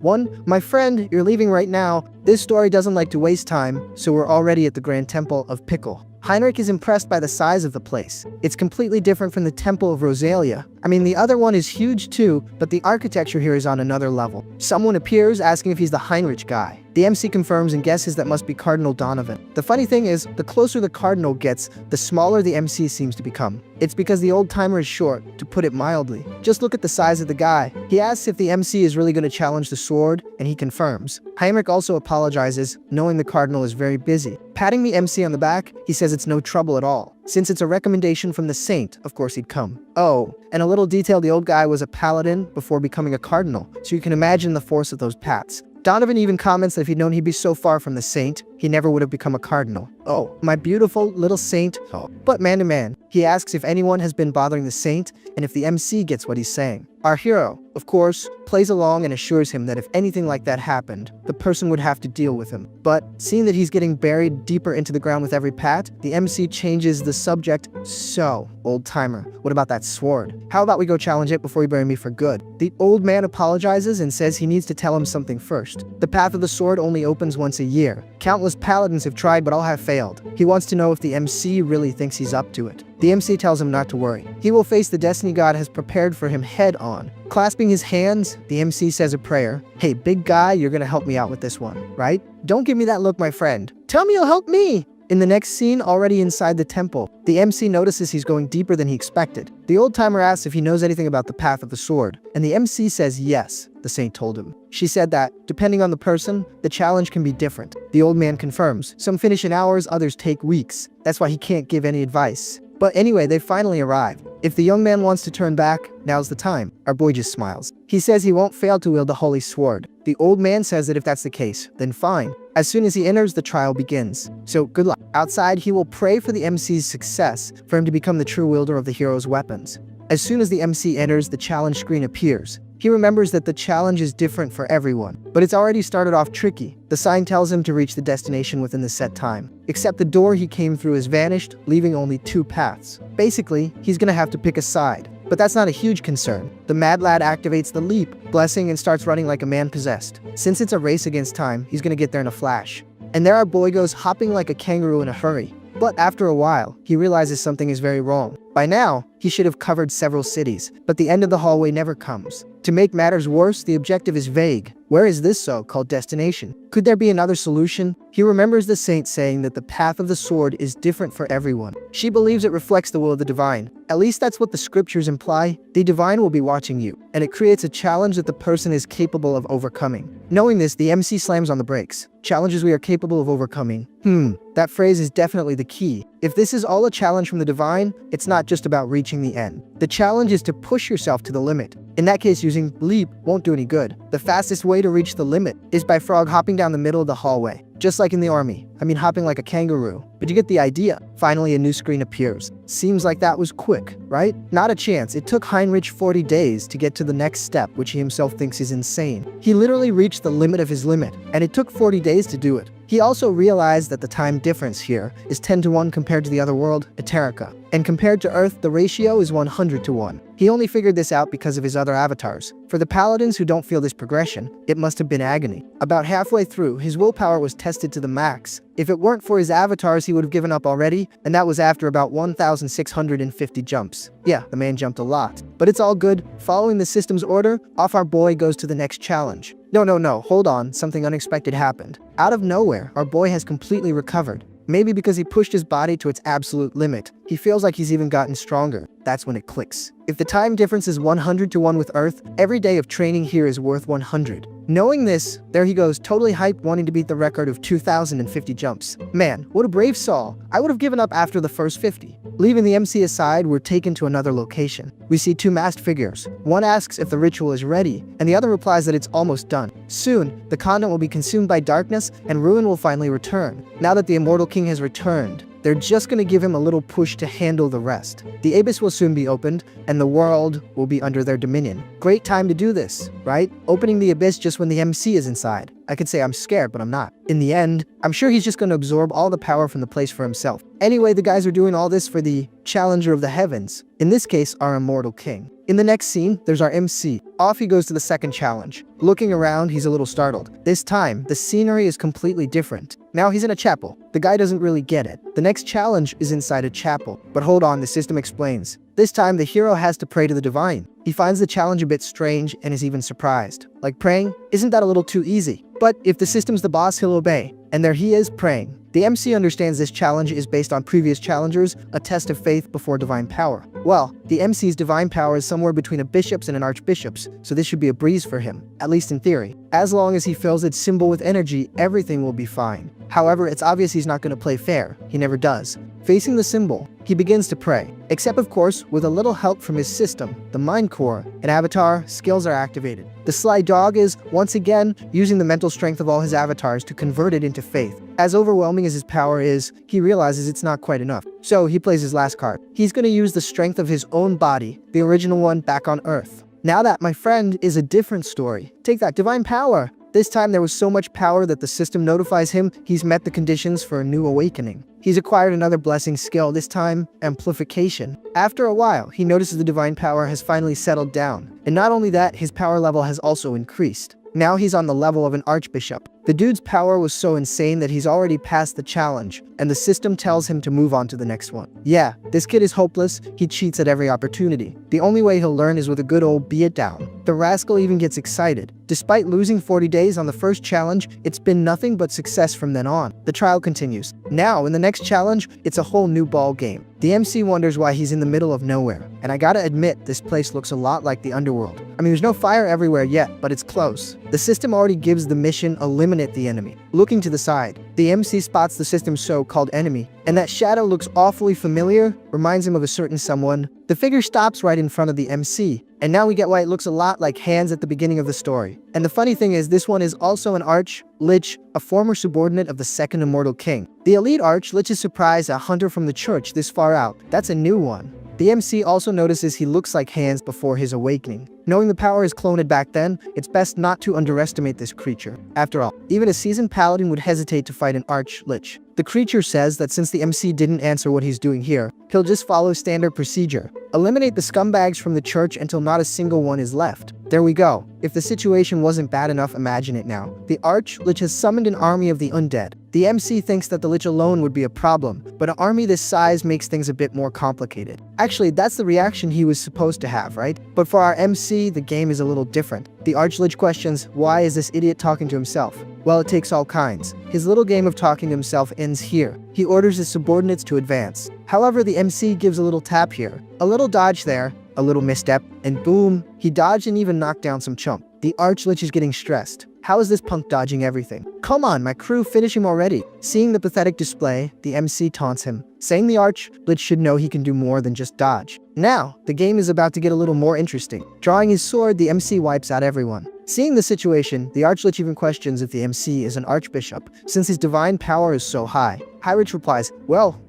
my friend, you're leaving right now. This story doesn't like to waste time, so we're already at the Grand Temple of Pickle. Heinrich is impressed by the size of the place. It's completely different from the Temple of Rosalia. I mean, the other one is huge too, but the architecture here is on another level. Someone appears asking if he's the Heinrich guy. The MC confirms and guesses that must be Cardinal Donovan. The funny thing is, the closer the Cardinal gets, the smaller the MC seems to become. It's because the old timer is short, to put it mildly. Just look at the size of the guy. He asks if the MC is really going to challenge the sword, and he confirms. Heinrich also apologizes, knowing the Cardinal is very busy. Patting the MC on the back, he says it's no trouble at all. Since it's a recommendation from the Saint, of course he'd come. Oh, and a little detail, the old guy was a paladin before becoming a cardinal, so you can imagine the force of those pats. Donovan even comments that if he'd known he'd be so far from the Saint, he never would have become a cardinal. Oh, my beautiful little Saint. Oh. But man to man, he asks if anyone has been bothering the Saint and if the MC gets what he's saying. Our hero, of course, plays along and assures him that if anything like that happened, the person would have to deal with him. But seeing that he's getting buried deeper into the ground with every pat, the MC changes the subject. So, old timer, what about that sword? How about we go challenge it before you bury me for good? The old man apologizes and says he needs to tell him something first. The path of the sword only opens once a year. Countless paladins have tried, but all have failed. He wants to know if the MC really thinks he's up to it. The MC tells him not to worry. He will face the destiny God has prepared for him head on. Clasping his hands, the MC says a prayer. Hey, big guy, you're gonna help me out with this one, right? Don't give me that look, my friend. Tell me you'll help me. In the next scene, already inside the temple, the MC notices he's going deeper than he expected. The old timer asks if he knows anything about the path of the sword, and the MC says yes, the saint told him. She said that, depending on the person, the challenge can be different. The old man confirms. Some finish in hours, others take weeks. That's why he can't give any advice. But anyway, they finally arrive. If the young man wants to turn back, now's the time. Our boy just smiles. He says he won't fail to wield the holy sword. The old man says that if that's the case, then fine. As soon as he enters, the trial begins. So good luck. Outside, he will pray for the MC's success, for him to become the true wielder of the hero's weapons. As soon as the MC enters, the challenge screen appears. He remembers that the challenge is different for everyone, but it's already started off tricky. The sign tells him to reach the destination within the set time. Except the door he came through has vanished, leaving only 2 paths. Basically, he's gonna have to pick a side. But that's not a huge concern. The mad lad activates the leap, blessing, and starts running like a man possessed. Since it's a race against time, he's gonna get there in a flash. And there our boy goes hopping like a kangaroo in a hurry. But after a while, he realizes something is very wrong. By now, he should have covered several cities, but the end of the hallway never comes. To make matters worse, the objective is vague. Where is this so-called destination? Could there be another solution? He remembers the saint saying that the path of the sword is different for everyone. She believes it reflects the will of the divine. At least that's what the scriptures imply. The divine will be watching you, and it creates a challenge that the person is capable of overcoming. Knowing this, the MC slams on the brakes. Challenges we are capable of overcoming. That phrase is definitely the key. If this is all a challenge from the divine, it's not just about reaching the end. The challenge is to push yourself to the limit. In that case, using leap won't do any good. The fastest way to reach the limit is by frog hopping down the middle of the hallway. Just like in the army. I mean hopping like a kangaroo. But you get the idea. Finally, a new screen appears. Seems like that was quick, right? Not a chance. It took Heinrich 40 days to get to the next step, which he himself thinks is insane. He literally reached the limit of his limit, and it took 40 days to do it. He also realized that the time difference here is 10-1 compared to the other world, Eterica. And compared to Earth, the ratio is 100-1. He only figured this out because of his other avatars. For the paladins who don't feel this progression, it must have been agony. About halfway through, his willpower was tested to the max. If it weren't for his avatars, he would have given up already, and that was after about 1,650 jumps. Yeah, the man jumped a lot. But it's all good. Following the system's order, off our boy goes to the next challenge. No, hold on, something unexpected happened. Out of nowhere, our boy has completely recovered. Maybe because he pushed his body to its absolute limit. He feels like he's even gotten stronger. That's when it clicks. If the time difference is 100-1 with Earth, every day of training here is worth 100. Knowing this, there he goes, totally hyped, wanting to beat the record of 2,050 jumps. Man, what a brave soul. I would have given up after the first 50. Leaving the MC aside, we're taken to another location. We see 2 masked figures. One asks if the ritual is ready, and the other replies that it's almost done. Soon, the continent will be consumed by darkness, and ruin will finally return. Now that the immortal king has returned, they're just gonna give him a little push to handle the rest. The abyss will soon be opened, and the world will be under their dominion. Great time to do this, right? Opening the abyss just when the MC is inside. I could say I'm scared, but I'm not. In the end, I'm sure he's just gonna absorb all the power from the place for himself. Anyway, the guys are doing all this for the challenger of the heavens. In this case, our immortal king. In the next scene, there's our MC. Off he goes to the second challenge. Looking around, he's a little startled. This time, the scenery is completely different. Now he's in a chapel. The guy doesn't really get it. The next challenge is inside a chapel. But hold on, the system explains. This time, the hero has to pray to the divine. He finds the challenge a bit strange and is even surprised. Like praying? Isn't that a little too easy? But if the system's the boss, he'll obey. And there he is, praying. The MC understands this challenge is based on previous challengers, a test of faith before divine power. Well, the MC's divine power is somewhere between a bishop's and an archbishop's, so this should be a breeze for him, at least in theory. As long as he fills its symbol with energy, everything will be fine. However, it's obvious he's not going to play fair. He never does. Facing the symbol, he begins to pray. Except of course, with a little help from his system, the mind core, and avatar, skills are activated. The sly dog is, once again, using the mental strength of all his avatars to convert it into faith. As overwhelming as his power is, he realizes it's not quite enough. So he plays his last card. He's going to use the strength of his own body, the original one back on Earth. Now that, my friend, is a different story. Take that, divine power. This time there was so much power that the system notifies him he's met the conditions for a new awakening. He's acquired another blessing skill, this time amplification. After a while, he notices the divine power has finally settled down. And not only that, his power level has also increased. Now he's on the level of an archbishop. The dude's power was so insane that he's already passed the challenge, and the system tells him to move on to the next one. Yeah, this kid is hopeless, he cheats at every opportunity. The only way he'll learn is with a good old be it down. The rascal even gets excited. Despite losing 40 days on the first challenge, it's been nothing but success from then on. The trial continues. Now, in the next challenge, it's a whole new ball game. The MC wonders why he's in the middle of nowhere, and I gotta admit, this place looks a lot like the underworld. I mean, there's no fire everywhere yet, but it's close. The system already gives the mission eliminate the enemy. Looking to the side, the MC spots the system's so-called enemy, and that shadow looks awfully familiar, reminds him of a certain someone. The figure stops right in front of the MC, and now we get why it looks a lot like Hines at the beginning of the story. And the funny thing is, this one is also an arch, Lich, a former subordinate of the second immortal king. The elite arch, Lich is surprised a hunter from the church this far out. That's a new one. The MC also notices he looks like Hines before his awakening. Knowing the power is cloned back then, it's best not to underestimate this creature. After all, even a seasoned paladin would hesitate to fight an arch Lich. The creature says that since the MC didn't answer what he's doing here, he'll just follow standard procedure. Eliminate the scumbags from the church until not a single one is left. There we go. If the situation wasn't bad enough, imagine it now. The arch Lich has summoned an army of the undead. The MC thinks that the Lich alone would be a problem, but an army this size makes things a bit more complicated. Actually, that's the reaction he was supposed to have, right? But for our MC, the game is a little different. The arch Lich questions, why is this idiot talking to himself? Well, it takes all kinds. His little game of talking to himself ends here. He orders his subordinates to advance. However, the MC gives a little tap here, a little dodge there, a little misstep, and boom, he dodged and even knocked down some chump. The arch Lich is getting stressed. How is this punk dodging everything? Come on, my crew, finish him already. Seeing the pathetic display, the MC taunts him, saying the arch Lich should know he can do more than just dodge. Now, the game is about to get a little more interesting. Drawing his sword, the MC wipes out everyone. Seeing the situation, the arch Lich even questions if the MC is an archbishop, since his divine power is so high. Heinrich replies, well,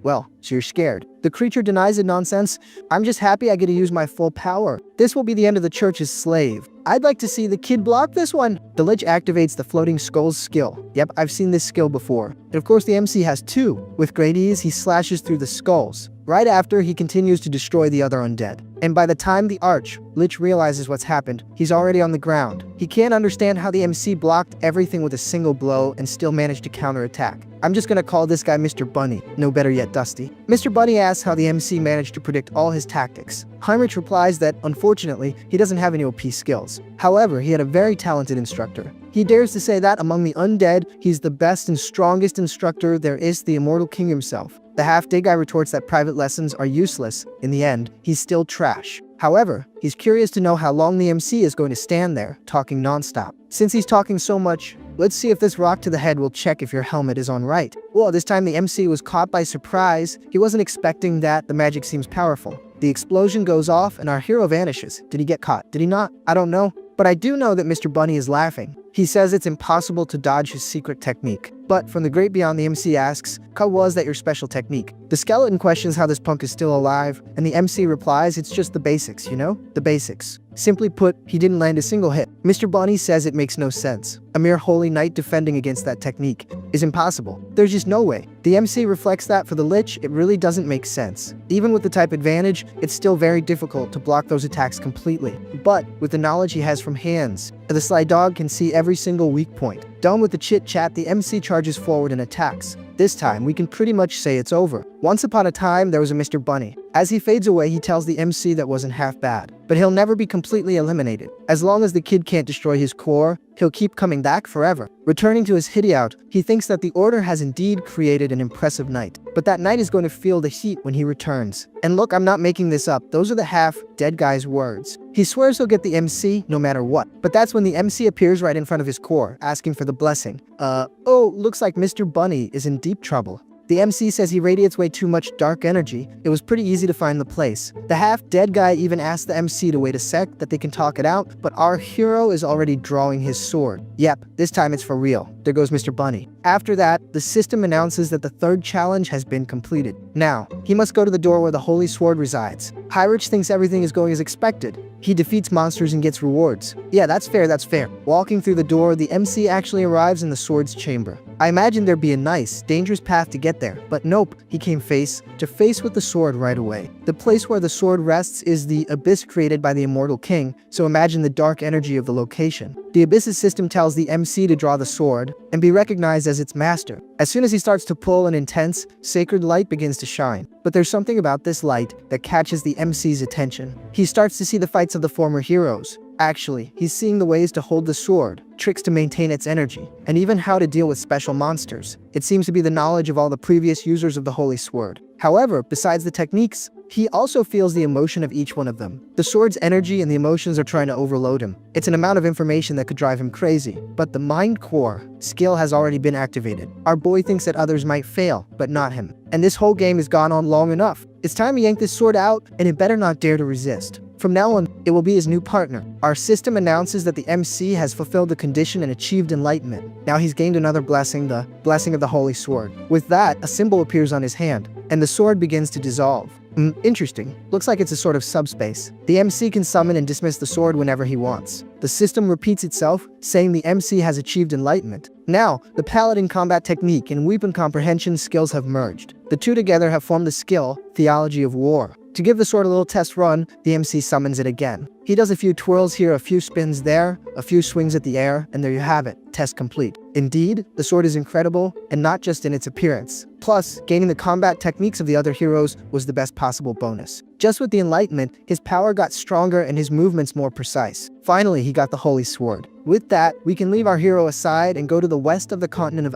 so you're scared. The creature denies the nonsense. I'm just happy I get to use my full power. This will be the end of the church's slave. I'd like to see the kid block this one. The Lich activates the floating skulls skill. Yep, I've seen this skill before. And of course the MC has two. With great ease, he slashes through the skulls. Right after, he continues to destroy the other undead. And by the time the arch Lich realizes what's happened, he's already on the ground. He can't understand how the MC blocked everything with a single blow and still managed to counterattack. I'm just gonna call this guy Mr. Bunny, no better yet Dusty. Mr. Bunny asks how the MC managed to predict all his tactics. Heinrich replies that, unfortunately, he doesn't have any OP skills. However, he had a very talented instructor. He dares to say that among the undead, he's the best and strongest instructor there is, the immortal king himself. The half-dead guy retorts that private lessons are useless. In the end, he's still trash. However, he's curious to know how long the MC is going to stand there, talking non-stop. Since he's talking so much, let's see if this rock to the head will check if your helmet is on right. Well, this time the MC was caught by surprise. He wasn't expecting that. The magic seems powerful. The explosion goes off and our hero vanishes. Did he get caught? Did he not? I don't know. But I do know that Mr. Bunny is laughing. He says it's impossible to dodge his secret technique. But from the great beyond, the MC asks, how was that your special technique? The skeleton questions how this punk is still alive, and the MC replies it's just the basics, you know? The basics. Simply put, he didn't land a single hit. Mr. Bunny says it makes no sense. A mere holy knight defending against that technique is impossible. There's just no way. The MC reflects that for the Lich, it really doesn't make sense. Even with the type advantage, it's still very difficult to block those attacks completely. But with the knowledge he has from hands, the sly dog can see every single weak point. Done with the chit-chat, the MC charges forward and attacks. This time, we can pretty much say it's over. Once upon a time, there was a Mr. Bunny. As he fades away, he tells the MC that wasn't half bad. But he'll never be completely eliminated. As long as the kid can't destroy his core, he'll keep coming back forever. Returning to his hideout, he thinks that the Order has indeed created an impressive knight. But that knight is going to feel the heat when he returns. And look, I'm not making this up. Those are the half-dead guy's words. He swears he'll get the MC no matter what. But that's when the MC appears right in front of his core, asking for the blessing. Oh, looks like Mr. Bunny is in deep trouble. The MC says he radiates way too much dark energy. It was pretty easy to find the place. The half-dead guy even asks the MC to wait a sec, that they can talk it out, but our hero is already drawing his sword. Yep, this time it's for real. There goes Mr. Bunny. After that, the system announces that the third challenge has been completed. Now, he must go to the door where the Holy Sword resides. Heinrich thinks everything is going as expected. He defeats monsters and gets rewards. Yeah, that's fair. Walking through the door, the MC actually arrives in the sword's chamber. I imagined there'd be a nice, dangerous path to get there, but nope, he came face to face with the sword right away. The place where the sword rests is the abyss created by the immortal king, so imagine the dark energy of the location. The abyss's system tells the MC to draw the sword and be recognized as its master. As soon as he starts to pull, an intense, sacred light begins to shine. But there's something about this light that catches the MC's attention. He starts to see the fights of the former heroes. Actually, he's seeing the ways to hold the sword, tricks to maintain its energy, and even how to deal with special monsters. It seems to be the knowledge of all the previous users of the Holy Sword. However, besides the techniques, he also feels the emotion of each one of them. The sword's energy and the emotions are trying to overload him. It's an amount of information that could drive him crazy. But the mind core skill has already been activated. Our boy thinks that others might fail, but not him. And this whole game has gone on long enough. It's time to yank this sword out, and it better not dare to resist. From now on, it will be his new partner. Our system announces that the MC has fulfilled the condition and achieved enlightenment. Now he's gained another blessing, the blessing of the Holy Sword. With that, a symbol appears on his hand, and the sword begins to dissolve. Interesting. Looks like it's a sort of subspace. The MC can summon and dismiss the sword whenever he wants. The system repeats itself, saying the MC has achieved enlightenment. Now, the paladin combat technique and weapon comprehension skills have merged. The two together have formed the skill, Theology of War. To give the sword a little test run, the MC summons it again. He does a few twirls here, a few spins there, a few swings at the air, and there you have it, test complete. Indeed, the sword is incredible, and not just in its appearance. Plus, gaining the combat techniques of the other heroes was the best possible bonus. Just with the enlightenment, his power got stronger and his movements more precise. Finally, he got the Holy Sword. With that, we can leave our hero aside and go to the west of the continent of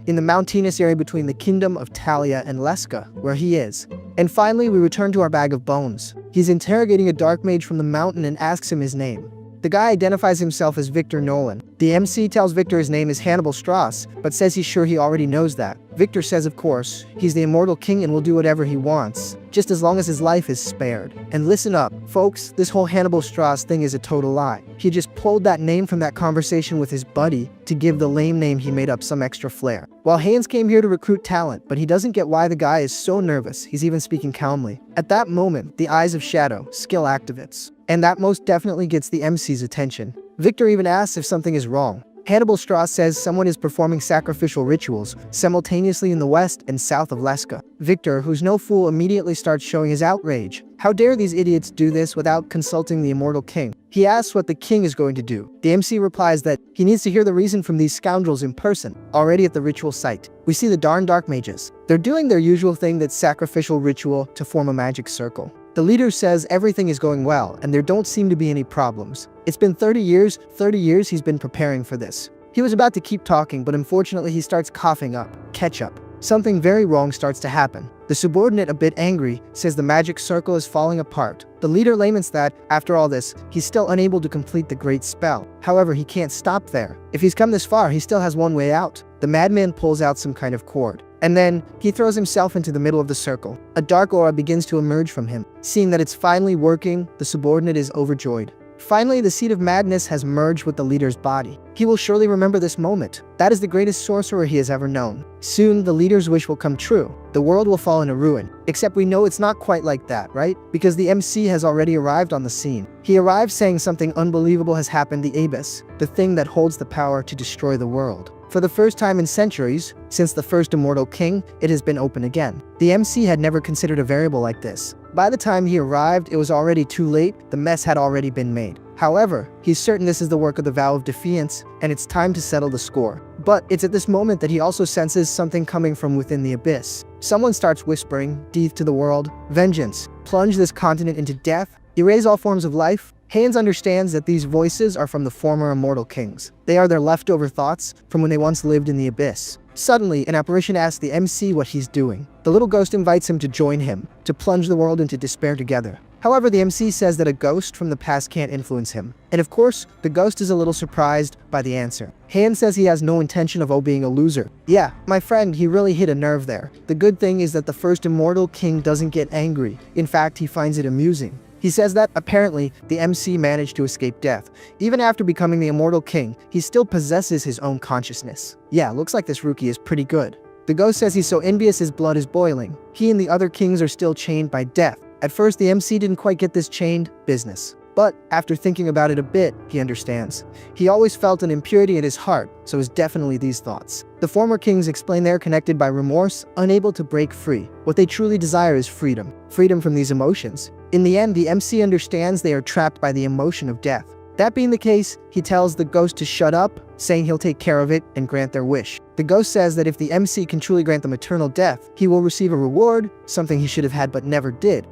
in the mountainous area between the kingdom of Talia and Leska, where he is. And finally, we return to our bag of bones. He's interrogating a dark mage from the mountain and asks him his name. The guy identifies himself as Victor Nolan. The MC tells Victor his name is Hannibal Strauss, but says he's sure he already knows that. Victor says of course, he's the immortal king and will do whatever he wants, just as long as his life is spared. And listen up, folks, this whole Hannibal Strauss thing is a total lie. He just pulled that name from that conversation with his buddy to give the lame name he made up some extra flair. While Hines came here to recruit talent, but he doesn't get why the guy is so nervous, he's even speaking calmly. At that moment, the Eyes of Shadow skill activates. And that most definitely gets the MC's attention. Victor even asks if something is wrong. Hannibal Strauss says someone is performing sacrificial rituals simultaneously in the west and south of Leska. Victor, who's no fool, immediately starts showing his outrage. How dare these idiots do this without consulting the immortal king? He asks what the king is going to do. The MC replies that he needs to hear the reason from these scoundrels in person, already at the ritual site. We see the darn dark mages. They're doing their usual thing, that's sacrificial ritual to form a magic circle. The leader says everything is going well, and there don't seem to be any problems. It's been 30 years he's been preparing for this. He was about to keep talking, but unfortunately he starts coughing up ketchup. Something very wrong starts to happen. The subordinate, a bit angry, says the magic circle is falling apart. The leader laments that, after all this, he's still unable to complete the great spell. However, he can't stop there. If he's come this far, he still has one way out. The madman pulls out some kind of cord. And then, he throws himself into the middle of the circle. A dark aura begins to emerge from him. Seeing that it's finally working, the subordinate is overjoyed. Finally, the seed of madness has merged with the leader's body. He will surely remember this moment. That is the greatest sorcerer he has ever known. Soon, the leader's wish will come true. The world will fall into ruin. Except we know it's not quite like that, right? Because the MC has already arrived on the scene. He arrives saying something unbelievable has happened, the Abyss, the thing that holds the power to destroy the world. For the first time in centuries, since the first immortal king, it has been open again. The MC had never considered a variable like this. By the time he arrived, it was already too late, the mess had already been made. However, he's certain this is the work of the Vow of Defiance, and it's time to settle the score. But it's at this moment that he also senses something coming from within the abyss. Someone starts whispering, "Death to the world, vengeance, plunge this continent into death, erase all forms of life." Hines understands that these voices are from the former immortal kings. They are their leftover thoughts from when they once lived in the abyss. Suddenly, an apparition asks the MC what he's doing. The little ghost invites him to join him, to plunge the world into despair together. However, the MC says that a ghost from the past can't influence him. And of course, the ghost is a little surprised by the answer. Hines says he has no intention of being a loser. Yeah, my friend, he really hit a nerve there. The good thing is that the first immortal king doesn't get angry. In fact, he finds it amusing. He says that, apparently, the MC managed to escape death. Even after becoming the immortal king, he still possesses his own consciousness. Yeah, looks like this rookie is pretty good. The ghost says he's so envious his blood is boiling. He and the other kings are still chained by death. At first, the MC didn't quite get this chained business. But after thinking about it a bit, he understands. He always felt an impurity in his heart, so it's definitely these thoughts. The former kings explain they're connected by remorse, unable to break free. What they truly desire is freedom. Freedom from these emotions. In the end, the MC understands they are trapped by the emotion of death. That being the case, he tells the ghost to shut up, saying he'll take care of it and grant their wish. The ghost says that if the MC can truly grant them eternal death, he will receive a reward, something he should have had but never did.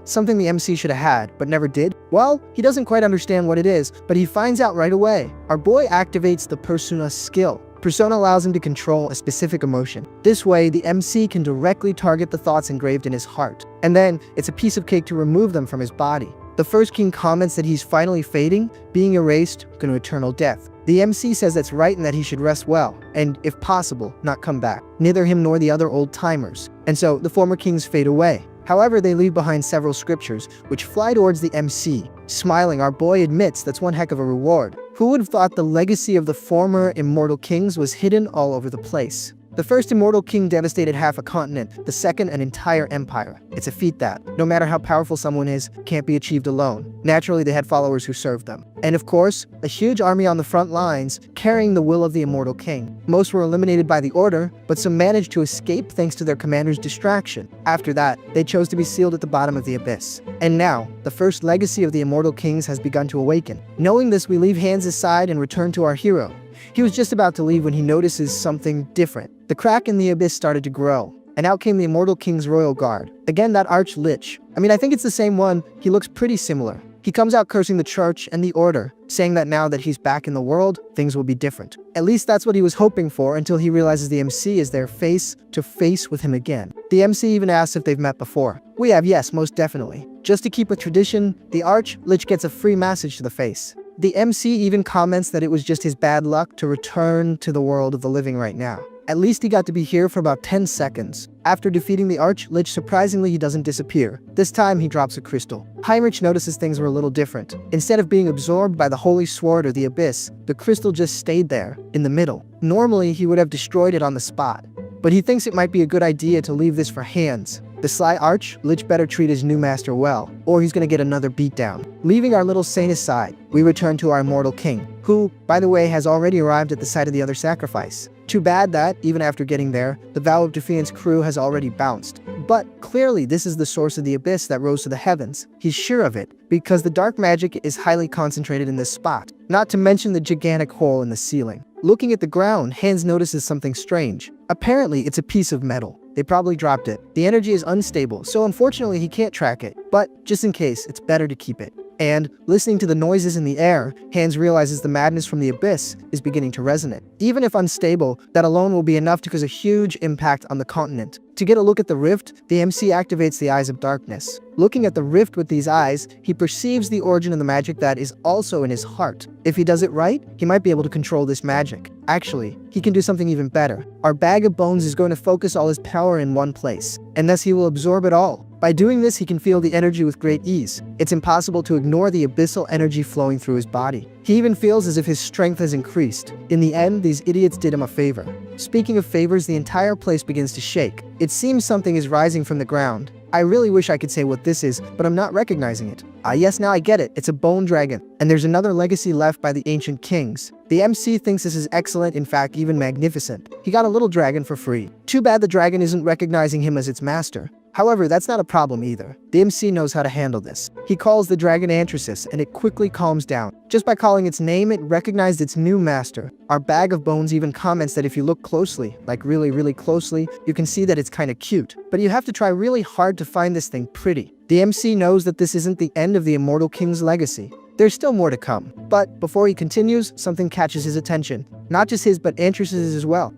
Something the MC should have had but never did? Well, he doesn't quite understand what it is, but he finds out right away. Our boy activates the Persona skill. Persona allows him to control a specific emotion. This way, the MC can directly target the thoughts engraved in his heart. And then, it's a piece of cake to remove them from his body. The first king comments that he's finally fading, being erased, going to eternal death. The MC says that's right and that he should rest well, and, if possible, not come back. Neither him nor the other old-timers. And so, the former kings fade away. However, they leave behind several scriptures, which fly towards the MC. Smiling, our boy admits that's one heck of a reward. Who would have thought the legacy of the former immortal kings was hidden all over the place? The first immortal king devastated half a continent, the second an entire empire. It's a feat that, no matter how powerful someone is, can't be achieved alone. Naturally, they had followers who served them. And of course, a huge army on the front lines, carrying the will of the immortal king. Most were eliminated by the order, but some managed to escape thanks to their commander's distraction. After that, they chose to be sealed at the bottom of the abyss. And now, the first legacy of the immortal kings has begun to awaken. Knowing this, we leave Hines' side and return to our hero. He was just about to leave when he notices something different. The crack in the abyss started to grow, and out came the Immortal King's royal guard. Again, that arch Lich. I think it's the same one. He looks pretty similar. He comes out cursing the church and the order, saying that now that he's back in the world, things will be different. At least that's what he was hoping for until he realizes the MC is there face to face with him again. The MC even asks if they've met before. We have, yes, most definitely. Just to keep with tradition, the arch Lich gets a free massage to the face. The MC even comments that it was just his bad luck to return to the world of the living right now. At least he got to be here for about 10 seconds. After defeating the Arch Lich, surprisingly he doesn't disappear. This time he drops a crystal. Heinrich notices things were a little different. Instead of being absorbed by the Holy Sword or the Abyss, the crystal just stayed there, in the middle. Normally he would have destroyed it on the spot. But he thinks it might be a good idea to leave this for Hines. The sly Arch Lich better treat his new master well, or he's gonna get another beatdown. Leaving our little saint aside, we return to our immortal king, who, by the way, has already arrived at the site of the other sacrifice. Too bad that, even after getting there, the Vow of Defiance crew has already bounced. But clearly this is the source of the abyss that rose to the heavens. He's sure of it, because the dark magic is highly concentrated in this spot, not to mention the gigantic hole in the ceiling. Looking at the ground, Hines notices something strange. Apparently, it's a piece of metal. They probably dropped it. The energy is unstable, so unfortunately he can't track it. But just in case, it's better to keep it. And, listening to the noises in the air, Hines realizes the madness from the abyss is beginning to resonate. Even if unstable, that alone will be enough to cause a huge impact on the continent. To get a look at the rift, the MC activates the Eyes of Darkness. Looking at the rift with these eyes, he perceives the origin of the magic that is also in his heart. If he does it right, he might be able to control this magic. Actually, he can do something even better. Our bag of bones is going to focus all his power in one place, and thus he will absorb it all. By doing this, he can feel the energy with great ease. It's impossible to ignore the abyssal energy flowing through his body. He even feels as if his strength has increased. In the end, these idiots did him a favor. Speaking of favors, the entire place begins to shake. It seems something is rising from the ground. I really wish I could say what this is, but I'm not recognizing it. Yes, now I get it. It's a bone dragon. And there's another legacy left by the ancient kings. The MC thinks this is excellent, in fact, even magnificent. He got a little dragon for free. Too bad the dragon isn't recognizing him as its master. However, that's not a problem either. The MC knows how to handle this. He calls the dragon Anthracis, and it quickly calms down. Just by calling its name, it recognized its new master. Our bag of bones even comments that if you look closely, like really closely, you can see that it's kinda cute. But you have to try really hard to find this thing pretty. The MC knows that this isn't the end of the Immortal King's legacy. There's still more to come. But before he continues, something catches his attention. Not just his, but Anthracis' as well.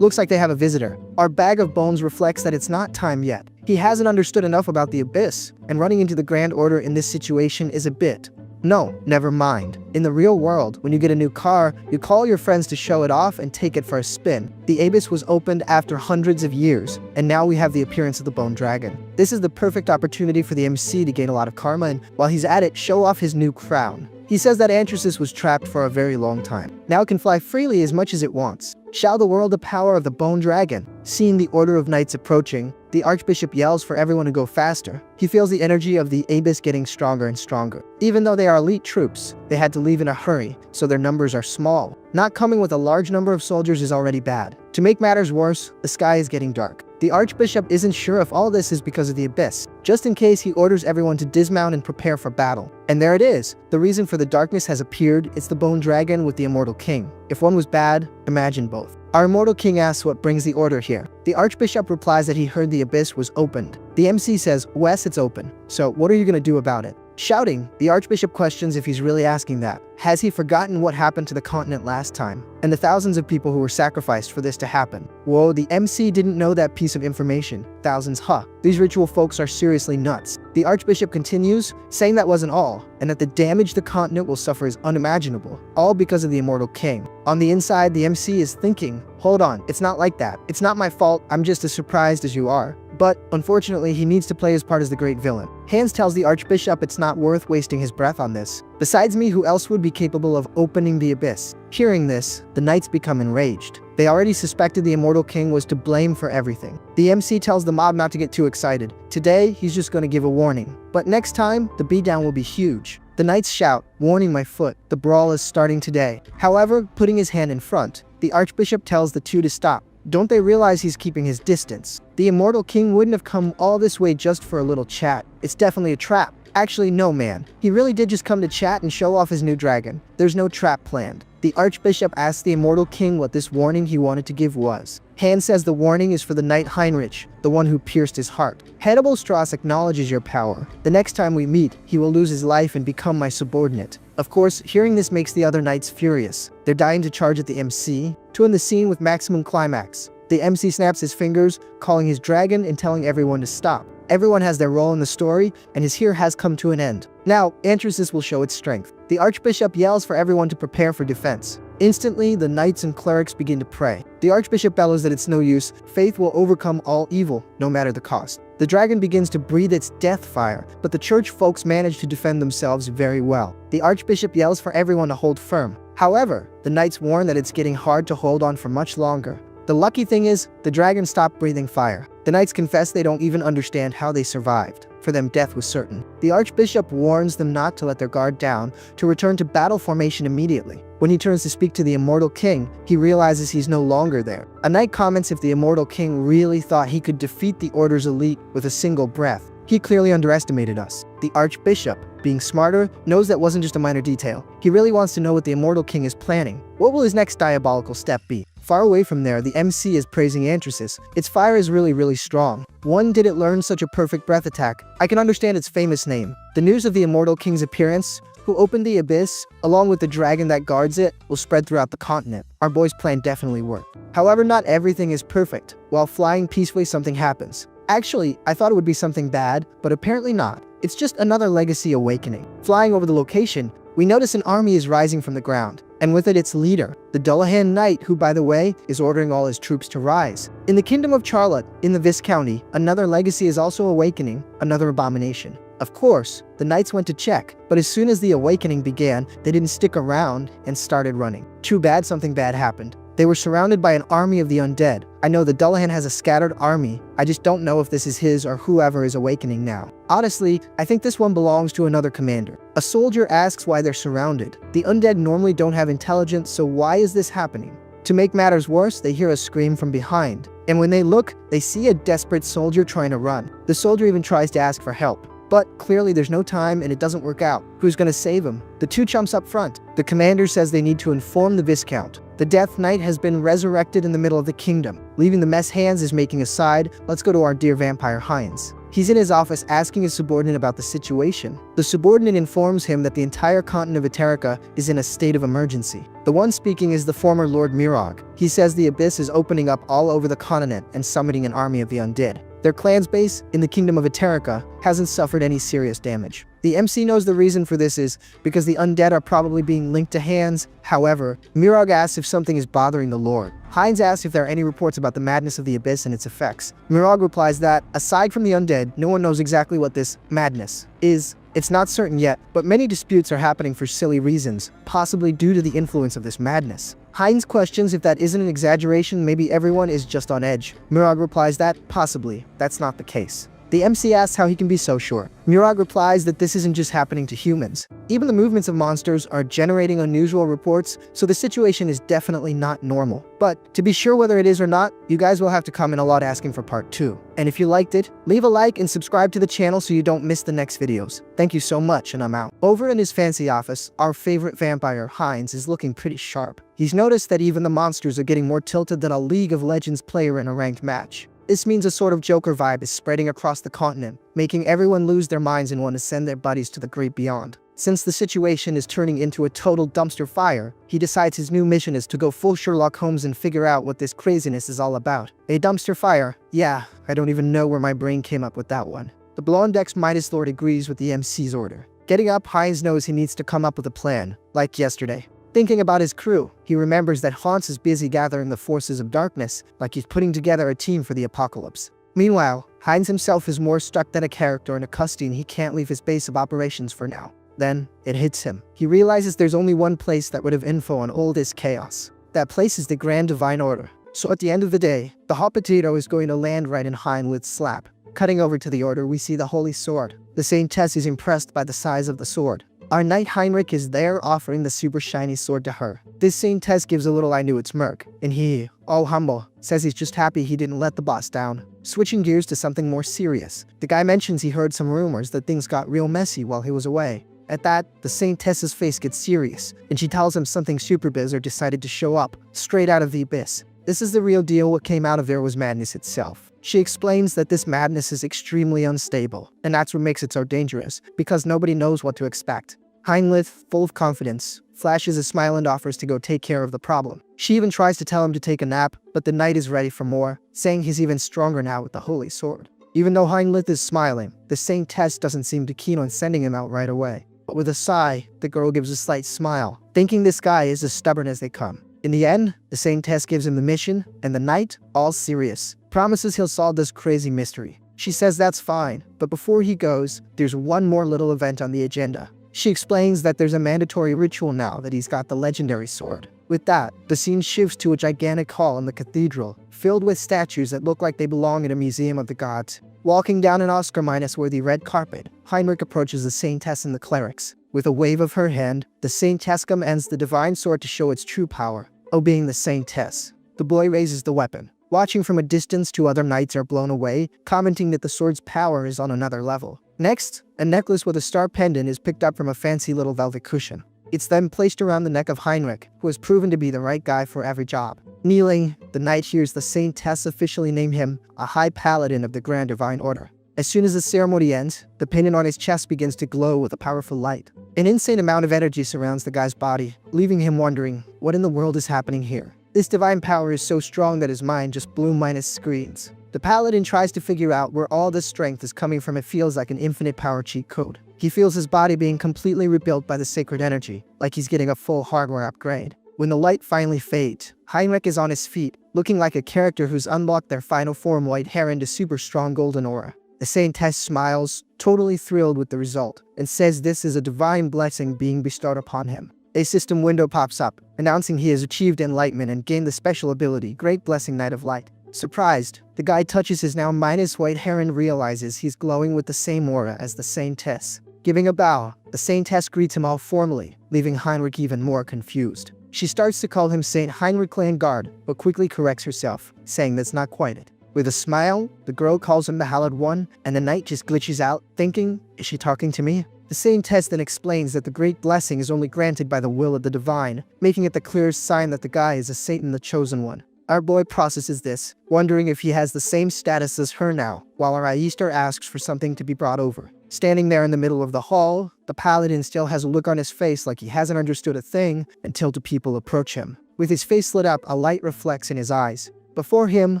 Looks like they have a visitor. Our bag of bones reflects that it's not time yet. He hasn't understood enough about the abyss, and running into the Grand Order in this situation is a bit. No, never mind. In the real world, when you get a new car, you call your friends to show it off and take it for a spin. The abyss was opened after hundreds of years, and now we have the appearance of the Bone Dragon. This is the perfect opportunity for the MC to gain a lot of karma and, while he's at it, show off his new crown. He says that Anthracis was trapped for a very long time. Now it can fly freely as much as it wants. Shout the world the power of the Bone Dragon. Seeing the order of knights approaching, the Archbishop yells for everyone to go faster. He feels the energy of the abyss getting stronger and stronger. Even though they are elite troops, they had to leave in a hurry, so their numbers are small. Not coming with a large number of soldiers is already bad. To make matters worse, the sky is getting dark. The Archbishop isn't sure if all this is because of the abyss. Just in case, he orders everyone to dismount and prepare for battle. And there it is. The reason for the darkness has appeared. It's the Bone Dragon with the Immortal King. If one was bad, imagine both. Our Immortal King asks what brings the order here. The Archbishop replies that he heard the abyss was opened. The MC says, Wes, it's open. So what are you gonna do about it? Shouting, the Archbishop questions if he's really asking that. Has he forgotten what happened to the continent last time? And the thousands of people who were sacrificed for this to happen? Whoa, the MC didn't know that piece of information. Thousands, huh? These ritual folks are seriously nuts. The Archbishop continues, saying that wasn't all, and that the damage the continent will suffer is unimaginable, all because of the Immortal King. On the inside, the MC is thinking, hold on, it's not like that. It's not my fault, I'm just as surprised as you are. But, unfortunately, he needs to play his part as the great villain. Hines tells the Archbishop it's not worth wasting his breath on this. Besides me, who else would be capable of opening the abyss? Hearing this, the knights become enraged. They already suspected the Immortal King was to blame for everything. The MC tells the mob not to get too excited. Today, he's just going to give a warning. But next time, the beatdown will be huge. The knights shout, warning my foot, the brawl is starting today. However, putting his hand in front, the Archbishop tells the two to stop. Don't they realize he's keeping his distance? The Immortal King wouldn't have come all this way just for a little chat. It's definitely a trap. Actually, no man. He really did just come to chat and show off his new dragon. There's no trap planned. The Archbishop asks the Immortal King what this warning he wanted to give was. Hines says the warning is for the knight Heinrich, the one who pierced his heart. Hannibal Strauss acknowledges your power. The next time we meet, he will lose his life and become my subordinate. Of course, hearing this makes the other knights furious. They're dying to charge at the MC, to end the scene with maximum climax. The MC snaps his fingers, calling his dragon and telling everyone to stop. Everyone has their role in the story, and his here has come to an end. Now, Antrusis will show its strength. The Archbishop yells for everyone to prepare for defense. Instantly, the knights and clerics begin to pray. The Archbishop bellows that it's no use, faith will overcome all evil, no matter the cost. The dragon begins to breathe its death fire, but the church folks manage to defend themselves very well. The Archbishop yells for everyone to hold firm. However, the knights warn that it's getting hard to hold on for much longer. The lucky thing is, the dragon stopped breathing fire. The knights confess they don't even understand how they survived. For them, death was certain. The Archbishop warns them not to let their guard down, to return to battle formation immediately. When he turns to speak to the Immortal King, he realizes he's no longer there. A knight comments if the Immortal King really thought he could defeat the Order's elite with a single breath. He clearly underestimated us. The Archbishop, being smarter, knows that wasn't just a minor detail. He really wants to know what the Immortal King is planning. What will his next diabolical step be? Far away from there, the MC is praising Antrusis. Its fire is really strong. When did it learn such a perfect breath attack? I can understand its famous name. The news of the Immortal King's appearance, who opened the abyss, along with the dragon that guards it, will spread throughout the continent. Our boy's plan definitely worked. However, not everything is perfect. While flying peacefully, something happens. Actually, I thought it would be something bad, but apparently not. It's just another legacy awakening. Flying over the location, we notice an army is rising from the ground, and with it its leader, the Dullahan Knight, who, by the way, is ordering all his troops to rise. In the Kingdom of Charlotte, in the Viscounty, another legacy is also awakening, another abomination. Of course, the knights went to check, but as soon as the awakening began, they didn't stick around and started running. Too bad something bad happened. They were surrounded by an army of the undead. I know the Dullahan has a scattered army, I just don't know if this is his or whoever is awakening now. Honestly, I think this one belongs to another commander. A soldier asks why they're surrounded. The undead normally don't have intelligence, so why is this happening? To make matters worse, they hear a scream from behind. And when they look, they see a desperate soldier trying to run. The soldier even tries to ask for help. But clearly there's no time and it doesn't work out. Who's gonna save him? The two chumps up front. The commander says they need to inform the Viscount. The Death Knight has been resurrected in the middle of the kingdom. Leaving the mess hands is making a side. Let's go to our dear vampire Hines. He's in his office asking his subordinate about the situation. The subordinate informs him that the entire continent of Eterica is in a state of emergency. The one speaking is the former Lord Mirog. He says the abyss is opening up all over the continent and summoning an army of the undead. Their clan's base, in the kingdom of Eterica, hasn't suffered any serious damage. The MC knows the reason for this is because the undead are probably being linked to hands. However, Mirog asks if something is bothering the Lord. Hines asks if there are any reports about the madness of the abyss and its effects. Mirog replies that, aside from the undead, no one knows exactly what this madness is. It's not certain yet, but many disputes are happening for silly reasons, possibly due to the influence of this madness. Hines questions if that isn't an exaggeration, maybe everyone is just on edge. Mirog replies that, possibly, that's not the case. The MC asks how he can be so sure. Mirog replies that this isn't just happening to humans. Even the movements of monsters are generating unusual reports, so the situation is definitely not normal. But to be sure whether it is or not, you guys will have to comment a lot asking for part 2. And if you liked it, leave a like and subscribe to the channel so you don't miss the next videos. Thank you so much, and I'm out. Over in his fancy office, our favorite vampire, Hines, is looking pretty sharp. He's noticed that even the monsters are getting more tilted than a League of Legends player in a ranked match. This means a sort of Joker vibe is spreading across the continent, making everyone lose their minds and want to send their buddies to the great beyond. Since the situation is turning into a total dumpster fire, he decides his new mission is to go full Sherlock Holmes and figure out what this craziness is all about. A dumpster fire? Yeah, I don't even know where my brain came up with that one. The blonde ex-Midas Lord agrees with the MC's order. Getting up, Hines knows he needs to come up with a plan, like yesterday. Thinking about his crew, he remembers that Hans is busy gathering the forces of darkness, like he's putting together a team for the apocalypse. Meanwhile, Hines himself is more stuck than a character in a cutscene. He can't leave his base of operations for now. Then, it hits him. He realizes there's only one place that would have info on all this chaos. That place is the Grand Divine Order. So at the end of the day, the hot potato is going to land right in Heinleith's lap. Cutting over to the Order, we see the Holy Sword. The Saintess is impressed by the size of the sword. Our knight Heinrich is there offering the super shiny sword to her. This Saintess gives a little I knew it smirk, and he, all humble, says he's just happy he didn't let the boss down. Switching gears to something more serious, the guy mentions he heard some rumors that things got real messy while he was away. At that, the Saintess's face gets serious, and she tells him something super bizarre decided to show up, straight out of the abyss. This is the real deal. What came out of there was madness itself. She explains that this madness is extremely unstable, and that's what makes it so dangerous, because nobody knows what to expect. Heinleith, full of confidence, flashes a smile and offers to go take care of the problem. She even tries to tell him to take a nap, but the knight is ready for more, saying he's even stronger now with the Holy Sword. Even though Heinleith is smiling, the Saintess doesn't seem too keen on sending him out right away. But with a sigh, the girl gives a slight smile, thinking this guy is as stubborn as they come. In the end, the Saintess gives him the mission, and the knight, all serious, promises he'll solve this crazy mystery. She says that's fine, but before he goes, there's one more little event on the agenda. She explains that there's a mandatory ritual now that he's got the legendary sword. With that, the scene shifts to a gigantic hall in the cathedral, filled with statues that look like they belong in a museum of the gods. Walking down an Oscar-worthy red carpet, Heinrich approaches the Saintess and the clerics. With a wave of her hand, the Saintess commands the divine sword to show its true power. Obeying the Saintess, the boy raises the weapon. Watching from a distance, two other knights are blown away, commenting that the sword's power is on another level. Next, a necklace with a star pendant is picked up from a fancy little velvet cushion. It's then placed around the neck of Heinrich, who has proven to be the right guy for every job. Kneeling, the knight hears the Saintess officially name him a High Paladin of the Grand Divine Order. As soon as the ceremony ends, the pendant on his chest begins to glow with a powerful light. An insane amount of energy surrounds the guy's body, leaving him wondering, what in the world is happening here? This divine power is so strong that his mind just blew minus screens. The paladin tries to figure out where all this strength is coming from. It feels like an infinite power cheat code. He feels his body being completely rebuilt by the sacred energy, like he's getting a full hardware upgrade. When the light finally fades, Heinrich is on his feet, looking like a character who's unlocked their final form, white hair and a super strong golden aura. The Saintess smiles, totally thrilled with the result, and says this is a divine blessing being bestowed upon him. A system window pops up, announcing he has achieved enlightenment and gained the special ability, Great Blessing Knight of Light. Surprised, the guy touches his now minus white hair and realizes he's glowing with the same aura as the Saintess. Giving a bow, the Saintess greets him all formally, leaving Heinrich even more confused. She starts to call him Saint Heinrich Landguard, but quickly corrects herself, saying that's not quite it. With a smile, the girl calls him the Hallowed One, and the knight just glitches out, thinking, is she talking to me? The Saintess then explains that the great blessing is only granted by the will of the divine, making it the clearest sign that the guy is a Satan, the chosen one. Our boy processes this, wondering if he has the same status as her now, while our Aister asks for something to be brought over. Standing there in the middle of the hall, the paladin still has a look on his face like he hasn't understood a thing until two people approach him. With his face lit up, a light reflects in his eyes. Before him,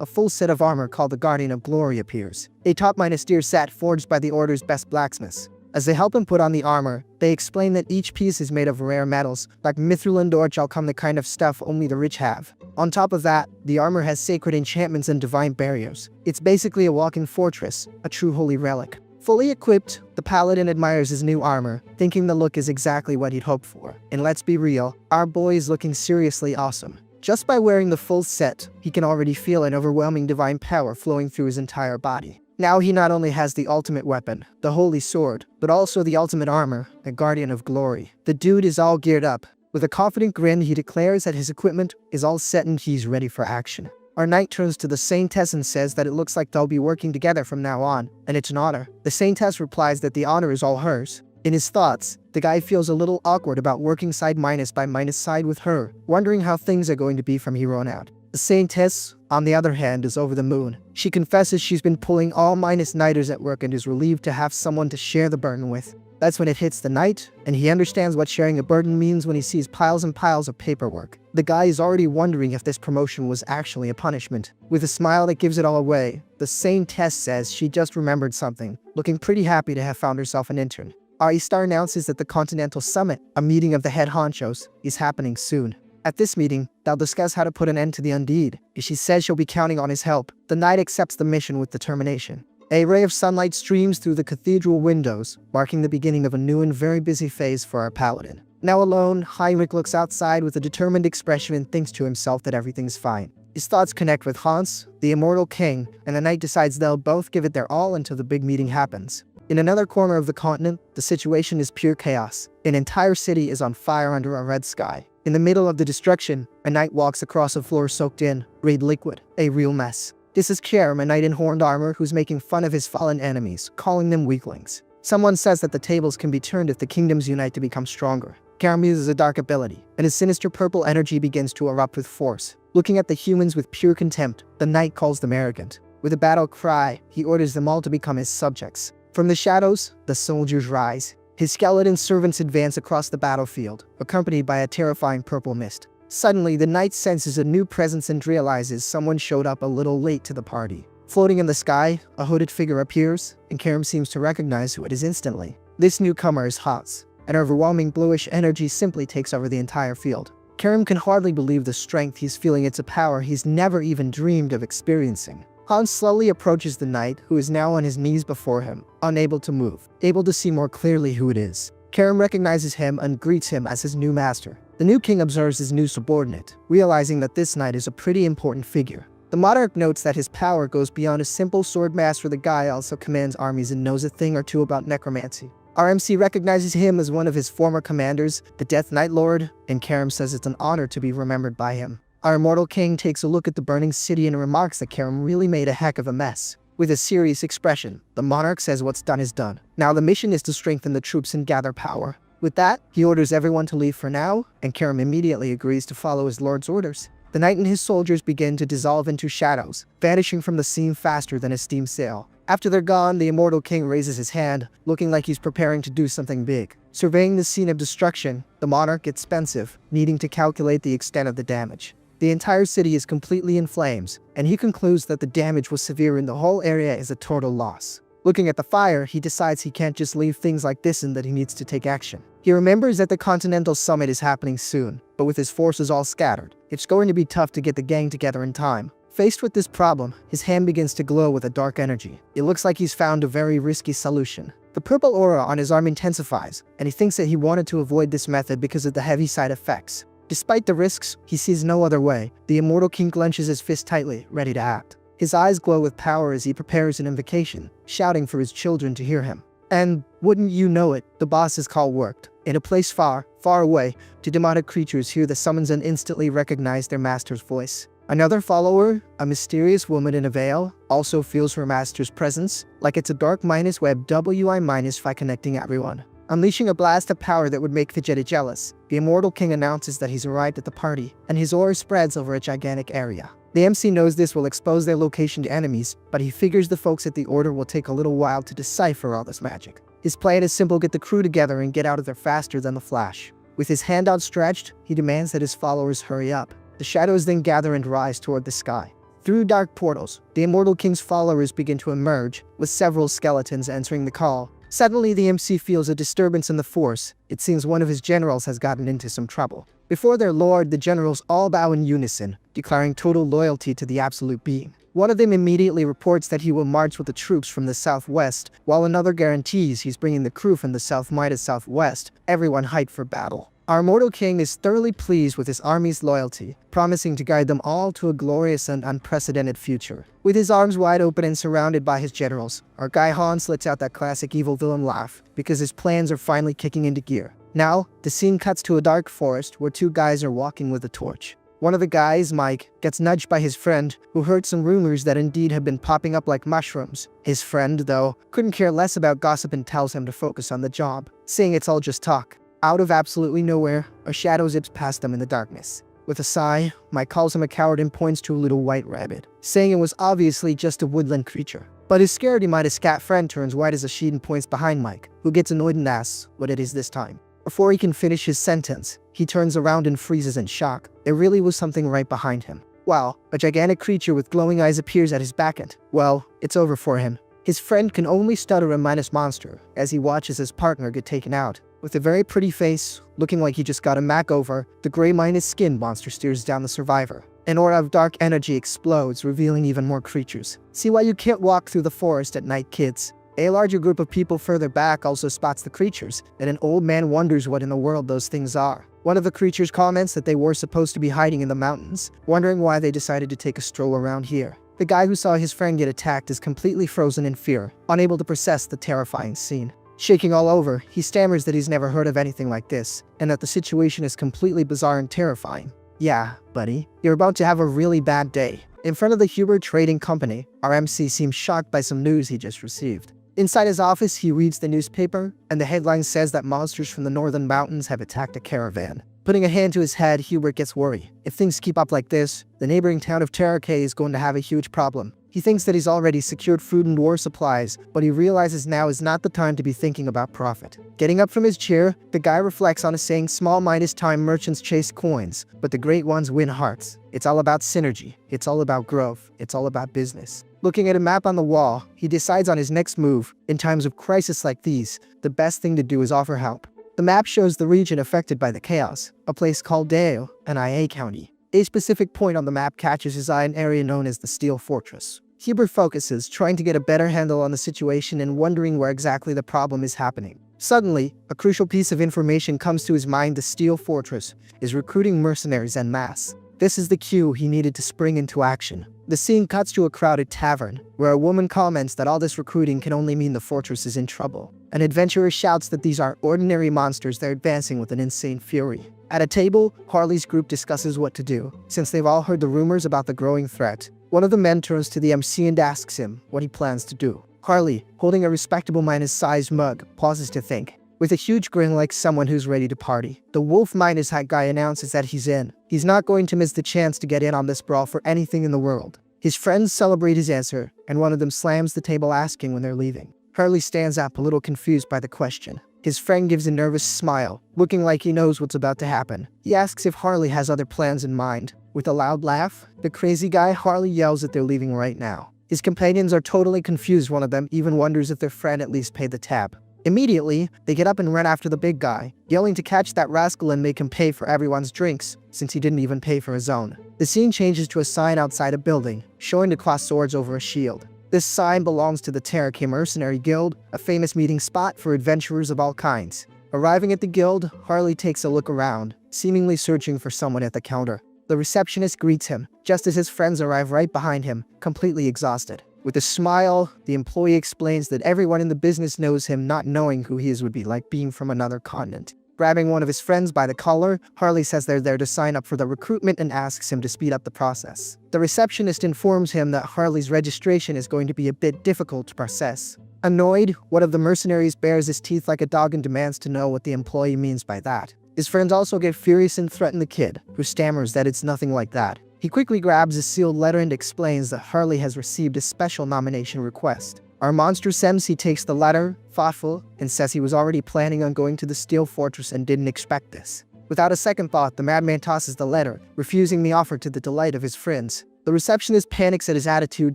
a full set of armor called the Guardian of Glory appears, a top-steer set forged by the Order's best blacksmiths. As they help him put on the armor, they explain that each piece is made of rare metals, like mithril and orchalcum, the kind of stuff only the rich have. On top of that, the armor has sacred enchantments and divine barriers. It's basically a walk-in fortress, a true holy relic. Fully equipped, the paladin admires his new armor, thinking the look is exactly what he'd hoped for. And let's be real, our boy is looking seriously awesome. Just by wearing the full set, he can already feel an overwhelming divine power flowing through his entire body. Now he not only has the ultimate weapon, the Holy Sword, but also the ultimate armor, the Guardian of Glory. The dude is all geared up. With a confident grin, he declares that his equipment is all set and he's ready for action. Our knight turns to the Saintess and says that it looks like they'll be working together from now on, and it's an honor. The Saintess replies that the honor is all hers. In his thoughts, the guy feels a little awkward about working side by side with her, wondering how things are going to be from here on out. The Saintess, on the other hand, is over the moon. She confesses she's been pulling all -nighters at work and is relieved to have someone to share the burden with. That's when it hits the knight, and he understands what sharing a burden means when he sees piles and piles of paperwork. The guy is already wondering if this promotion was actually a punishment. With a smile that gives it all away, the Saintess says she just remembered something, looking pretty happy to have found herself an intern. Star announces that the Continental Summit, a meeting of the head honchos, is happening soon. At this meeting, they'll discuss how to put an end to the undead. If she says she'll be counting on his help, the knight accepts the mission with determination. A ray of sunlight streams through the cathedral windows, marking the beginning of a new and very busy phase for our paladin. Now alone, Heinrich looks outside with a determined expression and thinks to himself that everything's fine. His thoughts connect with Hans, the immortal king, and the knight decides they'll both give it their all until the big meeting happens. In another corner of the continent, the situation is pure chaos. An entire city is on fire under a red sky. In the middle of the destruction, a knight walks across a floor soaked in red liquid, a real mess. This is Kerem, a knight in horned armor who's making fun of his fallen enemies, calling them weaklings. Someone says that the tables can be turned if the kingdoms unite to become stronger. Kerem uses a dark ability, and his sinister purple energy begins to erupt with force. Looking at the humans with pure contempt, the knight calls them arrogant. With a battle cry, he orders them all to become his subjects. From the shadows, the soldiers rise. His skeleton servants advance across the battlefield, accompanied by a terrifying purple mist. Suddenly, the knight senses a new presence and realizes someone showed up a little late to the party. Floating in the sky, a hooded figure appears, and Kerem seems to recognize who it is instantly. This newcomer is Hans. An overwhelming bluish energy simply takes over the entire field. Kerem can hardly believe the strength he's feeling. It's a power he's never even dreamed of experiencing. Hans slowly approaches the knight, who is now on his knees before him, unable to move, able to see more clearly who it is. Kerem recognizes him and greets him as his new master. The new king observes his new subordinate, realizing that this knight is a pretty important figure. The monarch notes that his power goes beyond a simple sword master. The guy also commands armies and knows a thing or two about necromancy. Our MC recognizes him as one of his former commanders, the Death Knight Lord, and Kerem says it's an honor to be remembered by him. Our immortal king takes a look at the burning city and remarks that Kerem really made a heck of a mess. With a serious expression, the monarch says what's done is done. Now the mission is to strengthen the troops and gather power. With that, he orders everyone to leave for now, and Kerem immediately agrees to follow his lord's orders. The knight and his soldiers begin to dissolve into shadows, vanishing from the scene faster than a steam sail. After they're gone, the immortal king raises his hand, looking like he's preparing to do something big. Surveying the scene of destruction, the monarch gets pensive, needing to calculate the extent of the damage. The entire city is completely in flames, and he concludes that the damage was severe and the whole area is a total loss. Looking at the fire, he decides he can't just leave things like this and that he needs to take action. He remembers that the Continental Summit is happening soon, but with his forces all scattered, it's going to be tough to get the gang together in time. Faced with this problem, his hand begins to glow with a dark energy. It looks like he's found a very risky solution. The purple aura on his arm intensifies, and he thinks that he wanted to avoid this method because of the heavy side effects. Despite the risks, he sees no other way. The immortal king clenches his fist tightly, ready to act. His eyes glow with power as he prepares an invocation, shouting for his children to hear him. And, wouldn't you know it, the boss's call worked. In a place far, far away, two demonic creatures hear the summons and instantly recognize their master's voice. Another follower, a mysterious woman in a veil, also feels her master's presence, like it's a dark web WI-fi connecting everyone. Unleashing a blast of power that would make Vegeta jealous, the immortal king announces that he's arrived at the party, and his aura spreads over a gigantic area. The MC knows this will expose their location to enemies, but he figures the folks at the order will take a little while to decipher all this magic. His plan is simple: get the crew together and get out of there faster than the Flash. With his hand outstretched, he demands that his followers hurry up. The shadows then gather and rise toward the sky. Through dark portals, the immortal king's followers begin to emerge, with several skeletons answering the call. Suddenly, the MC feels a disturbance in the force. It seems one of his generals has gotten into some trouble. Before their lord, the generals all bow in unison, declaring total loyalty to the absolute being. One of them immediately reports that he will march with the troops from the southwest, while another guarantees he's bringing the crew from the southwest, everyone hyped for battle. Our immortal king is thoroughly pleased with his army's loyalty, promising to guide them all to a glorious and unprecedented future. With his arms wide open and surrounded by his generals, our guy Hans lets out that classic evil villain laugh, because his plans are finally kicking into gear. Now, the scene cuts to a dark forest where two guys are walking with a torch. One of the guys, Mike, gets nudged by his friend, who heard some rumors that indeed have been popping up like mushrooms. His friend, though, couldn't care less about gossip and tells him to focus on the job, saying it's all just talk. Out of absolutely nowhere, a shadow zips past them in the darkness. With a sigh, Mike calls him a coward and points to a little white rabbit, saying it was obviously just a woodland creature. But his scaredy-minded scat friend turns white as a sheet and points behind Mike, who gets annoyed and asks what it is this time. Before he can finish his sentence, he turns around and freezes in shock. There really was something right behind him. Wow, a gigantic creature with glowing eyes appears at his back end. Well, it's over for him. His friend can only stutter a minus monster as he watches his partner get taken out. With a very pretty face, looking like he just got a makeover, the gray minus skin monster stares down the survivor. An aura of dark energy explodes, revealing even more creatures. See why you can't walk through the forest at night, kids. A larger group of people further back also spots the creatures, and an old man wonders what in the world those things are. One of the creatures comments that they were supposed to be hiding in the mountains, wondering why they decided to take a stroll around here. The guy who saw his friend get attacked is completely frozen in fear, unable to process the terrifying scene. Shaking all over, he stammers that he's never heard of anything like this, and that the situation is completely bizarre and terrifying. Yeah, buddy, you're about to have a really bad day. In front of the Huber Trading Company, our MC seems shocked by some news he just received. Inside his office, he reads the newspaper, and the headline says that monsters from the northern mountains have attacked a caravan. Putting a hand to his head, Hubert gets worried. If things keep up like this, the neighboring town of Terrakay is going to have a huge problem. He thinks that he's already secured food and war supplies, but he realizes now is not the time to be thinking about profit. Getting up from his chair, the guy reflects on a saying small minus time merchants chase coins, but the great ones win hearts. It's all about synergy. It's all about growth. It's all about business. Looking at a map on the wall, he decides on his next move. In times of crisis like these, the best thing to do is offer help. The map shows the region affected by the chaos, a place called Yahello, an IA county. A specific point on the map catches his eye, an area known as the Steel Fortress. Hubert focuses, trying to get a better handle on the situation and wondering where exactly the problem is happening. Suddenly, a crucial piece of information comes to his mind. The Steel Fortress is recruiting mercenaries en masse. This is the cue he needed to spring into action. The scene cuts to a crowded tavern, where a woman comments that all this recruiting can only mean the fortress is in trouble. An adventurer shouts that these aren't ordinary monsters, they're advancing with an insane fury. At a table, Harley's group discusses what to do, since they've all heard the rumors about the growing threat. One of the men turns to the MC and asks him what he plans to do. Harley, holding a respectable minus-sized mug, pauses to think. With a huge grin like someone who's ready to party, the wolf minus hat guy announces that he's in. He's not going to miss the chance to get in on this brawl for anything in the world. His friends celebrate his answer, and one of them slams the table asking when they're leaving. Harley stands up, a little confused by the question. His friend gives a nervous smile, looking like he knows what's about to happen. He asks if Harley has other plans in mind. With a loud laugh, the crazy guy Harley yells that they're leaving right now. His companions are totally confused. One of them even wonders if their friend at least paid the tab. Immediately, they get up and run after the big guy, yelling to catch that rascal and make him pay for everyone's drinks, since he didn't even pay for his own. The scene changes to a sign outside a building, showing the crossed swords over a shield. This sign belongs to the Terrakay Mercenary Guild, a famous meeting spot for adventurers of all kinds. Arriving at the guild, Harley takes a look around, seemingly searching for someone at the counter. The receptionist greets him, just as his friends arrive right behind him, completely exhausted. With a smile, the employee explains that everyone in the business knows him. Not knowing who he is would be like being from another continent. Grabbing one of his friends by the collar, Harley says they're there to sign up for the recruitment and asks him to speed up the process. The receptionist informs him that Harley's registration is going to be a bit difficult to process. Annoyed, one of the mercenaries bares his teeth like a dog and demands to know what the employee means by that. His friends also get furious and threaten the kid, who stammers that it's nothing like that. He quickly grabs a sealed letter and explains that Harley has received a special nomination request. Our monstrous MC takes the letter, thoughtful, and says he was already planning on going to the Steel Fortress and didn't expect this. Without a second thought, the madman tosses the letter, refusing the offer to the delight of his friends. The receptionist panics at his attitude,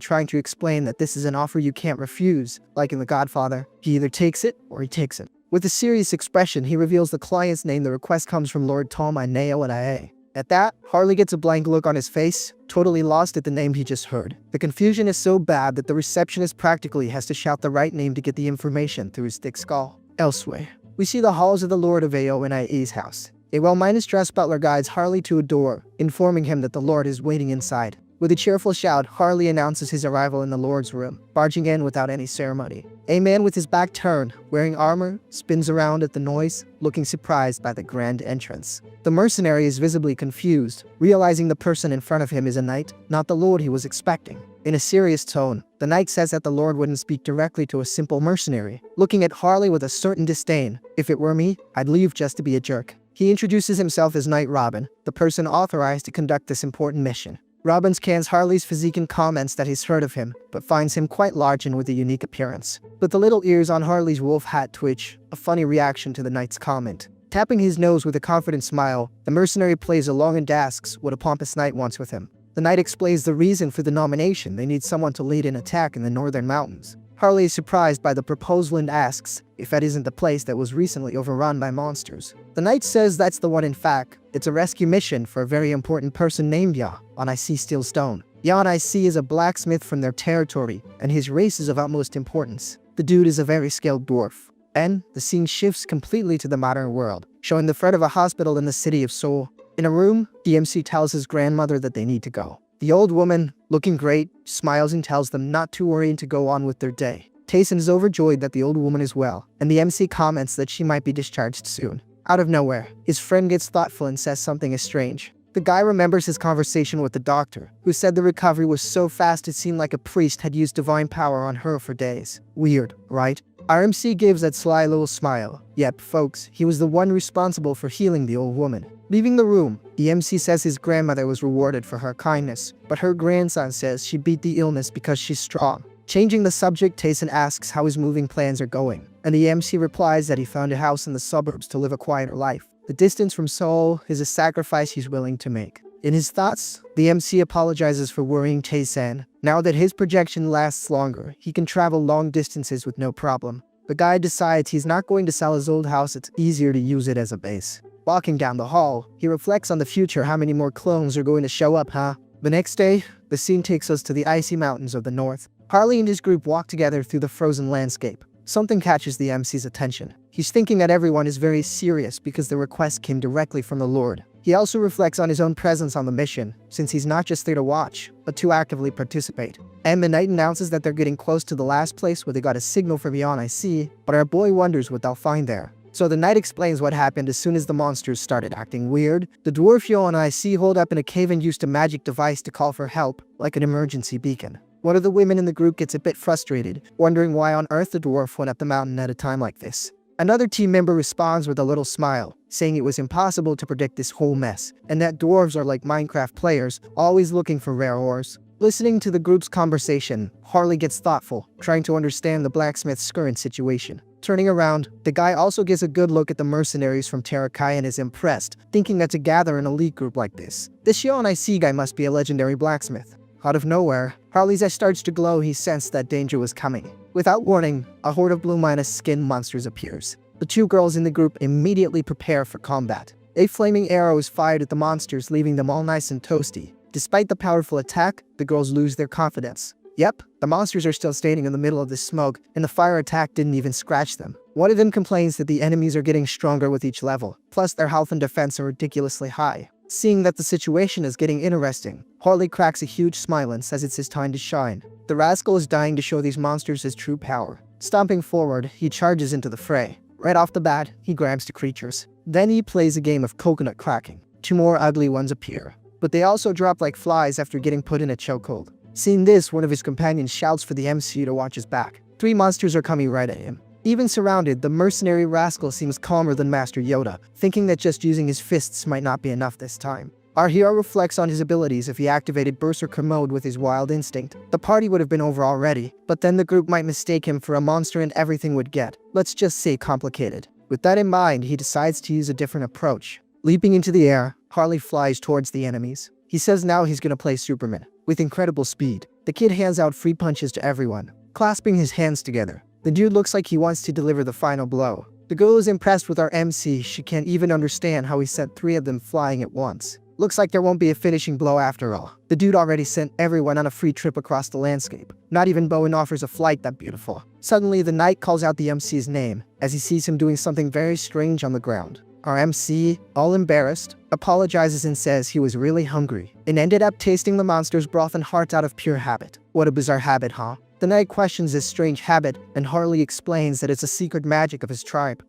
trying to explain that this is an offer you can't refuse. Like in The Godfather, he either takes it or he takes it. With a serious expression, he reveals the client's name. The request comes from Lord Tom Ineo and IA. At that, Harley gets a blank look on his face, totally lost at the name he just heard. The confusion is so bad that the receptionist practically has to shout the right name to get the information through his thick skull. Elsewhere, we see the halls of the Lord of Ao and IE's house. A well-dressed butler guides Harley to a door, informing him that the Lord is waiting inside. With a cheerful shout, Harley announces his arrival in the Lord's room, barging in without any ceremony. A man with his back turned, wearing armor, spins around at the noise, looking surprised by the grand entrance. The mercenary is visibly confused, realizing the person in front of him is a knight, not the Lord he was expecting. In a serious tone, the knight says that the Lord wouldn't speak directly to a simple mercenary, looking at Harley with a certain disdain. If it were me, I'd leave just to be a jerk. He introduces himself as Knight Robin, the person authorized to conduct this important mission. Robin scans Harley's physique and comments that he's heard of him, but finds him quite large and with a unique appearance. But the little ears on Harley's wolf hat twitch, a funny reaction to the knight's comment. Tapping his nose with a confident smile, the mercenary plays along and asks what a pompous knight wants with him. The knight explains the reason for the nomination: they need someone to lead an attack in the northern mountains. Harley is surprised by the proposal and asks if that isn't the place that was recently overrun by monsters. The knight says that's the one. In fact, it's a rescue mission for a very important person named Yahello Steel Stone. Yahello is a blacksmith from their territory, and his race is of utmost importance. The dude is a very skilled dwarf. Then, the scene shifts completely to the modern world, showing the front of a hospital in the city of Seoul. In a room, the MC tells his grandmother that they need to go. The old woman, looking great, smiles and tells them not to worry and to go on with their day. Tayson is overjoyed that the old woman is well, and the MC comments that she might be discharged soon. Out of nowhere, his friend gets thoughtful and says something is strange. The guy remembers his conversation with the doctor, who said the recovery was so fast it seemed like a priest had used divine power on her for days. Weird, right? Our MC gives that sly little smile. Yep, folks, he was the one responsible for healing the old woman. Leaving the room, the MC says his grandmother was rewarded for her kindness, but her grandson says she beat the illness because she's strong. Changing the subject, Tayson asks how his moving plans are going, and the MC replies that he found a house in the suburbs to live a quieter life. The distance from Seoul is a sacrifice he's willing to make. In his thoughts, the MC apologizes for worrying Tayson. Now that his projection lasts longer, he can travel long distances with no problem. The guy decides he's not going to sell his old house, it's easier to use it as a base. Walking down the hall, he reflects on the future. How many more clones are going to show up, huh? The next day, the scene takes us to the icy mountains of the north. Harley and his group walk together through the frozen landscape. Something catches the MC's attention. He's thinking that everyone is very serious because the request came directly from the Lord. He also reflects on his own presence on the mission, since he's not just there to watch, but to actively participate. And the knight announces that they're getting close to the last place where they got a signal from Yahello, but our boy wonders what they'll find there. So the knight explains what happened as soon as the monsters started acting weird. The dwarf Yahello holed up in a cave and used a magic device to call for help, like an emergency beacon. One of the women in the group gets a bit frustrated, wondering why on earth the dwarf went up the mountain at a time like this. Another team member responds with a little smile, saying it was impossible to predict this whole mess, and that dwarves are like Minecraft players, always looking for rare ores. Listening to the group's conversation, Harley gets thoughtful, trying to understand the blacksmith's current situation. Turning around, the guy also gets a good look at the mercenaries from Tarakai and is impressed, thinking that to gather an elite group like this Yahello guy must be a legendary blacksmith. Out of nowhere, Harley's eye starts to glow. He sensed that danger was coming. Without warning, a horde of blue-minus skin monsters appears. The two girls in the group immediately prepare for combat. A flaming arrow is fired at the monsters, leaving them all nice and toasty. Despite the powerful attack, the girls lose their confidence. Yep, the monsters are still standing in the middle of the smoke, and the fire attack didn't even scratch them. One of them complains that the enemies are getting stronger with each level, plus their health and defense are ridiculously high. Seeing that the situation is getting interesting, Harley cracks a huge smile and says it's his time to shine. The rascal is dying to show these monsters his true power. Stomping forward, he charges into the fray. Right off the bat, he grabs the creatures. Then he plays a game of coconut cracking. Two more ugly ones appear, but they also drop like flies after getting put in a chokehold. Seeing this, one of his companions shouts for the MC to watch his back. Three monsters are coming right at him. Even surrounded, the mercenary rascal seems calmer than Master Yoda, thinking that just using his fists might not be enough this time. Our hero reflects on his abilities. If he activated Berserker mode with his wild instinct, the party would have been over already, but then the group might mistake him for a monster and everything would get, let's just say, complicated. With that in mind, he decides to use a different approach. Leaping into the air, Harley flies towards the enemies. He says now he's gonna play Superman. With incredible speed, the kid hands out free punches to everyone, clasping his hands together. The dude looks like he wants to deliver the final blow. The girl is impressed with our MC. She can't even understand how he sent three of them flying at once. Looks like there won't be a finishing blow after all. The dude already sent everyone on a free trip across the landscape. Not even Bowen offers a flight that beautiful. Suddenly, the knight calls out the MC's name, as he sees him doing something very strange on the ground. Our MC, all embarrassed, apologizes and says he was really hungry, and ended up tasting the monster's broth and heart out of pure habit. What a bizarre habit, huh? The knight questions this strange habit, and Harley explains that it's a secret magic of his tribe.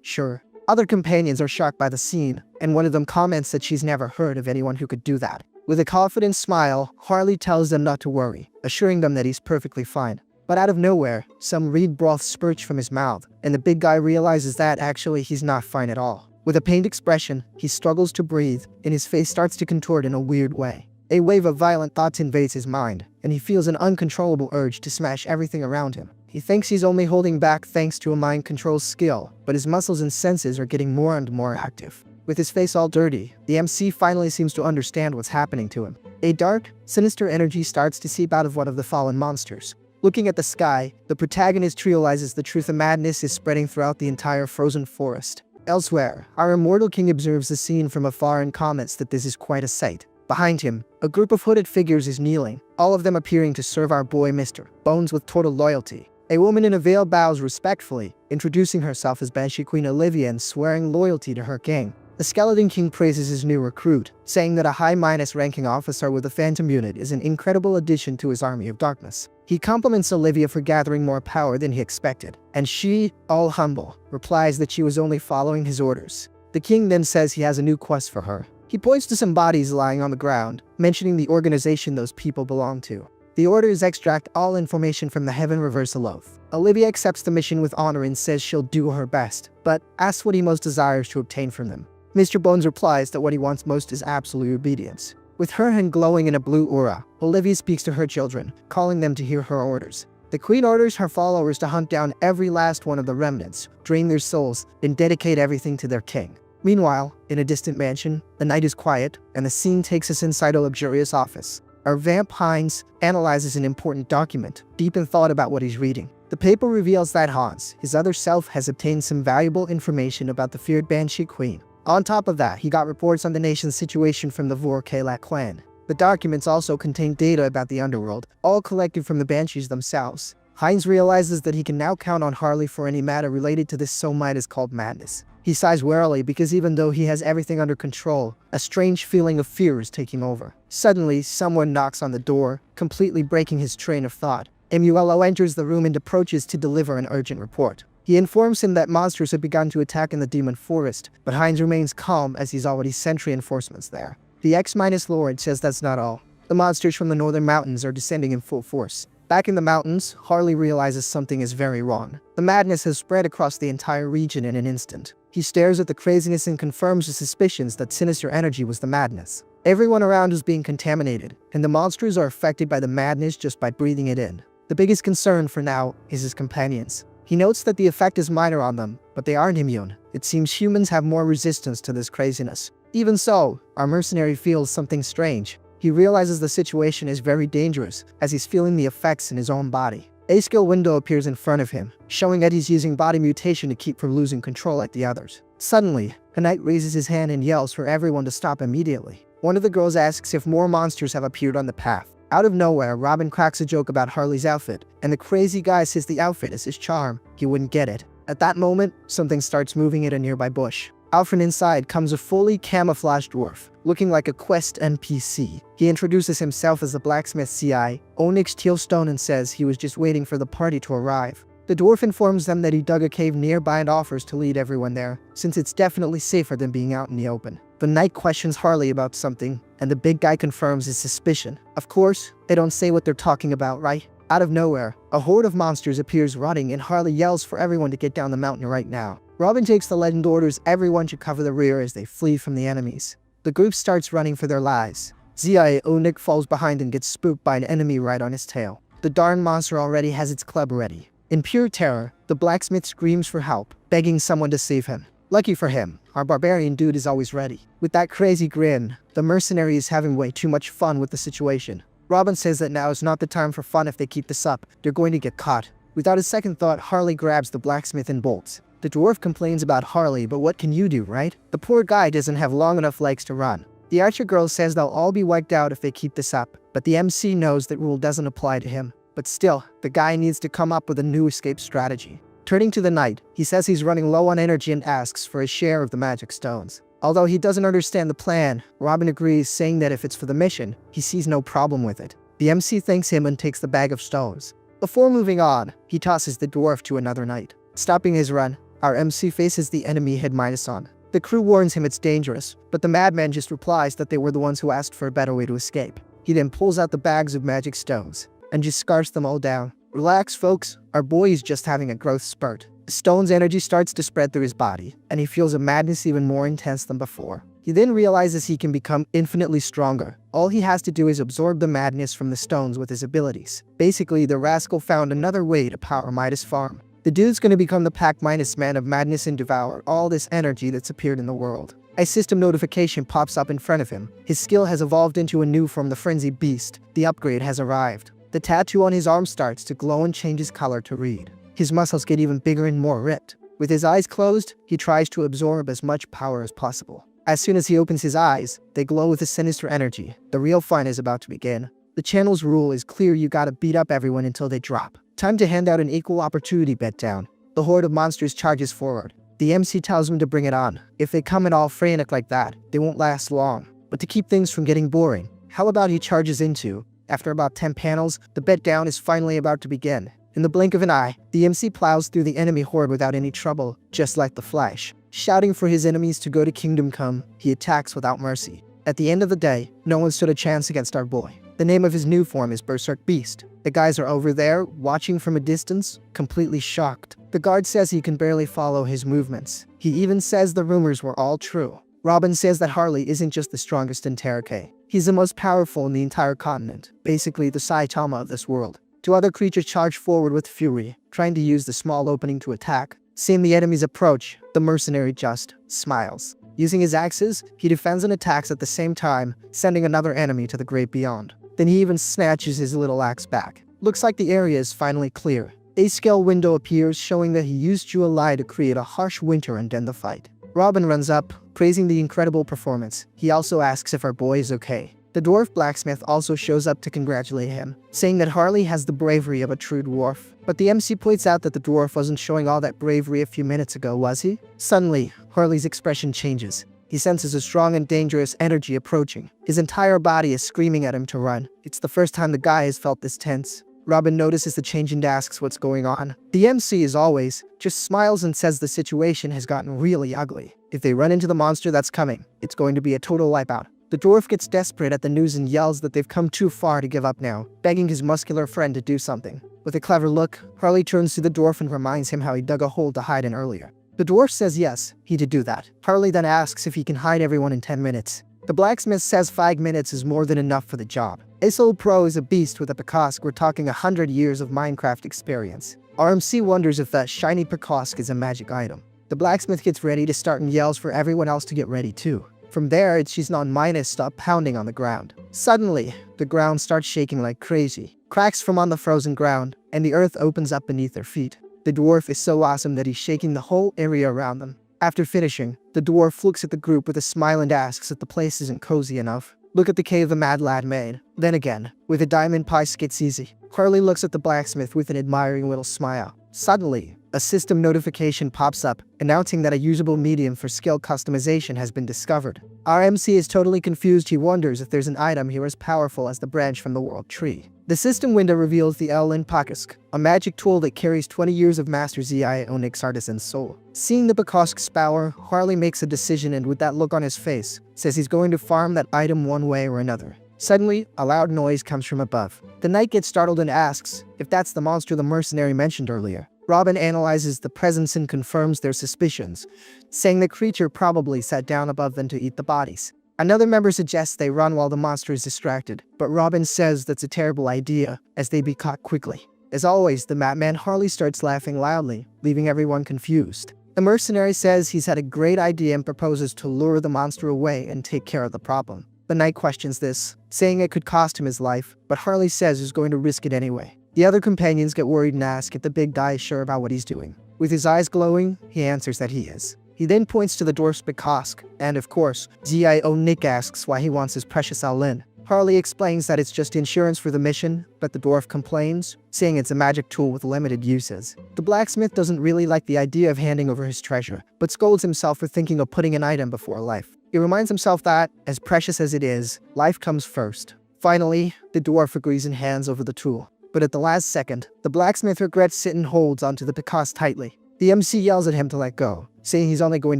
Sure. Other companions are shocked by the scene, and one of them comments that she's never heard of anyone who could do that. With a confident smile, Harley tells them not to worry, assuring them that he's perfectly fine. But out of nowhere, some reed broth spurts from his mouth, and the big guy realizes that actually he's not fine at all. With a pained expression, he struggles to breathe, and his face starts to contort in a weird way. A wave of violent thoughts invades his mind, and he feels an uncontrollable urge to smash everything around him. He thinks he's only holding back thanks to a mind control skill, but his muscles and senses are getting more and more active. With his face all dirty, the MC finally seems to understand what's happening to him. A dark, sinister energy starts to seep out of one of the fallen monsters. Looking at the sky, the protagonist realizes the truth of madness is spreading throughout the entire frozen forest. Elsewhere, our immortal king observes the scene from afar and comments that this is quite a sight. Behind him, a group of hooded figures is kneeling, all of them appearing to serve our boy Mr. Bones with total loyalty. A woman in a veil bows respectfully, introducing herself as Banshee Queen Olivia and swearing loyalty to her king. The Skeleton King praises his new recruit, saying that a high-minus ranking officer with a phantom unit is an incredible addition to his army of darkness. He compliments Olivia for gathering more power than he expected, and she, all humble, replies that she was only following his orders. The king then says he has a new quest for her. He points to some bodies lying on the ground, mentioning the organization those people belong to. The orders extract all information from the Heaven Reversal Oath. Olivia accepts the mission with honor and says she'll do her best, but asks what he most desires to obtain from them. Mr. Bones replies that what he wants most is absolute obedience. With her hand glowing in a blue aura, Olivia speaks to her children, calling them to hear her orders. The queen orders her followers to hunt down every last one of the remnants, drain their souls, and dedicate everything to their king. Meanwhile, in a distant mansion, the night is quiet, and the scene takes us inside a luxurious office. Our vamp Hines analyzes an important document, deep in thought about what he's reading. The paper reveals that Hans, his other self, has obtained some valuable information about the feared Banshee Queen. On top of that, he got reports on the nation's situation from the Vorkalak clan. The documents also contain data about the underworld, all collected from the Banshees themselves. Hines realizes that he can now count on Harley for any matter related to this so-might called madness. He sighs wearily because even though he has everything under control, a strange feeling of fear is taking over. Suddenly, someone knocks on the door, completely breaking his train of thought. Yahello enters the room and approaches to deliver an urgent report. He informs him that monsters have begun to attack in the demon forest, but Hines remains calm as he's already sent reinforcements there. The X-Lord says that's not all. The monsters from the northern mountains are descending in full force. Back in the mountains, Harley realizes something is very wrong. The madness has spread across the entire region in an instant. He stares at the craziness and confirms his suspicions that sinister energy was the madness. Everyone around is being contaminated, and the monsters are affected by the madness just by breathing it in. The biggest concern for now is his companions. He notes that the effect is minor on them, but they aren't immune. It seems humans have more resistance to this craziness. Even so, our mercenary feels something strange. He realizes the situation is very dangerous, as he's feeling the effects in his own body. A skill window appears in front of him, showing that he's using body mutation to keep from losing control like the others. Suddenly, a knight raises his hand and yells for everyone to stop immediately. One of the girls asks if more monsters have appeared on the path. Out of nowhere, Robin cracks a joke about Harley's outfit, and the crazy guy says the outfit is his charm. He wouldn't get it. At that moment, something starts moving in a nearby bush. Out from inside comes a fully camouflaged dwarf, looking like a quest NPC. He introduces himself as the blacksmith CI, Onyx Tealstone, and says he was just waiting for the party to arrive. The dwarf informs them that he dug a cave nearby and offers to lead everyone there, since it's definitely safer than being out in the open. The knight questions Harley about something, and the big guy confirms his suspicion. Of course, they don't say what they're talking about, right? Out of nowhere, a horde of monsters appears running, and Harley yells for everyone to get down the mountain right now. Robin takes the lead and orders everyone to cover the rear as they flee from the enemies. The group starts running for their lives. Zia Onik falls behind and gets spooked by an enemy right on his tail. The darn monster already has its club ready. In pure terror, the blacksmith screams for help, begging someone to save him. Lucky for him, our barbarian dude is always ready. With that crazy grin, the mercenary is having way too much fun with the situation. Robin says that now is not the time for fun. If they keep this up, they're going to get caught. Without a second thought, Harley grabs the blacksmith and bolts. The dwarf complains about Harley, but what can you do, right? The poor guy doesn't have long enough legs to run. The archer girl says they'll all be wiped out if they keep this up, but the MC knows that rule doesn't apply to him. But still, the guy needs to come up with a new escape strategy. Turning to the knight, he says he's running low on energy and asks for a share of the magic stones. Although he doesn't understand the plan, Robin agrees, saying that if it's for the mission, he sees no problem with it. The MC thanks him and takes the bag of stones. Before moving on, he tosses the dwarf to another knight. Stopping his run, our MC faces the enemy head minus on. The crew warns him it's dangerous, but the madman just replies that they were the ones who asked for a better way to escape. He then pulls out the bags of magic stones and just scarfs them all down. Relax, folks, our boy is just having a growth spurt. The stone's energy starts to spread through his body, and he feels a madness even more intense than before. He then realizes he can become infinitely stronger. All he has to do is absorb the madness from the stones with his abilities. Basically, the rascal found another way to power Midas Farm. The dude's gonna become the Pac-Minus man of madness and devour all this energy that's appeared in the world. A system notification pops up in front of him. His skill has evolved into a new form, the Frenzied Beast. The upgrade has arrived. The tattoo on his arm starts to glow and changes color to red. His muscles get even bigger and more ripped. With his eyes closed, he tries to absorb as much power as possible. As soon as he opens his eyes, they glow with a sinister energy. The real fun is about to begin. The channel's rule is clear: you gotta beat up everyone until they drop. Time to hand out an equal opportunity bet down. The horde of monsters charges forward. The MC tells them to bring it on. If they come in all frantic like that, they won't last long. But to keep things from getting boring, how about he charges into? After about 10 panels, the bet down is finally about to begin. In the blink of an eye, the MC plows through the enemy horde without any trouble, just like the Flash. Shouting for his enemies to go to Kingdom Come, he attacks without mercy. At the end of the day, no one stood a chance against our boy. The name of his new form is Berserk Beast. The guys are over there, watching from a distance, completely shocked. The guard says he can barely follow his movements. He even says the rumors were all true. Robin says that Harley isn't just the strongest in Terrace. He's the most powerful in the entire continent, basically the Saitama of this world. Two other creatures charge forward with fury, trying to use the small opening to attack. Seeing the enemy's approach, the mercenary just smiles. Using his axes, he defends and attacks at the same time, sending another enemy to the great beyond. Then he even snatches his little axe back. Looks like the area is finally clear. A scale window appears, showing that he used July to create a harsh winter and end the fight. Robin runs up, praising the incredible performance. He also asks if our boy is okay. The dwarf blacksmith also shows up to congratulate him, saying that Harley has the bravery of a true dwarf. But the MC points out that the dwarf wasn't showing all that bravery a few minutes ago, was he? Suddenly, Harley's expression changes. He senses a strong and dangerous energy approaching. His entire body is screaming at him to run. It's the first time the guy has felt this tense. Robin notices the change and asks what's going on. The MC, as always, just smiles and says the situation has gotten really ugly. If they run into the monster that's coming, it's going to be a total wipeout. The dwarf gets desperate at the news and yells that they've come too far to give up now, begging his muscular friend to do something. With a clever look, Harley turns to the dwarf and reminds him how he dug a hole to hide in earlier. The dwarf says yes, he did do that. Harley then asks if he can hide everyone in 10 minutes. The blacksmith says 5 minutes is more than enough for the job. Isol Pro is a beast with a Pekosk. We're talking 100 years of Minecraft experience. RMC wonders if that shiny Pekosk is a magic item. The blacksmith gets ready to start and yells for everyone else to get ready too. From there, it's she's non minus stop pounding on the ground. Suddenly, the ground starts shaking like crazy. Cracks form on the frozen ground, and the earth opens up beneath their feet. The dwarf is so awesome that he's shaking the whole area around them. After finishing, the dwarf looks at the group with a smile and asks if the place isn't cozy enough. Look at the cave the mad lad made. Then again, with a diamond piece gets easy. Harley looks at the blacksmith with an admiring little smile. Suddenly, a system notification pops up, announcing that a usable medium for skill customization has been discovered. RMC is totally confused. He wonders if there's an item here as powerful as the branch from the world tree. The system window reveals the Elin Pakosk, a magic tool that carries 20 years of Master Zia Onyx artisan soul. Seeing the Pakosk's power, Harley makes a decision and with that look on his face, says he's going to farm that item one way or another. Suddenly, a loud noise comes from above. The knight gets startled and asks if that's the monster the mercenary mentioned earlier. Robin analyzes the presence and confirms their suspicions, saying the creature probably sat down above them to eat the bodies. Another member suggests they run while the monster is distracted, but Robin says that's a terrible idea, as they'd be caught quickly. As always, the Matman Harley starts laughing loudly, leaving everyone confused. The mercenary says he's had a great idea and proposes to lure the monster away and take care of the problem. The knight questions this, saying it could cost him his life, but Harley says he's going to risk it anyway. The other companions get worried and ask if the big guy is sure about what he's doing. With his eyes glowing, he answers that he is. He then points to the dwarf's Pekosk, and of course, Zio Nick asks why he wants his precious Alin. Harley explains that it's just insurance for the mission, but the dwarf complains, saying it's a magic tool with limited uses. The blacksmith doesn't really like the idea of handing over his treasure, but scolds himself for thinking of putting an item before life. He reminds himself that, as precious as it is, life comes first. Finally, the dwarf agrees and hands over the tool. But at the last second, the blacksmith regrets it and holds onto the Pekosk tightly. The MC yells at him to let go, saying he's only going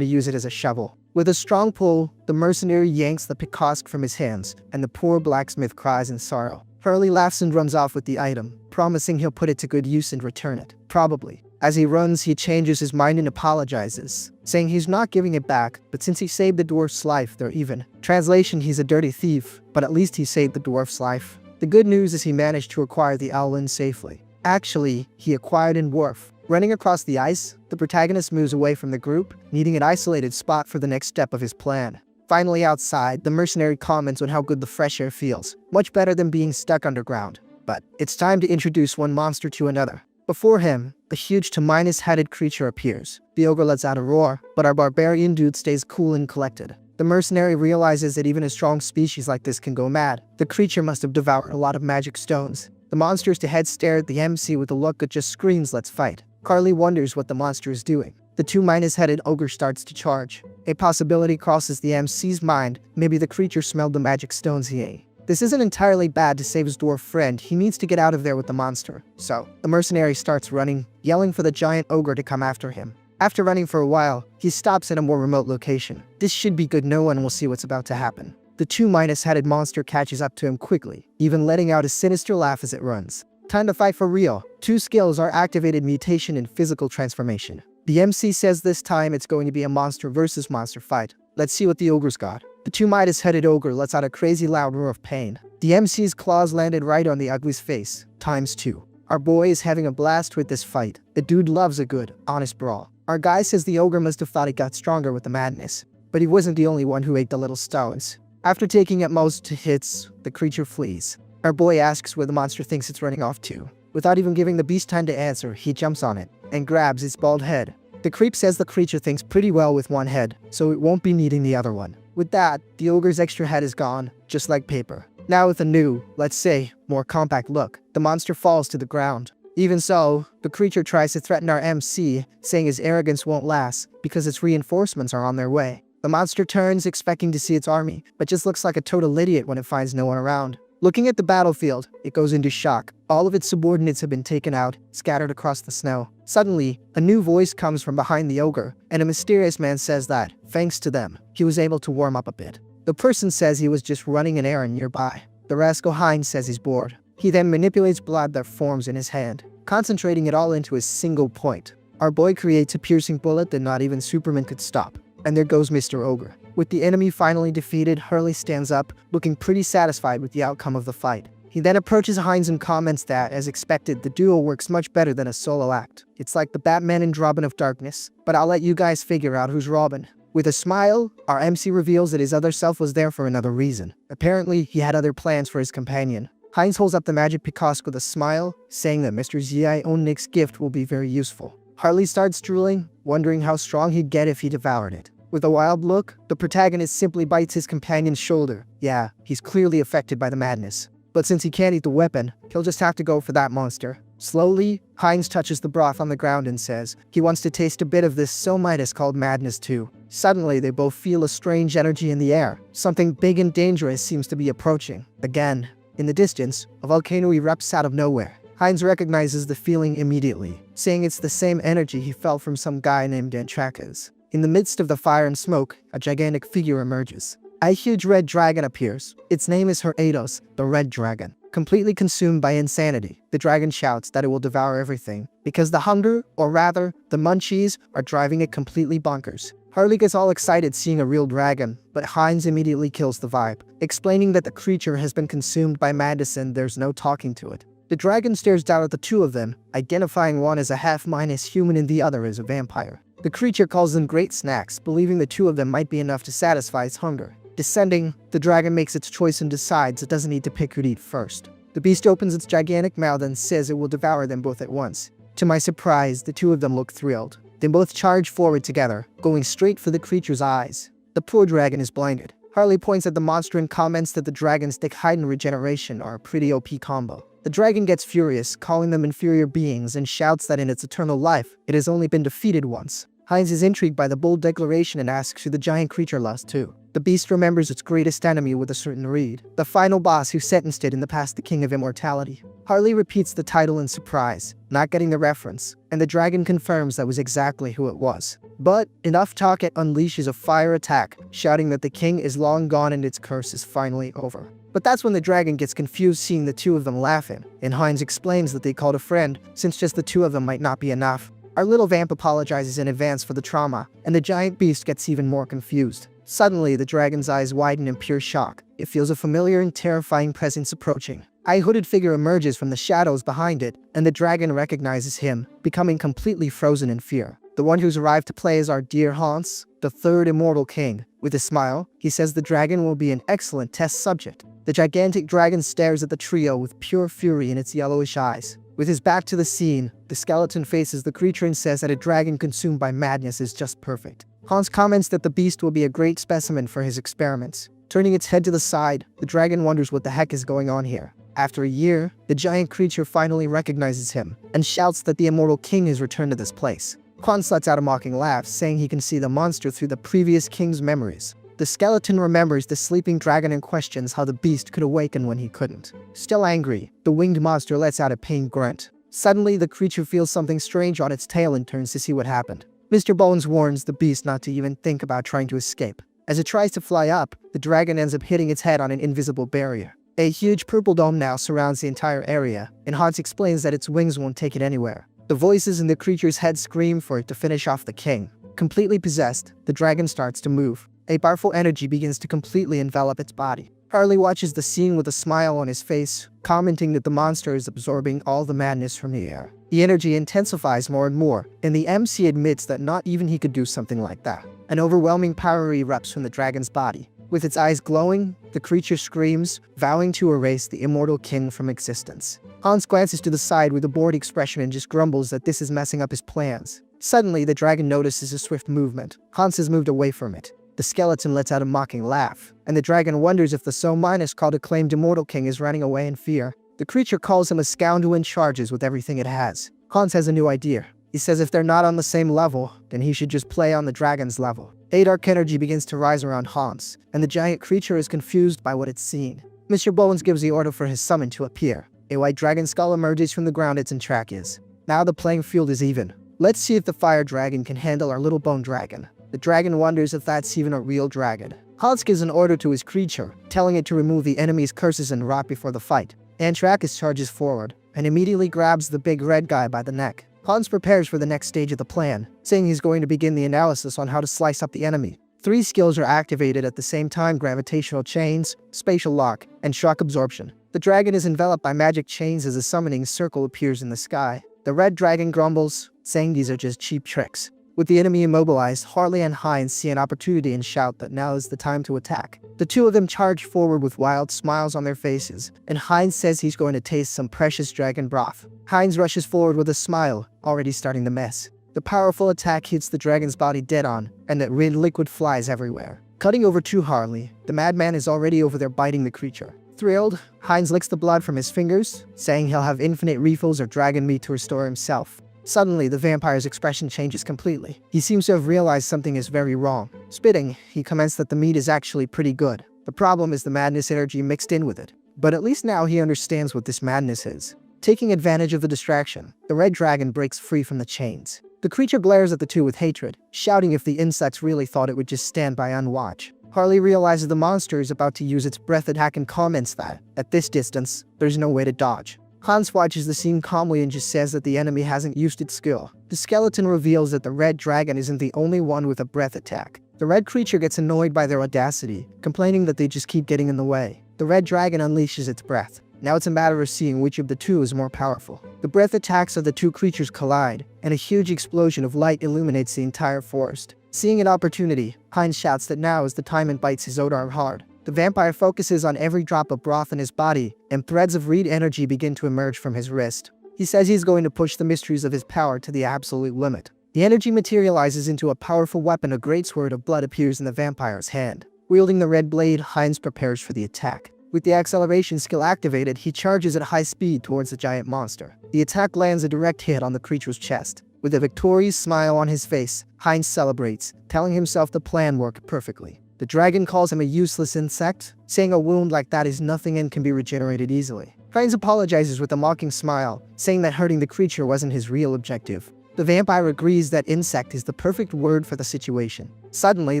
to use it as a shovel. With a strong pull, the mercenary yanks the Pekosk from his hands, and the poor blacksmith cries in sorrow. Harley laughs and runs off with the item, promising he'll put it to good use and return it. Probably. As he runs, he changes his mind and apologizes, saying he's not giving it back, but since he saved the dwarf's life, they're even. Translation, he's a dirty thief, but at least he saved the dwarf's life. The good news is he managed to acquire the owlin safely. Actually, he acquired in dwarf. Running across the ice, the protagonist moves away from the group, needing an isolated spot for the next step of his plan. Finally outside, the mercenary comments on how good the fresh air feels, much better than being stuck underground. But it's time to introduce one monster to another. Before him, a huge Terminus-headed creature appears. The ogre lets out a roar, but our barbarian dude stays cool and collected. The mercenary realizes that even a strong species like this can go mad. The creature must have devoured a lot of magic stones. The monster's head stare at the MC with a look that just screams, "Let's fight." Carly wonders what the monster is doing. The two-headed ogre starts to charge. A possibility crosses the MC's mind. Maybe the creature smelled the magic stones he ate. This isn't entirely bad to save his dwarf friend. He needs to get out of there with the monster. So, the mercenary starts running, yelling for the giant ogre to come after him. After running for a while, he stops at a more remote location. This should be good, no one will see what's about to happen. The two-headed monster catches up to him quickly, even letting out a sinister laugh as it runs. Time to fight for real. Two skills are activated: mutation and physical transformation. The MC says this time it's going to be a monster versus monster fight. Let's see what the ogre's got. The two-headed ogre lets out a crazy loud roar of pain. The MC's claws landed right on the ugly's face, ×2. Our boy is having a blast with this fight. The dude loves a good, honest brawl. Our guy says the ogre must have thought he got stronger with the madness. But he wasn't the only one who ate the little stones. After taking at most hits, the creature flees. Our boy asks where the monster thinks it's running off to. Without even giving the beast time to answer, he jumps on it and grabs its bald head. The creep says the creature thinks pretty well with one head, so it won't be needing the other one. With that, the ogre's extra head is gone, just like paper. Now with a new, let's say, more compact look, the monster falls to the ground. Even so, the creature tries to threaten our MC, saying his arrogance won't last because its reinforcements are on their way. The monster turns, expecting to see its army, but just looks like a total idiot when it finds no one around. Looking at the battlefield, it goes into shock. All of its subordinates have been taken out, scattered across the snow. Suddenly, a new voice comes from behind the ogre, and a mysterious man says that, thanks to them, he was able to warm up a bit. The person says he was just running an errand nearby. The rascal Hines says he's bored. He then manipulates blood that forms in his hand, concentrating it all into a single point. Our boy creates a piercing bullet that not even Superman could stop. And there goes Mr. Ogre. With the enemy finally defeated, Hurley stands up, looking pretty satisfied with the outcome of the fight. He then approaches Hines and comments that, as expected, the duo works much better than a solo act. It's like the Batman and Robin of Darkness, but I'll let you guys figure out who's Robin. With a smile, our MC reveals that his other self was there for another reason. Apparently, he had other plans for his companion. Hines holds up the magic Picasso with a smile, saying that Mr. Zionnik's gift will be very useful. Harley starts drooling, wondering how strong he'd get if he devoured it. With a wild look, the protagonist simply bites his companion's shoulder. Yeah, he's clearly affected by the madness. But since he can't eat the weapon, he'll just have to go for that monster. Slowly, Hines touches the broth on the ground and says he wants to taste a bit of this so Midas called madness too. Suddenly, they both feel a strange energy in the air. Something big and dangerous seems to be approaching. Again, in the distance, a volcano erupts out of nowhere. Hines recognizes the feeling immediately, saying it's the same energy he felt from some guy named Antrakas. In the midst of the fire and smoke, a gigantic figure emerges. A huge red dragon appears. Its name is Heratos, the Red Dragon. Completely consumed by insanity, the dragon shouts that it will devour everything, because the hunger, or rather, the munchies, are driving it completely bonkers. Harley gets all excited seeing a real dragon, but Hines immediately kills the vibe, explaining that the creature has been consumed by madness and there's no talking to it. The dragon stares down at the two of them, identifying one as a half-minus human and the other as a vampire. The creature calls them great snacks, believing the two of them might be enough to satisfy its hunger. Descending, the dragon makes its choice and decides it doesn't need to pick who to eat first. The beast opens its gigantic mouth and says it will devour them both at once. To my surprise, the two of them look thrilled. They both charge forward together, going straight for the creature's eyes. The poor dragon is blinded. Harley points at the monster and comments that the dragon's thick hide and regeneration are a pretty OP combo. The dragon gets furious, calling them inferior beings, and shouts that in its eternal life, it has only been defeated once. Hines is intrigued by the bold declaration and asks who the giant creature lost to. The beast remembers its greatest enemy with a certain reed, the final boss who sentenced it in the past the King of Immortality. Harley repeats the title in surprise, not getting the reference, and the dragon confirms that was exactly who it was. But enough talk, it unleashes a fire attack, shouting that the king is long gone and its curse is finally over. But that's when the dragon gets confused seeing the two of them laughing, and Hines explains that they called a friend, since just the two of them might not be enough. Our little vamp apologizes in advance for the trauma, and the giant beast gets even more confused. Suddenly, the dragon's eyes widen in pure shock. It feels a familiar and terrifying presence approaching. A hooded figure emerges from the shadows behind it, and the dragon recognizes him, becoming completely frozen in fear. The one who's arrived to play is our dear Hines, the third immortal king. With a smile, he says the dragon will be an excellent test subject. The gigantic dragon stares at the trio with pure fury in its yellowish eyes. With his back to the scene, the skeleton faces the creature and says that a dragon consumed by madness is just perfect. Hines comments that the beast will be a great specimen for his experiments. Turning its head to the side, the dragon wonders what the heck is going on here. After a year, the giant creature finally recognizes him, and shouts that the immortal king has returned to this place. Hines lets out a mocking laugh, saying he can see the monster through the previous king's memories. The skeleton remembers the sleeping dragon and questions how the beast could awaken when he couldn't. Still angry, the winged monster lets out a pained grunt. Suddenly, the creature feels something strange on its tail and turns to see what happened. Mr. Bones warns the beast not to even think about trying to escape. As it tries to fly up, the dragon ends up hitting its head on an invisible barrier. A huge purple dome now surrounds the entire area, and Hines explains that its wings won't take it anywhere. The voices in the creature's head scream for it to finish off the king. Completely possessed, the dragon starts to move. A powerful energy begins to completely envelop its body. Harley watches the scene with a smile on his face, commenting that the monster is absorbing all the madness from the air. The energy intensifies more and more, and the MC admits that not even he could do something like that. An overwhelming power erupts from the dragon's body. With its eyes glowing, the creature screams, vowing to erase the immortal king from existence. Hines glances to the side with a bored expression and just grumbles that this is messing up his plans. Suddenly, the dragon notices a swift movement. Hines has moved away from it. The skeleton lets out a mocking laugh, and the dragon wonders if the so-called acclaimed immortal king is running away in fear. The creature calls him a scoundrel and charges with everything it has. Hines has a new idea. He says if they're not on the same level, then he should just play on the dragon's level. A dark energy begins to rise around Hines, and the giant creature is confused by what it's seen. Mr. Bones gives the order for his summon to appear. A white dragon skull emerges from the ground its track is. Now the playing field is even. Let's see if the fire dragon can handle our little bone dragon. The dragon wonders if that's even a real dragon. Hines gives an order to his creature, telling it to remove the enemy's curses and rot before the fight. Antrakis charges forward, and immediately grabs the big red guy by the neck. Hines prepares for the next stage of the plan, saying he's going to begin the analysis on how to slice up the enemy. 3 skills are activated at the same time: gravitational chains, spatial lock, and shock absorption. The dragon is enveloped by magic chains as a summoning circle appears in the sky. The red dragon grumbles, saying these are just cheap tricks. With the enemy immobilized, Harley and Hines see an opportunity and shout that now is the time to attack. The two of them charge forward with wild smiles on their faces, and Hines says he's going to taste some precious dragon broth. Hines rushes forward with a smile, already starting the mess. The powerful attack hits the dragon's body dead on, and that red liquid flies everywhere. Cutting over to Harley, the madman is already over there biting the creature. Thrilled, Hines licks the blood from his fingers, saying he'll have infinite refills of dragon meat to restore himself. Suddenly, the vampire's expression changes completely. He seems to have realized something is very wrong. Spitting, he comments that the meat is actually pretty good. The problem is the madness energy mixed in with it. But at least now he understands what this madness is. Taking advantage of the distraction, the red dragon breaks free from the chains. The creature glares at the two with hatred, shouting if the insects really thought it would just stand by and watch. Harley realizes the monster is about to use its breath attack and comments that, at this distance, there's no way to dodge. Hines watches the scene calmly and just says that the enemy hasn't used its skill. The skeleton reveals that the red dragon isn't the only one with a breath attack. The red creature gets annoyed by their audacity, complaining that they just keep getting in the way. The red dragon unleashes its breath. Now it's a matter of seeing which of the two is more powerful. The breath attacks of the two creatures collide, and a huge explosion of light illuminates the entire forest. Seeing an opportunity, Hines shouts that now is the time and bites his Odar hard. The vampire focuses on every drop of broth in his body, and threads of reed energy begin to emerge from his wrist. He says he's going to push the mysteries of his power to the absolute limit. The energy materializes into a powerful weapon. A great sword of blood appears in the vampire's hand. Wielding the red blade, Hines prepares for the attack. With the acceleration skill activated, he charges at high speed towards the giant monster. The attack lands a direct hit on the creature's chest. With a victorious smile on his face, Hines celebrates, telling himself the plan worked perfectly. The dragon calls him a useless insect, saying a wound like that is nothing and can be regenerated easily. Hines apologizes with a mocking smile, saying that hurting the creature wasn't his real objective. The vampire agrees that insect is the perfect word for the situation. Suddenly,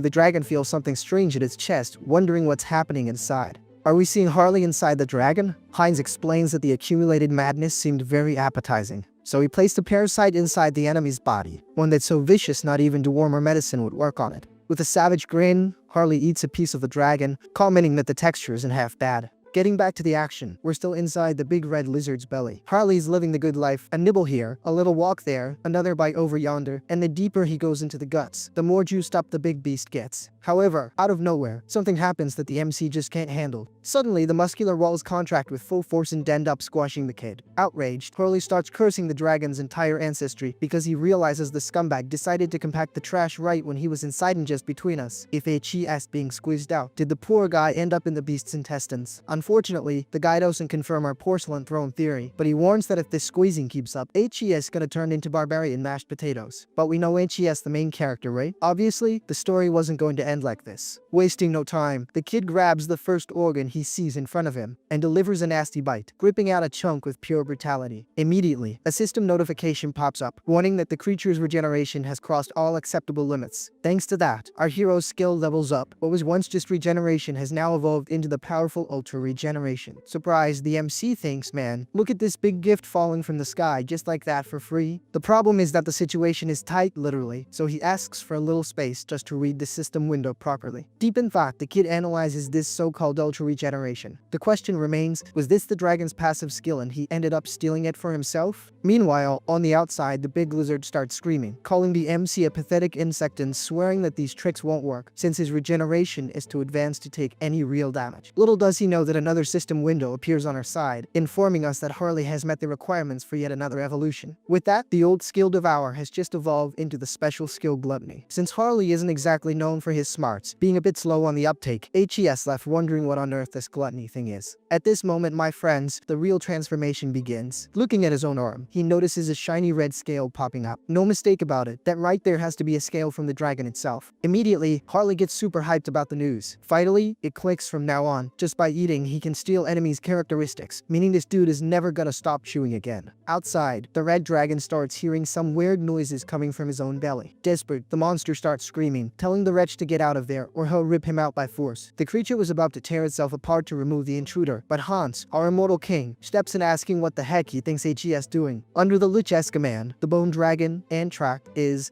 the dragon feels something strange at its chest, wondering what's happening inside. Are we seeing Harley inside the dragon? Hines explains that the accumulated madness seemed very appetizing. So he placed a parasite inside the enemy's body, one that's so vicious not even dewormer medicine would work on it. With a savage grin, Harley eats a piece of the dragon, commenting that the texture isn't half bad. Getting back to the action, we're still inside the big red lizard's belly. Harley's living the good life, a nibble here, a little walk there, another bite over yonder, and the deeper he goes into the guts, the more juiced up the big beast gets. However, out of nowhere, something happens that the MC just can't handle. Suddenly, the muscular walls contract with full force and end up squashing the kid. Outraged, Harley starts cursing the dragon's entire ancestry because he realizes the scumbag decided to compact the trash right when he was inside and just between us. If HES being squeezed out, did the poor guy end up in the beast's intestines? Unfortunately, the guy doesn't confirm our porcelain throne theory, but he warns that if this squeezing keeps up, HES gonna turn into barbarian mashed potatoes. But we know HES the main character, right? Obviously, the story wasn't going to end like this. Wasting no time, the kid grabs the first organ he sees in front of him and delivers a nasty bite, gripping out a chunk with pure brutality. Immediately, a system notification pops up, warning that the creature's regeneration has crossed all acceptable limits. Thanks to that, our hero's skill levels up. What was once just regeneration has now evolved into the powerful ultra regeneration. Surprised, the MC thinks, man, look at this big gift falling from the sky just like that for free. The problem is that the situation is tight literally, so he asks for a little space just to read the system window properly. Deep in thought, the kid analyzes this so-called ultra regeneration. The question remains, was this the dragon's passive skill and he ended up stealing it for himself? Meanwhile, on the outside, the big lizard starts screaming, calling the MC a pathetic insect and swearing that these tricks won't work, since his regeneration is too advanced to take any real damage. Little does he know that another system window appears on our side, informing us that Harley has met the requirements for yet another evolution. With that, the old skill Devour has just evolved into the special skill Gluttony. Since Harley isn't exactly known for his smarts, being a bit slow on the uptake, HES left wondering what on earth this gluttony thing is. At this moment, my friends, the real transformation begins. Looking at his own arm, he notices a shiny red scale popping up. No mistake about it, that right there has to be a scale from the dragon itself. Immediately, Harley gets super hyped about the news. Finally, it clicks from now on. Just by eating, he can steal enemies' characteristics, meaning this dude is never gonna stop chewing again. Outside, the red dragon starts hearing some weird noises coming from his own belly. Desperate, the monster starts screaming, telling the wretch to get out of there or he'll rip him out by force. The creature was about to tear itself apart to remove the intruder, but Hines, our immortal king, steps in asking what the heck he thinks HES doing. Under the Lich's command, the bone dragon,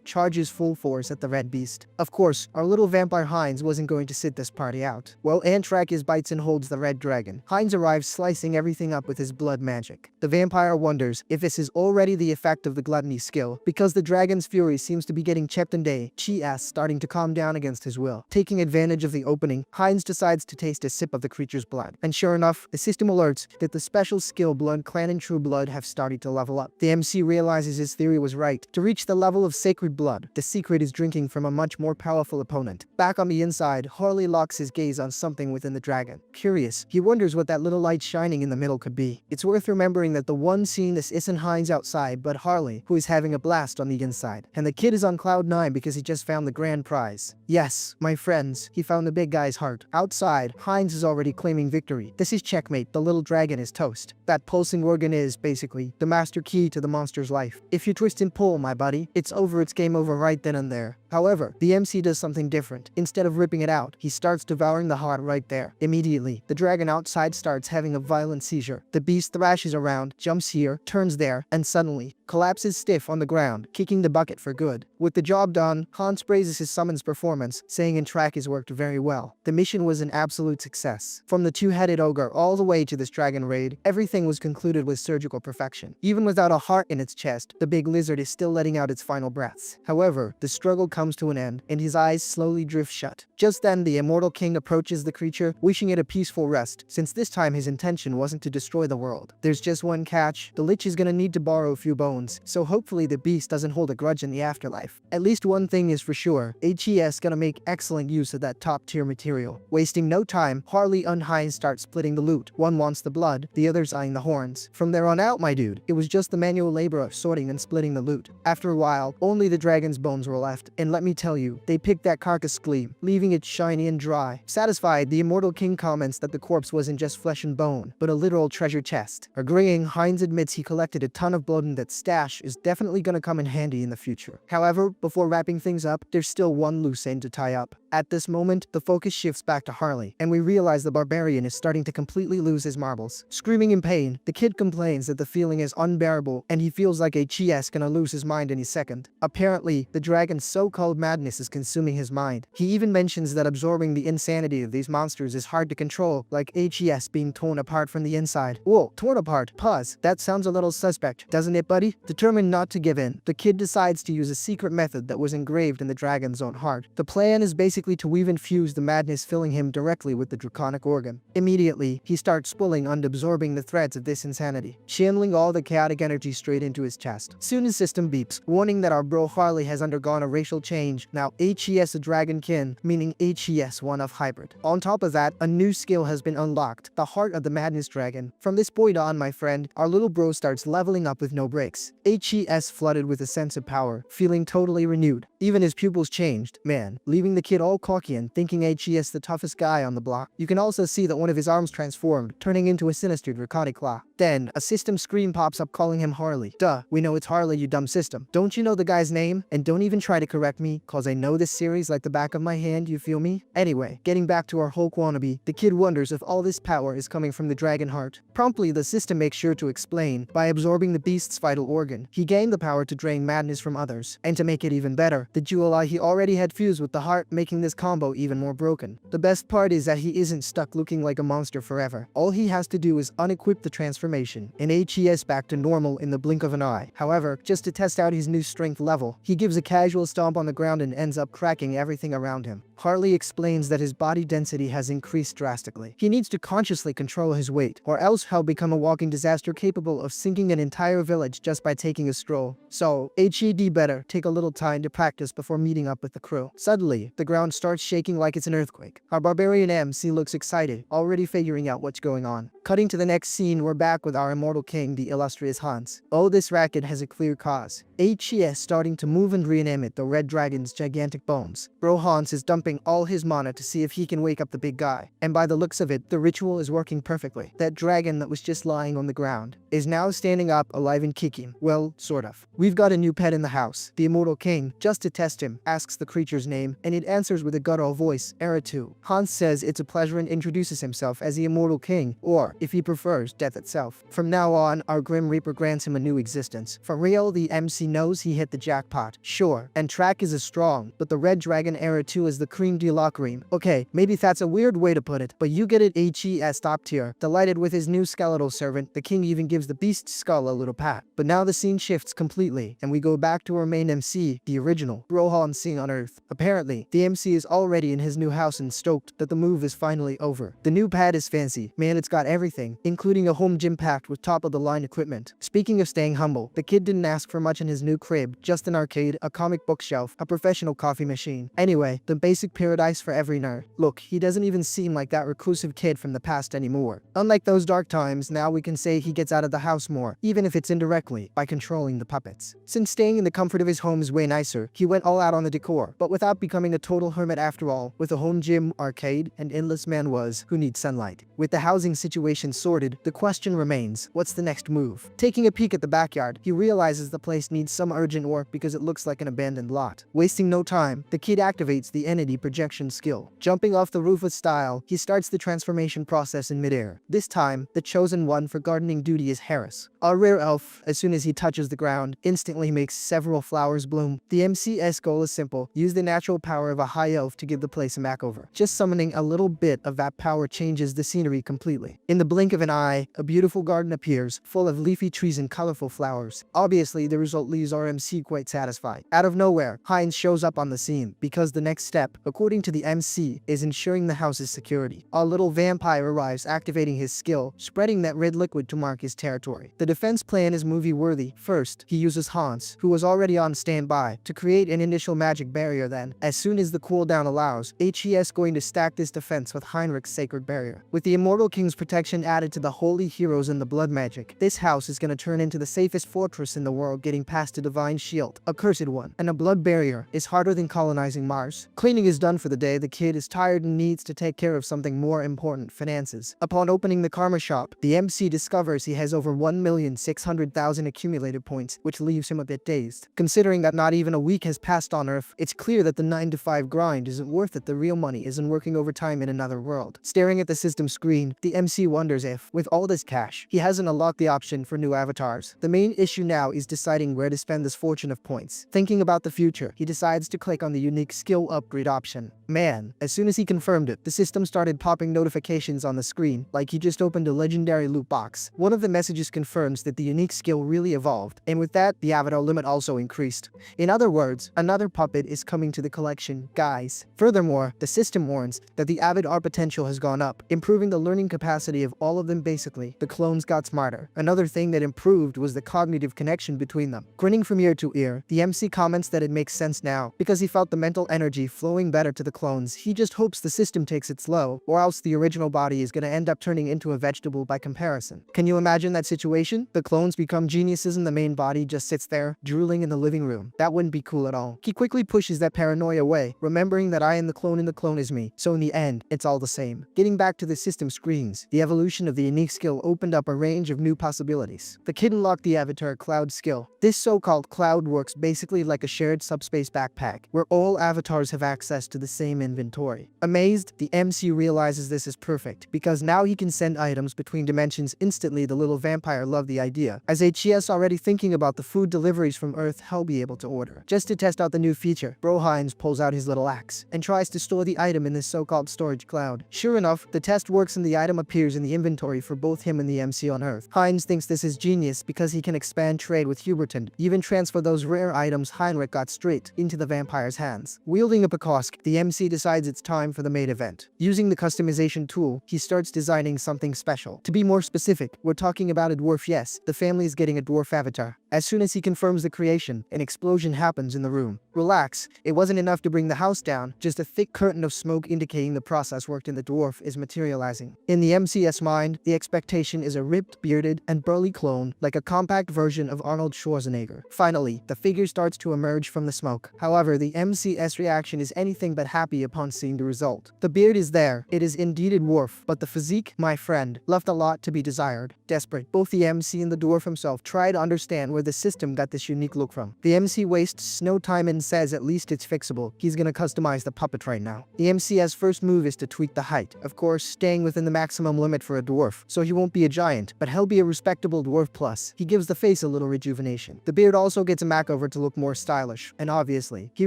charges full force at the red beast. Of course, our little vampire Hines wasn't going to sit this party out. While Antrak bites and holds the red dragon, Hines arrives slicing everything up with his blood magic. The vampire wonders if this is already the effect of the gluttony skill, because the dragon's fury seems to be getting checked and HES starting to calm down against his will. Taking advantage of the opening, Hines decides to taste a sip of the creature's blood. And sure enough, the system alerts that the special skill Blood Clan and True Blood have started to level up. The MC realizes his theory was right. To reach the level of Sacred Blood, the secret is drinking from a much more powerful opponent. Back on the inside, Harley locks his gaze on something within the dragon. Curious, he wonders what that little light shining in the middle could be. It's worth remembering that the one seeing this isn't Hines outside, but Harley, who is having a blast on the inside. And the kid is on cloud 9 because he just found the grand prize. Yes, my friends, he found the big guy's heart. Outside, Hines is already claiming victory. This is checkmate, the little dragon is toast. That pulsing organ is, basically, the master key to the monster's life. If you twist and pull, my buddy, it's game over right then and there. However, the MC does something different. Instead of ripping it out, he starts devouring the heart right there. Immediately, the dragon outside starts having a violent seizure. The beast thrashes around, jumps here, turns there, and suddenly collapses stiff on the ground, kicking the bucket for good. With the job done, Hans praises his summons performance, saying Antrak has worked very well. The mission was an absolute success. From the two-headed ogre all the way to this dragon raid, everything was concluded with surgical perfection. Even without a heart in its chest, the big lizard is still letting out its final breaths. However, the struggle comes to an end, and his eyes slowly drift shut. Just then, the immortal king approaches the creature, wishing it a peaceful rest, since this time his intention wasn't to destroy the world. There's just one catch: the Lich is gonna need to borrow a few bones, so hopefully the beast doesn't hold a grudge in the afterlife. At least one thing is for sure, HES gonna make excellent use of that top-tier material. Wasting no time, Harley and Hines start splitting the loot. One wants the blood, the other's eyeing the horns. From there on out, my dude, it was just the manual labor of sorting and splitting the loot. After a while, only the dragon's bones were left, and let me tell you, they picked that carcass clean, leaving it shiny and dry. Satisfied, the immortal king comments that the corpse wasn't just flesh and bone, but a literal treasure chest. Agreeing, Hines admits he collected a ton of blood and that stash is definitely gonna come in handy in the future. However, before wrapping things up, there's still one loose end to tie up. At this moment, the focus shifts back to Harley, and we realize the barbarian is starting to completely lose his marbles. Screaming in pain, the kid complains that the feeling is unbearable and he feels like HES gonna lose his mind any second. Apparently, the dragon's so-called madness is consuming his mind. He even mentions that absorbing the insanity of these monsters is hard to control, like HES being torn apart from the inside. Whoa, torn apart? Pause. That sounds a little suspect, doesn't it, buddy? Determined not to give in, the kid decides to use a secret method that was engraved in the dragon's own heart. The plan is basically to weave and fuse the madness filling him directly with the draconic organ. Immediately, he starts pulling and absorbing the threads of this insanity, channeling all the chaotic energy straight into his chest. Soon his system beeps, warning that our bro Harley has undergone a racial change, now HES a dragonkin, meaning HES one of hybrid. On top of that, a new skill has been unlocked, the heart of the madness dragon. From this point on, my friend, our little bro starts leveling up with no breaks. HES flooded with a sense of power, feeling totally renewed. Even his pupils changed, man, leaving the kid all cocky and thinking HES the toughest guy on the block. You can also see that one of his arms transformed, turning into a sinister draconic claw. Then, a system screen pops up calling him Harley. Duh, we know it's Harley, you dumb system. Don't you know the guy's name? And don't even try to correct me, cause I know this series like the back of my hand, you feel me? Anyway, getting back to our Hulk wannabe, the kid wonders if all this power is coming from the dragon heart. Promptly, the system makes sure to explain, by absorbing the beast's vital organ, he gained the power to drain madness from others. And to make it even better, the jewel eye he already had fused with the heart, making this combo even more broken. The best part is that he isn't stuck looking like a monster forever. All he has to do is unequip the transformation, and HES back to normal in the blink of an eye. However, just to test out his new strength level, he gives a casual stomp on the ground and ends up cracking everything around him. Harley explains that his body density has increased drastically. He needs to consciously control his weight, or else he'll become a walking disaster capable of sinking an entire village just by taking a stroll. So, HED better take a little time to practice before meeting up with the crew. Suddenly, the ground starts shaking like it's an earthquake. Our barbarian MC looks excited, already figuring out what's going on. Cutting to the next scene, we're back with our immortal king, the illustrious Hines. Oh, this racket has a clear cause. HES starting to move and reanimate the red dragon's gigantic bones. Bro Hans is dumping all his mana to see if he can wake up the big guy. And by the looks of it, the ritual is working perfectly. That dragon that was just lying on the ground is now standing up, alive and kicking. Well, sort of. We've got a new pet in the house. The immortal king, just to test him, asks the creature's name, and it answers with a guttural voice, Era2. Hans says it's a pleasure and introduces himself as the immortal king, or, if he prefers, death itself. From now on, our Grim Reaper grants him a new existence. For real, the MC knows he hit the jackpot. Sure, and track is as strong, but the red dragon Era2 is the cream de la cream. Okay, maybe that's a weird way to put it, but you get it. HES top tier. Delighted with his new skeletal servant, the king even gives the beast's skull a little pat. But now the scene shifts completely, and we go back to our main MC, the original, Rohan Singh on Earth. Apparently, the MC is already in his new house and stoked that the move is finally over. The new pad is fancy. Man, it's got everything, including a home gym packed with top-of-the-line equipment. Speaking of staying humble, the kid didn't ask for much in his new crib, just an arcade, a comic bookshelf, a professional coffee machine. Anyway, the basic paradise for every nerd. Look, he doesn't even seem like that reclusive kid from the past anymore. Unlike those dark times, now we can say he gets out of the house more, even if it's indirectly, by controlling the puppets. Since staying in the comfort of his home is way nicer, he went all out on the decor, but without becoming a total hermit after all, with a home gym, arcade, and endless manhwas who need sunlight. With the housing situation sorted, the question remains, what's the next move? Taking a peek at the backyard, he realizes the place needs some urgent work because it looks like an abandoned lot. Wasting no time, the kid activates the entity projection skill. Jumping off the roof with style, he starts the transformation process in midair. This time, the chosen one for gardening duty is Harris. Our rare elf, as soon as he touches the ground, instantly makes several flowers bloom. The MC's goal is simple, use the natural power of a high elf to give the place a makeover. Just summoning a little bit of that power changes the scenery completely. In the blink of an eye, a beautiful garden appears, full of leafy trees and colorful flowers. Obviously, the result leaves our MC quite satisfied. Out of nowhere, Hines shows up on the scene, because the next step, according to the MC, is ensuring the house's security. Our little vampire arrives, activating his skill, spreading that red liquid to mark his territory. The defense plan is movie-worthy. First, he uses Hans, who was already on standby, to create an initial magic barrier. Then, as soon as the cooldown allows, HES going to stack this defense with Heinrich's sacred barrier. With the immortal king's protection added to the holy heroes and the blood magic, this house is gonna turn into the safest fortress in the world, getting past a divine shield, a cursed one, and a blood barrier is harder than colonizing Mars. Cleaning his is done for the day, the kid is tired and needs to take care of something more important: finances. Upon opening the karma shop, the MC discovers he has over 1,600,000 accumulated points, which leaves him a bit dazed. Considering that not even a week has passed on Earth, it's clear that the 9 to 5 grind isn't worth it. The real money isn't working overtime in another world. Staring at the system screen, the MC wonders if, with all this cash, he hasn't unlocked the option for new avatars. The main issue now is deciding where to spend this fortune of points. Thinking about the future, he decides to click on the unique skill upgrade option. Man, as soon as he confirmed it, the system started popping notifications on the screen, like he just opened a legendary loot box. One of the messages confirms that the unique skill really evolved, and with that, the avatar limit also increased. In other words, another puppet is coming to the collection, guys. Furthermore, the system warns that the avatar potential has gone up, improving the learning capacity of all of them. Basically, the clones got smarter. Another thing that improved was the cognitive connection between them. Grinning from ear to ear, the MC comments that it makes sense now, because he felt the mental energy flowing better to the clones. He just hopes the system takes it slow, or else the original body is gonna end up turning into a vegetable by comparison. Can you imagine that situation? The clones become geniuses and the main body just sits there, drooling in the living room. That wouldn't be cool at all. He quickly pushes that paranoia away, remembering that I am the clone and the clone is me, so in the end, it's all the same. Getting back to the system screens, the evolution of the unique skill opened up a range of new possibilities. The kid unlocked the avatar cloud skill. This so-called cloud works basically like a shared subspace backpack, where all avatars have access to the same inventory. Amazed, the MC realizes this is perfect, because now he can send items between dimensions instantly. The little vampire loved the idea. As HES already thinking about the food deliveries from Earth he'll be able to order. Just to test out the new feature, Hines pulls out his little axe and tries to store the item in this so-called storage cloud. Sure enough, the test works and the item appears in the inventory for both him and the MC on Earth. Hines thinks this is genius because he can expand trade with Huberton, even transfer those rare items Heinrich got straight into the vampire's hands. Wielding a Pekosk, the MC decides it's time for the main event. Using the customization tool, he starts designing something special. To be more specific, we're talking about a dwarf. Yes, the family is getting a dwarf avatar. As soon as he confirms the creation, an explosion happens in the room. Relax, it wasn't enough to bring the house down, just a thick curtain of smoke indicating the process worked in the dwarf is materializing. In the MC's mind, the expectation is a ripped, bearded, and burly clone, like a compact version of Arnold Schwarzenegger. Finally, the figure starts to emerge from the smoke. However, the MC's reaction is anything but happy upon seeing the result. The beard is there, it is indeed a dwarf, but the physique, my friend, left a lot to be desired. Desperate, both the MC and the dwarf himself try to understand where the system got this unique look from. The MC wastes no time and says at least it's fixable. He's gonna customize the puppet right now. The MC's first move is to tweak the height, of course staying within the maximum limit for a dwarf, so he won't be a giant, but he'll be a respectable dwarf. Plus, he gives the face a little rejuvenation. The beard also gets a makeover to look more stylish, and obviously, he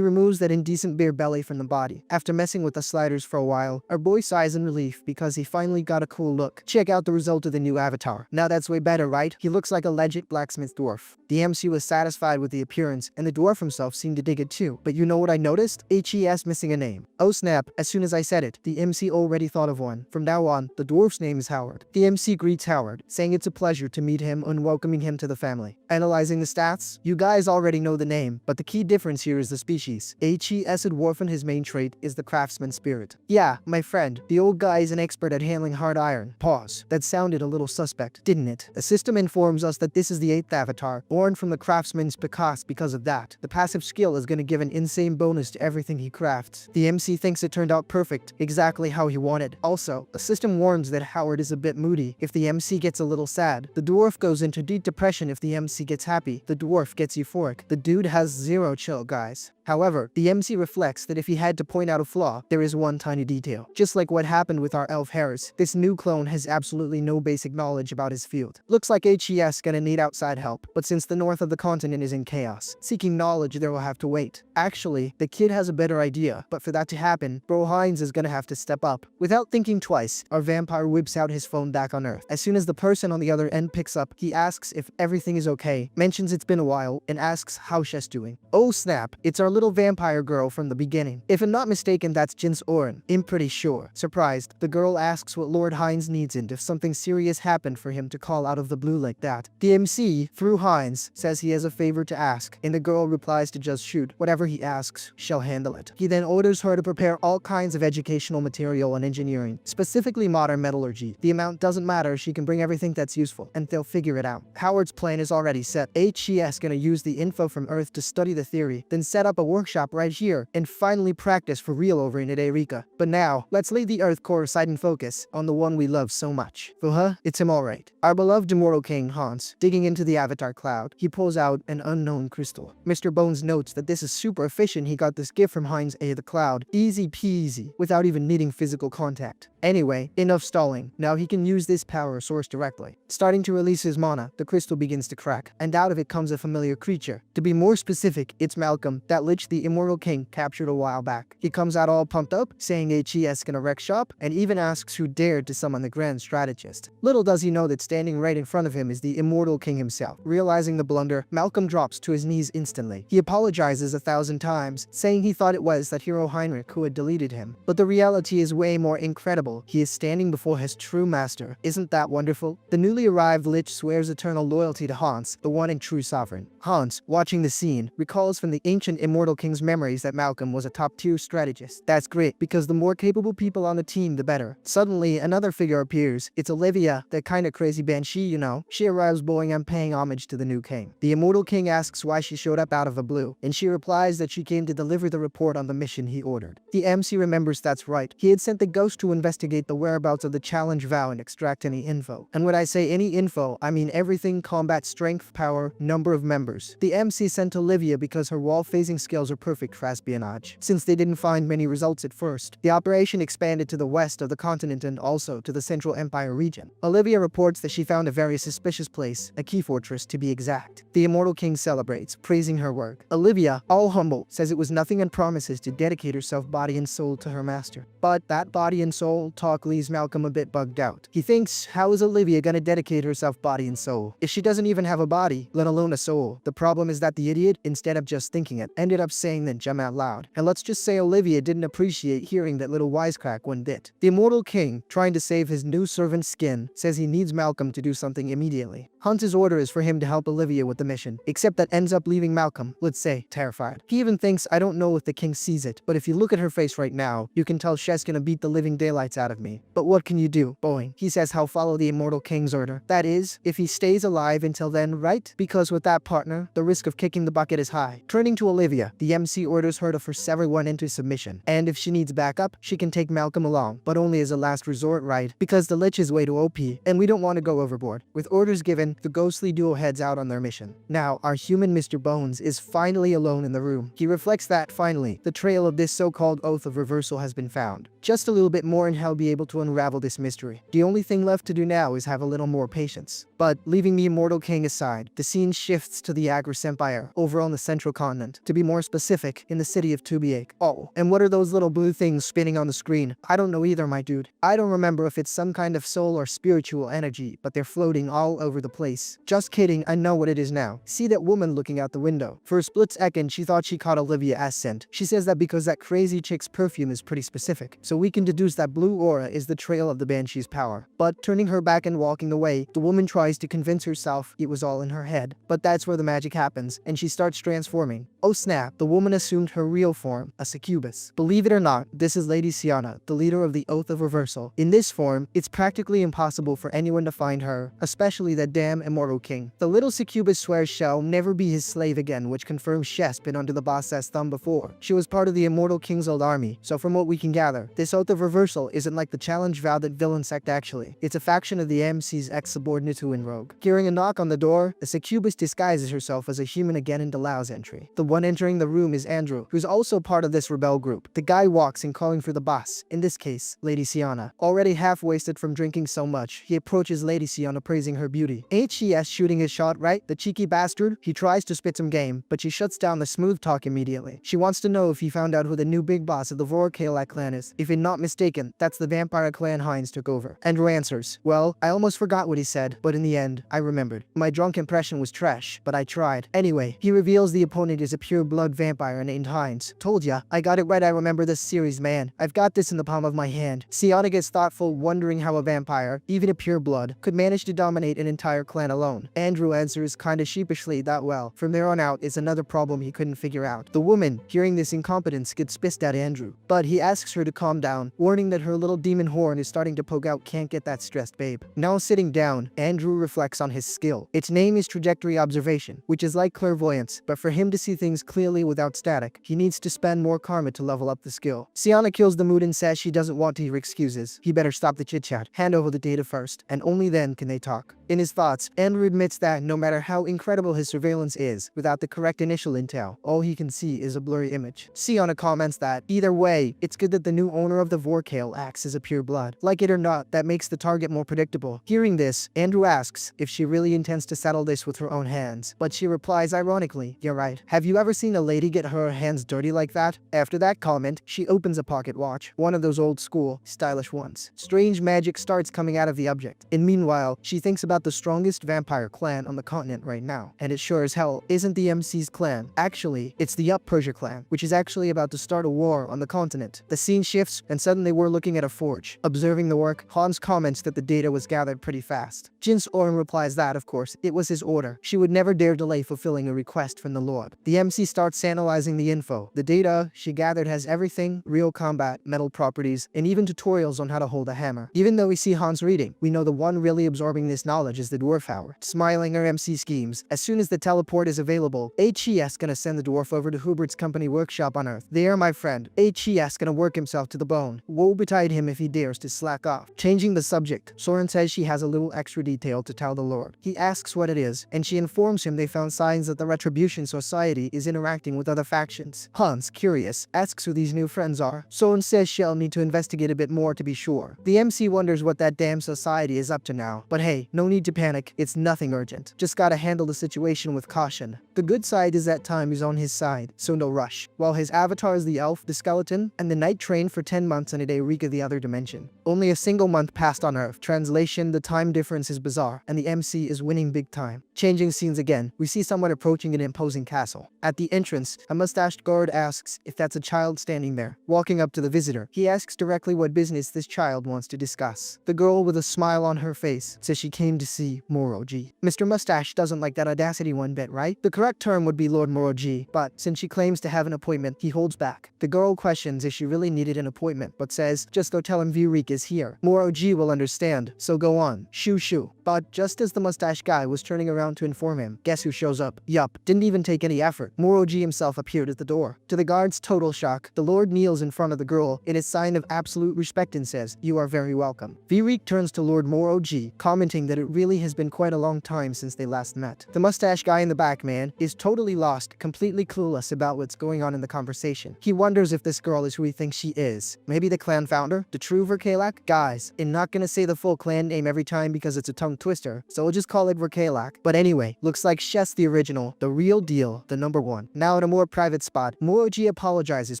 removes that indecent beard belly from the body. After messing with the sliders for a while, our boy sighs in relief because he finally got a cool look. Check out the result of the new avatar. Now that's way better, right? He looks like a legit blacksmith dwarf. The MC was satisfied with the appearance, and the dwarf himself seemed to dig it too. But you know what I noticed? HES missing a name. Oh snap, as soon as I said it, the MC already thought of one. From now on, the dwarf's name is Howard. The MC greets Howard, saying it's a pleasure to meet him and welcoming him to the family. Analyzing the stats, you guys already know the name, but the key difference here is the species. HES dwarf and his main trait is the craftsman spirit. Yeah, my friend, the old guy is an expert at handling hard iron. Pause. That sounded a little suspect, didn't it? The system informs us that this is the 8th avatar, born from the craftsman's Pekosk. Because of that, the passive skill is going to give an insane bonus to everything he crafts. The MC thinks it turned out perfect, exactly how he wanted. Also, the system warns that Howard is a bit moody if the MC gets a little sad. The dwarf goes into deep depression if the MC gets happy. The dwarf gets euphoric. The dude has zero chill, guys. However, the MC reflects that if he had to point out a flaw, there is one tiny detail. Just like what happened with our elf Harris, this new clone has absolutely no basic knowledge about his field. Looks like HES gonna need outside help, but since the north of the continent is in chaos, seeking knowledge there will have to wait. Actually, the kid has a better idea, but for that to happen, Hines is gonna have to step up. Without thinking twice, our vampire whips out his phone back on Earth. As soon as the person on the other end picks up, he asks if everything is okay, mentions it's been a while, and asks how she's doing. Oh snap, it's our little vampire girl from the beginning. If I'm not mistaken, that's Jin's Oren. I'm pretty sure. Surprised, the girl asks what Lord Hines needs and if something serious happened for him to call out of the blue like that. The MC, through Hines, says he has a favor to ask, and the girl replies to just shoot. Whatever he asks, she'll handle it. He then orders her to prepare all kinds of educational material on engineering, specifically modern metallurgy. The amount doesn't matter, she can bring everything that's useful, and they'll figure it out. Howard's plan is already set. HES gonna use the info from Earth to study the theory, then set up a workshop right here and finally practice for real over in Erika. But now, let's lay the Earth core aside and focus on the one we love so much. For her, it's him alright. Our beloved immortal king Hines. Digging into the avatar cloud, he pulls out an unknown crystal. Mr. Bones notes that this is super efficient. He got this gift from Hines the cloud. Easy peasy, without even needing physical contact. Anyway, enough stalling. Now he can use this power source directly. Starting to release his mana, the crystal begins to crack, and out of it comes a familiar creature. To be more specific, it's Malcolm, that Lich the Immortal King captured a while back. He comes out all pumped up, saying HES gonna wreck shop, and even asks who dared to summon the Grand Strategist. Little does he know that standing right in front of him is the Immortal King himself. Realizing the blunder, Malcolm drops to his knees instantly. He apologizes 1,000 times, saying he thought it was that hero Heinrich who had deleted him. But the reality is way more incredible. He is standing before his true master. Isn't that wonderful? The newly arrived Lich swears eternal loyalty to Hans, the one and true sovereign. Hans, watching the scene, recalls from the ancient Immortal King's memories that Malcolm was a top-tier strategist. That's great, because the more capable people on the team, the better. Suddenly, another figure appears. It's Olivia, that kinda crazy banshee, you know. She arrives bowing and paying homage to the new king. The Immortal King asks why she showed up out of the blue, and she replies that she came to deliver the report on the mission he ordered. The MC remembers that's right. He had sent the ghost to investigate the whereabouts of the challenge vow and extract any info. And when I say any info, I mean everything: combat strength, power, number of members. The MC sent Olivia because her wall-phasing skills are perfect for espionage. Since they didn't find many results at first, the operation expanded to the west of the continent and also to the Central Empire region. Olivia reports that she found a very suspicious place, a key fortress to be exact. The Immortal King celebrates, praising her work. Olivia, all humble, says it was nothing and promises to dedicate herself body and soul to her master. But that body and soul talk leaves Malcolm a bit bugged out. He thinks, how is Olivia gonna dedicate herself body and soul if she doesn't even have a body, let alone a soul? The problem is that the idiot, instead of just thinking it, ended up saying that gem out loud. And let's just say Olivia didn't appreciate hearing that little wisecrack one bit. The Immortal King, trying to save his new servant's skin, says he needs Malcolm to do something immediately. Hunt's order is for him to help Olivia with the mission, except that ends up leaving Malcolm, let's say, terrified. He even thinks, I don't know if the king sees it, but if you look at her face right now, you can tell she's gonna beat the living daylights out of me. But what can you do? Boing. He says he'll follow the Immortal King's order. That is, if he stays alive until then, right? Because with that partner, the risk of kicking the bucket is high. Turning to Olivia, the MC orders her to force everyone into submission, and if she needs backup, she can take Malcolm along, but only as a last resort, right? Because the Lich is way too OP, and we don't want to go overboard. With orders given, the ghostly duo heads out on their mission. Now, our human Mr. Bones is finally alone in the room. He reflects that, finally, the trail of this so-called oath of reversal has been found. Just a little bit more and he'll be able to unravel this mystery. The only thing left to do now is have a little more patience. But, leaving the Immortal King aside, the scene shifts to the Agris Empire, over on the central continent. To be more specific, in the city of Tubiake. Oh, and what are those little blue things spinning on the screen? I don't know either, my dude. I don't remember if it's some kind of soul or spiritual energy, but they're floating all over the place. Just kidding, I know what it is now. See that woman looking out the window? For a split second, she thought she caught Olivia as scent. She says that because that crazy chick's perfume is pretty specific, so we can deduce that blue aura is the trail of the Banshee's power. But turning her back and walking away, the woman tries to convince herself it was all in her head. But that's where the magic happens, and she starts transforming. Oh snap, the woman assumed her real form, a succubus. Believe it or not, this is Lady Siana, the leader of the Oath of Reversal. In this form, it's practically impossible for anyone to find her, especially that damn Immortal King. The little succubus swears she'll never be his slave again, which confirms she's been under the boss's thumb before. She was part of the Immortal King's old army, so from what we can gather, this Oath of Reversal isn't like the challenge vow that villain sect actually. It's a faction of the MC's ex-subordinate who enrogue. Hearing a knock on the door, the succubus disguises herself as a human again and allows entry. The one entering the room is Andrew, who's also part of this rebel group. The guy walks in calling for the boss, in this case, Lady Siana. Already half-wasted from drinking so much, he approaches Lady Siana praising her beauty. Ain't she shooting his shot right? The cheeky bastard? He tries to spit some game, but she shuts down the smooth talk immediately. She wants to know if he found out who the new big boss of the Vorkalak clan is. If I'm not mistaken, that's the vampire clan Hines took over. Andrew answers, well, I almost forgot what he said, but in the end, I remembered. My drunk impression was trash, but I tried. Anyway, he reveals the opponent is a pure blood vampire named Hines. Told ya, I got it right, I remember this series, man. I've got this in the palm of my hand. Siana gets thoughtful, wondering how a vampire, even a pure blood, could manage to dominate an entire clan alone. Andrew answers kinda sheepishly that well. From there on out is another problem he couldn't figure out. The woman, hearing this incompetence, gets pissed at Andrew, but he asks her to calm down, warning that her little demon horn is starting to poke out. Can't get that stressed, babe. Now sitting down, Andrew reflects on his skill. Its name is trajectory observation, which is like clairvoyance, but for him to see things clearly entirely without static. He needs to spend more karma to level up the skill. Sienna kills the mood and says she doesn't want to hear excuses. He better stop the chit-chat, hand over the data first, and only then can they talk. In his thoughts, Enro admits that no matter how incredible his surveillance is, without the correct initial intel, all he can see is a blurry image. Sienna comments that, either way, it's good that the new owner of the Vorkale acts as a pure blood. Like it or not, that makes the target more predictable. Hearing this, Andrew asks if she really intends to settle this with her own hands, but she replies ironically, "You're right. Have you ever seen a lady get her hands dirty like that?" After that comment, she opens a pocket watch, one of those old school, stylish ones. Strange magic starts coming out of the object, and meanwhile, she thinks about the strongest vampire clan on the continent right now, and it sure as hell isn't the MC's clan. Actually, it's the Purge clan, which is actually about to start a war on the continent. The scene shifts, and suddenly we're looking at a forge. Observing the work, Hans comments that the data was gathered pretty fast. Jin's Oren replies that, of course, it was his order. She would never dare delay fulfilling a request from the Lord. The MC starts analyzing the info. The data she gathered has everything: real combat, metal properties, and even tutorials on how to hold a hammer. Even though we see Hans reading, we know the one really absorbing this knowledge is the dwarf hour. Smiling her MC schemes, as soon as the teleport is available, HES gonna send the dwarf over to Hubert's company workshop on Earth. There, my friend, HES gonna work himself to the bone. Woe betide him if he dares to slack off. Changing the subject, Soren says she has a little extra detail to tell the Lord. He asks what it is, and she informs him they found signs that the Retribution Society is interacting with other factions. Hans, curious, asks who these new friends are. Soren says she'll need to investigate a bit more to be sure. The MC wonders what that damn society is up to now, but hey, no need to panic, it's nothing urgent. Just gotta handle the situation with caution. The good side is that time is on his side, so no rush. While his avatar is the elf, the skeleton, and the knight trained for 10 months in a Eureka the other dimension. Only a single month passed on Earth. Translation: the time difference is bizarre, and the MC is winning big time. Changing scenes again, we see someone approaching an imposing castle. At the entrance, a mustached guard asks if that's a child standing there. Walking up to the visitor, he asks directly what business this child wants to discuss. The girl, with a smile on her face, says she came to see Moroji. Mr. Mustache doesn't like that audacity one bit, right? The correct term would be Lord Moroji, but since she claims to have an appointment, he holds back. The girl questions if she really needed an appointment, but says, just go tell him Virik is here. Moroji will understand, so go on. Shoo shoo. But just as the mustache guy was turning around to inform him, guess who shows up? Yup, didn't even take any effort. Moroji himself appeared at the door. To the guard's total shock, the Lord kneels in front of the girl in a sign of absolute respect and says, "You are very welcome." Virik turns to Lord Moroji, commenting that it really has been quite a long time since they last met. The mustache guy in the back, man, is totally lost, completely clueless about what's going on in the conversation. He wonders if this girl is who he thinks she is. Maybe the clan founder? The true Verkalak? Guys, I'm not gonna say the full clan name every time because it's a tongue twister, so we'll just call it Verkalak. But anyway, looks like Shess the original, the real deal, the #1. Now in a more private spot, Moroji apologizes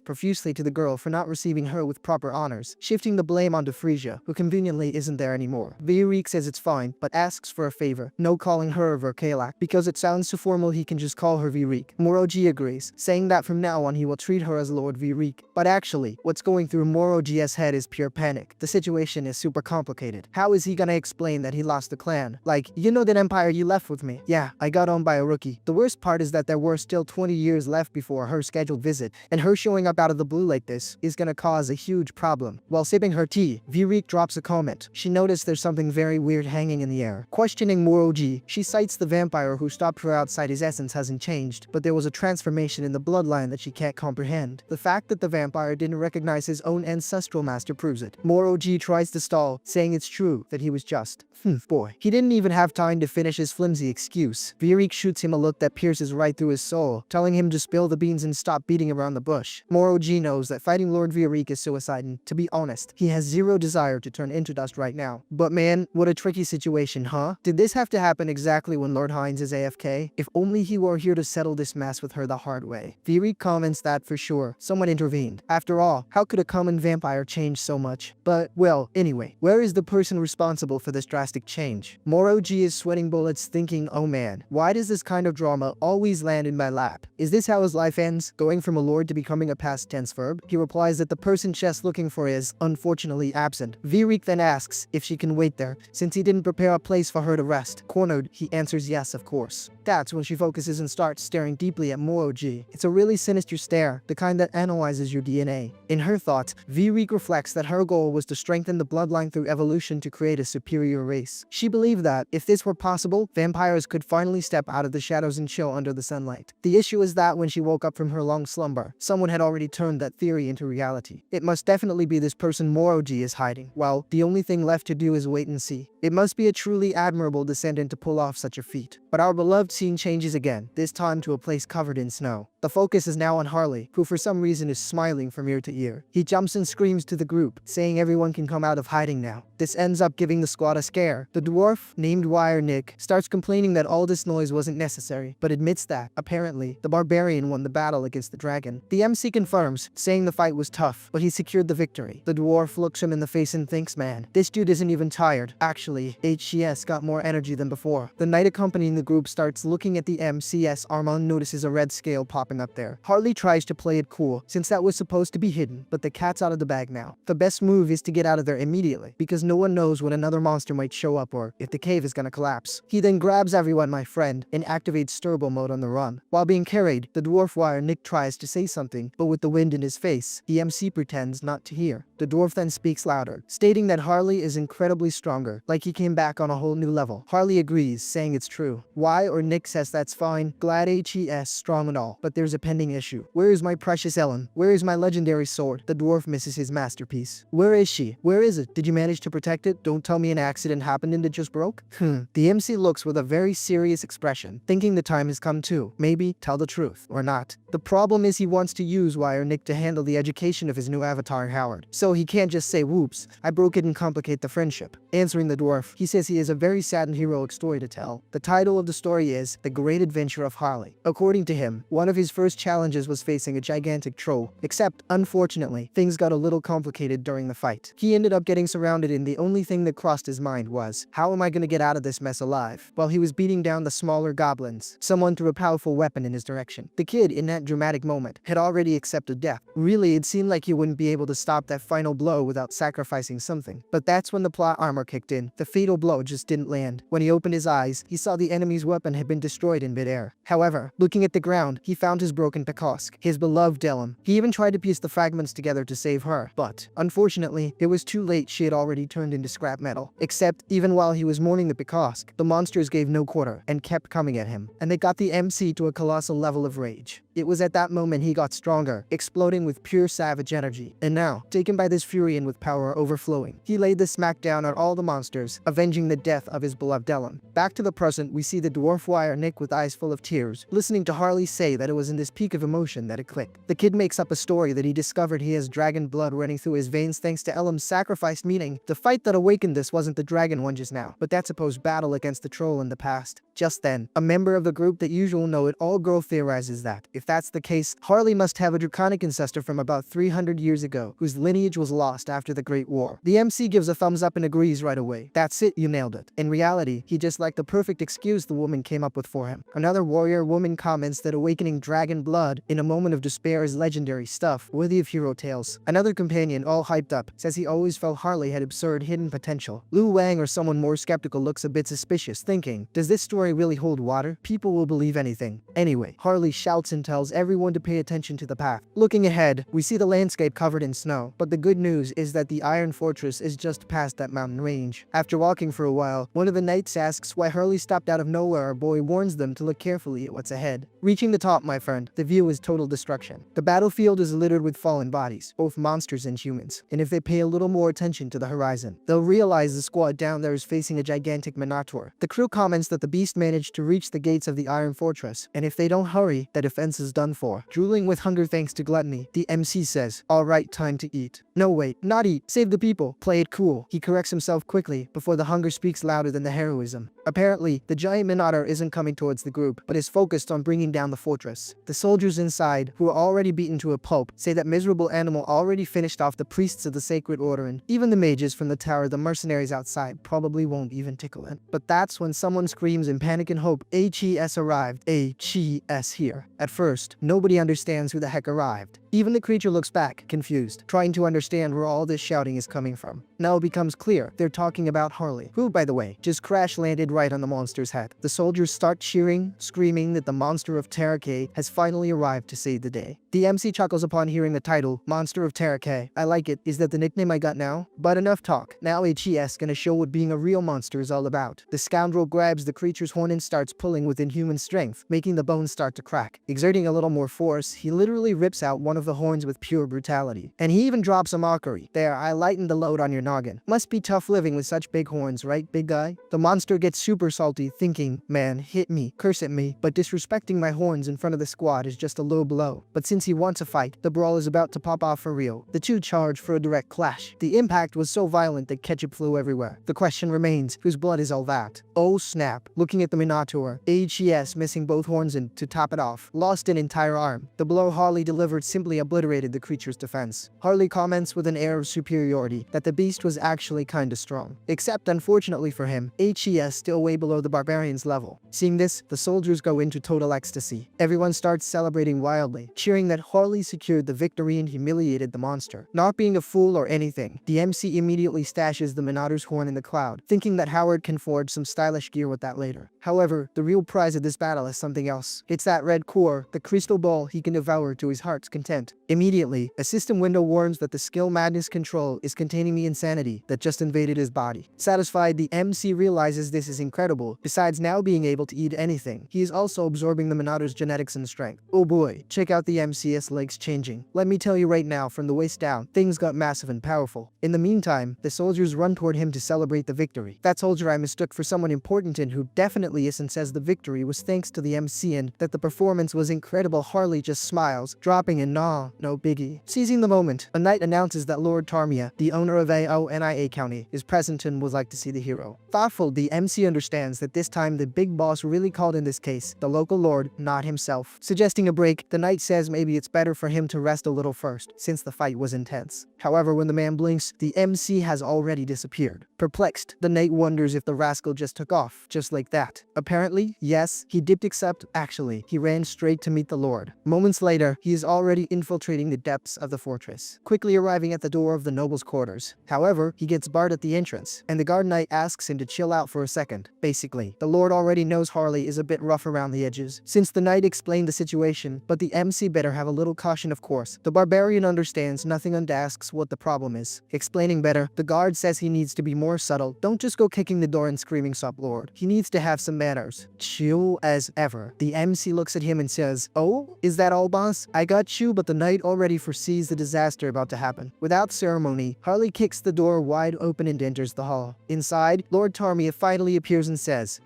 profusely to the girl for not receiving her with proper honors, shifting the blame onto Frisia, who conveniently isn't there anymore. Virik says it's fine, but asks for a favor, no calling her Verkalak, because it sounds too formal he can just call her Virik. Moroji agrees, saying that from now on he will treat her as Lord Virik. But actually, what's going through Moroji's head is pure panic. The situation is super complicated. How is he gonna explain that he lost the clan? Like, you know that empire you left with me? Yeah, I got owned by a rookie. The worst part is that there were still 20 years left before her scheduled visit, and her showing up out of the blue like this is gonna cause a huge problem. While sipping her tea, Virik drops a comment. She noticed there's something very weird hanging in the air. Questioning Moroji, she cites the vampire who stopped her outside his essence hasn't changed, but there was a transformation in the bloodline that she can't comprehend. The fact that the vampire didn't recognize his own ancestral master proves it. Moroji tries to stall, saying it's true that he was just. Boy. He didn't even have time to finish his flimsy excuse. Virik shoots him a look that pierces right through his soul, telling him to spill the beans and stop beating around the bush. Moroji knows that fighting Lord Virik is suicide, and to be honest, he has zero desire to turn into dust right now. But man, what a tricky situation, huh? Did this have to happen exactly when Lord Hines is AFK? If only he were here to settle this mess with her the hard way. Virik comments that for sure, someone intervened. After all, how could a common vampire change so much? But, well, anyway, where is the person responsible for this drastic change? Moroji is sweating bullets thinking, oh man, why does this kind of drama always land in my lap? Is this how his life ends? Going from a lord to becoming a past tense verb? He replies that the person Chess looking for is, unfortunately, absent. Virik then asks if she can wait there, since he didn't prepare a place for her to rest. Cornered, he answers yes, of course. That's when she focuses and starts staring deeply at Moroji. It's a really sinister stare, the kind that analyzes your DNA. In her thoughts, V-Reek reflects that her goal was to strengthen the bloodline through evolution to create a superior race. She believed that, if this were possible, vampires could finally step out of the shadows and chill under the sunlight. The issue is that when she woke up from her long slumber, someone had already turned that theory into reality. It must definitely be this person Moroji is hiding. Well, the only thing left to do is wait and see. It must be a truly admirable descendant to pull off such a feat. But our beloved scene changes again, this time to a place covered in snow. The focus is now on Harley, who for some reason is smiling from ear to ear. He jumps and screams to the group, saying everyone can come out of hiding now. This ends up giving the squad a scare. The dwarf, named Wire Nick, starts complaining that all this noise wasn't necessary, but admits that, apparently, the barbarian won the battle against the dragon. The MC confirms, saying the fight was tough, but he secured the victory. The dwarf looks him in the face and thinks, man, this dude isn't even tired. Actually, HCS got more energy than before. The knight accompanying the group starts looking at the MCS. Armand notices a red scale popping up there. Harley tries to play it cool, since that was supposed to be hidden, but the cat's out of the bag now. The best move is to get out of there immediately, because no one knows when another monster might show up or if the cave is gonna collapse. He then grabs everyone, my friend, and activates turbo mode on the run. While being carried, the dwarf Wire Nick tries to say something, but with the wind in his face, the MC pretends not to hear. The dwarf then speaks louder, stating that Harley is incredibly stronger, like he came back on a whole new level. Harley agrees, saying it's true. Y or Nick says that's fine, glad HES strong and all, but there's a pending issue. Where is my precious Ellen? Where is my legendary sword? The dwarf misses his masterpiece. Where is she? Where is it? Did you manage to protect it? Don't tell me an accident happened and it just broke? The MC looks with a very serious expression, thinking the time has come to, maybe, tell the truth, or not. The problem is he wants to use Wire Nick to handle the education of his new avatar Howard. So he can't just say, whoops, I broke it and complicate the friendship. Answering the dwarf, he says he has a very sad and heroic story to tell. The title of the story is The Great Adventure of Harley. According to him, one of his first challenges was facing a gigantic troll, except, unfortunately, things got a little complicated during the fight. He ended up getting surrounded and the only thing that crossed his mind was, how am I gonna get out of this mess alive? While he was beating down the smaller goblins, someone threw a powerful weapon in his direction. The kid, in that dramatic moment, had already accepted death. Really, it seemed like he wouldn't be able to stop that final blow without sacrificing something. But that's when the plot armor kicked in. The fatal blow just didn't land. When he opened his eyes, he saw the enemy's weapon had been destroyed in midair. However, looking at the ground, he found his broken Pekosk, his beloved Ellen. He even tried to piece the fragments together to save her, but unfortunately, it was too late. She had already turned into scrap metal. Except, even while he was mourning the Pekosk, the monsters gave no quarter and kept coming at him, and they got the MC to a colossal level of rage. It was at that moment he got stronger, exploding with pure savage energy. And now, taken by this fury and with power overflowing, he laid the smackdown on all the monsters, avenging the death of his beloved Ellen. Back to the present, we see the dwarf Wire Nick with eyes full of tears, listening to Harley say that it was in this peak of emotion that it clicked. The kid makes up a story that he discovered he has dragon blood running through his veins thanks to Ellen's sacrifice, meaning the fight that awakened this wasn't the dragon one just now, but that supposed battle against the troll in the past. Just then, a member of the group that usual know-it-all girl theorizes that, if that's the case, Harley must have a draconic ancestor from about 300 years ago, whose lineage was lost after the Great War. The MC gives a thumbs up and agrees right away. That's it, you nailed it. In reality, he just liked the perfect excuse the woman came up with for him. Another warrior woman comments that awakening dragon blood in a moment of despair is legendary stuff, worthy of hero tales. Another companion, all hyped up, says he always felt Harley had absurd hidden potential. Lu Wang or someone more skeptical looks a bit suspicious, thinking, does this story really hold water? People will believe anything. Anyway, Harley shouts and tells everyone to pay attention to the path. Looking ahead, we see the landscape covered in snow, but the good news is that the Iron Fortress is just past that mountain range. After walking for a while, one of the knights asks why Harley stopped out of nowhere. Our boy warns them to look carefully at what's ahead. Reaching the top, my friend, the view is total destruction. The battlefield is littered with fallen bodies, both monsters and humans, and if they pay a little more attention to the horizon, they'll realize the squad down there is facing a gigantic minotaur. The crew comments that the beast managed to reach the gates of the Iron Fortress, and if they don't hurry, the defense is done for. Drooling with hunger thanks to gluttony, the MC says, alright, time to eat. No wait, not eat, save the people, play it cool. He corrects himself quickly before the hunger speaks louder than the heroism. Apparently, the giant minotaur isn't coming towards the group, but is focused on bringing down the fortress. The soldiers inside, who are already beaten to a pulp, say that miserable animal already finished off the priests of the Sacred Order, and even the mages from the tower, the mercenaries outside, probably won't even tickle it. But that's when someone screams in panic and hope, HES arrived. HES here. At first, nobody understands who the heck arrived. Even the creature looks back, confused, trying to understand where all this shouting is coming from. Now it becomes clear they're talking about Harley, who, by the way, just crash landed right on the monster's head. The soldiers start cheering, screaming that the monster of Terrake has finally arrived to save the day. The MC chuckles upon hearing the title, Monster of Terrake. I like it. Is that the nickname I got now? But enough talk. Now HES gonna show what being a real monster is all about. The scoundrel grabs the creature's horn and starts pulling with inhuman strength, making the bones start to crack. Exerting a little more force, he literally rips out one of the horns with pure brutality. And he even drops a mockery. There, I lightened the load on your noggin. Must be tough living with such big horns, right, big guy? The monster gets super salty, thinking, man, hit me, curse at me, but disrespecting my horns in front of the squad is just a low blow. But since he wants a fight, the brawl is about to pop off for real. The two charge for a direct clash. The impact was so violent that ketchup flew everywhere. The question remains, whose blood is all that? Oh snap. Looking at the Minotaur, HES missing both horns and, to top it off, lost an entire arm. The blow Harley delivered simply obliterated the creature's defense. Harley comments with an air of superiority that the beast was actually kinda strong. Except unfortunately for him, HES still way below the barbarian's level. Seeing this, the soldiers go into total ecstasy. Everyone starts celebrating wildly, cheering that Harley secured the victory and humiliated the monster. Not being a fool or anything, the MC immediately stashes the Minotaur's horn in the cloud, thinking that Howard can forge some stylish gear with that later. However, the real prize of this battle is something else. It's that red core, the crystal ball he can devour to his heart's content. Immediately, a system window warns that the skill madness control is containing the insanity that just invaded his body. Satisfied, the MC realizes this is incredible. Besides now being able to eat anything, he is also absorbing the Minotaur's genetics and strength. Oh boy, check out the MC's legs changing. Let me tell you right now, from the waist down, things got massive and powerful. In the meantime, the soldiers run toward him to celebrate the victory. That soldier I mistook for someone important and who definitely isn't says the victory was thanks to the MC and that the performance was incredible. Harley just smiles, dropping a nah, no biggie. Seizing the moment, a knight announces that Lord Tarmia, the owner of AONIA County, is present and would like to see the hero. Thoughtful, the MC understands that this time the big boss really called in this case, the local lord, not himself. Suggesting a break, the knight says maybe it's better for him to rest a little first, since the fight was intense. However, when the man blinks, the MC has already disappeared. Perplexed, the knight wonders if the rascal just took off, just like that. Apparently, yes, he dipped except, actually, he ran straight to meet the lord. Moments later, he is already infiltrating the depths of the fortress, quickly arriving at the door of the noble's quarters. However, he gets barred at the entrance, and the guard knight asks him to chill out for a second. Basically, the lord already knows Harley is a bit rough around the edges, since the knight explained the situation, but the MC better have a little caution of course. The barbarian understands nothing and asks what the problem is. Explaining better, the guard says he needs to be more subtle. Don't just go kicking the door and screaming sup lord. He needs to have some manners. Chill as ever. The MC looks at him and says, oh, is that all boss? I got you, but the knight already foresees the disaster about to happen. Without ceremony, Harley kicks the door wide open and enters the hall. Inside, Lord Tarmia finally appears and says,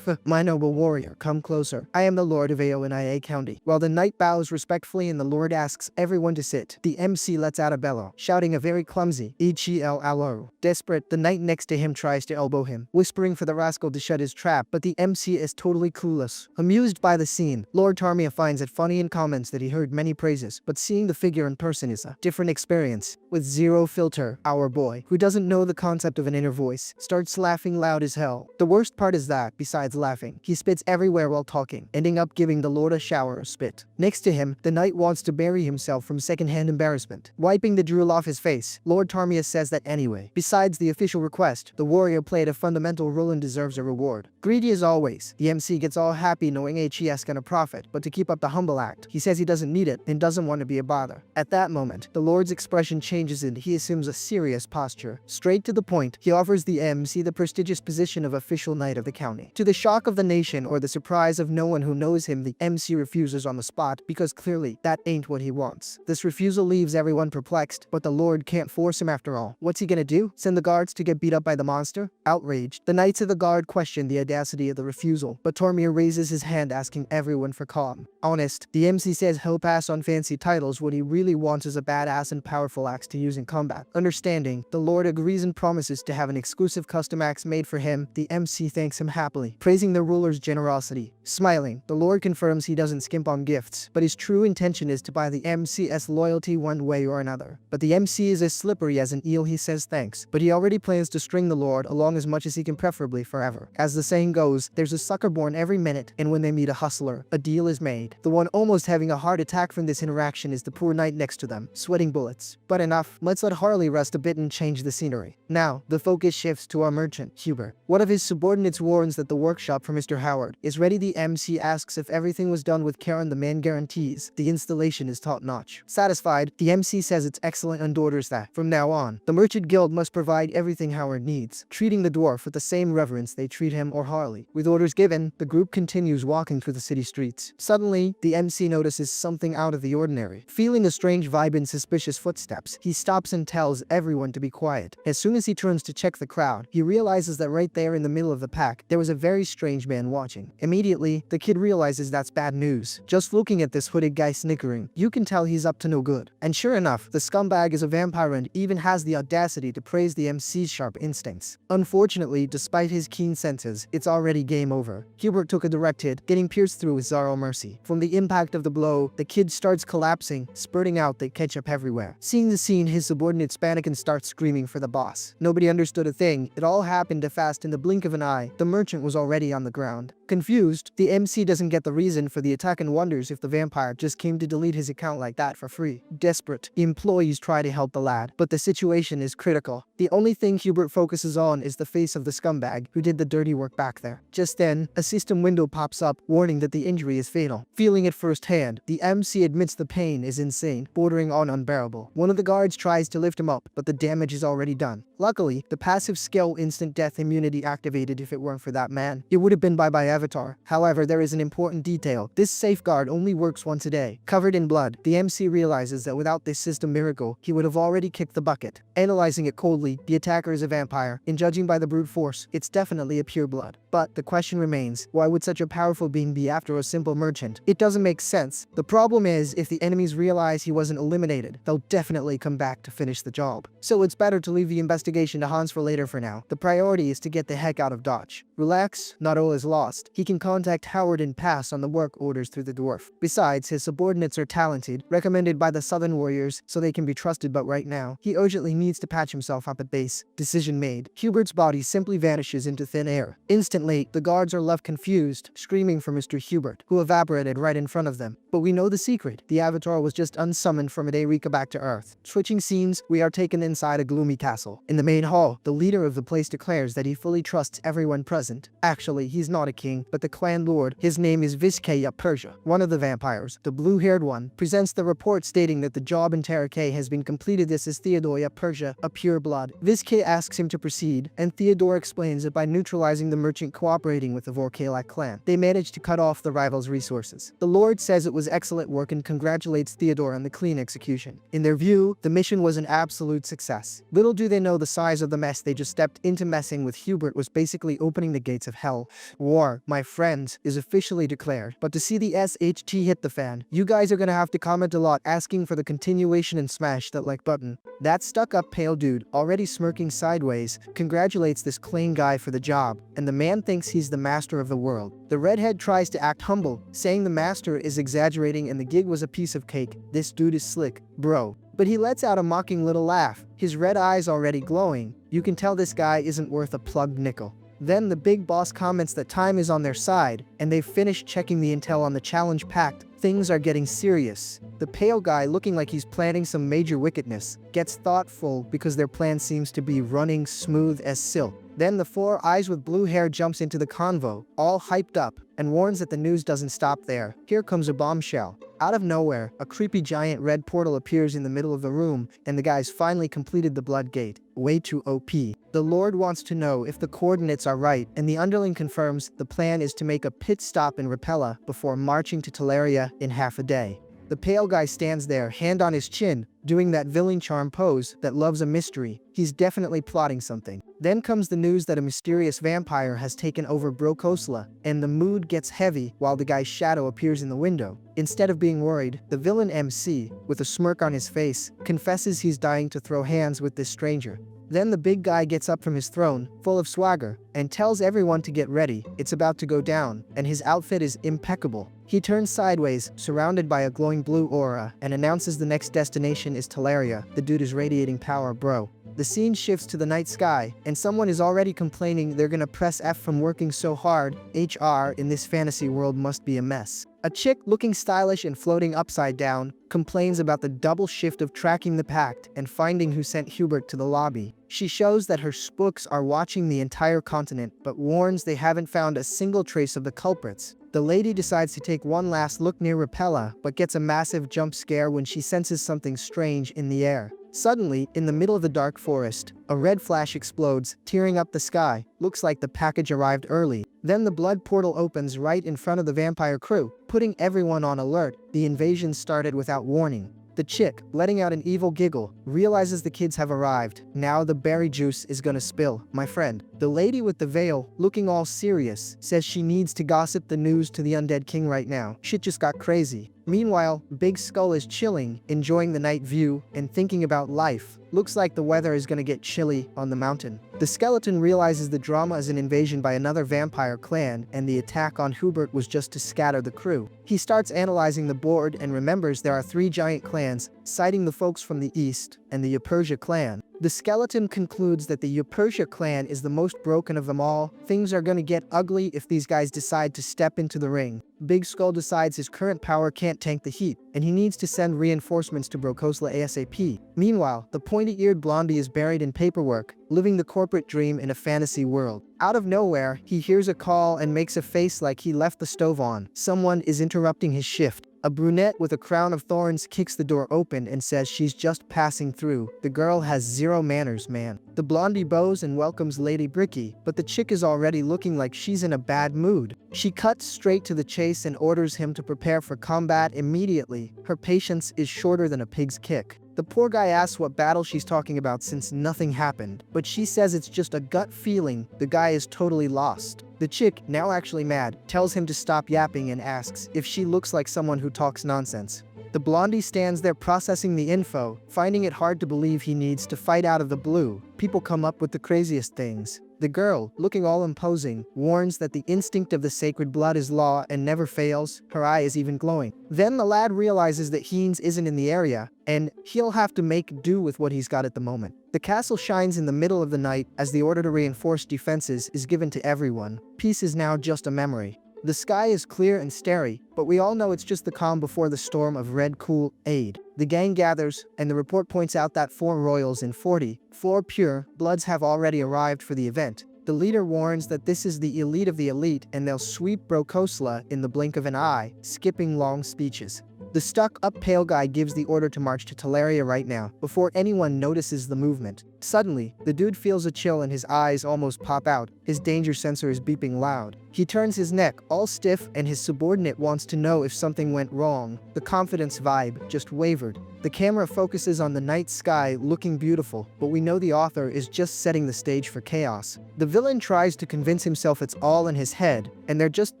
my noble warrior, come closer. I am the Lord of AONIA County. While the knight bows respectfully and the lord asks everyone to sit, the MC lets out a bellow, shouting a very clumsy EGLLO. Desperate, the knight next to him tries to elbow him, whispering for the rascal to shut his trap, but the MC is totally clueless. Amused by the scene, Lord Tarmia finds it funny and comments that he heard many praises, but seeing the figure in person is a different experience. With zero filter, our boy, who doesn't know the concept of an inner voice, starts laughing loud as hell. The worst part is that, besides laughing, he spits everywhere while talking, ending up giving the lord a shower of spit. Next to him, the knight wants to bury himself from secondhand embarrassment. Wiping the drool off his face, Lord Tarmia says that anyway. Besides the official request, the warrior played a fundamental role and deserves a reward. Greedy as always, the MC gets all happy knowing HES gonna profit, but to keep up the humble act, he says he doesn't need it and doesn't want to be a bother. At that moment, the lord's expression changes and he assumes a serious posture. Straight to the point, he offers the MC the prestigious position of official knight of the county. To the shock of the nation or the surprise of no one who knows him, the MC refuses on the spot because clearly that ain't what he wants. This refusal leaves everyone perplexed, but the lord can't force him after all. What's he gonna do? Send the guards to get beat up by the monster? Outraged, the knights of the guard question the audacity of the refusal, but Tarmia raises his hand asking everyone for calm. Honest, the MC says he'll pass on fancy titles. What he really wants is a badass and powerful axe to use in combat. Understanding, the lord agrees and promises to have an exclusive custom axe made for him. The MC thanks him happily, praising the ruler's generosity. Smiling, the lord confirms he doesn't skimp on gifts, but his true intention is to buy the MC's loyalty one way or another. But the MC is as slippery as an eel. He says thanks, but he already plans to string the lord along as much as he can, preferably forever. As the saying goes, there's a sucker born every minute, and when they meet a hustler, a deal is made. The one almost having a heart attack from this interaction is the poor knight next to them, sweating bullets. But enough, let's let Harley rest a bit and change the scenery. Now, the focus shifts to our merchant, Hubert. One of his subordinates warns that the workshop for Mr. Howard is ready. The MC asks if everything was done with care, and the man guarantees the installation is top-notch. Satisfied, the MC says it's excellent and orders that, from now on, the Merchant Guild must provide everything Howard needs, treating the dwarf with the same reverence they treat him or Harley. With orders given, the group continues walking through the city streets. Suddenly, the MC notices something out of the ordinary. Feeling a strange vibe and suspicious footsteps, he stops and tells everyone to be quiet. As soon as he turns to check the crowd, he realizes that right there in the middle of the pack, there was a very strange man watching. Immediately, the kid realizes that's bad news. Just looking at this hooded guy snickering, you can tell he's up to no good. And sure enough, the scumbag is a vampire and even has the audacity to praise the MC's sharp instincts. Unfortunately, despite his keen senses, it's already game over. Hubert took a direct hit, getting pierced through with zero mercy. From the impact of the blow, the kid starts collapsing, spurting out the ketchup everywhere. Seeing the scene, his subordinates panic and start screaming for the boss. Nobody understood a thing. It all happened fast. In the blink of an eye, the merchant was already on the ground. Confused, the MC doesn't get the reason for the attack and wonders if the vampire just came to delete his account like that for free. Desperate, the employees try to help the lad, but the situation is critical. The only thing Hubert focuses on is the face of the scumbag who did the dirty work back there. Just then, a system window pops up, warning that the injury is fatal. Feeling it firsthand, the MC admits the pain is insane, bordering on unbearable. One of the guards tries to lift him up, but the damage is already done. Luckily, the passive skill instant death immunity activated. If it weren't for that man, it would have been bye-bye avatar. However, there is an important detail. This safeguard only works once a day. Covered in blood, the MC realizes that without this system miracle, he would have already kicked the bucket. Analyzing it coldly, the attacker is a vampire, and judging by the brute force, it's definitely a pure blood. But the question remains, why would such a powerful being be after a simple merchant? It doesn't make sense. The problem is, if the enemies realize he wasn't eliminated, they'll definitely come back to finish the job. So it's better to leave the investigation to Hans for later for now. The priority is to get the heck out of Dodge. Relax, not all is lost. He can contact Howard and pass on the work orders through the dwarf. Besides, his subordinates are talented, recommended by the Southern Warriors, so they can be trusted, but right now, he urgently needs to patch himself up at base. Decision made. Hubert's body simply vanishes into thin air. Instantly, the guards are left confused, screaming for Mr. Hubert, who evaporated right in front of them. But we know the secret. The avatar was just unsummoned from America back to Earth. Switching scenes, we are taken inside a gloomy castle. In the main hall, the leader of the place declares that he fully trusts everyone present. Actually, he's not a king, but the clan lord. His name is Viscaya Persia. One of the vampires, the blue-haired one, presents the report stating that the job in Terraque has been completed. This is Theodoria Persia, a pure blood. Viscay asks him to proceed, and Theodore explains that by neutralizing the merchant cooperating with the Vorkalak clan, they managed to cut off the rivals' resources. The lord says it was excellent work and congratulates Theodore on the clean execution. In their view, the mission was an absolute success. Little do they know the size of the mess they just stepped into. Messing with Hubert was basically opening the gates of hell. War, my friends, is officially declared. But to see the SHT hit the fan, you guys are gonna have to comment a lot asking for the continuation and smash that like button. That stuck-up pale dude, already smirking sideways, congratulates this plain guy for the job, and the man thinks he's the master of the world. The redhead tries to act humble, saying the master is exaggerating and the gig was a piece of cake. This dude is slick, bro. But he lets out a mocking little laugh, his red eyes already glowing. You can tell this guy isn't worth a plugged nickel. Then the big boss comments that time is on their side, and they've finished checking the intel on the challenge pact. Things are getting serious. The pale guy, looking like he's planning some major wickedness, gets thoughtful because their plan seems to be running smooth as silk. Then the four eyes with blue hair jumps into the convo, all hyped up, and warns that the news doesn't stop there. Here comes a bombshell. Out of nowhere, a creepy giant red portal appears in the middle of the room, and the guys finally completed the blood gate. Way too OP. The Lord wants to know if the coordinates are right, and the underling confirms the plan is to make a pit stop in Rapella before marching to Teleria in half a day. The pale guy stands there, hand on his chin, doing that villain charm pose that loves a mystery. He's definitely plotting something. Then comes the news that a mysterious vampire has taken over Brokosla, and the mood gets heavy while the guy's shadow appears in the window. Instead of being worried, the villain MC, with a smirk on his face, confesses he's dying to throw hands with this stranger. Then the big guy gets up from his throne, full of swagger, and tells everyone to get ready. It's about to go down, and his outfit is impeccable. He turns sideways, surrounded by a glowing blue aura, and announces the next destination is Teleria. The dude is radiating power, bro. The scene shifts to the night sky, and someone is already complaining they're gonna press F from working so hard. HR in this fantasy world must be a mess. A chick looking stylish and floating upside down complains about the double shift of tracking the pact and finding who sent Hubert to the lobby. She shows that her spooks are watching the entire continent, but warns they haven't found a single trace of the culprits. The lady decides to take one last look near Rapella, but gets a massive jump scare when she senses something strange in the air. Suddenly, in the middle of the dark forest, a red flash explodes, tearing up the sky. Looks like the package arrived early. Then the blood portal opens right in front of the vampire crew, putting everyone on alert. The invasion started without warning. The chick, letting out an evil giggle, realizes the kids have arrived. Now the berry juice is gonna spill, my friend. The lady with the veil, looking all serious, says she needs to gossip the news to the undead king right now. Shit just got crazy. Meanwhile, Big Skull is chilling, enjoying the night view, and thinking about life. Looks like the weather is gonna get chilly on the mountain. The skeleton realizes the drama is an invasion by another vampire clan, and the attack on Hubert was just to scatter the crew. He starts analyzing the board and remembers there are 3 giant clans, citing the folks from the east and the Yapersia clan. The skeleton concludes that the Yapersia clan is the most broken of them all. Things are gonna get ugly if these guys decide to step into the ring. Big Skull decides his current power can't tank the heat, and he needs to send reinforcements to Brokosla ASAP. Meanwhile, the pointy-eared blondie is buried in paperwork, living the corporate dream in a fantasy world. Out of nowhere, he hears a call and makes a face like he left the stove on. Someone is interrupting his shift. A brunette with a crown of thorns kicks the door open and says she's just passing through. The girl has zero manners, man. The blondie bows and welcomes Lady Bricky, but the chick is already looking like she's in a bad mood. She cuts straight to the chase and orders him to prepare for combat immediately. Her patience is shorter than a pig's kick. The poor guy asks what battle she's talking about since nothing happened, but she says it's just a gut feeling. The guy is totally lost. The chick, now actually mad, tells him to stop yapping and asks if she looks like someone who talks nonsense. The blondie stands there processing the info, finding it hard to believe he needs to fight out of the blue. People come up with the craziest things. The girl, looking all imposing, warns that the instinct of the sacred blood is law and never fails. Her eye is even glowing. Then the lad realizes that Hines isn't in the area, and he'll have to make do with what he's got at the moment. The castle shines in the middle of the night as the order to reinforce defenses is given to everyone. Peace is now just a memory. The sky is clear and starry, but we all know it's just the calm before the storm of red cool aid. The gang gathers, and the report points out that 4 royals and 4 pure bloods have already arrived for the event. The leader warns that this is the elite of the elite and they'll sweep Brokosla in the blink of an eye, skipping long speeches. The stuck-up pale guy gives the order to march to Teleria right now, before anyone notices the movement. Suddenly, the dude feels a chill and his eyes almost pop out. His danger sensor is beeping loud. He turns his neck, all stiff, and his subordinate wants to know if something went wrong. The confidence vibe just wavered. The camera focuses on the night sky looking beautiful, but we know the author is just setting the stage for chaos. The villain tries to convince himself it's all in his head, and they're just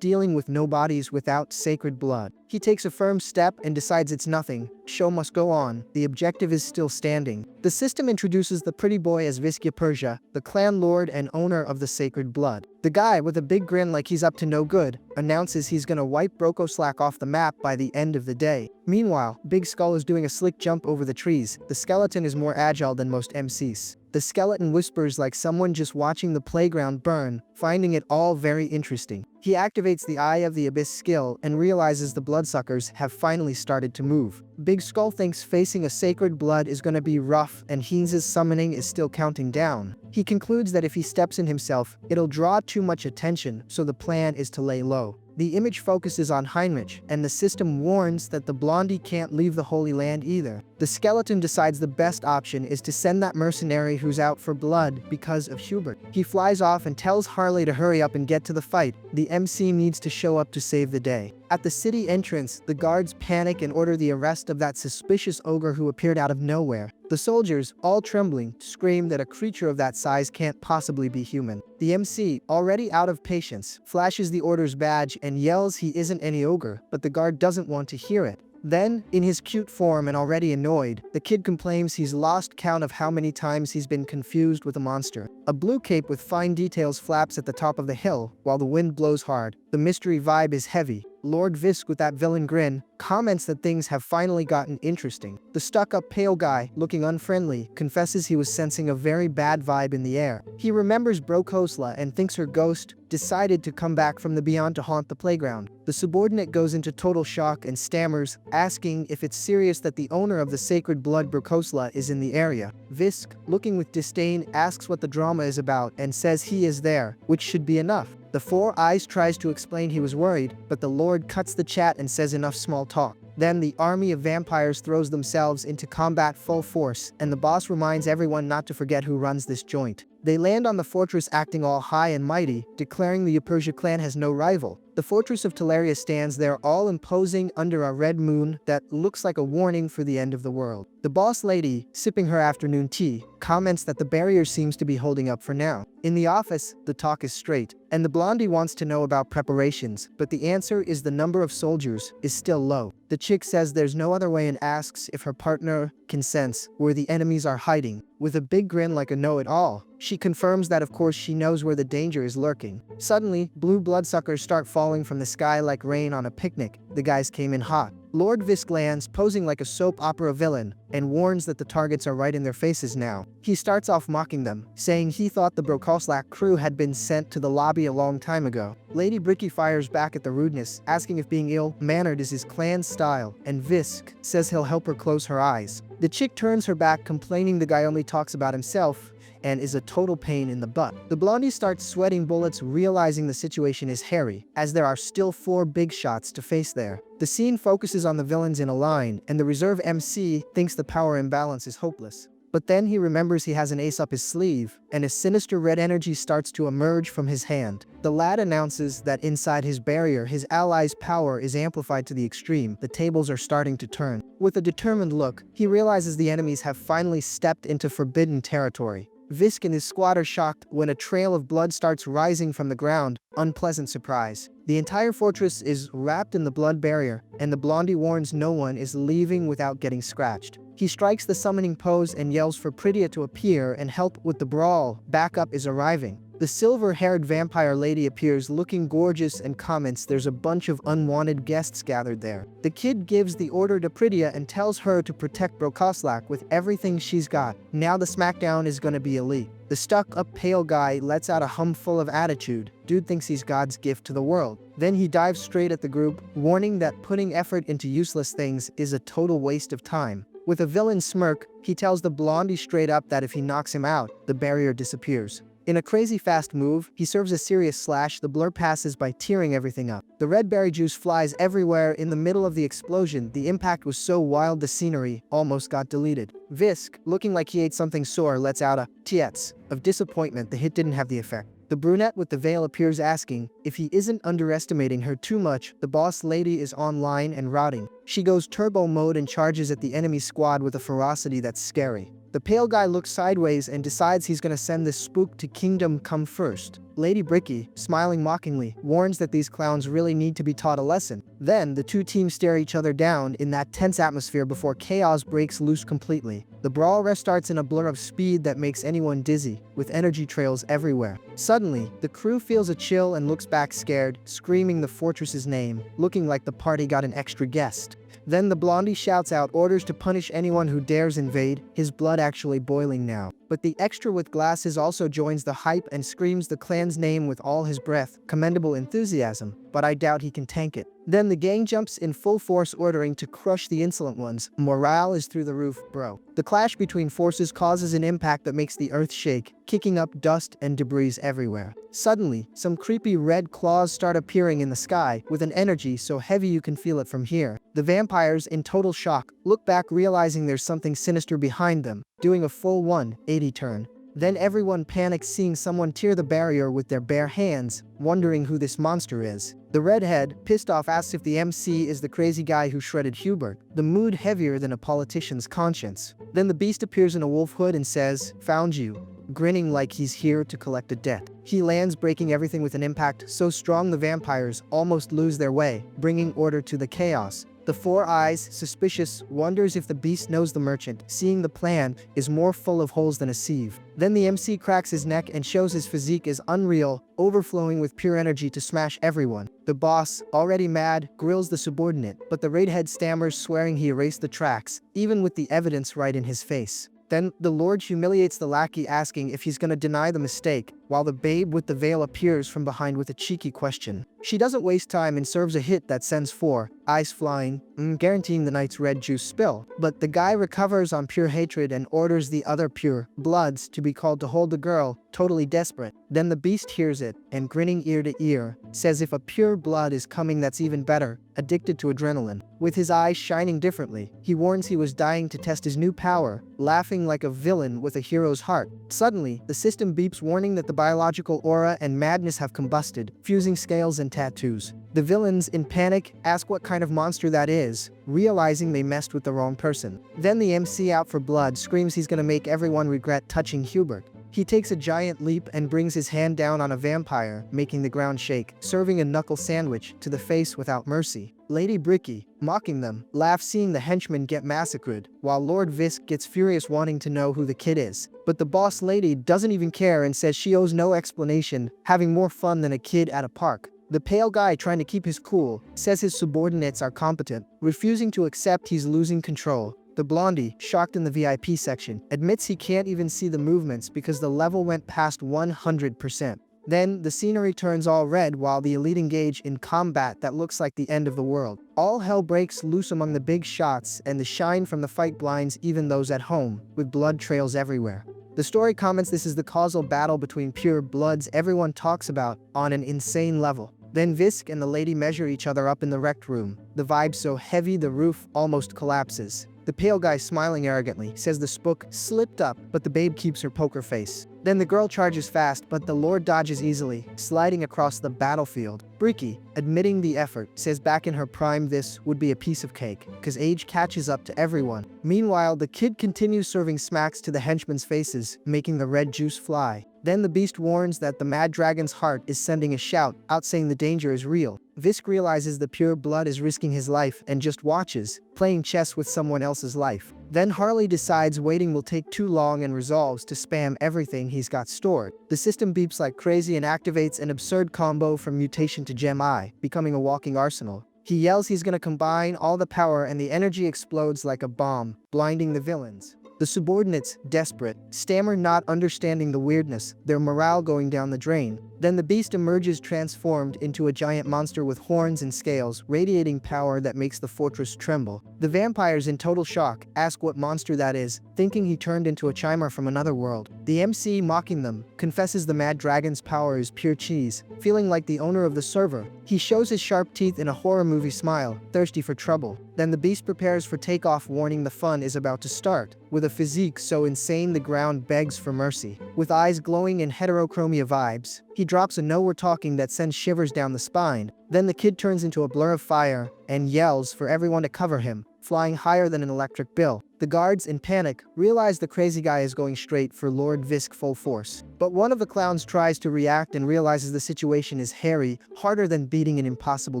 dealing with nobodies without sacred blood. He takes a firm step and decides it's nothing. Show must go on. The objective is still standing. The system introduces the pretty boy as Viskia Persia, the clan lord and owner of the sacred blood. The guy, with a big grin like he's up to no good, announces he's gonna wipe Brokoslack off the map by the end of the day. Meanwhile, Big Skull is doing a slick jump over the trees. The skeleton is more agile than most MCs. The skeleton whispers like someone just watching the playground burn, finding it all very interesting. He activates the Eye of the Abyss skill and realizes the bloodsuckers have finally started to move. Big Skull thinks facing a sacred blood is gonna be rough and Hines' summoning is still counting down. He concludes that if he steps in himself, it'll draw too much attention, so the plan is to lay low. The image focuses on Heinrich, and the system warns that the blondie can't leave the Holy Land either. The skeleton decides the best option is to send that mercenary who's out for blood because of Hubert. He flies off and tells Harley to hurry up and get to the fight. The MC needs to show up to save the day. At the city entrance, the guards panic and order the arrest of that suspicious ogre who appeared out of nowhere. The soldiers, all trembling, scream that a creature of that size can't possibly be human. The MC, already out of patience, flashes the order's badge and yells he isn't any ogre, but the guard doesn't want to hear it. Then, in his cute form and already annoyed, the kid complains he's lost count of how many times he's been confused with a monster. A blue cape with fine details flaps at the top of the hill, while the wind blows hard. The mystery vibe is heavy. Lord Visk, with that villain grin, comments that things have finally gotten interesting. The stuck-up pale guy, looking unfriendly, confesses he was sensing a very bad vibe in the air. He remembers Brokosla and thinks her ghost decided to come back from the beyond to haunt the playground. The subordinate goes into total shock and stammers, asking if it's serious that the owner of the sacred blood Brokosla is in the area. Visk, looking with disdain, asks what the drama is about and says he is there, which should be enough. The Four Eyes tries to explain he was worried, but the Lord cuts the chat and says enough small talk. Then the army of vampires throws themselves into combat full force, and the boss reminds everyone not to forget who runs this joint. They land on the fortress acting all high and mighty, declaring the Persia clan has no rival. The fortress of Teleria stands there all imposing under a red moon that looks like a warning for the end of the world. The boss lady, sipping her afternoon tea, comments that the barrier seems to be holding up for now. In the office, the talk is straight, and the blondie wants to know about preparations, but the answer is the number of soldiers is still low. The chick says there's no other way and asks if her partner can sense where the enemies are hiding. With a big grin like a know-it-all, she confirms that of course she knows where the danger is lurking. Suddenly, blue bloodsuckers start falling from the sky like rain on a picnic. The guys came in hot. Lord Visk lands, posing like a soap opera villain, and warns that the targets are right in their faces now. He starts off mocking them, saying he thought the Brokoslak crew had been sent to the lobby a long time ago. Lady Bricky fires back at the rudeness, asking if being ill-mannered is his clan's style, and Visk says he'll help her close her eyes. The chick turns her back, complaining the guy only talks about himself and is a total pain in the butt. The blondie starts sweating bullets, realizing the situation is hairy, as there are still 4 big shots to face there. The scene focuses on the villains in a line, and the reserve MC thinks the power imbalance is hopeless. But then he remembers he has an ace up his sleeve, and a sinister red energy starts to emerge from his hand. The lad announces that inside his barrier, his ally's power is amplified to the extreme. The tables are starting to turn. With a determined look, he realizes the enemies have finally stepped into forbidden territory. Visk and his squad are shocked when a trail of blood starts rising from the ground. Unpleasant surprise. The entire fortress is wrapped in the blood barrier, and the blondie warns no one is leaving without getting scratched. He strikes the summoning pose and yells for Pritia to appear and help with the brawl. Backup is arriving. The silver-haired vampire lady appears looking gorgeous and comments there's a bunch of unwanted guests gathered there. The kid gives the order to Pritia and tells her to protect Brokoslak with everything she's got. Now the smackdown is gonna be elite. The stuck-up pale guy lets out a hum full of attitude. Dude thinks he's God's gift to the world. Then he dives straight at the group, warning that putting effort into useless things is a total waste of time. With a villain smirk, he tells the blondie straight up that if he knocks him out, the barrier disappears. In a crazy fast move, he serves a serious slash. The blur passes by tearing everything up. The red berry juice flies everywhere. In the middle of the explosion, the impact was so wild the scenery almost got deleted. Visk, looking like he ate something sore, lets out a tietz of disappointment. The hit didn't have the effect. The brunette with the veil appears, asking if he isn't underestimating her too much. The boss lady is online and routing. She goes turbo mode and charges at the enemy squad with a ferocity that's scary. The pale guy looks sideways and decides he's gonna send this spook to Kingdom Come First. Lady Bricky, smiling mockingly, warns that these clowns really need to be taught a lesson. Then, the two teams stare each other down in that tense atmosphere before chaos breaks loose completely. The brawl restarts in a blur of speed that makes anyone dizzy, with energy trails everywhere. Suddenly, the crew feels a chill and looks back scared, screaming the fortress's name, looking like the party got an extra guest. Then the blondie shouts out orders to punish anyone who dares invade, his blood actually boiling now. But the extra with glasses also joins the hype and screams the clan's name with all his breath. Commendable enthusiasm, but I doubt he can tank it. Then the gang jumps in full force, ordering to crush the insolent ones. Morale is through the roof, bro. The clash between forces causes an impact that makes the earth shake, kicking up dust and debris everywhere. Suddenly, some creepy red claws start appearing in the sky, with an energy so heavy you can feel it from here. The vampires, in total shock, look back, realizing there's something sinister behind them, doing a full 180 turn. Then everyone panics, seeing someone tear the barrier with their bare hands, wondering who this monster is. The redhead, pissed off, asks if the MC is the crazy guy who shredded Hubert, the mood heavier than a politician's conscience. Then the beast appears in a wolf hood and says, "Found you," grinning like he's here to collect a debt. He lands, breaking everything with an impact so strong the vampires almost lose their way, bringing order to the chaos. The Four Eyes, suspicious, wonders if the beast knows the merchant, seeing the plan is more full of holes than a sieve. Then the MC cracks his neck and shows his physique is unreal, overflowing with pure energy to smash everyone. The boss, already mad, grills the subordinate, but the raid head stammers, swearing he erased the tracks, even with the evidence right in his face. Then, the Lord humiliates the lackey, asking if he's gonna deny the mistake, while the babe with the veil appears from behind with a cheeky question. She doesn't waste time and serves a hit that sends four eyes flying, guaranteeing the knight's red juice spill. But the guy recovers on pure hatred and orders the other pure bloods to be called to hold the girl, totally desperate. Then the beast hears it, and grinning ear to ear, says if a pure blood is coming that's even better, addicted to adrenaline. With his eyes shining differently, he warns he was dying to test his new power, laughing like a villain with a hero's heart. Suddenly, the system beeps, warning that the biological aura and madness have combusted, fusing scales and tattoos. The villains, in panic, ask what kind of monster that is, realizing they messed with the wrong person. Then the MC, out for blood, screams he's gonna make everyone regret touching Hubert. He takes a giant leap and brings his hand down on a vampire, making the ground shake, serving a knuckle sandwich to the face without mercy. Lady Bricky, mocking them, laughs seeing the henchmen get massacred, while Lord Visk gets furious, wanting to know who the kid is. But the boss lady doesn't even care and says she owes no explanation, having more fun than a kid at a park. The pale guy, trying to keep his cool, says his subordinates are competent, refusing to accept he's losing control. The blondie, shocked in the VIP section, admits he can't even see the movements because the level went past 100%. Then, the scenery turns all red while the elite engage in combat that looks like the end of the world. All hell breaks loose among the big shots, and the shine from the fight blinds even those at home, with blood trails everywhere. The story comments this is the causal battle between pure bloods everyone talks about on an insane level. Then Visk and the lady measure each other up in the rec room, the vibe so heavy the roof almost collapses. The pale guy, smiling arrogantly, says the spook slipped up, but the babe keeps her poker face. Then the girl charges fast, but the lord dodges easily, sliding across the battlefield. Bricky, admitting the effort, says back in her prime this would be a piece of cake, cause age catches up to everyone. Meanwhile, the kid continues serving smacks to the henchmen's faces, making the red juice fly. Then the beast warns that the mad dragon's heart is sending a shout out, saying the danger is real. Visk realizes the pure blood is risking his life and just watches, playing chess with someone else's life. Then Harley decides waiting will take too long and resolves to spam everything he's got stored. The system beeps like crazy and activates an absurd combo from mutation to gem eye, becoming a walking arsenal. He yells he's gonna combine all the power and the energy explodes like a bomb, blinding the villains. The subordinates, desperate, stammer, not understanding the weirdness, their morale going down the drain. Then the beast emerges transformed into a giant monster with horns and scales, radiating power that makes the fortress tremble. The vampires, in total shock, ask what monster that is, thinking he turned into a chimer from another world. The MC, mocking them, confesses the mad dragon's power is pure cheese, feeling like the owner of the server. He shows his sharp teeth in a horror movie smile, thirsty for trouble. Then the beast prepares for takeoff, warning the fun is about to start. With a physique so insane the ground begs for mercy. With eyes glowing in heterochromia vibes, he drops a "no we're talking" that sends shivers down the spine. Then the kid turns into a blur of fire and yells for everyone to cover him, flying higher than an electric bill. The guards, in panic, realize the crazy guy is going straight for Lord Visk full force. But one of the clowns tries to react and realizes the situation is hairy, harder than beating an impossible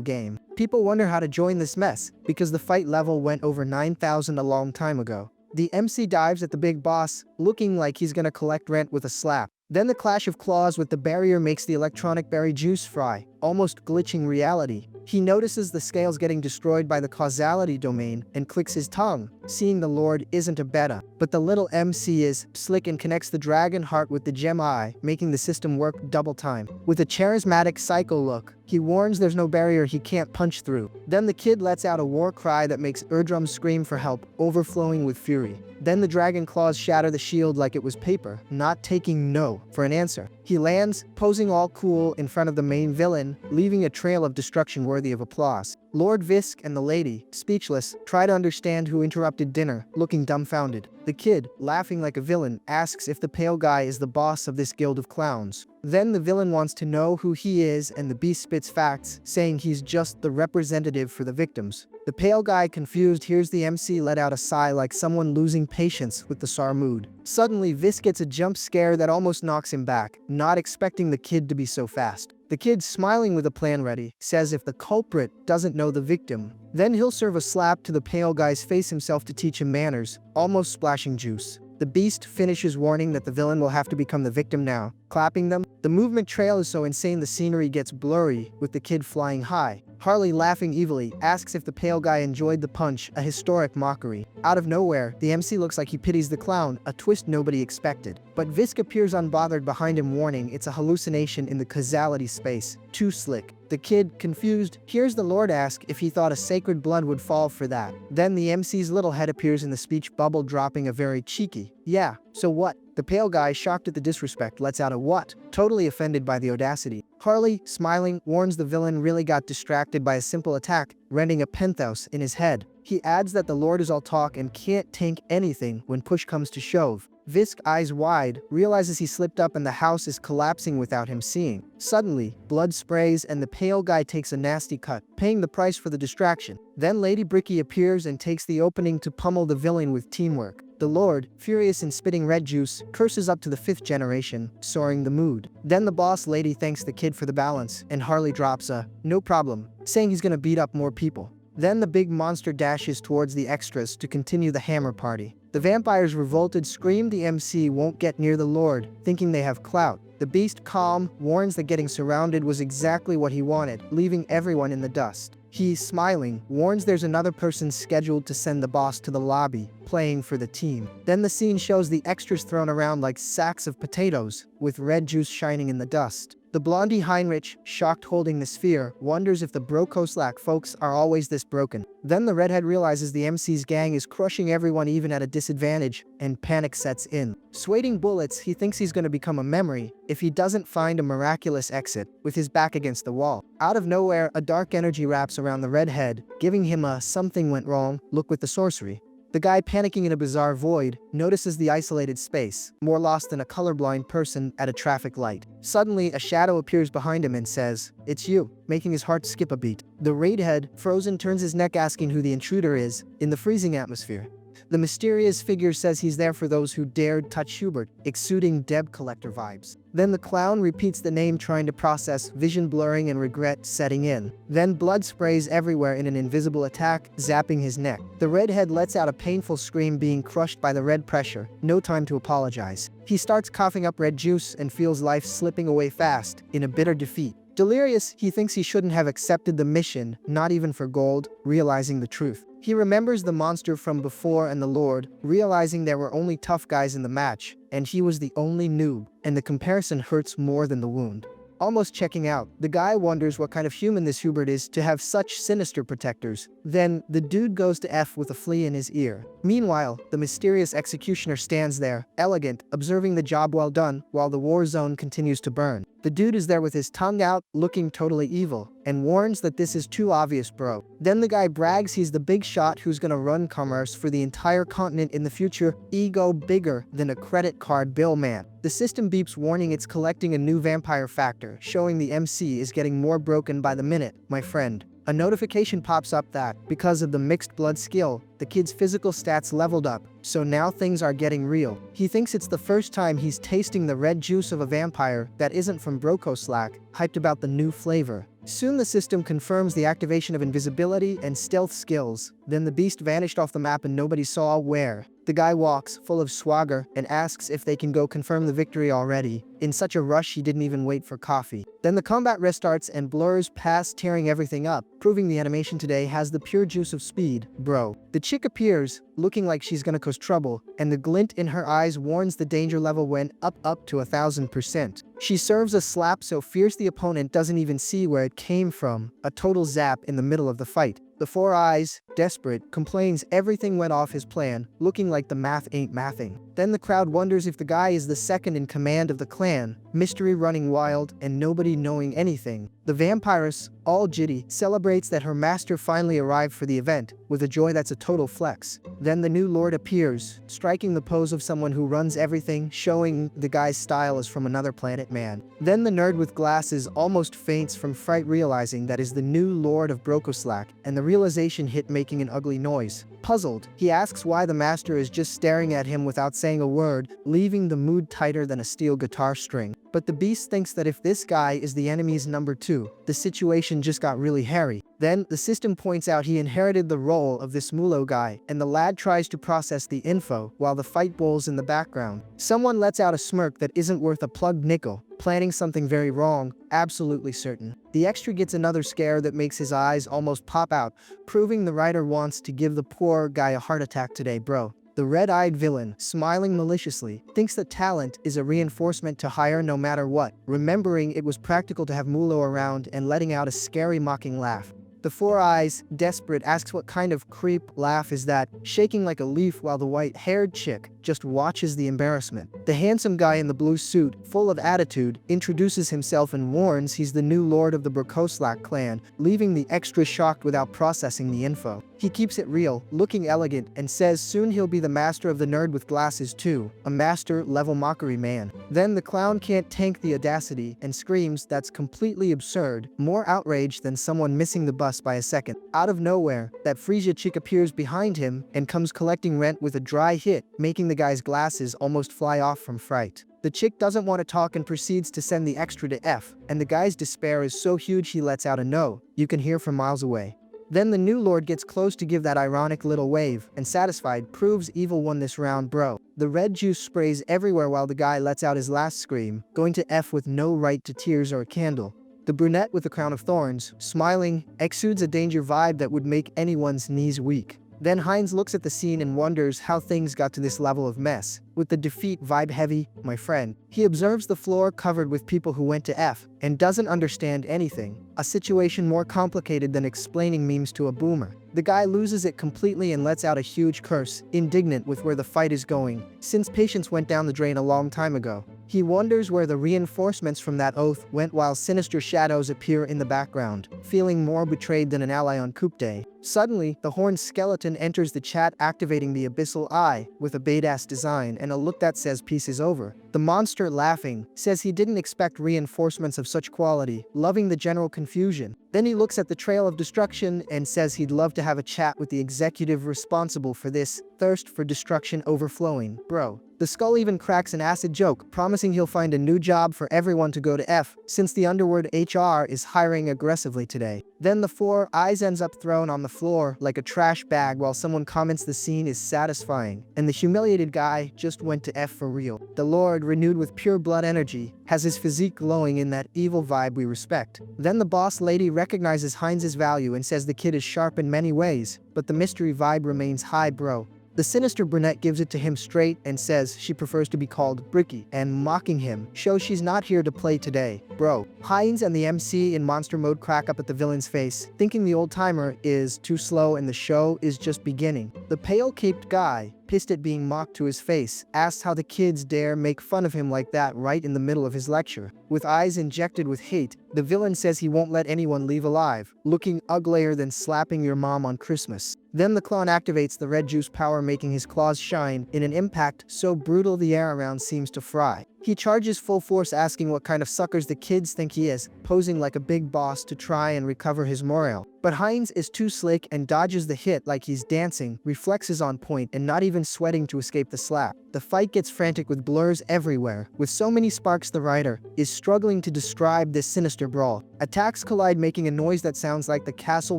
game. People wonder how to join this mess, because the fight level went over 9,000 a long time ago. The MC dives at the big boss, looking like he's gonna collect rent with a slap. Then the clash of claws with the barrier makes the electronic berry juice fry, almost glitching reality. He notices the scales getting destroyed by the causality domain and clicks his tongue, seeing the Lord isn't a beta. But the little MC is slick and connects the dragon heart with the gem eye, making the system work double time. With a charismatic psycho look, he warns there's no barrier he can't punch through. Then the kid lets out a war cry that makes Erdrum scream for help, overflowing with fury. Then the dragon claws shatter the shield like it was paper, not taking no for an answer. He lands, posing all cool in front of the main villain, leaving a trail of destruction worthy of applause. Lord Visk and the lady, speechless, try to understand who interrupted dinner, looking dumbfounded. The kid, laughing like a villain, asks if the pale guy is the boss of this guild of clowns. Then the villain wants to know who he is, and the beast spits facts, saying he's just the representative for the victims. The pale guy, confused, hears the MC let out a sigh like someone losing patience with the Sar mood. Suddenly, Visk gets a jump scare that almost knocks him back, not expecting the kid to be so fast. The kid, smiling with a plan ready, says if the culprit doesn't know the victim, then he'll serve a slap to the pale guy's face himself to teach him manners, almost splashing juice. The beast finishes warning that the villain will have to become the victim now, clapping them. The movement trail is so insane the scenery gets blurry, with the kid flying high. Harley, laughing evilly, asks if the pale guy enjoyed the punch, a historic mockery. Out of nowhere, the MC looks like he pities the clown, a twist nobody expected. But Visk appears unbothered behind him, warning it's a hallucination in the causality space. Too slick. The kid, confused, hears the Lord ask if he thought a sacred blood would fall for that. Then the MC's little head appears in the speech bubble, dropping a very cheeky, "Yeah, so what?" The pale guy, shocked at the disrespect, lets out a "what?" totally offended by the audacity. Harley, smiling, warns the villain really got distracted by a simple attack, rending a penthouse in his head. He adds that the Lord is all talk and can't tank anything when push comes to shove. Visk, eyes wide, realizes he slipped up and the house is collapsing without him seeing. Suddenly, blood sprays and the pale guy takes a nasty cut, paying the price for the distraction. Then Lady Bricky appears and takes the opening to pummel the villain with teamwork. The Lord, furious and spitting red juice, curses up to the 5th generation, soaring the mood. Then the boss lady thanks the kid for the balance, and Harley drops a "no problem," saying he's gonna beat up more people. Then the big monster dashes towards the extras to continue the hammer party. The vampires, revolted, scream the MC won't get near the Lord, thinking they have clout. The beast, calm, warns that getting surrounded was exactly what he wanted, leaving everyone in the dust. He, smiling, warns there's another person scheduled to send the boss to the lobby, playing for the team. Then the scene shows the extras thrown around like sacks of potatoes, with red juice shining in the dust. The blondie Heinrich, shocked holding the sphere, wonders if the Brokoslak folks are always this broken. Then the redhead realizes the MC's gang is crushing everyone even at a disadvantage, and panic sets in. Sweating bullets, he thinks he's gonna become a memory if he doesn't find a miraculous exit, with his back against the wall. Out of nowhere, a dark energy wraps around the redhead, giving him a "something went wrong" look with the sorcery. The guy, panicking in a bizarre void, notices the isolated space, more lost than a colorblind person at a traffic light. Suddenly, a shadow appears behind him and says, "It's you," making his heart skip a beat. The redhead, frozen, turns his neck asking who the intruder is, in the freezing atmosphere. The mysterious figure says he's there for those who dared touch Hubert, exuding Deb Collector vibes. Then the clown repeats the name, trying to process, vision blurring and regret setting in. Then blood sprays everywhere in an invisible attack, zapping his neck. The redhead lets out a painful scream, being crushed by the red pressure. No time to apologize. He starts coughing up red juice and feels life slipping away fast, in a bitter defeat. Delirious, he thinks he shouldn't have accepted the mission, not even for gold, realizing the truth. He remembers the monster from before and the Lord, realizing there were only tough guys in the match, and he was the only noob, and the comparison hurts more than the wound. Almost checking out, the guy wonders what kind of human this Hubert is to have such sinister protectors. Then, the dude goes to F with a flea in his ear. Meanwhile, the mysterious executioner stands there, elegant, observing the job well done, while the war zone continues to burn. The dude is there with his tongue out, looking totally evil, and warns that this is too obvious, bro. Then the guy brags he's the big shot who's gonna run commerce for the entire continent in the future, ego bigger than a credit card bill, man. The system beeps, warning it's collecting a new vampire factor, showing the MC is getting more broken by the minute, my friend. A notification pops up that, because of the mixed blood skill, the kid's physical stats leveled up, so now things are getting real. He thinks it's the first time he's tasting the red juice of a vampire that isn't from Brokoslak, hyped about the new flavor. Soon the system confirms the activation of invisibility and stealth skills. Then the beast vanished off the map and nobody saw where. The guy walks, full of swagger, and asks if they can go confirm the victory already. In such a rush he didn't even wait for coffee. Then the combat restarts and blurs past, tearing everything up, proving the animation today has the pure juice of speed, bro. The chick appears, looking like she's gonna cause trouble, and the glint in her eyes warns the danger level went up to 1000%. She serves a slap so fierce the opponent doesn't even see where it came from, a total zap in the middle of the fight. The Four Eyes, desperate, complains everything went off his plan, looking like the math ain't mathing. Then the crowd wonders if the guy is the second in command of the clan, mystery running wild and nobody knowing anything. The vampiress, all jitty, celebrates that her master finally arrived for the event, with a joy that's a total flex. Then the new lord appears, striking the pose of someone who runs everything, showing the guy's style is from another planet, man. Then the nerd with glasses almost faints from fright, realizing that is the new lord of Brokoslak, and the realization hit making an ugly noise. Puzzled, he asks why the master is just staring at him without saying a word, leaving the mood tighter than a steel guitar string. But the beast thinks that if this guy is the enemy's number 2, the situation just got really hairy. Then, the system points out he inherited the role of this Mulo guy, and the lad tries to process the info while the fight bowls in the background. Someone lets out a smirk that isn't worth a plugged nickel, planning something very wrong, absolutely certain. The extra gets another scare that makes his eyes almost pop out, proving the writer wants to give the poor guy a heart attack today, bro. The red-eyed villain, smiling maliciously, thinks that talent is a reinforcement to hire no matter what, remembering it was practical to have Mulo around and letting out a scary mocking laugh. The Four Eyes, desperate, asks what kind of creep laugh is that, shaking like a leaf while the white-haired chick just watches the embarrassment. The handsome guy in the blue suit, full of attitude, introduces himself and warns he's the new lord of the Brakoslak clan, leaving the extra shocked without processing the info. He keeps it real, looking elegant, and says soon he'll be the master of the nerd with glasses too, a master-level mockery man. Then the clown can't tank the audacity and screams that's completely absurd, more outraged than someone missing the bus by a second. Out of nowhere, that Frisia chick appears behind him and comes collecting rent with a dry hit, making the guy's glasses almost fly off from fright. The chick doesn't want to talk and proceeds to send the extra to F, and the guy's despair is so huge he lets out a no, you can hear from miles away. Then the new lord gets close to give that ironic little wave, and satisfied, proves evil won this round, bro. The red juice sprays everywhere while the guy lets out his last scream, going to F with no right to tears or a candle. The brunette with the crown of thorns, smiling, exudes a danger vibe that would make anyone's knees weak. Then Hines looks at the scene and wonders how things got to this level of mess. With the defeat vibe heavy, my friend, he observes the floor covered with people who went to F and doesn't understand anything, a situation more complicated than explaining memes to a boomer. The guy loses it completely and lets out a huge curse, indignant with where the fight is going, since patience went down the drain a long time ago. He wonders where the reinforcements from that oath went while sinister shadows appear in the background, feeling more betrayed than an ally on Coup Day. Suddenly, the horned skeleton enters the chat, activating the abyssal eye with a badass design and a look that says peace is over. The monster, laughing, says he didn't expect reinforcements of such quality, loving the general confusion. Then he looks at the trail of destruction and says he'd love to have a chat with the executive responsible for this thirst for destruction overflowing, bro. The skull even cracks an acid joke, promising he'll find a new job for everyone to go to F, since the underworld HR is hiring aggressively today. Then the Four Eyes ends up thrown on the floor like a trash bag while someone comments the scene is satisfying, and the humiliated guy just went to F for real. The Lord, renewed with pure blood energy, has his physique glowing in that evil vibe we respect. Then the boss lady recognizes Hines' value and says the kid is sharp in many ways, but the mystery vibe remains high, bro. The sinister brunette gives it to him straight and says she prefers to be called Bricky, and mocking him shows she's not here to play today, bro. Hines and the MC in monster mode crack up at the villain's face, thinking the old-timer is too slow and the show is just beginning. The pale-caped guy, pissed at being mocked to his face, asks how the kids dare make fun of him like that right in the middle of his lecture. With eyes injected with hate, the villain says he won't let anyone leave alive, looking uglier than slapping your mom on Christmas. Then the clown activates the red juice power, making his claws shine in an impact so brutal the air around seems to fry. He charges full force, asking what kind of suckers the kids think he is, posing like a big boss to try and recover his morale. But Hines is too slick and dodges the hit like he's dancing, reflexes on point and not even sweating to escape the slap. The fight gets frantic with blurs everywhere. With so many sparks, the writer is struggling to describe this sinister brawl. Attacks collide, making a noise that sounds like the castle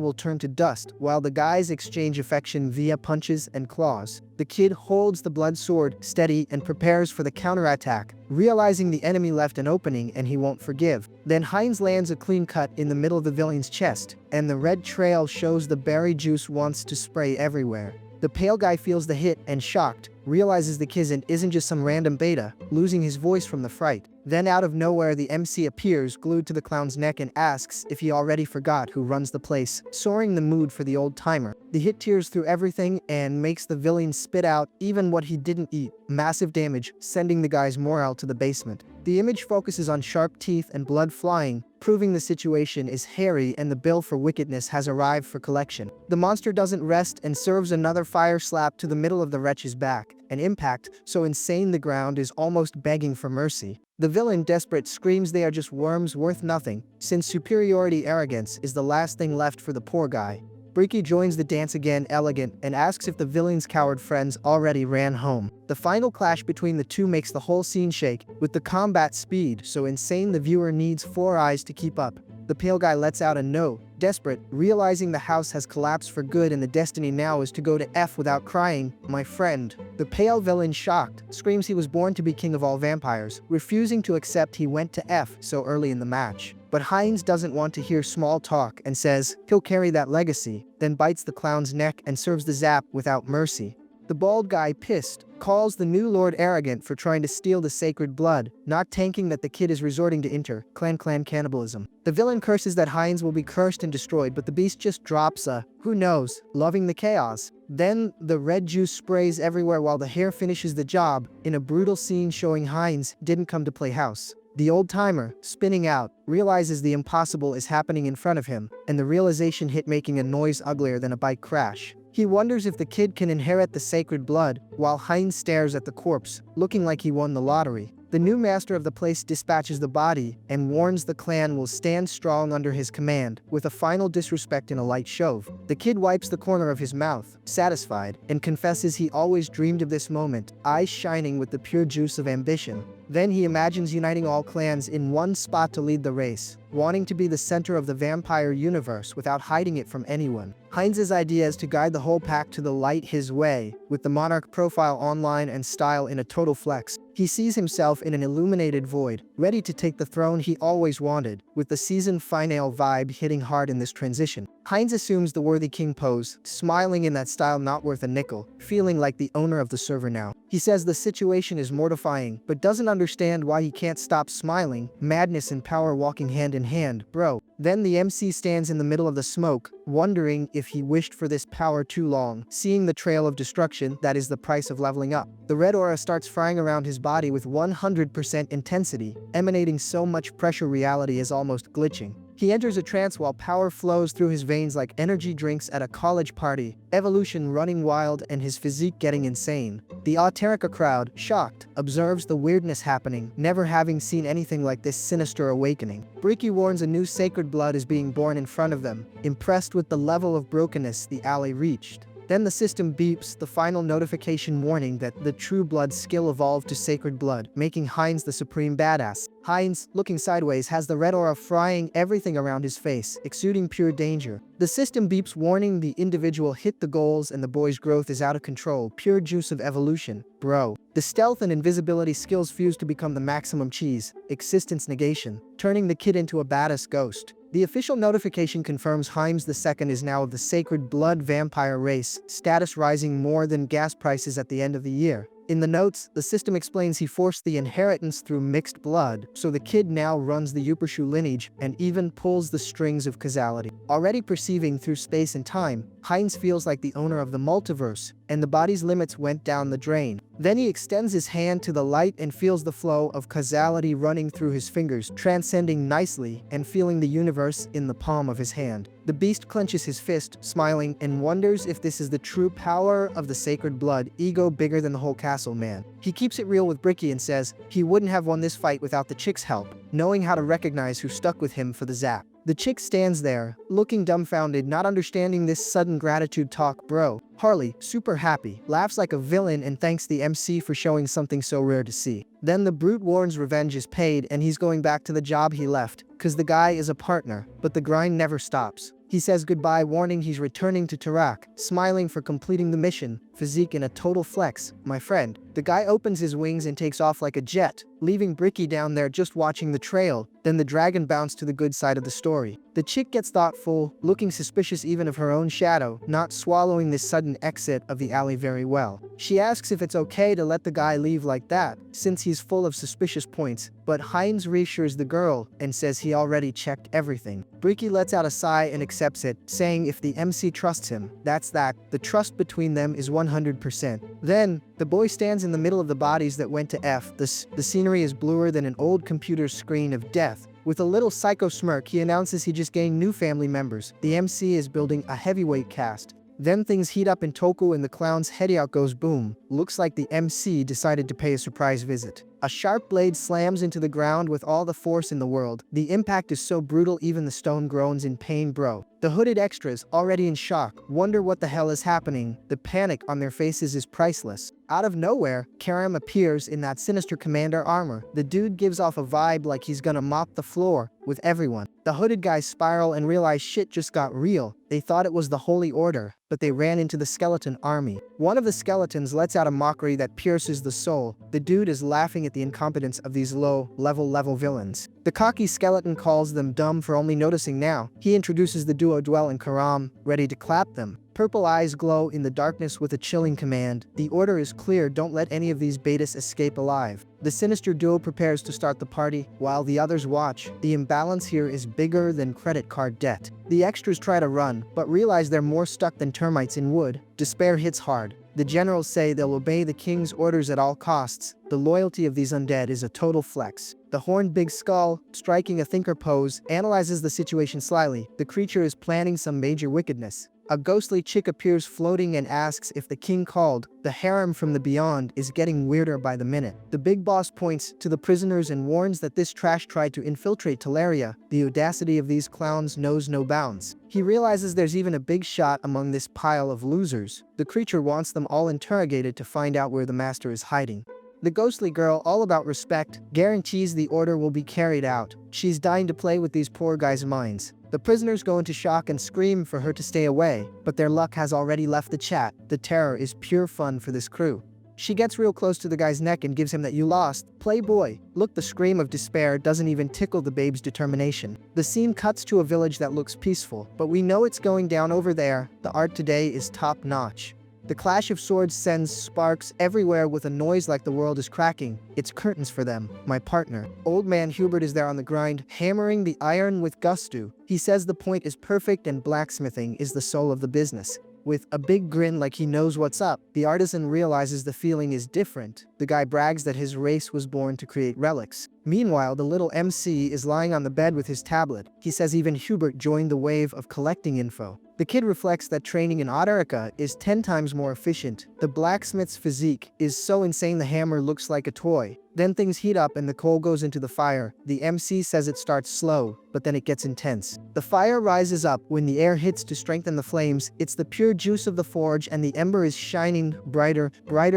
will turn to dust, while the guys exchange affection via punches and claws. The kid holds the blood sword steady and prepares for the counterattack, realizing the enemy left an opening and he won't forgive. Then Hines lands a clean cut in the middle of the villain's chest, and the red trail shows the berry juice wants to spray everywhere. The pale guy feels the hit and, shocked, realizes the kid isn't just some random beta, losing his voice from the fright. Then out of nowhere the MC appears, glued to the clown's neck, and asks if he already forgot who runs the place, soaring the mood for the old-timer. The hit tears through everything and makes the villain spit out even what he didn't eat. Massive damage, sending the guy's morale to the basement. The image focuses on sharp teeth and blood flying, proving the situation is hairy and the bill for wickedness has arrived for collection. The monster doesn't rest and serves another fire slap to the middle of the wretch's back, an impact so insane the ground is almost begging for mercy. The villain, desperate, screams they are just worms worth nothing, since superiority arrogance is the last thing left for the poor guy. Bricky joins the dance again elegant and asks if the villain's coward friends already ran home. The final clash between the two makes the whole scene shake, with the combat speed so insane the viewer needs 4 eyes to keep up. The pale guy lets out a no, desperate, realizing the house has collapsed for good and the destiny now is to go to F without crying, my friend. The pale villain, shocked, screams he was born to be king of all vampires, refusing to accept he went to F so early in the match. But Hines doesn't want to hear small talk and says he'll carry that legacy, then bites the clown's neck and serves the zap without mercy. The bald guy, pissed, calls the new lord arrogant for trying to steal the sacred blood, not tanking that the kid is resorting to clan cannibalism. The villain curses that Hines will be cursed and destroyed, but the beast just drops a, who knows, loving the chaos. Then, the red juice sprays everywhere while the hare finishes the job, in a brutal scene showing Hines didn't come to play house. The old-timer, spinning out, realizes the impossible is happening in front of him, and the realization hit making a noise uglier than a bike crash. He wonders if the kid can inherit the sacred blood, while Hines stares at the corpse, looking like he won the lottery. The new master of the place dispatches the body, and warns the clan will stand strong under his command, with a final disrespect and a light shove. The kid wipes the corner of his mouth, satisfied, and confesses he always dreamed of this moment, eyes shining with the pure juice of ambition. Then he imagines uniting all clans in one spot to lead the race, wanting to be the center of the vampire universe without hiding it from anyone. Hines' idea is to guide the whole pack to the light his way, with the monarch profile online and style in a total flex. He sees himself in an illuminated void, ready to take the throne he always wanted, with the season finale vibe hitting hard in this transition. Hines assumes the worthy king pose, smiling in that style not worth a nickel, feeling like the owner of the server now. He says the situation is mortifying, but doesn't understand why he can't stop smiling, madness and power walking hand in hand, bro. Then the MC stands in the middle of the smoke, wondering if he wished for this power too long, seeing the trail of destruction that is the price of leveling up. The red aura starts frying around his body with 100% intensity, emanating so much pressure reality is almost glitching. He enters a trance while power flows through his veins like energy drinks at a college party, evolution running wild and his physique getting insane. The Auterica crowd, shocked, observes the weirdness happening, never having seen anything like this sinister awakening. Bricky warns a new sacred blood is being born in front of them, impressed with the level of brokenness the alley reached. Then the system beeps the final notification warning that the true blood skill evolved to sacred blood, making Hines the supreme badass. Hines, looking sideways, has the red aura frying everything around his face, exuding pure danger. The system beeps warning the individual hit the goals and the boy's growth is out of control, pure juice of evolution, bro. The stealth and invisibility skills fuse to become the maximum cheese, existence negation, turning the kid into a badass ghost. The official notification confirms Hines II is now of the sacred blood vampire race, status rising more than gas prices at the end of the year. In the notes, the system explains he forced the inheritance through mixed blood, so the kid now runs the Yupershu lineage and even pulls the strings of causality. Already perceiving through space and time, Hines feels like the owner of the multiverse, and the body's limits went down the drain. Then he extends his hand to the light and feels the flow of causality running through his fingers, transcending nicely and feeling the universe in the palm of his hand. The beast clenches his fist, smiling, and wonders if this is the true power of the sacred blood, ego bigger than the whole castle, man. He keeps it real with Bricky and says he wouldn't have won this fight without the chick's help, knowing how to recognize who stuck with him for the zap. The chick stands there, looking dumbfounded, not understanding this sudden gratitude talk, bro. Harley, super happy, laughs like a villain and thanks the MC for showing something so rare to see. Then the brute warns revenge is paid and he's going back to the job he left, cause the guy is a partner, but the grind never stops. He says goodbye, warning he's returning to Tarak, smiling for completing the mission, physique in a total flex, my friend. The guy opens his wings and takes off like a jet, leaving Bricky down there just watching the trail. Then the dragon bounced to the good side of the story. The chick gets thoughtful, looking suspicious even of her own shadow, not swallowing this sudden exit of the alley very well. She asks if it's okay to let the guy leave like that, since he's full of suspicious points, but Hines reassures the girl and says he already checked everything. Bricky lets out a sigh and accepts it, saying if the MC trusts him, that's that. The trust between them is 100%. Then, the boy stands in the middle of the bodies that went to F. The scenery is bluer than an old computer's screen of death. With a little psycho smirk, he announces he just gained new family members. The MC is building a heavyweight cast. Then things heat up in Toku and the clown's head out goes boom. Looks like the MC decided to pay a surprise visit. A sharp blade slams into the ground with all the force in the world. The impact is so brutal even the stone groans in pain, bro. The hooded extras, already in shock, wonder what the hell is happening. The panic on their faces is priceless. Out of nowhere, Karam appears in that sinister commander armor. The dude gives off a vibe like he's gonna mop the floor with everyone. The hooded guys spiral and realize shit just got real. They thought it was the Holy Order, but they ran into the skeleton army. One of the skeletons lets out a mockery that pierces the soul. The dude is laughing at the incompetence of these low-level villains. The cocky skeleton calls them dumb for only noticing now. He introduces the duo Dwell and Karam, ready to clap them. Purple eyes glow in the darkness with a chilling command. The order is clear, don't let any of these betas escape alive. The sinister duo prepares to start the party, while the others watch. The imbalance here is bigger than credit card debt. The extras try to run, but realize they're more stuck than termites in wood. Despair hits hard. The generals say they'll obey the king's orders at all costs. The loyalty of these undead is a total flex. The horned big skull, striking a thinker pose, analyzes the situation slyly. The creature is planning some major wickedness. A ghostly chick appears floating and asks if the king called. The harem from the beyond is getting weirder by the minute. The big boss points to the prisoners and warns that this trash tried to infiltrate Teleria. The audacity of these clowns knows no bounds. He realizes there's even a big shot among this pile of losers. The creature wants them all interrogated to find out where the master is hiding. The ghostly girl, all about respect, guarantees the order will be carried out. She's dying to play with these poor guys' minds. The prisoners go into shock and scream for her to stay away, but their luck has already left the chat. The terror is pure fun for this crew. She gets real close to the guy's neck and gives him that "you lost, playboy." Look, the scream of despair doesn't even tickle the babe's determination. The scene cuts to a village that looks peaceful, but we know it's going down over there. The art today is top notch. The clash of swords sends sparks everywhere with a noise like the world is cracking. It's curtains for them, my partner. Old man Hubert is there on the grind, hammering the iron with gusto. He says the point is perfect and blacksmithing is the soul of the business. With a big grin like he knows what's up, the artisan realizes the feeling is different. The guy brags that his race was born to create relics. Meanwhile, the little MC is lying on the bed with his tablet. He says even Hubert joined the wave of collecting info. The kid reflects that training in America is 10 times more efficient. The blacksmith's physique is so insane the hammer looks like a toy. Then things heat up and the coal goes into the fire. The MC says it starts slow, but then it gets intense. The fire rises up when the air hits to strengthen the flames. It's the pure juice of the forge and the ember is shining brighter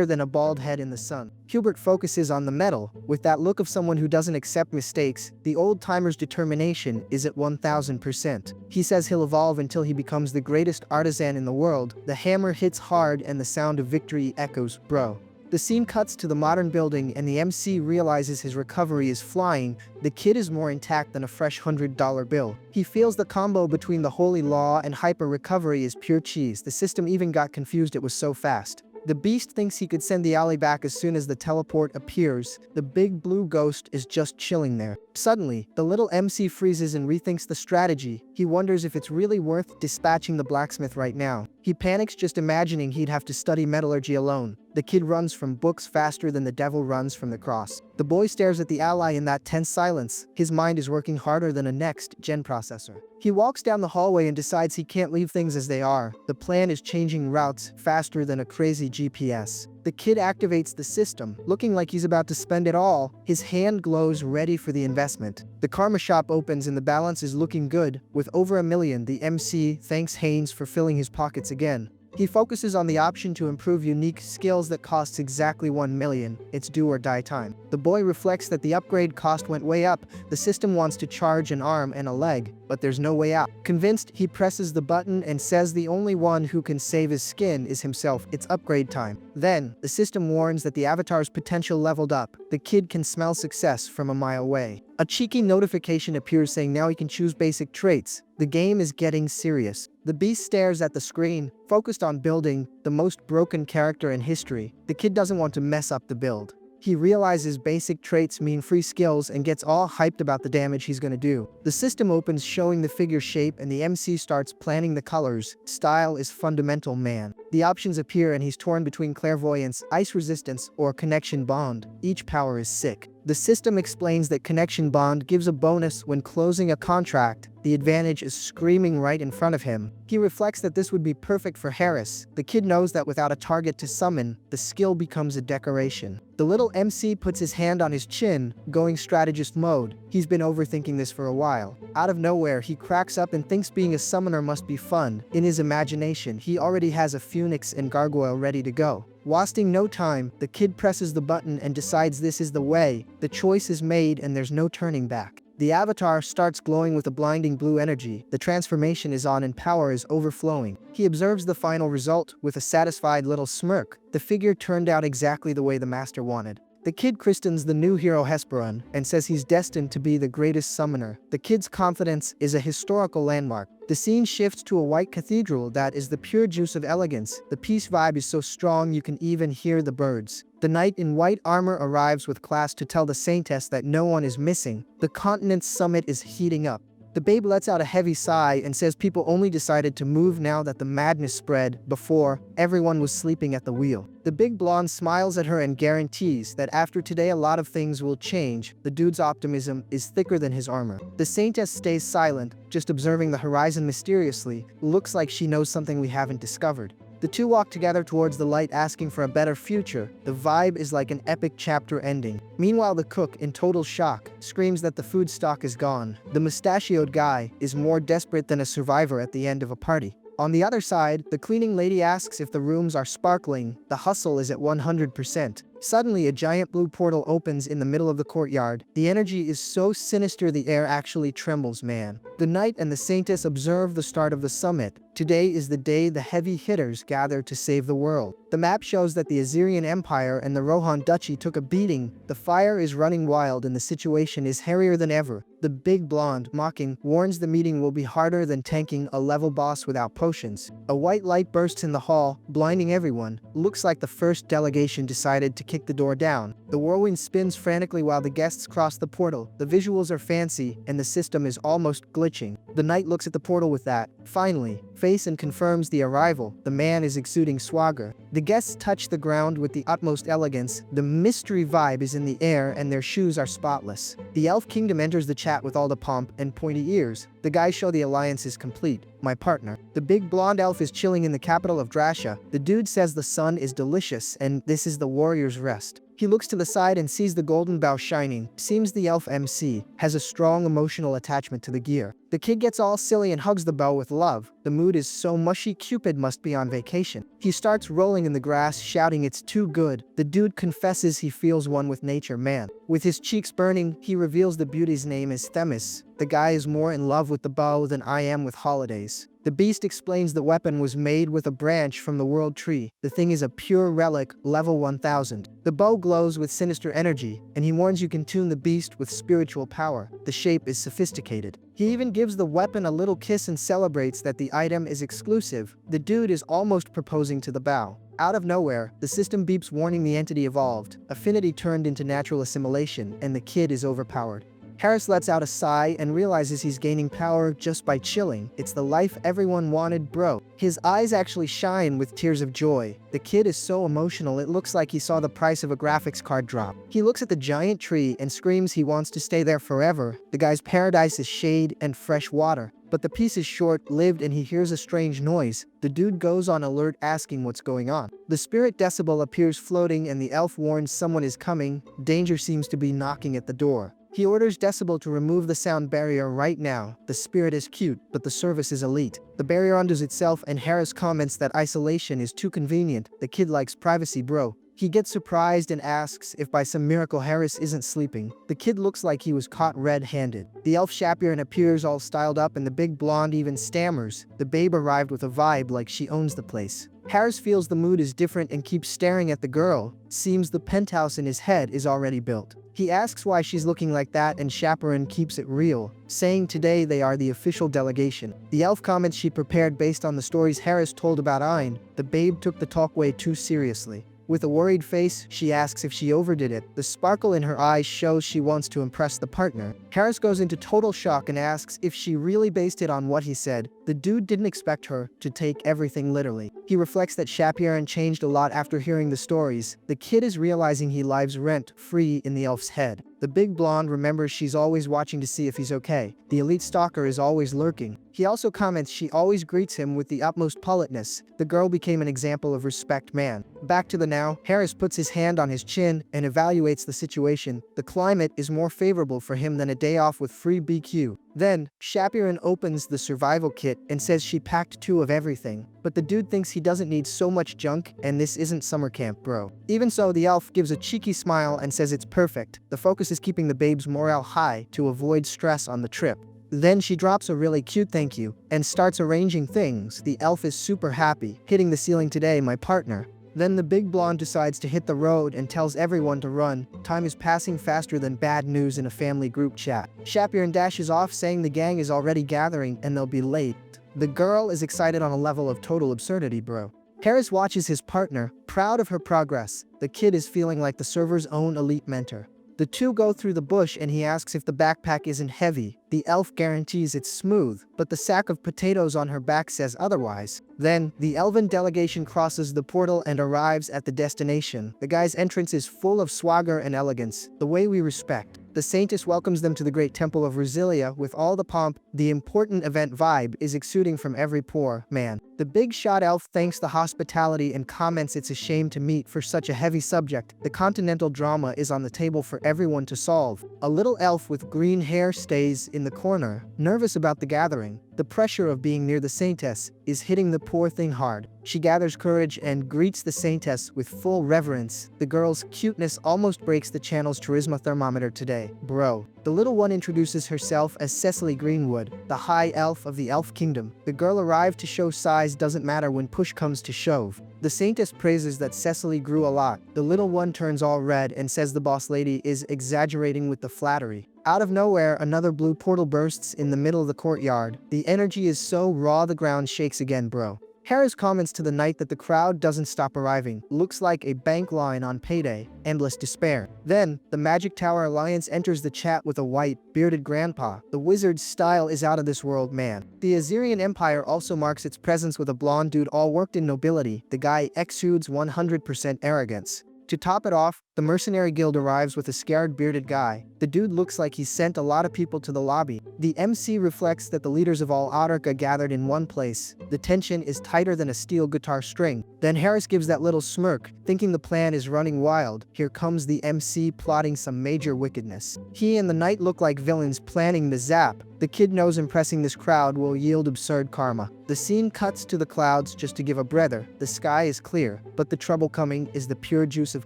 than a bald head in the sun. Hubert focuses on the metal, with that look of someone who doesn't accept mistakes. The old-timer's determination is at 1000%. He says he'll evolve until he becomes the greatest artisan in the world. The hammer hits hard and the sound of victory echoes, bro. The scene cuts to the modern building and the MC realizes his recovery is flying. The kid is more intact than a fresh $100 bill. He feels the combo between the holy law and hyper recovery is pure cheese. The system even got confused, it was so fast. The beast thinks he could send the alley back as soon as the teleport appears. The big blue ghost is just chilling there. Suddenly, the little MC freezes and rethinks the strategy. He wonders if it's really worth dispatching the blacksmith right now. He panics just imagining he'd have to study metallurgy alone. The kid runs from books faster than the devil runs from the cross. The boy stares at the ally in that tense silence. His mind is working harder than a next-gen processor. He walks down the hallway and decides he can't leave things as they are. The plan is changing routes faster than a crazy GPS. The kid activates the system, looking like he's about to spend it all. His hand glows, ready for the investment. The karma shop opens and the balance is looking good. With over $1 million, the MC thanks Hines for filling his pockets again. He focuses on the option to improve unique skills that costs exactly $1 million. It's do or die time. The boy reflects that the upgrade cost went way up. The system wants to charge an arm and a leg, but there's no way out. Convinced, he presses the button and says the only one who can save his skin is himself. It's upgrade time. Then, the system warns that the avatar's potential leveled up. The kid can smell success from a mile away. A cheeky notification appears saying now he can choose basic traits. The game is getting serious. The beast stares at the screen, focused on building the most broken character in history. The kid doesn't want to mess up the build. He realizes basic traits mean free skills and gets all hyped about the damage he's gonna do. The system opens showing the figure shape and the MC starts planning the colors. Style is fundamental, man. The options appear and he's torn between clairvoyance, ice resistance, or connection bond. Each power is sick. The system explains that connection bond gives a bonus when closing a contract. The advantage is screaming right in front of him. He reflects that this would be perfect for Harris. The kid knows that without a target to summon, the skill becomes a decoration. The little MC puts his hand on his chin, going strategist mode. He's been overthinking this for a while. Out of nowhere, he cracks up and thinks being a summoner must be fun. In his imagination, he already has a phoenix and gargoyle ready to go. Wasting no time, the kid presses the button and decides this is the way. The choice is made and there's no turning back. The avatar starts glowing with a blinding blue energy. The transformation is on and power is overflowing. He observes the final result with a satisfied little smirk. The figure turned out exactly the way the master wanted. The kid christens the new hero Hesperon and says he's destined to be the greatest summoner. The kid's confidence is a historical landmark. The scene shifts to a white cathedral that is the pure juice of elegance. The peace vibe is so strong you can even hear the birds. The knight in white armor arrives with class to tell the saintess that no one is missing. The continent's summit is heating up. The babe lets out a heavy sigh and says people only decided to move now that the madness spread. Before, everyone was sleeping at the wheel. The big blonde smiles at her and guarantees that after today a lot of things will change. The dude's optimism is thicker than his armor. The saintess stays silent, just observing the horizon mysteriously. Looks like she knows something we haven't discovered. The two walk together towards the light asking for a better future. The vibe is like an epic chapter ending. Meanwhile, the cook, in total shock, screams that the food stock is gone. The mustachioed guy is more desperate than a survivor at the end of a party. On the other side, the cleaning lady asks if the rooms are sparkling. The hustle is at 100%. Suddenly, a giant blue portal opens in the middle of the courtyard. The energy is so sinister the air actually trembles, man. The knight and the saintess observe the start of the summit. Today is the day the heavy hitters gather to save the world. The map shows that the Assyrian Empire and the Rohan Duchy took a beating. The fire is running wild and the situation is hairier than ever. The big blonde, mocking, warns the meeting will be harder than tanking a level boss without potions. A white light bursts in the hall, blinding everyone. Looks like the first delegation decided to kick the door down. The whirlwind spins frantically while the guests cross the portal. The visuals are fancy, and the system is almost glitching. The knight looks at the portal with that, finally, face and confirms the arrival. The man is exuding swagger. The guests touch the ground with the utmost elegance. The mystery vibe is in the air, and their shoes are spotless. The elf kingdom enters the chat with all the pomp and pointy ears. The guys show the alliance is complete. My partner. The big blonde elf is chilling in the capital of Drasha. The dude says the sun is delicious and this is the warrior's rest. He looks to the side and sees the golden bow shining. Seems the elf MC has a strong emotional attachment to the gear. The kid gets all silly and hugs the bow with love. The mood is so mushy Cupid must be on vacation. He starts rolling in the grass, shouting it's too good. The dude confesses he feels one with nature, man. With his cheeks burning, he reveals the beauty's name is Themis. The guy is more in love with the bow than I am with holidays. The beast explains the weapon was made with a branch from the world tree. The thing is a pure relic, level 1000. The bow glows with sinister energy, and he warns you can tune the beast with spiritual power. The shape is sophisticated. He even gives the weapon a little kiss and celebrates that the item is exclusive. The dude is almost proposing to the bow. Out of nowhere, the system beeps warning the entity evolved. Affinity turned into natural assimilation, and the kid is overpowered. Harris lets out a sigh and realizes he's gaining power just by chilling. It's the life everyone wanted, bro. His eyes actually shine with tears of joy. The kid is so emotional it looks like he saw the price of a graphics card drop. He looks at the giant tree and screams he wants to stay there forever. The guy's paradise is shade and fresh water. But the peace is short-lived and he hears a strange noise. The dude goes on alert asking what's going on. The spirit decibel appears floating and the elf warns someone is coming. Danger seems to be knocking at the door. He orders Decibel to remove the sound barrier right now. The spirit is cute, but the service is elite. The barrier undoes itself and Harris comments that isolation is too convenient. The kid likes privacy, bro. He gets surprised and asks if by some miracle Harris isn't sleeping. The kid looks like he was caught red-handed. The elf chaperone appears all styled up and the big blonde even stammers. The babe arrived with a vibe like she owns the place. Harris feels the mood is different and keeps staring at the girl. Seems the penthouse in his head is already built. He asks why she's looking like that and chaperone keeps it real, saying today they are the official delegation. The elf comments she prepared based on the stories Harris told about Ein. The babe took the talk way too seriously. With a worried face, she asks if she overdid it. The sparkle in her eyes shows she wants to impress the partner. Harris goes into total shock and asks if she really based it on what he said. The dude didn't expect her to take everything literally. He reflects that Chaperone changed a lot after hearing the stories. The kid is realizing he lives rent-free in the elf's head. The big blonde remembers she's always watching to see if he's okay. The elite stalker is always lurking. He also comments she always greets him with the utmost politeness. The girl became an example of respect man. Back to the now, Harris puts his hand on his chin and evaluates the situation. The climate is more favorable for him than a day off with free BQ. Then, Shapiran opens the survival kit and says she packed 2 of everything. But the dude thinks he doesn't need so much junk, and this isn't summer camp, bro. Even so, the elf gives a cheeky smile and says it's perfect. The focus is keeping the babe's morale high to avoid stress on the trip. Then she drops a really cute thank you and starts arranging things. The elf is super happy. Hitting the ceiling today, my partner. Then the big blonde decides to hit the road and tells everyone to run. Time is passing faster than bad news in a family group chat. Shapiran dashes off saying the gang is already gathering and they'll be late. The girl is excited on a level of total absurdity, bro. Harris watches his partner, proud of her progress. The kid is feeling like the server's own elite mentor. The two go through the bush and he asks if the backpack isn't heavy. The elf guarantees it's smooth, but the sack of potatoes on her back says otherwise. Then, the elven delegation crosses the portal and arrives at the destination. The guy's entrance is full of swagger and elegance, the way we respect. The Saintess welcomes them to the great temple of Resilia with all the pomp. The important event vibe is exuding from every pore, man. The big shot elf thanks the hospitality and comments it's a shame to meet for such a heavy subject. The continental drama is on the table for everyone to solve. A little elf with green hair stays in the corner, nervous about the gathering. The pressure of being near the Saintess is hitting the poor thing hard. She gathers courage and greets the Saintess with full reverence. The girl's cuteness almost breaks the channel's charisma thermometer today, bro. The little one introduces herself as Cecily Greenwood, the high elf of the elf kingdom. The girl arrived to show size doesn't matter when push comes to shove. The Saintess praises that Cecily grew a lot. The little one turns all red and says the boss lady is exaggerating with the flattery. Out of nowhere, another blue portal bursts in the middle of the courtyard. The energy is so raw the ground shakes again, bro. Harris comments to the knight that the crowd doesn't stop arriving. Looks like a bank line on payday. Endless despair. Then, the Magic Tower Alliance enters the chat with a white, bearded grandpa. The wizard's style is out of this world, man. The Assyrian Empire also marks its presence with a blonde dude all worked in nobility. The guy exudes 100% arrogance. To top it off, the mercenary guild arrives with a scared bearded guy. The dude looks like he sent a lot of people to the lobby. The MC reflects that the leaders of all Autarca gathered in one place. The tension is tighter than a steel guitar string. Then Harris gives that little smirk, thinking the plan is running wild. Here comes the MC plotting some major wickedness. He and the knight look like villains planning the zap. The kid knows impressing this crowd will yield absurd karma. The scene cuts to the clouds just to give a breather. The sky is clear, but the trouble coming is the pure juice of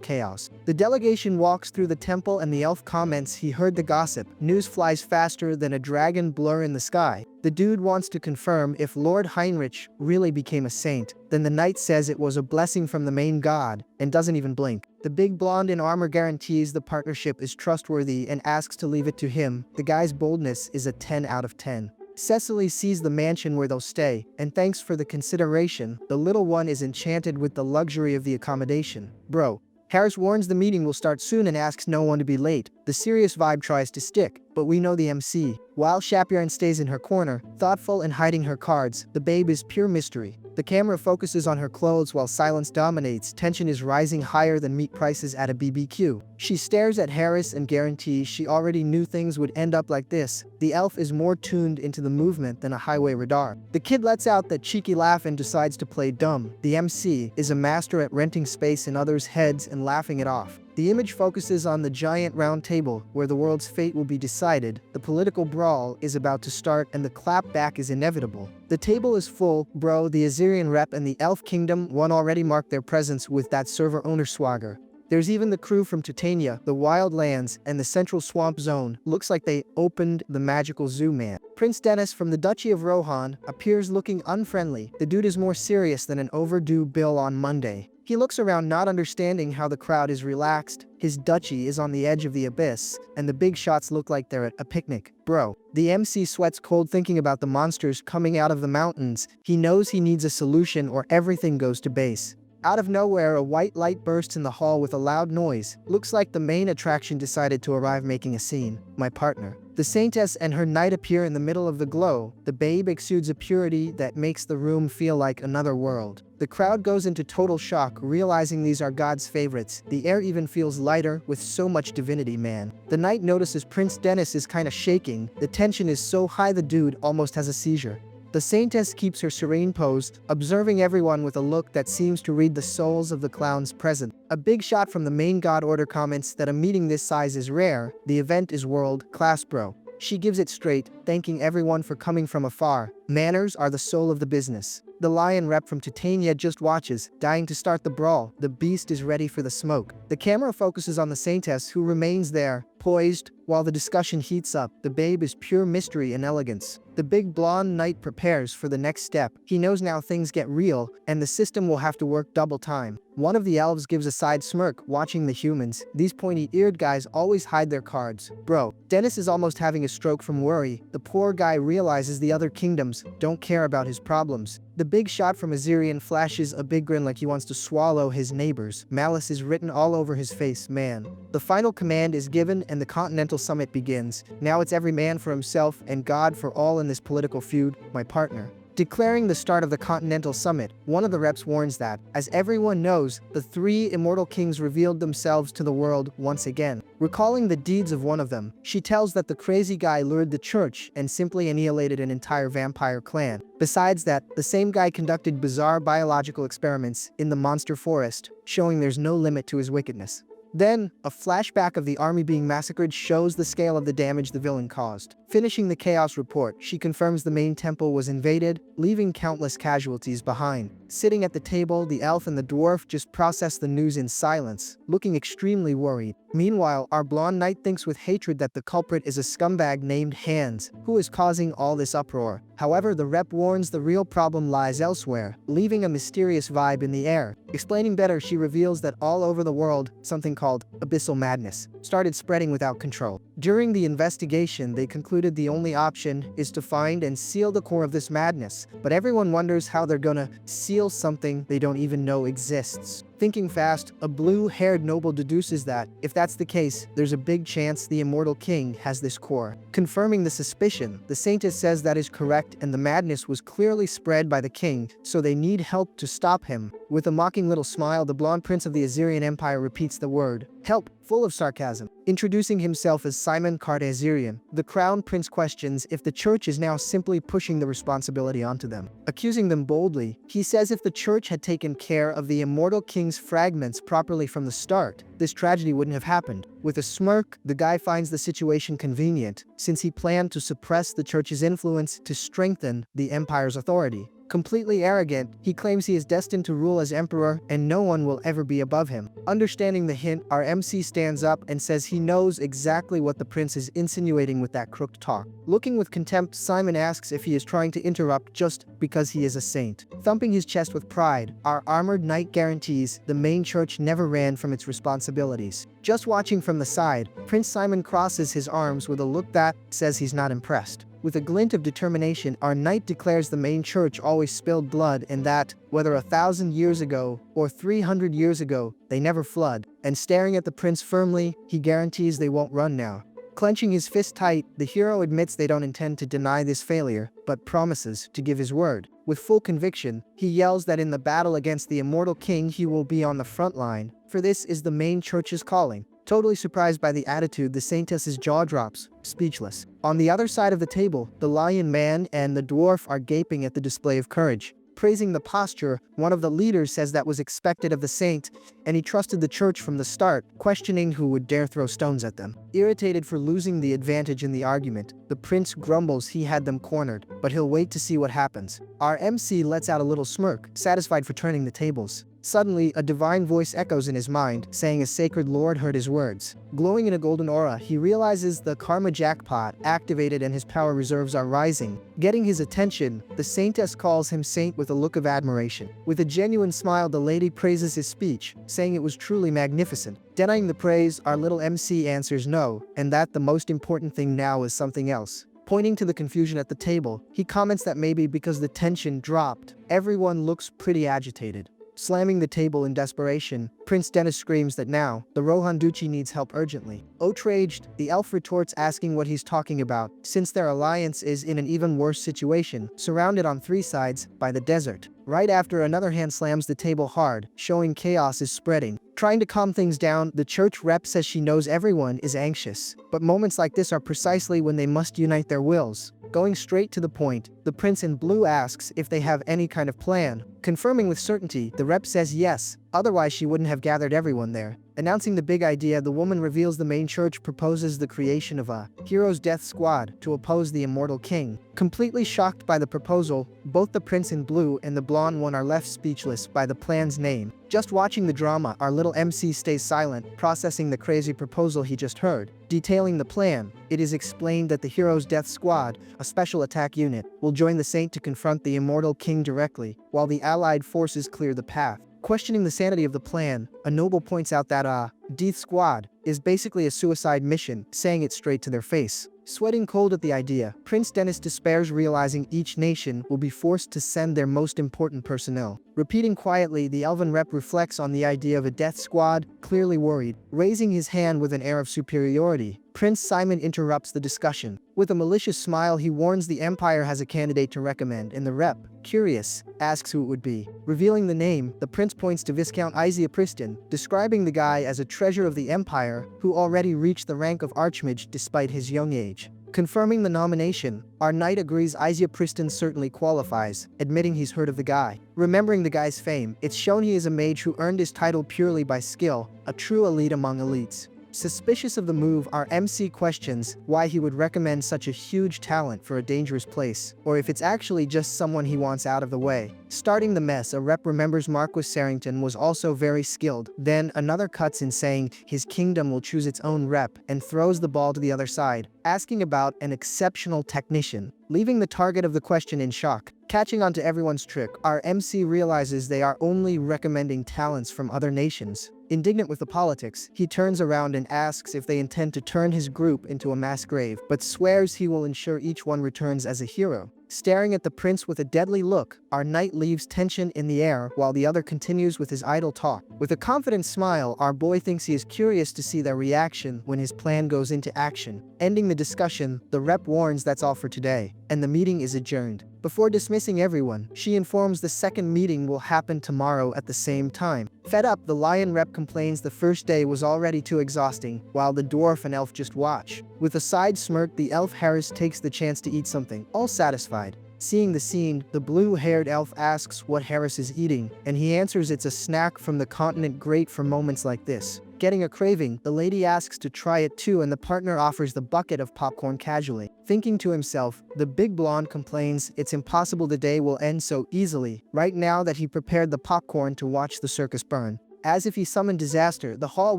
chaos. The delegation walks through the temple and the elf comments he heard the gossip. News flies faster than a dragon blur in the sky. The dude wants to confirm if Lord Heinrich really became a saint. Then the knight says it was a blessing from the main god, and doesn't even blink. The big blonde in armor guarantees the partnership is trustworthy and asks to leave it to him. The guy's boldness is a 10 out of 10. Cecily sees the mansion where they'll stay, and thanks for the consideration. The little one is enchanted with the luxury of the accommodation. Bro. Harris warns the meeting will start soon and asks no one to be late. The serious vibe tries to stick, but we know the MC. While Shapiran stays in her corner, thoughtful and hiding her cards, the babe is pure mystery. The camera focuses on her clothes while silence dominates. Tension is rising higher than meat prices at a BBQ. She stares at Harris and guarantees she already knew things would end up like this. The elf is more tuned into the movement than a highway radar. The kid lets out that cheeky laugh and decides to play dumb. The MC is a master at renting space in others' heads and laughing it off. The image focuses on the giant round table where the world's fate will be decided. The political brawl is about to start and the clapback is inevitable. The table is full, bro. The Assyrian rep and the Elf Kingdom one already marked their presence with that server owner swagger. There's even the crew from Titania, the Wild Lands, and the Central Swamp Zone. Looks like they opened the magical zoo, man. Prince Dennis from the Duchy of Rohan appears looking unfriendly. The dude is more serious than an overdue bill on Monday. He looks around not understanding how the crowd is relaxed. His duchy is on the edge of the abyss, and the big shots look like they're at a picnic. Bro. The MC sweats cold thinking about the monsters coming out of the mountains. He knows he needs a solution or everything goes to base. Out of nowhere, a white light bursts in the hall with a loud noise. Looks like the main attraction decided to arrive making a scene. My partner. The saintess and her knight appear in the middle of the glow. The babe exudes a purity that makes the room feel like another world. The crowd goes into total shock, realizing these are God's favorites. The air even feels lighter with so much divinity, man. The knight notices Prince Dennis is kinda shaking. The tension is so high the dude almost has a seizure. The saintess keeps her serene pose, observing everyone with a look that seems to read the souls of the clowns present. A big shot from the main god order comments that a meeting this size is rare. The event is world class, bro. She gives it straight, thanking everyone for coming from afar. Manners are the soul of the business. The lion rep from Titania just watches, dying to start the brawl. The beast is ready for the smoke. The camera focuses on the saintess, who remains there, poised, while the discussion heats up. The babe is pure mystery and elegance. The big blonde knight prepares for the next step. He knows now things get real, and the system will have to work double time. One of the elves gives a side smirk, watching the humans. These pointy-eared guys always hide their cards. Bro, Dennis is almost having a stroke from worry. The poor guy realizes the other kingdoms don't care about his problems. The big shot from Azirian flashes a big grin like he wants to swallow his neighbors. Malice is written all over his face, man. The final command is given and the Continental Summit begins. Now it's every man for himself and God for all in this political feud, my partner. Declaring the start of the Continental Summit, one of the reps warns that, as everyone knows, the three immortal kings revealed themselves to the world once again. Recalling the deeds of one of them, she tells that the crazy guy lured the church and simply annihilated an entire vampire clan. Besides that, the same guy conducted bizarre biological experiments in the monster forest, showing there's no limit to his wickedness. Then, a flashback of the army being massacred shows the scale of the damage the villain caused. Finishing the chaos report, she confirms the main temple was invaded, leaving countless casualties behind. Sitting at the table, the elf and the dwarf just process the news in silence, looking extremely worried. Meanwhile, our blonde knight thinks with hatred that the culprit is a scumbag named Hines, who is causing all this uproar. However, the rep warns the real problem lies elsewhere, leaving a mysterious vibe in the air. Explaining better, she reveals that all over the world, something called abyssal madness started spreading without control. During the investigation, they concluded the only option is to find and seal the core of this madness, but everyone wonders how they're gonna seal something they don't even know exists. Thinking fast, a blue-haired noble deduces that, if that's the case, there's a big chance the immortal king has this core. Confirming the suspicion, the saintess says that is correct and the madness was clearly spread by the king, so they need help to stop him. With a mocking little smile, the blonde prince of the Azirian Empire repeats the word, help, full of sarcasm. Introducing himself as Simon Cartazirian, the crown prince questions if the church is now simply pushing the responsibility onto them. Accusing them boldly, he says if the church had taken care of the immortal king's fragments properly from the start, this tragedy wouldn't have happened. With a smirk, the guy finds the situation convenient, since he planned to suppress the church's influence to strengthen the empire's authority. Completely arrogant, he claims he is destined to rule as emperor and no one will ever be above him. Understanding the hint, our MC stands up and says he knows exactly what the prince is insinuating with that crooked talk. Looking with contempt, Simon asks if he is trying to interrupt just because he is a saint. Thumping his chest with pride, our armored knight guarantees the main church never ran from its responsibilities. Just watching from the side, Prince Simon crosses his arms with a look that says he's not impressed. With a glint of determination, our knight declares the main church always spilled blood and that, whether 1,000 years ago or 300 years ago, they never flood. And staring at the prince firmly, he guarantees they won't run now. Clenching his fist tight, the hero admits they don't intend to deny this failure, but promises to give his word. With full conviction, he yells that in the battle against the immortal king he will be on the front line, for this is the main church's calling. Totally surprised by the attitude, the saintess's jaw drops, speechless. On the other side of the table, the lion man and the dwarf are gaping at the display of courage. Praising the posture, one of the leaders says that was expected of the saint, and he trusted the church from the start, questioning who would dare throw stones at them. Irritated for losing the advantage in the argument, the prince grumbles he had them cornered, but he'll wait to see what happens. Our MC lets out a little smirk, satisfied for turning the tables. Suddenly, a divine voice echoes in his mind, saying a sacred lord heard his words. Glowing in a golden aura, he realizes the karma jackpot activated and his power reserves are rising. Getting his attention, the saintess calls him saint with a look of admiration. With a genuine smile, the lady praises his speech, saying it was truly magnificent. Denying the praise, our little MC answers no, and that the most important thing now is something else. Pointing to the confusion at the table, he comments that maybe because the tension dropped, everyone looks pretty agitated. Slamming the table in desperation, Prince Dennis screams that now, the Rohan Duchy needs help urgently. Outraged, the elf retorts asking what he's talking about, since their alliance is in an even worse situation, surrounded on 3 sides by the desert. Right after another hand slams the table hard, showing chaos is spreading. Trying to calm things down, the church rep says she knows everyone is anxious. But moments like this are precisely when they must unite their wills. Going straight to the point, the prince in blue asks if they have any kind of plan. Confirming with certainty, the rep says yes, otherwise she wouldn't have gathered everyone there. Announcing the big idea, the woman reveals the main church proposes the creation of a hero's death squad to oppose the immortal king. Completely shocked by the proposal, both the prince in blue and the blonde one are left speechless by the plan's name. Just watching the drama, our little MC stays silent, processing the crazy proposal he just heard. Detailing the plan, it is explained that the hero's death squad, a special attack unit, will join the saint to confront the immortal king directly, while the allied forces clear the path. Questioning the sanity of the plan, a noble points out that Death Squad is basically a suicide mission, saying it straight to their face. Sweating cold at the idea, Prince Dennis despairs, realizing each nation will be forced to send their most important personnel. Repeating quietly, the elven rep reflects on the idea of a death squad, clearly worried. Raising his hand with an air of superiority, Prince Simon interrupts the discussion. With a malicious smile, he warns the Empire has a candidate to recommend, and the rep, curious, asks who it would be. Revealing the name, the prince points to Viscount Isia Priston, describing the guy as a treasure of the Empire who already reached the rank of Archmage despite his young age. Confirming the nomination, our knight agrees Isia Priston certainly qualifies, admitting he's heard of the guy. Remembering the guy's fame, it's shown he is a mage who earned his title purely by skill, a true elite among elites. Suspicious of the move, our MC questions why he would recommend such a huge talent for a dangerous place, or if it's actually just someone he wants out of the way. Starting the mess, a rep remembers Marquis Sarrington was also very skilled. Then another cuts in saying his kingdom will choose its own rep and throws the ball to the other side, asking about an exceptional technician, leaving the target of the question in shock. Catching on to everyone's trick, our MC realizes they are only recommending talents from other nations. Indignant with the politics, he turns around and asks if they intend to turn his group into a mass grave, but swears he will ensure each one returns as a hero. Staring at the prince with a deadly look, our knight leaves tension in the air while the other continues with his idle talk. With a confident smile, our boy thinks he is curious to see their reaction when his plan goes into action. Ending the discussion, the rep warns that's all for today, and the meeting is adjourned. Before dismissing everyone, she informs the second meeting will happen tomorrow at the same time. Fed up, the lion rep complains the first day was already too exhausting, while the dwarf and elf just watch. With a side smirk, the elf Harris takes the chance to eat something, all satisfied. Seeing the scene, the blue-haired elf asks what Harris is eating, and he answers it's a snack from the continent great for moments like this. Getting a craving, the lady asks to try it too, and the partner offers the bucket of popcorn casually. Thinking to himself, the big blonde complains it's impossible the day will end so easily, right now that he prepared the popcorn to watch the circus burn. As if he summoned disaster, the hall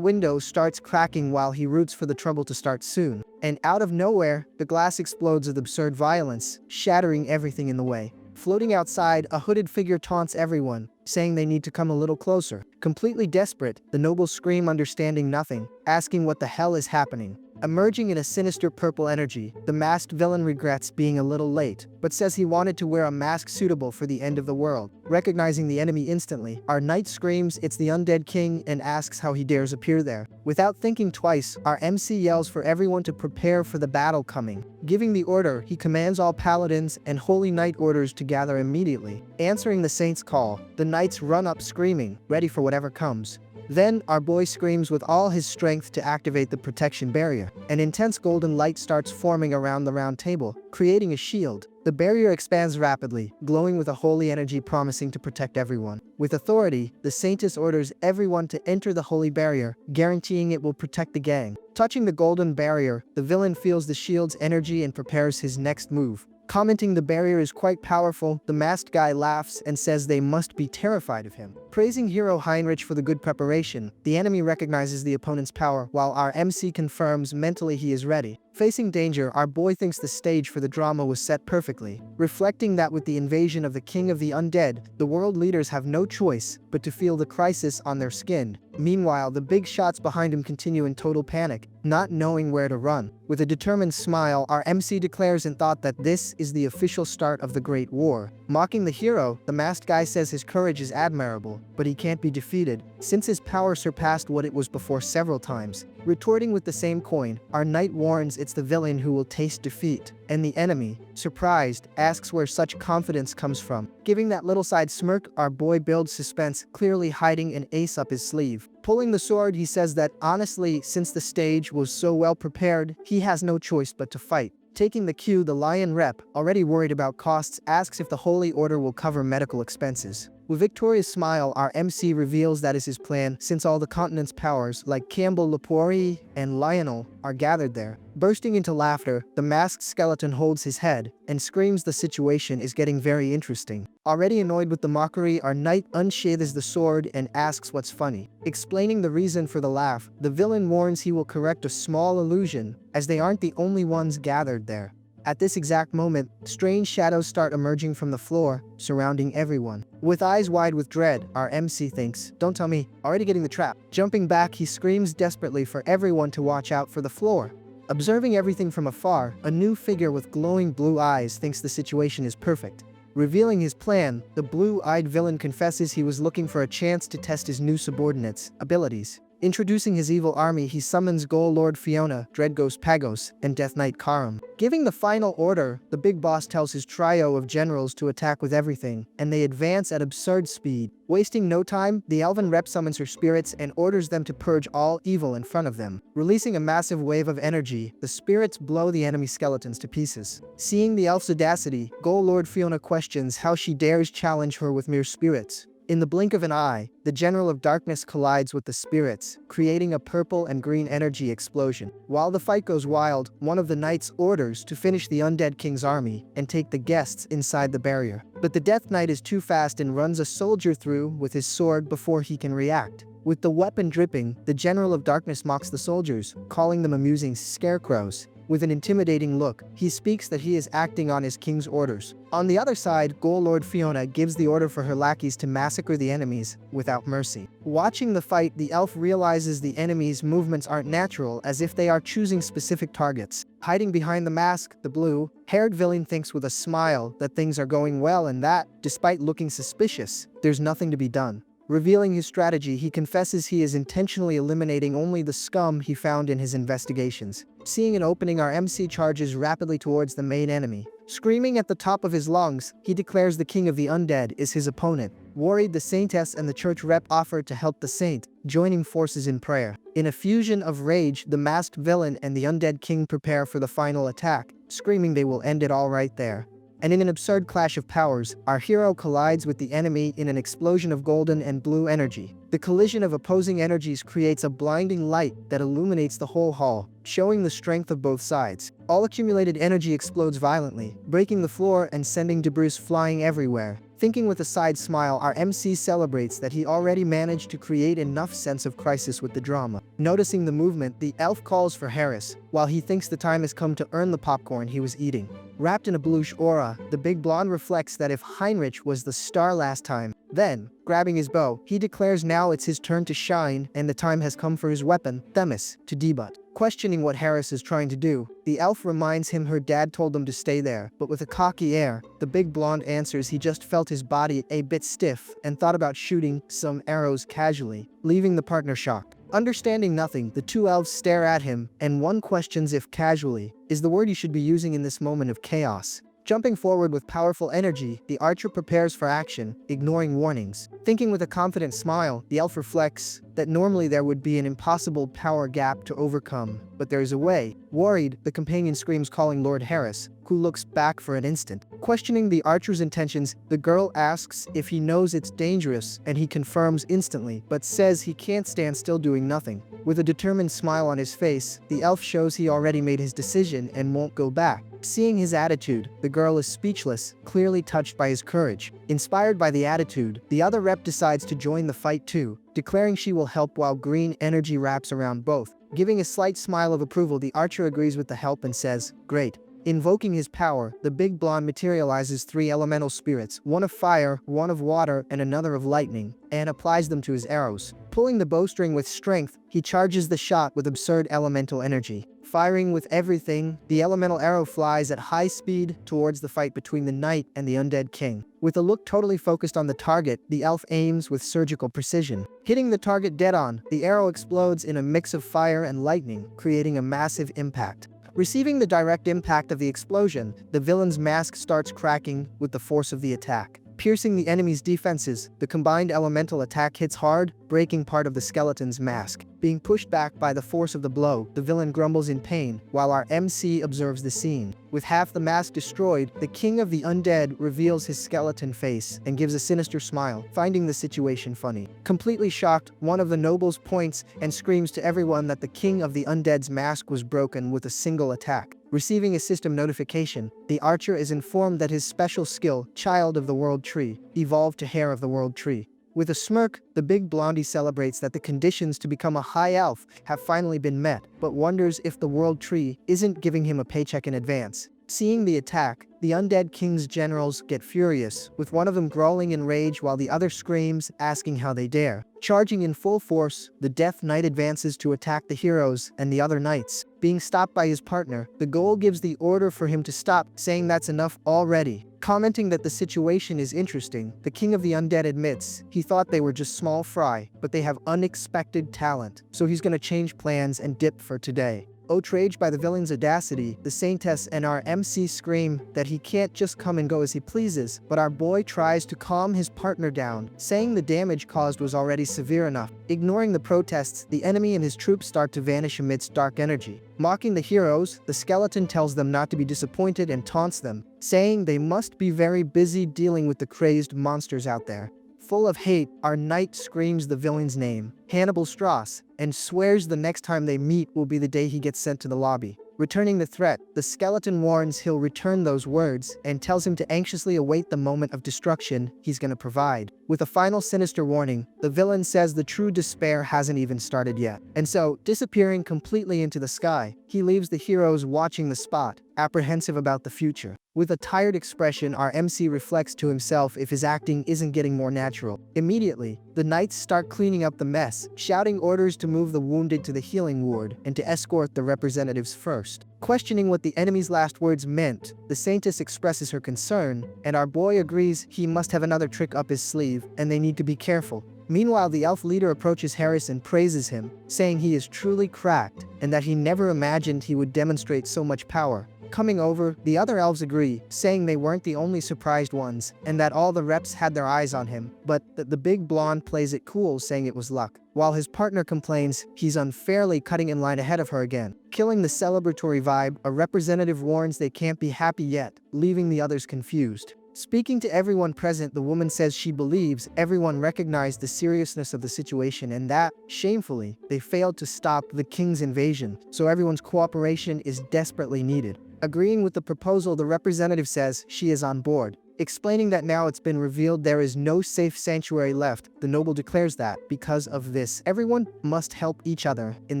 window starts cracking while he roots for the trouble to start soon. And out of nowhere, the glass explodes with absurd violence, shattering everything in the way. Floating outside, a hooded figure taunts everyone, saying they need to come a little closer. Completely desperate, the nobles scream, understanding nothing, asking what the hell is happening. Emerging in a sinister purple energy, the masked villain regrets being a little late, but says he wanted to wear a mask suitable for the end of the world. Recognizing the enemy instantly, our knight screams it's the undead king and asks how he dares appear there. Without thinking twice, our MC yells for everyone to prepare for the battle coming. Giving the order, he commands all paladins and holy knight orders to gather immediately. Answering the saint's call, the knights run up screaming, ready for whatever comes. Then, our boy screams with all his strength to activate the protection barrier. An intense golden light starts forming around the round table, creating a shield. The barrier expands rapidly, glowing with a holy energy promising to protect everyone. With authority, the saintess orders everyone to enter the holy barrier, guaranteeing it will protect the gang. Touching the golden barrier, the villain feels the shield's energy and prepares his next move. Commenting the barrier is quite powerful, the masked guy laughs and says they must be terrified of him. Praising hero Heinrich for the good preparation, the enemy recognizes the opponent's power while our MC confirms mentally he is ready. Facing danger, our boy thinks the stage for the drama was set perfectly, reflecting that with the invasion of the king of the undead, the world leaders have no choice but to feel the crisis on their skin. Meanwhile, the big shots behind him continue in total panic, not knowing where to run. With a determined smile, our MC declares in thought that this is the official start of the Great War. Mocking the hero, the masked guy says his courage is admirable, but he can't be defeated, since his power surpassed what it was before several times. Retorting with the same coin, our knight warns it's the villain who will taste defeat, and the enemy, surprised, asks where such confidence comes from. Giving that little side smirk, our boy builds suspense, clearly hiding an ace up his sleeve. Pulling the sword, he says that honestly, since the stage was so well prepared, he has no choice but to fight. Taking the cue, the lion rep, already worried about costs, asks if the Holy Order will cover medical expenses. With victorious smile, our MC reveals that is his plan, since all the continent's powers, like Campbell Lepori and Lionel, are gathered there. Bursting into laughter, the masked skeleton holds his head and screams the situation is getting very interesting. Already annoyed with the mockery, our knight unsheathes the sword and asks what's funny. Explaining the reason for the laugh, the villain warns he will correct a small illusion, as they aren't the only ones gathered there. At this exact moment, strange shadows start emerging from the floor, surrounding everyone. With eyes wide with dread, our MC thinks, "Don't tell me, already getting the trap." Jumping back, he screams desperately for everyone to watch out for the floor. Observing everything from afar, a new figure with glowing blue eyes thinks the situation is perfect. Revealing his plan, the blue-eyed villain confesses he was looking for a chance to test his new subordinates' abilities. Introducing his evil army, he summons Ghoul Lord Fiona, Dreadghost Pagos, and Death Knight Karam. Giving the final order, the big boss tells his trio of generals to attack with everything, and they advance at absurd speed. Wasting no time, the elven rep summons her spirits and orders them to purge all evil in front of them. Releasing a massive wave of energy, the spirits blow the enemy skeletons to pieces. Seeing the elf's audacity, Ghoul Lord Fiona questions how she dares challenge her with mere spirits. In the blink of an eye, the General of Darkness collides with the spirits, creating a purple and green energy explosion. While the fight goes wild, one of the knights orders to finish the undead king's army and take the guests inside the barrier. But the Death Knight is too fast and runs a soldier through with his sword before he can react. With the weapon dripping, the General of Darkness mocks the soldiers, calling them amusing scarecrows. With an intimidating look, he speaks that he is acting on his king's orders. On the other side, Ghoul Lord Fiona gives the order for her lackeys to massacre the enemies without mercy. Watching the fight, the elf realizes the enemies' movements aren't natural, as if they are choosing specific targets. Hiding behind the mask, the blue-haired villain thinks with a smile that things are going well and that, despite looking suspicious, there's nothing to be done. Revealing his strategy, he confesses he is intentionally eliminating only the scum he found in his investigations. Seeing an opening, our MC charges rapidly towards the main enemy. Screaming at the top of his lungs, he declares the king of the undead is his opponent. Worried, the saintess and the church rep offer to help the saint, joining forces in prayer. In a fusion of rage, the masked villain and the undead king prepare for the final attack, screaming they will end it all right there. And in an absurd clash of powers, our hero collides with the enemy in an explosion of golden and blue energy. The collision of opposing energies creates a blinding light that illuminates the whole hall, showing the strength of both sides. All accumulated energy explodes violently, breaking the floor and sending debris flying everywhere. Thinking with a side smile, our MC celebrates that he already managed to create enough sense of crisis with the drama. Noticing the movement, the elf calls for Harris, while he thinks the time has come to earn the popcorn he was eating. Wrapped in a bluish aura, the big blonde reflects that if Heinrich was the star last time, then, grabbing his bow, he declares now it's his turn to shine and the time has come for his weapon, Themis, to debut. Questioning what Harris is trying to do, the elf reminds him her dad told them to stay there, but with a cocky air, the big blonde answers he just felt his body a bit stiff and thought about shooting some arrows casually, leaving the partner shocked. Understanding nothing, the two elves stare at him, and one questions if casually is the word you should be using in this moment of chaos. Jumping forward with powerful energy, the archer prepares for action, ignoring warnings. Thinking with a confident smile, the elf reflects that normally there would be an impossible power gap to overcome, but there is a way. Worried, the companion screams, calling Lord Harris, who looks back for an instant. Questioning the archer's intentions, the girl asks if he knows it's dangerous, and he confirms instantly, but says he can't stand still doing nothing. With a determined smile on his face, the elf shows he already made his decision and won't go back. Seeing his attitude, the girl is speechless, clearly touched by his courage. Inspired by the attitude, the other rep decides to join the fight too, declaring she will help while green energy wraps around both. Giving a slight smile of approval, the archer agrees with the help and says, "Great." Invoking his power, the big blonde materializes 3 elemental spirits, one of fire, one of water, and another of lightning, and applies them to his arrows. Pulling the bowstring with strength, he charges the shot with absurd elemental energy. Firing with everything, the elemental arrow flies at high speed towards the fight between the knight and the undead king. With a look totally focused on the target, the elf aims with surgical precision. Hitting the target dead on, the arrow explodes in a mix of fire and lightning, creating a massive impact. Receiving the direct impact of the explosion, the villain's mask starts cracking with the force of the attack. Piercing the enemy's defenses, the combined elemental attack hits hard, breaking part of the skeleton's mask. Being pushed back by the force of the blow, the villain grumbles in pain, while our MC observes the scene. With half the mask destroyed, the king of the undead reveals his skeleton face and gives a sinister smile, finding the situation funny. Completely shocked, one of the nobles points and screams to everyone that the king of the undead's mask was broken with a single attack. Receiving a system notification, the archer is informed that his special skill, Child of the World Tree, evolved to Hair of the World Tree. With a smirk, the big blondie celebrates that the conditions to become a high elf have finally been met, but wonders if the World Tree isn't giving him a paycheck in advance. Seeing the attack, the undead king's generals get furious, with one of them growling in rage while the other screams, asking how they dare. Charging in full force, the Death Knight advances to attack the heroes and the other knights. Being stopped by his partner, the Ghoul gives the order for him to stop, saying that's enough already. Commenting that the situation is interesting, the king of the undead admits he thought they were just small fry, but they have unexpected talent, so he's gonna change plans and dip for today. Outraged by the villain's audacity, the Saintess and our MC scream that he can't just come and go as he pleases, but our boy tries to calm his partner down, saying the damage caused was already severe enough. Ignoring the protests, the enemy and his troops start to vanish amidst dark energy. Mocking the heroes, the skeleton tells them not to be disappointed and taunts them, saying they must be very busy dealing with the crazed monsters out there. Full of hate, our knight screams the villain's name, Hannibal Strauss, and swears the next time they meet will be the day he gets sent to the lobby. Returning the threat, the skeleton warns he'll return those words and tells him to anxiously await the moment of destruction he's gonna provide. With a final sinister warning, the villain says the true despair hasn't even started yet. And so, disappearing completely into the sky, he leaves the heroes watching the spot, apprehensive about the future. With a tired expression, our MC reflects to himself if his acting isn't getting more natural. Immediately, the knights start cleaning up the mess, shouting orders to move the wounded to the healing ward and to escort the representatives first. Questioning what the enemy's last words meant, the Saintess expresses her concern, and our boy agrees he must have another trick up his sleeve and they need to be careful. Meanwhile, the elf leader approaches Harris and praises him, saying he is truly cracked and that he never imagined he would demonstrate so much power. Coming over, the other elves agree, saying they weren't the only surprised ones, and that all the reps had their eyes on him, but that the big blonde plays it cool, saying it was luck. While his partner complains he's unfairly cutting in line ahead of her again. Killing the celebratory vibe, a representative warns they can't be happy yet, leaving the others confused. Speaking to everyone present, the woman says she believes everyone recognized the seriousness of the situation and that, shamefully, they failed to stop the king's invasion, so everyone's cooperation is desperately needed. Agreeing with the proposal, the representative says she is on board. Explaining that now it's been revealed there is no safe sanctuary left, the noble declares that, because of this, everyone must help each other in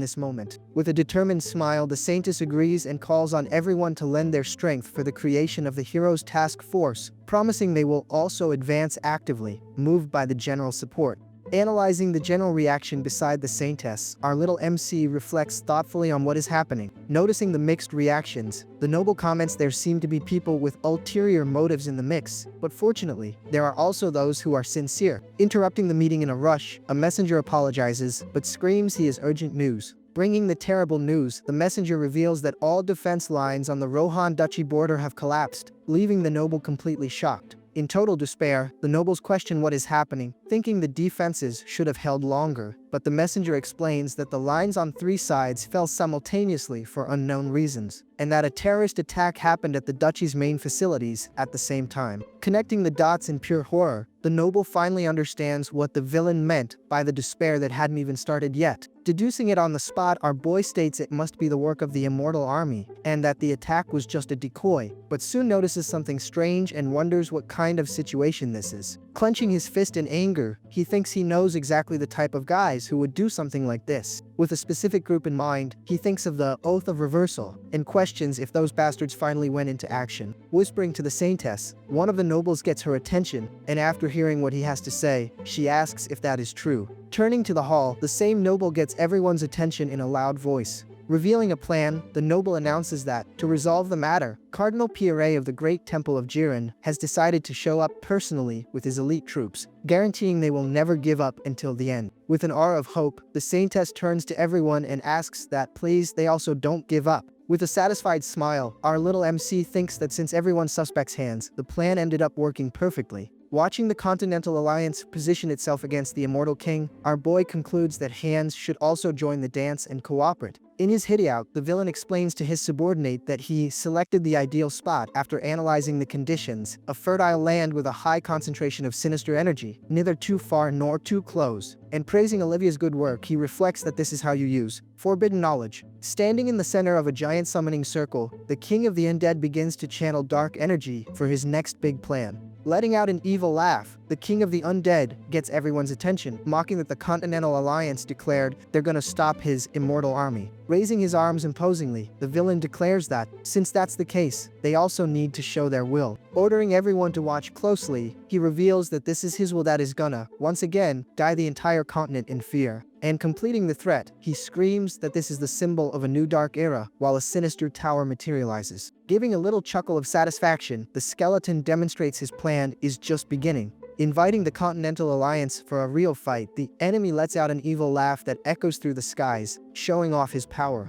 this moment. With a determined smile, the Saintess agrees and calls on everyone to lend their strength for the creation of the Heroes Task Force, promising they will also advance actively, moved by the general support. Analyzing the general reaction beside the Saintess, our little MC reflects thoughtfully on what is happening. Noticing the mixed reactions, the noble comments there seem to be people with ulterior motives in the mix, but fortunately, there are also those who are sincere. Interrupting the meeting in a rush, a messenger apologizes, but screams he has urgent news. Bringing the terrible news, the messenger reveals that all defense lines on the Rohan Duchy border have collapsed, leaving the noble completely shocked. In total despair, the nobles question what is happening, thinking the defenses should have held longer, but the messenger explains that the lines on 3 sides fell simultaneously for unknown reasons, and that a terrorist attack happened at the duchy's main facilities at the same time. Connecting the dots in pure horror, the noble finally understands what the villain meant by the despair that hadn't even started yet. Deducing it on the spot, our boy states it must be the work of the immortal army, and that the attack was just a decoy, but soon notices something strange and wonders what kind of situation this is. Clenching his fist in anger, younger, he thinks he knows exactly the type of guys who would do something like this. With a specific group in mind, he thinks of the Oath of Reversal and questions if those bastards finally went into action. Whispering to the Saintess, one of the nobles gets her attention, and after hearing what he has to say, she asks if that is true. Turning to the hall, the same noble gets everyone's attention in a loud voice. Revealing a plan, the noble announces that, to resolve the matter, Cardinal Pierre of the Great Temple of Jiren has decided to show up personally with his elite troops, guaranteeing they will never give up until the end. With an aura of hope, the Saintess turns to everyone and asks that please they also don't give up. With a satisfied smile, our little MC thinks that since everyone suspects Hans, the plan ended up working perfectly. Watching the Continental Alliance position itself against the Immortal King, our boy concludes that Hans should also join the dance and cooperate. In his hideout, the villain explains to his subordinate that he selected the ideal spot after analyzing the conditions, a fertile land with a high concentration of sinister energy, neither too far nor too close. And praising Olivia's good work, he reflects that this is how you use forbidden knowledge. Standing in the center of a giant summoning circle, the king of the undead begins to channel dark energy for his next big plan. Letting out an evil laugh, the king of the undead gets everyone's attention, mocking that the Continental Alliance declared they're gonna stop his immortal army. Raising his arms imposingly, the villain declares that, since that's the case, they also need to show their will. Ordering everyone to watch closely, he reveals that this is his will that is gonna, once again, die the entire continent in fear. And completing the threat, he screams that this is the symbol of a new dark era, while a sinister tower materializes. Giving a little chuckle of satisfaction, the skeleton demonstrates his plan is just beginning. Inviting the Continental Alliance for a real fight, the enemy lets out an evil laugh that echoes through the skies, showing off his power.